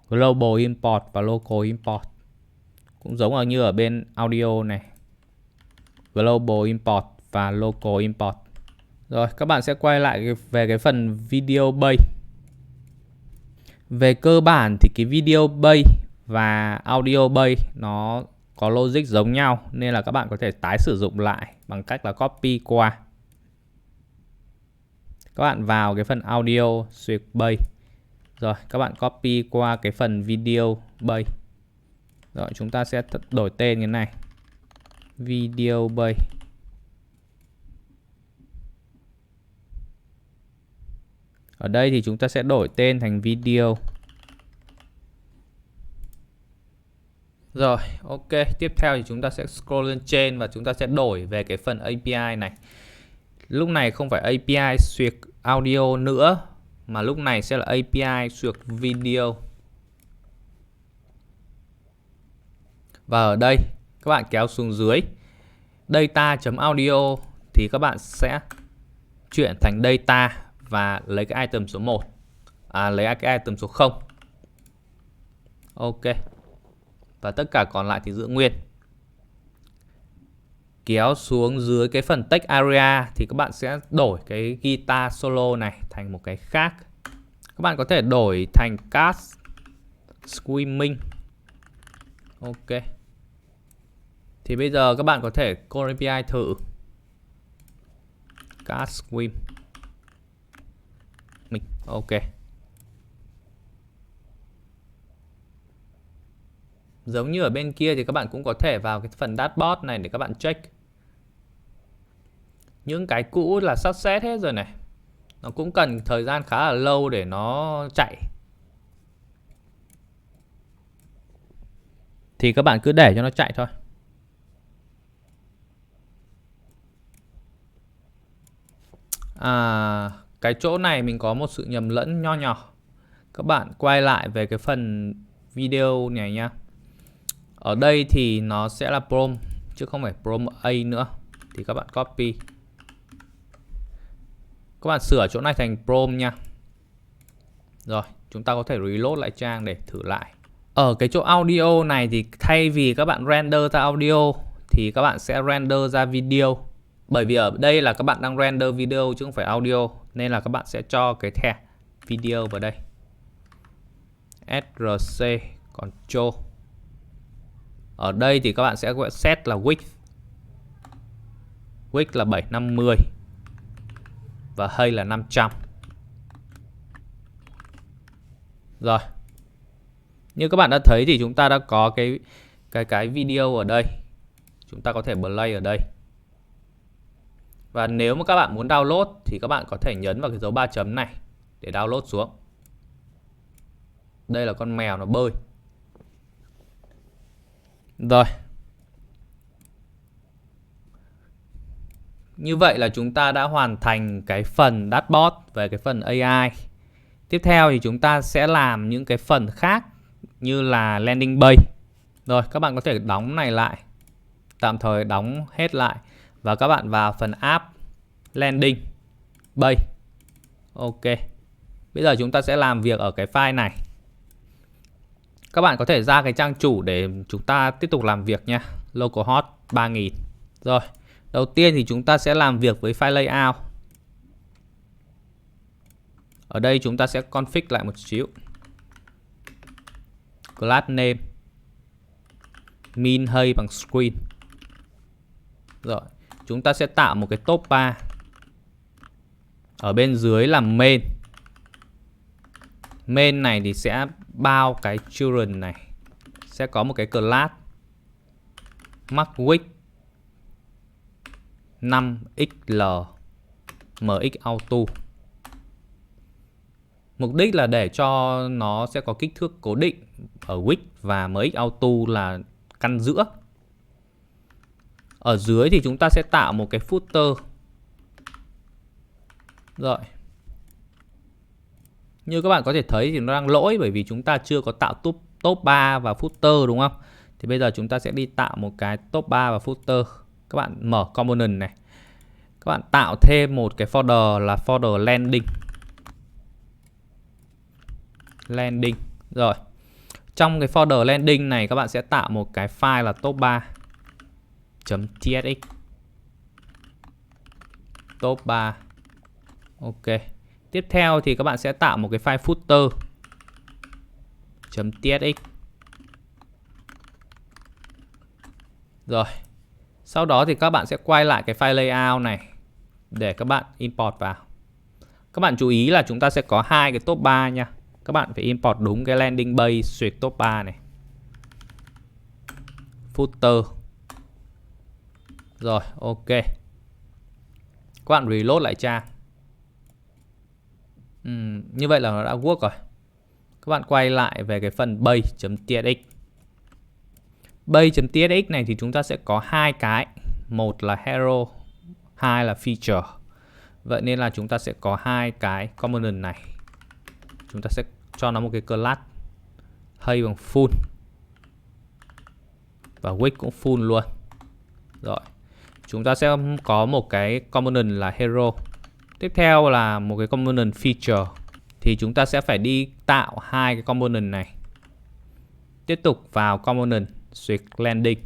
Global import và local import. Cũng giống như ở bên audio này. Global import và local import. Rồi, các bạn sẽ quay lại về cái phần video base. Về cơ bản thì cái video base và audio base nó có logic giống nhau, nên là các bạn có thể tái sử dụng lại bằng cách là copy qua. Các bạn vào cái phần audio suyệt base. Rồi, các bạn copy qua cái phần video base. Rồi, chúng ta sẽ đổi tên cái này. Video base. Ở đây thì chúng ta sẽ đổi tên thành video. Rồi, ok. Tiếp theo thì chúng ta sẽ scroll lên trên và chúng ta sẽ đổi về cái phần API này. Lúc này không phải API suyệt audio nữa, mà lúc này sẽ là API suyệt video. Và ở đây các bạn kéo xuống dưới data.audio thì các bạn sẽ chuyển thành data và lấy cái item số 1, lấy cái item số 0. Ok. Và tất cả còn lại thì giữ nguyên. Kéo xuống dưới cái phần text area thì các bạn sẽ đổi cái guitar solo này thành một cái khác. Các bạn có thể đổi thành cast screaming. Ok. Thì bây giờ các bạn có thể call API thử. Cast scream. Ok. Giống như ở bên kia thì các bạn cũng có thể vào cái phần dashboard này để các bạn check. Những cái cũ là success hết rồi này. Nó cũng cần thời gian khá là lâu để nó chạy. Thì các bạn cứ để cho nó chạy thôi. Cái chỗ này mình có một sự nhầm lẫn nho nhỏ. Các bạn quay lại về cái phần video này nhá. Ở đây thì nó sẽ là prom chứ không phải prom A nữa. Thì các bạn copy. Các bạn sửa chỗ này thành prom nha. Rồi, chúng ta có thể reload lại trang để thử lại. Ở cái chỗ audio này thì thay vì các bạn render ra audio thì các bạn sẽ render ra video. Bởi vì ở đây là các bạn đang render video chứ không phải audio, nên là các bạn sẽ cho cái thẻ video vào đây. SRC Control. Ở đây thì các bạn sẽ set là width. Width là 750 và height là 500. Rồi. Như các bạn đã thấy thì chúng ta đã có cái video ở đây. Chúng ta có thể play ở đây. Và nếu mà các bạn muốn download thì các bạn có thể nhấn vào cái dấu 3 chấm này để download xuống. Đây là con mèo nó bơi. Rồi. Như vậy là chúng ta đã hoàn thành cái phần dashboard về cái phần AI. Tiếp theo thì chúng ta sẽ làm những cái phần khác như là landing page. Rồi, các bạn có thể đóng này lại. Tạm thời đóng hết lại. Và các bạn vào phần app landing page. Ok. Bây giờ chúng ta sẽ làm việc ở cái file này. Các bạn có thể ra cái trang chủ để chúng ta tiếp tục làm việc nha. Localhost 3000. Rồi, đầu tiên thì chúng ta sẽ làm việc với file layout. Ở đây chúng ta sẽ config lại một xíu. Class name min height bằng screen. Rồi, chúng ta sẽ tạo một cái top 3. Ở bên dưới là main. Main này thì sẽ bao cái children này. Sẽ có một cái class max width 5xl mx auto. Mục đích là để cho nó sẽ có kích thước cố định ở width và mx auto là căn giữa. Ở dưới thì chúng ta sẽ tạo một cái footer. Rồi. Như các bạn có thể thấy thì nó đang lỗi bởi vì chúng ta chưa có tạo top 3 và footer đúng không? Thì bây giờ chúng ta sẽ đi tạo một cái top 3 và footer. Các bạn mở component này. Các bạn tạo thêm một cái folder là folder landing. Landing. Rồi. Trong cái folder landing này các bạn sẽ tạo một cái file là top 3.tsx. Top 3. Ok. Tiếp theo thì các bạn sẽ tạo một cái file footer.tsx. Rồi. Sau đó thì các bạn sẽ quay lại cái file layout này để các bạn import vào. Các bạn chú ý là chúng ta sẽ có hai cái top 3 nha. Các bạn phải import đúng cái landing page suyệt top 3 này. Footer. Rồi, ok. Các bạn reload lại trang. Như vậy là nó đã work rồi. Các bạn quay lại về cái phần page.tsx. Page.tsx này thì chúng ta sẽ có hai cái. Một là hero, hai là feature. Vậy nên là chúng ta sẽ có hai cái component này. Chúng ta sẽ cho nó một cái class height bằng full và width cũng full luôn. Rồi, chúng ta sẽ có một cái component là hero. Tiếp theo là một cái component feature. Thì chúng ta sẽ phải đi tạo hai cái component này. Tiếp tục vào component suyệt landing.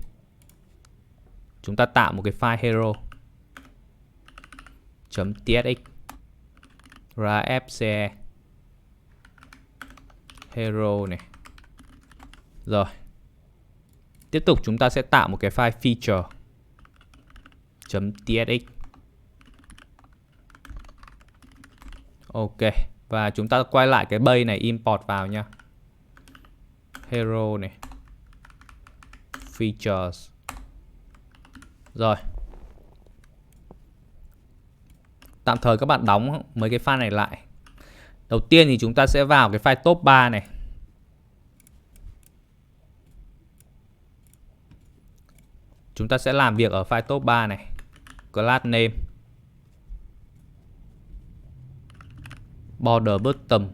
Chúng ta tạo một cái file hero.tsx ra fce hero này. Rồi. Tiếp tục chúng ta sẽ tạo một cái file feature.tsx. Ok. Và chúng ta quay lại cái base này import vào nha. Hero này. Features. Rồi. tạm thời các bạn đóng mấy cái file này lại. Đầu tiên thì chúng ta sẽ vào cái file top 3 này. Chúng ta sẽ làm việc ở file top 3 này. Class name, border bottom,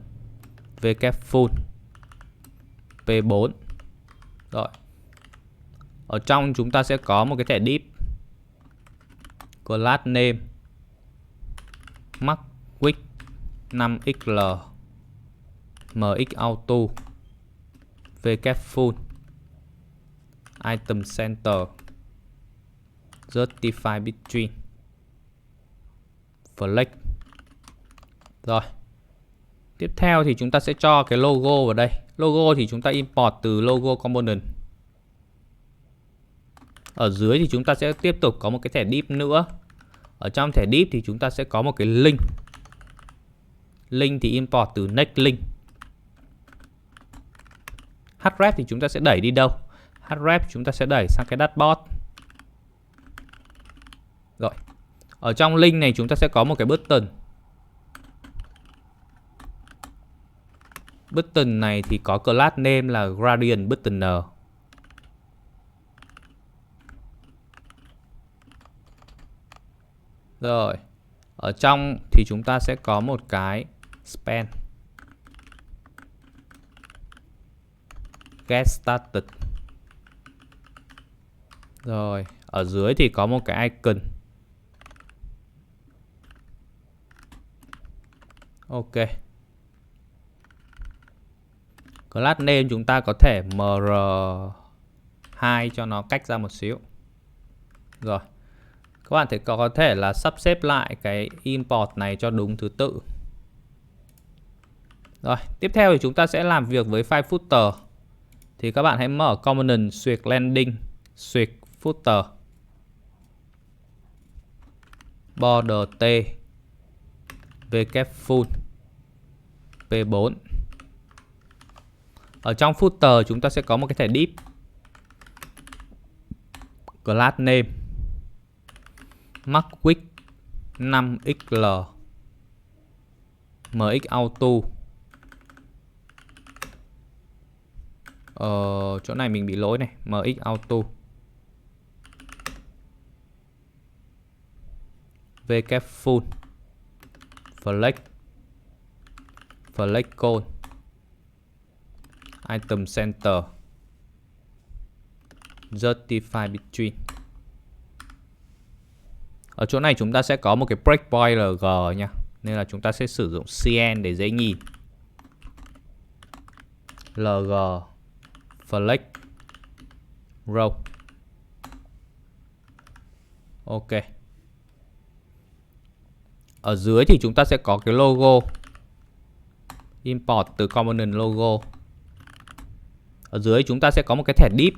vk full, p4. Rồi. Ở trong chúng ta sẽ có một cái thẻ div. Class name, max width 5xl, mx auto, vk full, item center, justify between, flex. Rồi. Tiếp theo thì chúng ta sẽ cho cái logo vào đây. Logo thì chúng ta import từ logo component. Ở dưới thì chúng ta sẽ tiếp tục có một cái thẻ div nữa. Ở trong thẻ div thì chúng ta sẽ có một cái link. Link thì import từ next link. Href thì chúng ta sẽ đẩy đi đâu? Href chúng ta sẽ đẩy sang cái dashboard. Rồi. Ở trong link này chúng ta sẽ có một cái button. Button này thì có class name là gradient buttoner. Rồi. Ở trong thì chúng ta sẽ có một cái span. Get started. Rồi. Ở dưới thì có một cái icon. Ok. Class name chúng ta có thể mr2 cho nó cách ra một xíu. Rồi. Các bạn có thể là sắp xếp lại cái import này cho đúng thứ tự. Rồi, tiếp theo thì chúng ta sẽ làm việc với file footer. Thì các bạn hãy mở component xuyệt landing, xuyệt footer, border t, vk full, p4. Ở trong footer chúng ta sẽ có một cái thẻ div. Class name, max width 5xl, mx auto. Chỗ này mình bị lỗi này, mx auto, vk full, flex, flex cone, item center, justify between. Ở chỗ này chúng ta sẽ có một cái breakpoint lg nha, nên là chúng ta sẽ sử dụng cn để dễ nhìn. Lg flex row. Ok. Ở dưới thì chúng ta sẽ có cái logo. Import từ component logo. Ở dưới chúng ta sẽ có một cái thẻ div.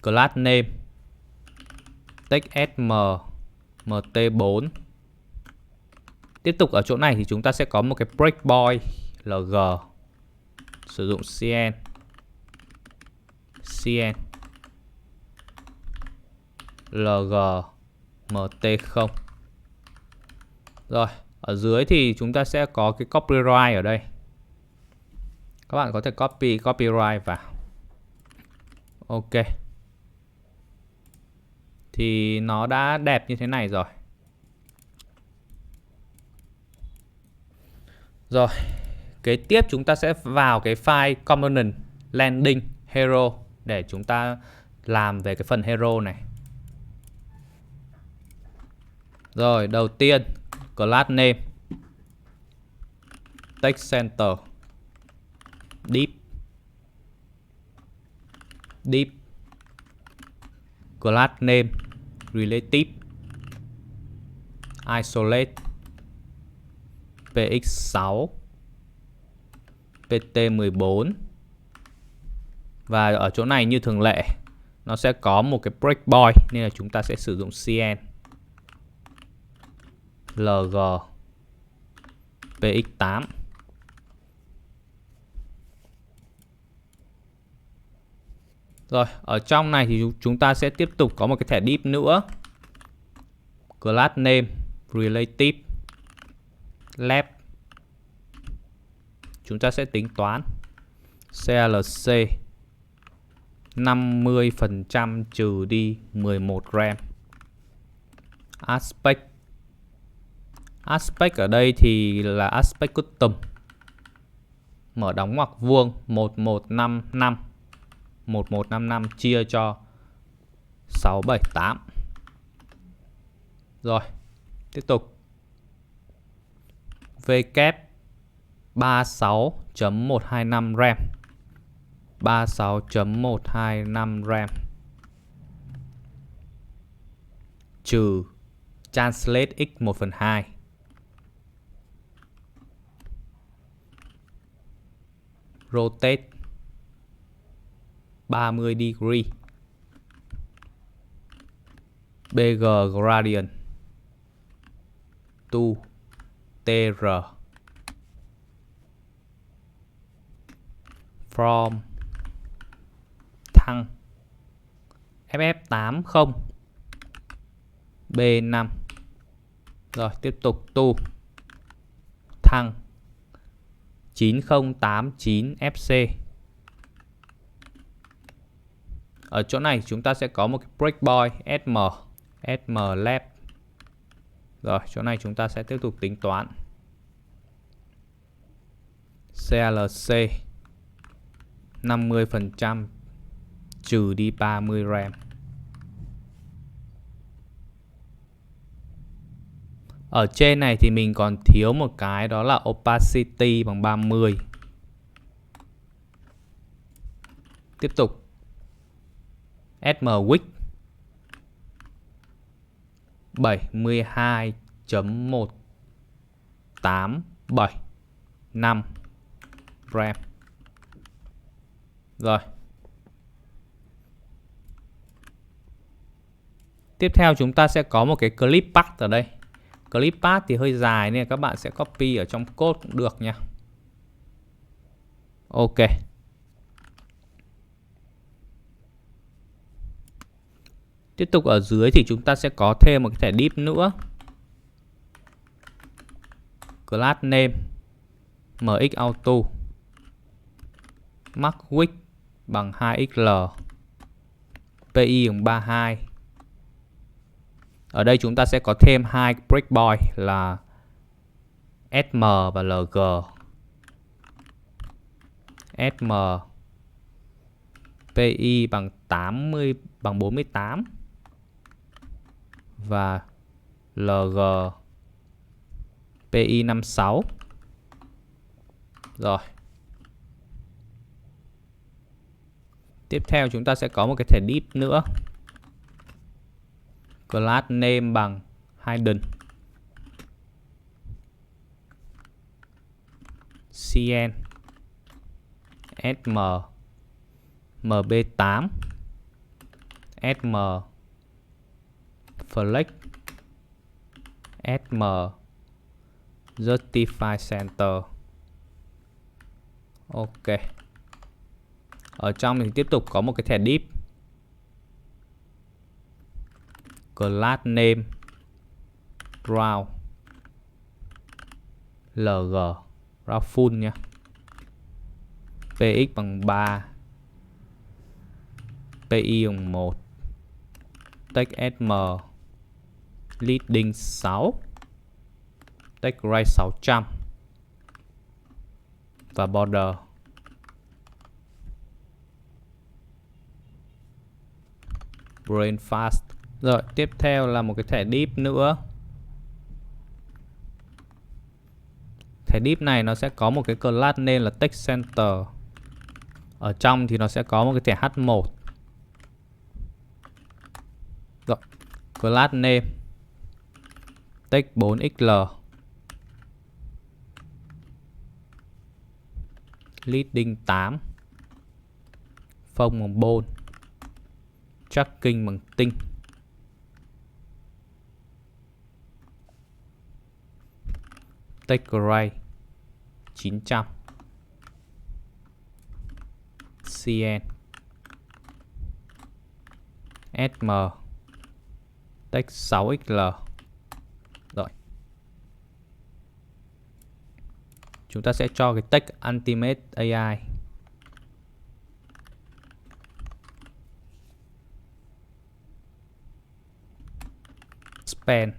Class name, text sm, mt4. Tiếp tục ở chỗ này thì chúng ta sẽ có một cái breakpoint lg. Sử dụng cn lg mt0. Rồi, ở dưới thì chúng ta sẽ có cái copyright ở đây. Các bạn có thể copy copyright vào. Ok. Thì nó đã đẹp như thế này rồi. Rồi, kế tiếp chúng ta sẽ vào cái file component landing hero để chúng ta làm về cái phần hero này. Rồi, đầu tiên class name, text center, div, class name, relative, isolate, px6, pt14. Và ở chỗ này như thường lệ nó sẽ có một cái breakpoint nên là chúng ta sẽ sử dụng cn lg px8. Rồi, ở trong này thì chúng ta sẽ tiếp tục có một cái thẻ div nữa. Class name, Relative Left. Chúng ta sẽ tính toán CLC 50% trừ đi 11 gram. Aspect. Aspect ở đây thì là aspect custom. Mở đóng ngoặc vuông 1155. 1155 chia cho 678. Rồi, tiếp tục. V kép 36.125 RAM. 36.125 RAM trừ translate x 1/2. Rotate 30 degree. BG gradient to TR from thăng FF80 B5. Rồi tiếp tục tu thăng 9089 FC. Ở chỗ này chúng ta sẽ có một cái breakpoint SM left. Rồi chỗ này chúng ta sẽ tiếp tục tính toán CLC 50% trừ đi 30 RAM. Ở trên này thì mình còn thiếu một cái, đó là opacity bằng 30. Tiếp tục SM width 72.187 RAM. Rồi. Tiếp theo chúng ta sẽ có một cái clip path ở đây. Clip path thì hơi dài nên các bạn sẽ copy ở trong code cũng được nha. Ok. Tiếp tục ở dưới thì chúng ta sẽ có thêm một cái thẻ div nữa. Class name mx auto max width bằng 2xl pi bằng 32. Ở đây chúng ta sẽ có thêm hai breakpoint là SM và LG. SM pi bằng 48 và LG pi 56. Rồi. Tiếp theo chúng ta sẽ có một cái thẻ div nữa. Class name bằng hidden cn sm mb8 sm flex sm justify center. Ok. Ở trong thì tiếp tục có một cái thẻ div class name round lg round full nha. Px bằng 3, pi bằng 1, take sm leading 6, take right 600 và border brain fast. Rồi tiếp theo là một cái thẻ div nữa. Thẻ div này nó sẽ có một cái class name là text center. Ở trong thì nó sẽ có một cái thẻ h1. Rồi, class name text 4xl leading 8, phông bằng bone, tracking bằng tinh. Take right 900 cn sm take 6xl. Rồi chúng ta sẽ cho cái text Ultimate AI. Span.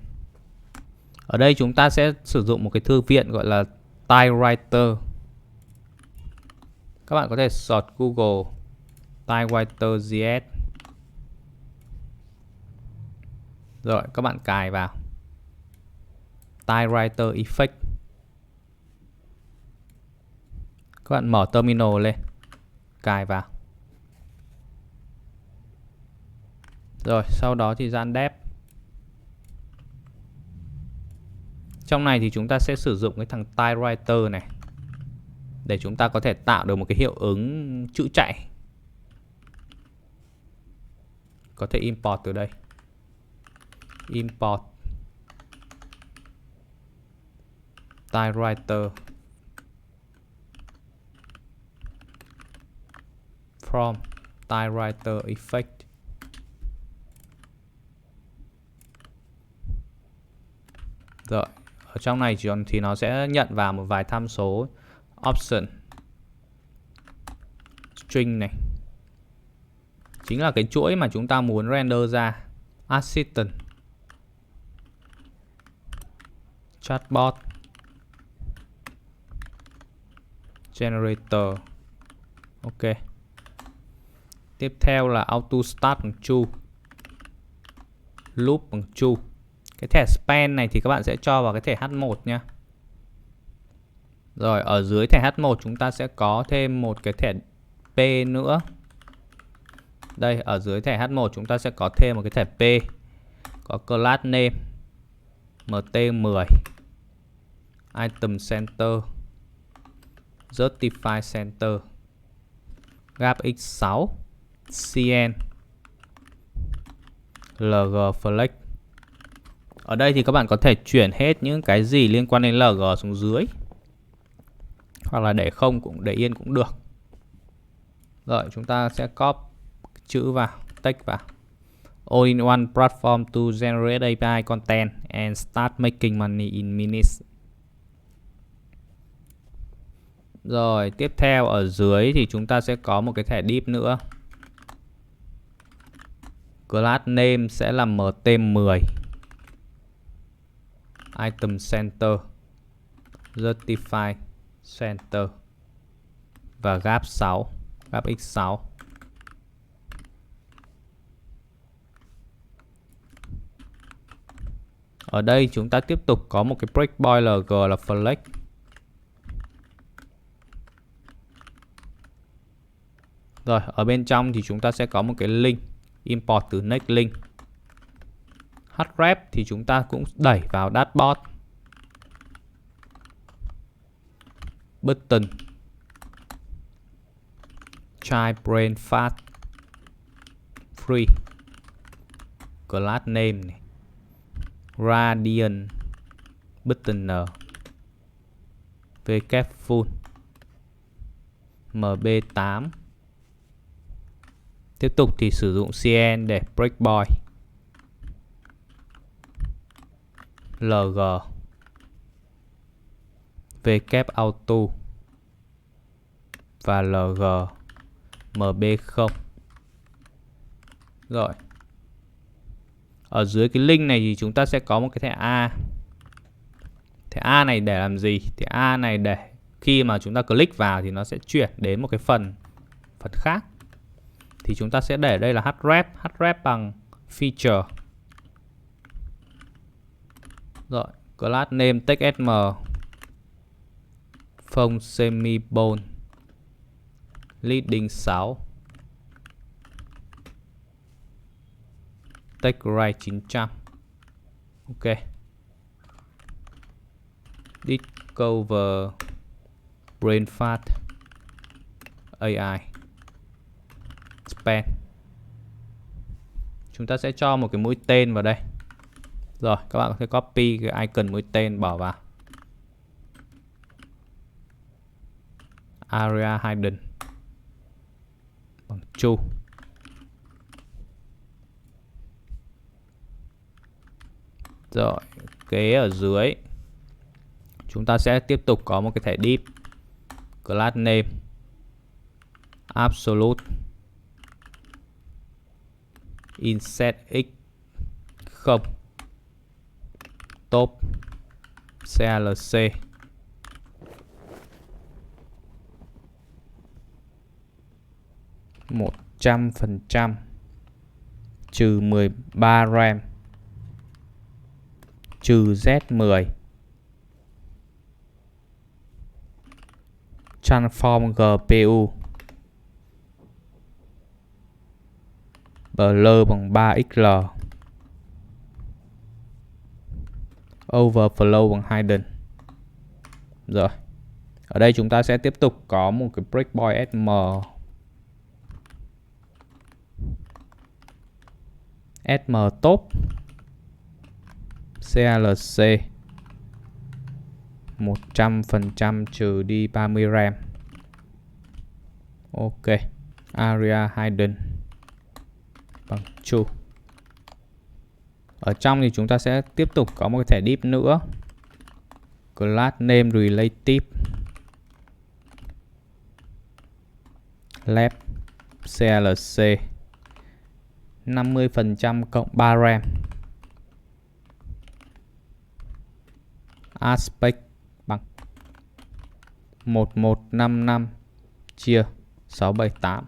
Ở đây chúng ta sẽ sử dụng một cái thư viện gọi là Typewriter. Các bạn có thể search Google Typewriter JS. Rồi các bạn cài vào Typewriter Effect. Các bạn mở terminal lên, cài vào. Rồi sau đó thì gian dev. Trong này thì chúng ta sẽ sử dụng cái thằng Typewriter này để chúng ta có thể tạo được một cái hiệu ứng chữ chạy. Có thể import từ đây. Import Typewriter from Typewriter Effect. Rồi, ở trong này thì nó sẽ nhận vào một vài tham số option string này. Chính là cái chuỗi mà chúng ta muốn render ra. Assistant, chatbot, generator. Ok. Tiếp theo là auto start bằng true, loop bằng true. Cái thẻ span này thì các bạn sẽ cho vào cái thẻ H1 nha. Rồi ở dưới thẻ H1 chúng ta sẽ có thêm một cái thẻ P nữa. Đây, ở dưới thẻ H1 chúng ta sẽ có thêm một cái thẻ P. Có class name, mt10, item center, justify center, gap x6, cn, lg flex. Ở đây thì các bạn có thể chuyển hết những cái gì liên quan đến lg xuống dưới, hoặc là để không cũng để yên cũng được. Rồi chúng ta sẽ copy chữ vào, text vào. All-in-one platform to generate API content and start making money in minutes. Rồi tiếp theo ở dưới thì chúng ta sẽ có một cái thẻ div nữa. Class name sẽ là mt10, item center, justify center và gap 6, gap x6. Ở đây chúng ta tiếp tục có một cái breakpoint lg là flex. Rồi ở bên trong thì chúng ta sẽ có một cái link import từ next link. Href thì chúng ta cũng đẩy vào dashboard. Button, child brain fast, free, class name này, radian, button vk full, mb8. Tiếp tục thì sử dụng cn để breakpoint, lg, vk auto và lg mb0. Rồi ở dưới cái link này thì chúng ta sẽ có một cái thẻ A. Thẻ A này để làm gì? Thẻ A này để khi mà chúng ta click vào thì nó sẽ chuyển đến một cái phần khác. Thì chúng ta sẽ để đây là href bằng feature. Rồi, class name text.sm, phông semibone, leading 6, text right 900. Ok. Discover brainfast AI span. Chúng ta sẽ cho một cái mũi tên vào đây. Rồi các bạn có thể copy cái icon mũi tên bỏ vào. Area hidden bằng true. Rồi kế ở dưới chúng ta sẽ tiếp tục có một cái thẻ div class name absolute inset x 0 top CLC %, trừ 13 RAM, trừ Z10, transform GPU, blur bằng 3XL, overflow bằng hidden. Rồi, ở đây chúng ta sẽ tiếp tục có một cái breakpoint SM top CLC 100% trừ đi 30 RAM. Ok, area hidden bằng true. Ở trong thì chúng ta sẽ tiếp tục có một thẻ div nữa, class name relative left CLC 50% cộng 3 RAM, aspect bằng 1155 chia 678.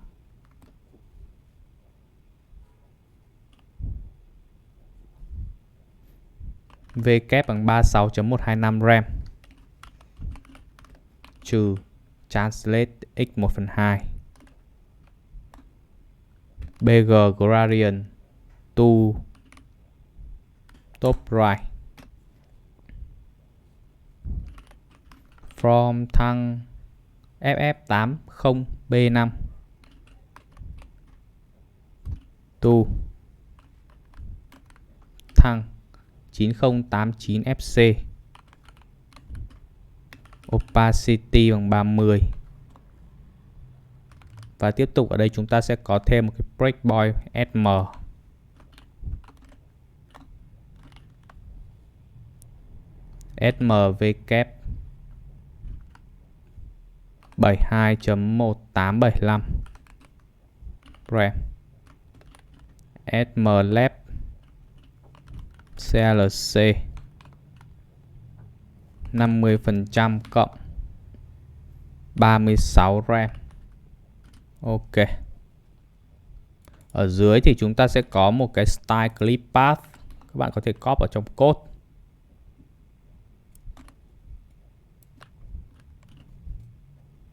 V kép bằng 36.125 RAM, trừ translate x 1/2, bg gradient to top right, from thăng FF80B5 to thăng 9089 FC, opacity bằng 30. Và tiếp tục ở đây chúng ta sẽ có thêm một cái breakpoint SM SMV kép 72.1875 RAM, SM left CLC 50% cộng 36 RAM. Ok. Ở dưới thì chúng ta sẽ có một cái style clip path, các bạn có thể copy ở trong code.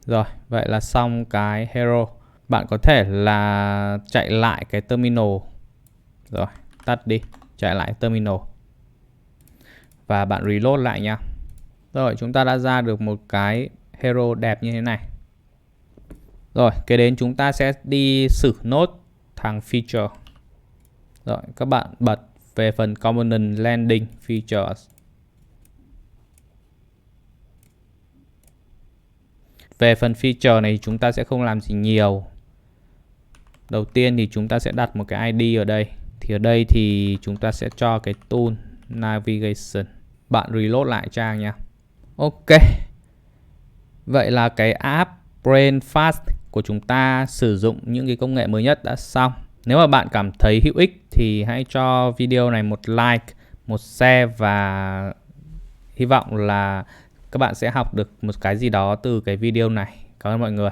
Rồi, vậy là xong cái hero. Bạn có thể là chạy lại cái terminal. Rồi, tắt đi, chạy lại terminal. Và bạn reload lại nha. Rồi, chúng ta đã ra được một cái hero đẹp như thế này. Rồi, kế đến chúng ta sẽ đi xử nốt thằng feature. Rồi, các bạn bật về phần component landing features. Về phần feature này chúng ta sẽ không làm gì nhiều. Đầu tiên thì chúng ta sẽ đặt một cái ID ở đây. Thì ở đây thì chúng ta sẽ cho cái tool navigation. Bạn reload lại trang nha. Ok. Vậy là cái app BrainFast của chúng ta sử dụng những cái công nghệ mới nhất đã xong. Nếu mà bạn cảm thấy hữu ích thì hãy cho video này một like, một share và hy vọng là các bạn sẽ học được một cái gì đó từ cái video này. Cảm ơn mọi người.